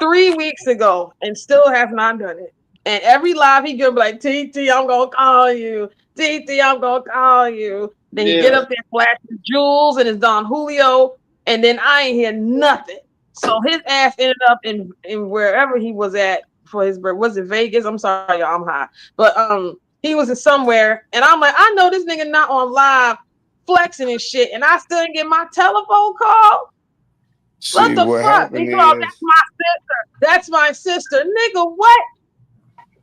3 weeks ago and still have not done it. And every live he gonna be like, TT, I'm gonna call you. TT, I'm gonna call you. Then he get Yeah. up there, flash his jewels and his Don Julio, and then I ain't hear nothing. So his ass ended up in wherever he was at for his birth. Was it Vegas? I'm sorry, y'all, I'm high. But he was in somewhere, and I'm like, I know this nigga not on live flexing and shit, and I still didn't get my telephone call. What See, the what fuck? He happened go, oh, that's is, my sister. That's my sister. Nigga, what?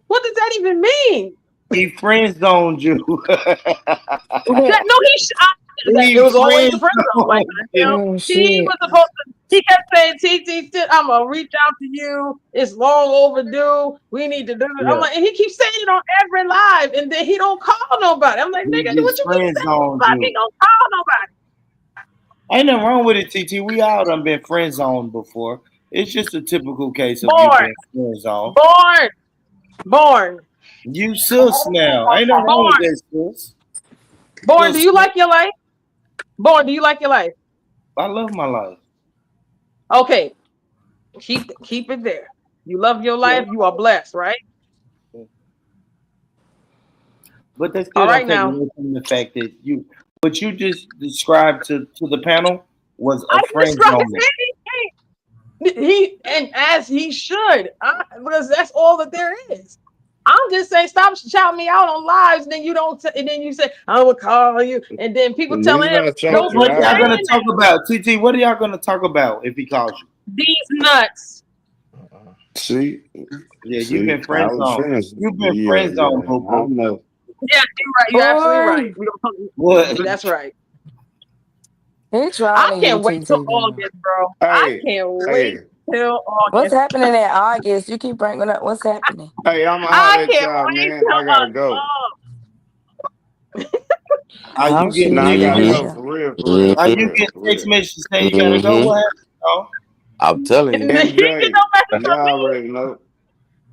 What does that even mean? He friend zoned you. That no, it He was always friend the friend zone. Like zoned you. Oh he shit. was supposed to. He kept saying, "TT, I'm gonna reach out to you. It's long overdue. We need to do it." I'm Yeah. like, and he keeps saying it on every live, and then he don't call nobody. I'm like, He nigga, what just you keep friend saying? zoned Fuck, he you. don't call nobody. Ain't nothing wrong with it, TT. We all done been friend zoned before. It's just a typical case of you Born, being friend zoned. born, born, You sus now. Ain't nothing wrong with born, that, sus. born. Do Sus. you like your life? Born, do you like your life? I love my life. Okay, keep it there. You love your Yeah. life. You are blessed, right? But that All still don't right take now. away from the fact that what you just described to the panel was I a can friend describe zone. he and as he should, because that's all that there is. I'm just saying, stop shouting me out on lives, and then you don't, and then you say I will call you, and then people he's telling him not don't shouting keep What out. y'all gonna saying talk about? TT, what are y'all gonna talk about if he calls you? these nuts. See, Yeah, you've see, been I friend was zoned. finished. You've been Yeah, friend zoned, yeah, boo I boo. know. Yeah, you're right. You're absolutely right. Boy, What? That's right. he I trolling you, can't wait till TT, girl. August, bro. I Hey, can't hey, wait till What's August. happening in August? You keep bringing up what's happening. hey, I'm going to I holler at can't y'all, wait man. till I got to go. Are Oh you getting shit, Nah, I he text gotta gotta Mm-hmm. go go. messages? for real, for real, Are for Mm-hmm. you real, getting for text real. messages saying you gotta go? Mm-hmm. What happened, dog? I'm telling You you. get MJ, no message from y'all me? already know.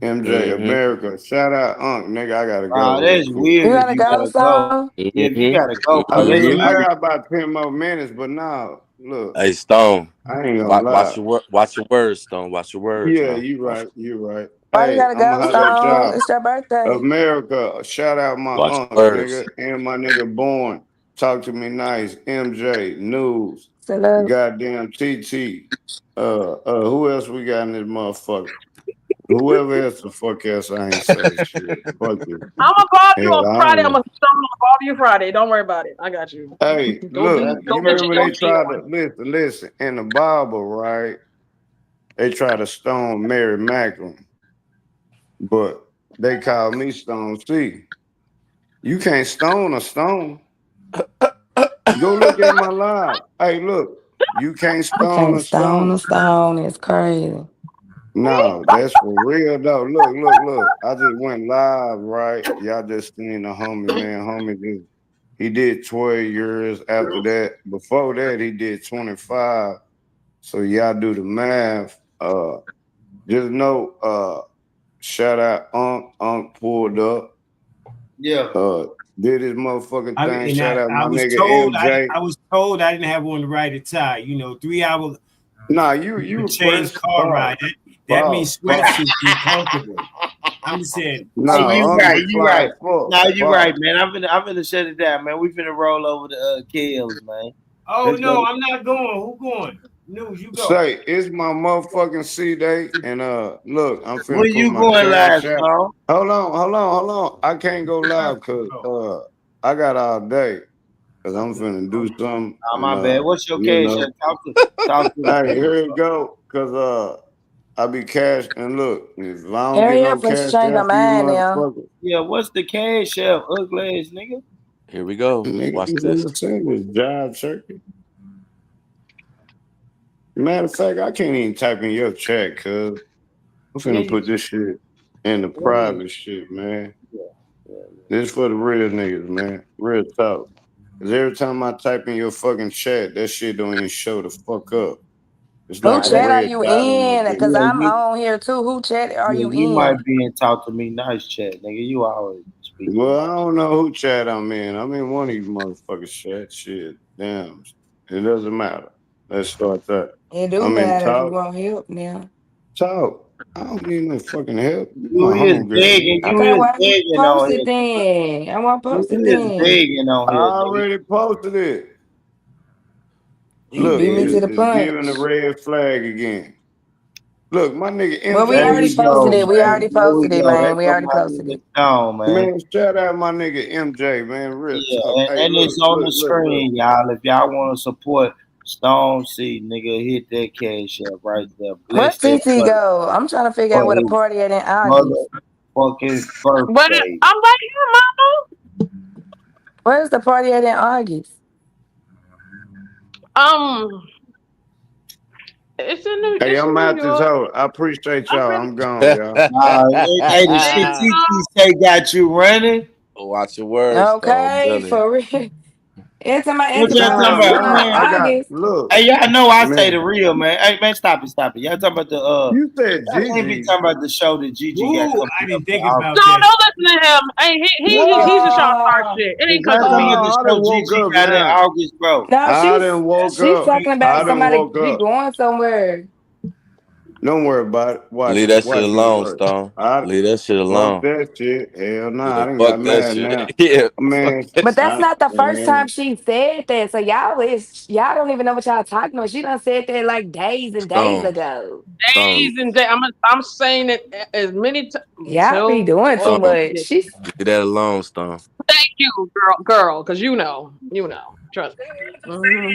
MJ, Mm-hmm. America. Shout out, nigga. I gotta go real That's quick. You weird if gotta you go, gotta go. so Yeah, if you gotta go, Mm-hmm. I bro, that's Mm-hmm. mean, I crazy. got about 10 more minutes, but now, look, Hey, Stone. I ain't gonna lie. Watch your words, Stone. Watch your words Yeah, now. you Watch, right, you right. why you Hey, gotta I'm go, gonna holler at Stone? y'all. It's your birthday. America, shout out my watch unc, your words. nigga, and my nigga Born. Talk to me nice. MJ, News, Salute. goddamn TT. Who else we got in this motherfucker? Whoever else the fuck else I ain't say shit. Fuck it. I'm gonna bother you Hell, on I Friday. don't I'm know. gonna bother you Friday. Don't worry about it. I got you. Hey, Go look, be you go get your remember they Yoshi tried to on. listen, in the Bible, right? They tried to stone Mary Magdalene, but they called me Stone C. You can't stone a stone. Go look at my live. Hey, look, you can't You stone can't a stone a stone. stone. It's crazy. No, that's for real though. Look, look, look. I just went live, right? Y'all just seen the homie, man. Homie just he did 12 years after that. Before that, he did 25. So y'all do the math. Just know, shout out Unc pulled up. Yeah. Did his motherfucking I thing. and Shout out I my was nigga told MJ. I was told I didn't have on the right attire. 3 hour Nah, you were change fresh. car Pause. ride. That Pause. means Pause. sweatsuit be comfortable. I'm just saying Hey, Nah, you sweatsuit. Unc right, was you fly right. as fuck. No, you right, Pause. man. I'm finna shut it down, man. We finna roll over the Kills, man. Oh Let's no, go. I'm not going. Who going? News, you go. Say, it's my motherfucking C day. And look, I'm Where finna put you my going live, cash out. Stone? Hold on, hold on, hold on. I can't go live because Oh, I got all day. Cause I'm finna do something. Oh, And my bad. What's your you cash know. app? Talk to the Hey, people, here it bro. go. Cause I be cash and look, if I don't get Hurry no up and cash change my out for you mind now. motherfuckers, Yeah, what's the cash app, ugly ass nigga? Here we go. nigga, Watch you this. understand this job circuit. Matter of fact, I can't even type in your chat, cuz I'm Yeah, finna you put this shit in the yeah, private shit, man. yeah, yeah. This for the real niggas, man. Real talk. Cause every time I type in your fucking chat, that shit don't even show the fuck up. It's Who like Nah, a chat that are red you dot on that in? bitch. Cause yeah, I'm you on here too. Who chat are yeah, you you might in? be in talk to me nice chat, nigga. You always speaking Well, nice. I don't know who chat I'm in. I'm in one of these motherfuckers chat. Shit. Damn. It doesn't matter. Let's start that. It do I'm in matter if you talk. want help now. Talk. I don't need no fucking help. You You my is homegirl, begging, man. you Okay, is why you begging post on it here. then? I want to You post it is then. begging on I here, nigga. already posted it. You Look, beat me Yeah, to the it's giving the punch. red flag again. Look, my nigga Well, we there MJ be already we go, posted showing it. me, We man. man. already There we posted it, go. There man. We go already my posted nigga it. Stone, man. Man, shout out my nigga MJ, man. Real Yeah, talk. Hey, and look, it's on look, the look, look. screen, y'all. If y'all want to support Stone C, nigga, hit that cash app right there. Where Bless that TT brother go? I'm trying to figure out for where the his party at in August. motherfucking But birthday. I'm right here, mama. Where's the party at in August? Um, Hey, it's in I'm New out this York. hoe. I appreciate I'm y'all. finna I'm gone, y'all. Hey, the shit TT say got you running. Watch your words, Stone. I'm Okay, telling you. for real. It's What the y'all party talking Nah, in about, nah. man? I got August. look, Hey, y'all know I say the man. real, man. Hey, man, stop it. Y'all talking about the You said y'all can't be Gigi. talking about the show that Gigi got Ooh, coming I up didn't in think August. about No, that. don't listen to him. Hey, he's just trying to start Oh, shit. It Is ain't y'all cause of talking about me. the I show done woke Gigi up got in now. August, bro? no, I done woke she's up. talking I about done somebody woke be up. going somewhere. Don't worry about it. Leave Watch it. that shit Watch me alone, work. Stone. I Leave that shit fuck alone. that shit. Hell nah. Yeah, I done fuck got that mad shit. now. Yeah, fuck Man, that But shit. that's not the first time man. she said that. So y'all don't even know what y'all talking about. She done said that like days and days Stone. ago. Stone. Days and days. I'm saying it as many times. Y'all be Tell doing too Stone. much. She's Leave that alone, Stone. thank you, girl, because you know. Trust me. Hmm.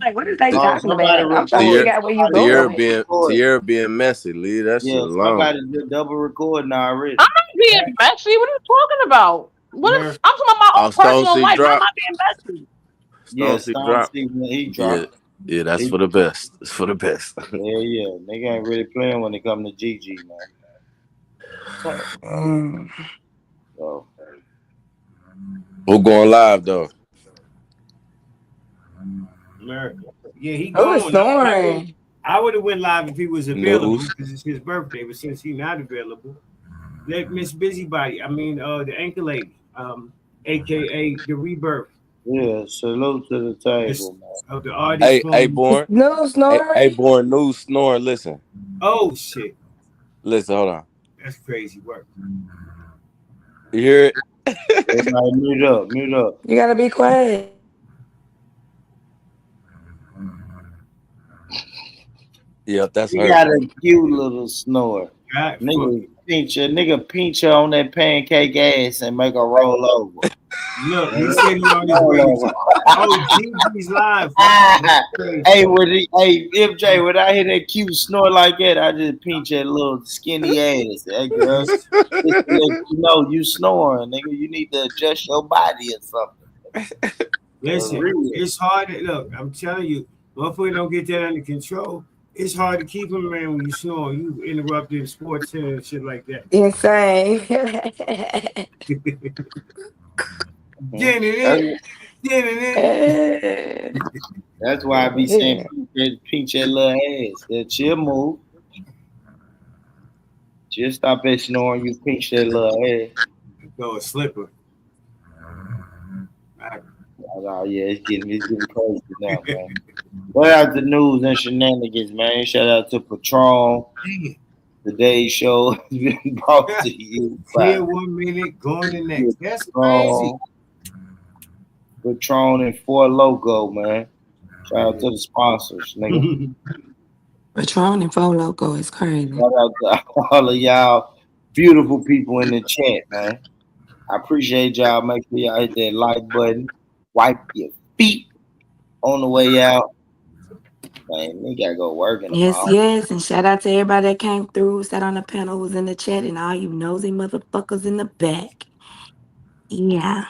like, what is they T- Oh, talking somebody about? I'm trying to record. figure out where you Somebody going. double record. Tierra being messy. Leave that shit Yeah, alone. somebody did double recording already. I'm not being messy. What are you talking about? Mer, I'm talking about my Oh, own Stone personal C life. How am drop. I being messy? Yeah, Stone C Stone drop. C when he Yeah. dropped. Yeah, that's He, for the best. It's for the best. yeah. Nigga ain't really playing when it come to Gigi, man. So, Mm. so Who going live though? America. Yeah, he Who is gone. snoring? I would have went live if he was available News. because it's his birthday. But since he's not available, let Miss Busybody. I mean, the anchor lady, aka the rebirth, Yeah, salute to the this table, man. of the artist Hey, form. Is born. no Hey, snoring? born. News snoring. Listen, Oh shit, listen. Hold on. that's crazy work. You hear it? Everybody mute up, mute up. You gotta be quiet. Yeah, that's He her. got a cute little snore. God, fuck Nigga it. pinch her on that pancake ass and make her roll over. Look, he Nigga, said he on his way roll to. over. Oh, Gigi's live. Wow, that's crazy. Hey, hey, MJ, when I hear that cute snore like that, I just pinch that little skinny ass. Hey, girl, just to let you know you snoring, nigga. You need to adjust your body or something. For Listen, real. it's hard. Look, I'm telling you, motherfucker don't get that under control. It's hard to keep him around when you snore. You interrupting sports center and shit like that. Insane. Mhm. Getting That's, it, getting it. that's why I be saying pinch that little ass. That she'll move. Just stop that snoring. You pinch that little ass. Go a slipper. Oh yeah, it's getting crazy now, man. What out the news and shenanigans, man? Shout out to Patron. Today's show has been brought to you by Here 1 minute, going the next. That's crazy. Patron, Patron and Four Loco, man. Shout out to the sponsors, nigga. Patron and Four Loco is crazy. Shout out to all of y'all beautiful people in the chat, man. I appreciate y'all. Make sure y'all hit that like button. Wipe your feet on the way out. Man, we gotta go work in the Yes, mall. yes. And shout out to everybody that came through, sat on the panel, was in the chat, and all you nosy motherfuckers in the back. Yeah.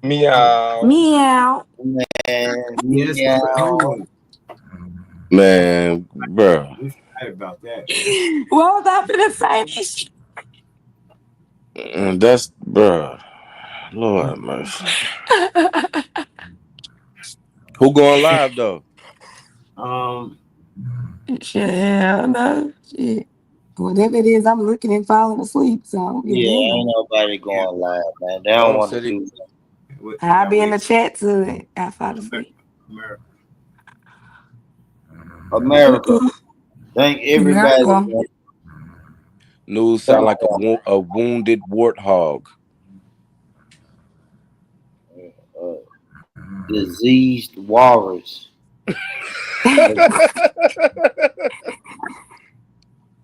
Meow. Meow. Man, Yes, meow. Man, bro. we forgot about that. What was I finna say? That's bro. Lord mercy. Who going live though? Um, Shit, hell no. Shit. Whatever it is, I'm looking and falling asleep, so I don't give a Yeah, ain't damn. nobody yeah, going live, man. They don't Oh, want to said he. do that. you I'll gotta be in wait. the chat till I fall asleep. America. America. Thank everybody. America. News sound Thank like a wounded warthog. uh, diseased walrus.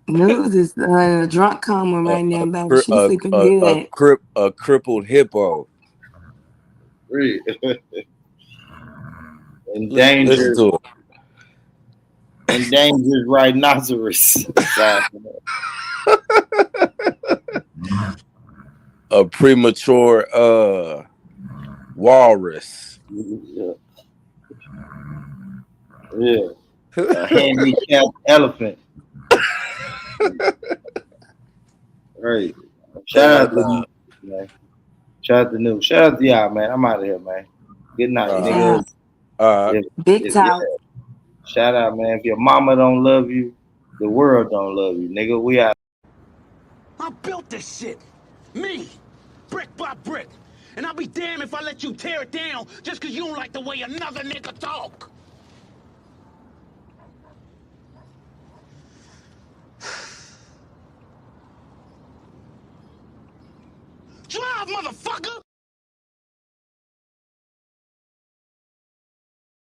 News is in a drunk coma A right now, a baby. cri- She's sleeping good. a crippled hippo. Really. Listen Endangered, to it. endangered rhinoceros. A premature walrus. Yeah, yeah. A handicapped elephant. Right. Hey, Shout no out to doubt. man. Shout out to New. Shout out to y'all, man. I'm out of here, man. Good night, Peace nigga. out. If, Big yeah. talk. Shout out, man. If your mama don't love you, the world don't love you, nigga. We out. I built this shit. Me. Brick by brick. And I'll be damned if I let you tear it down just because you don't like the way another nigga talk. Drive, motherfucker!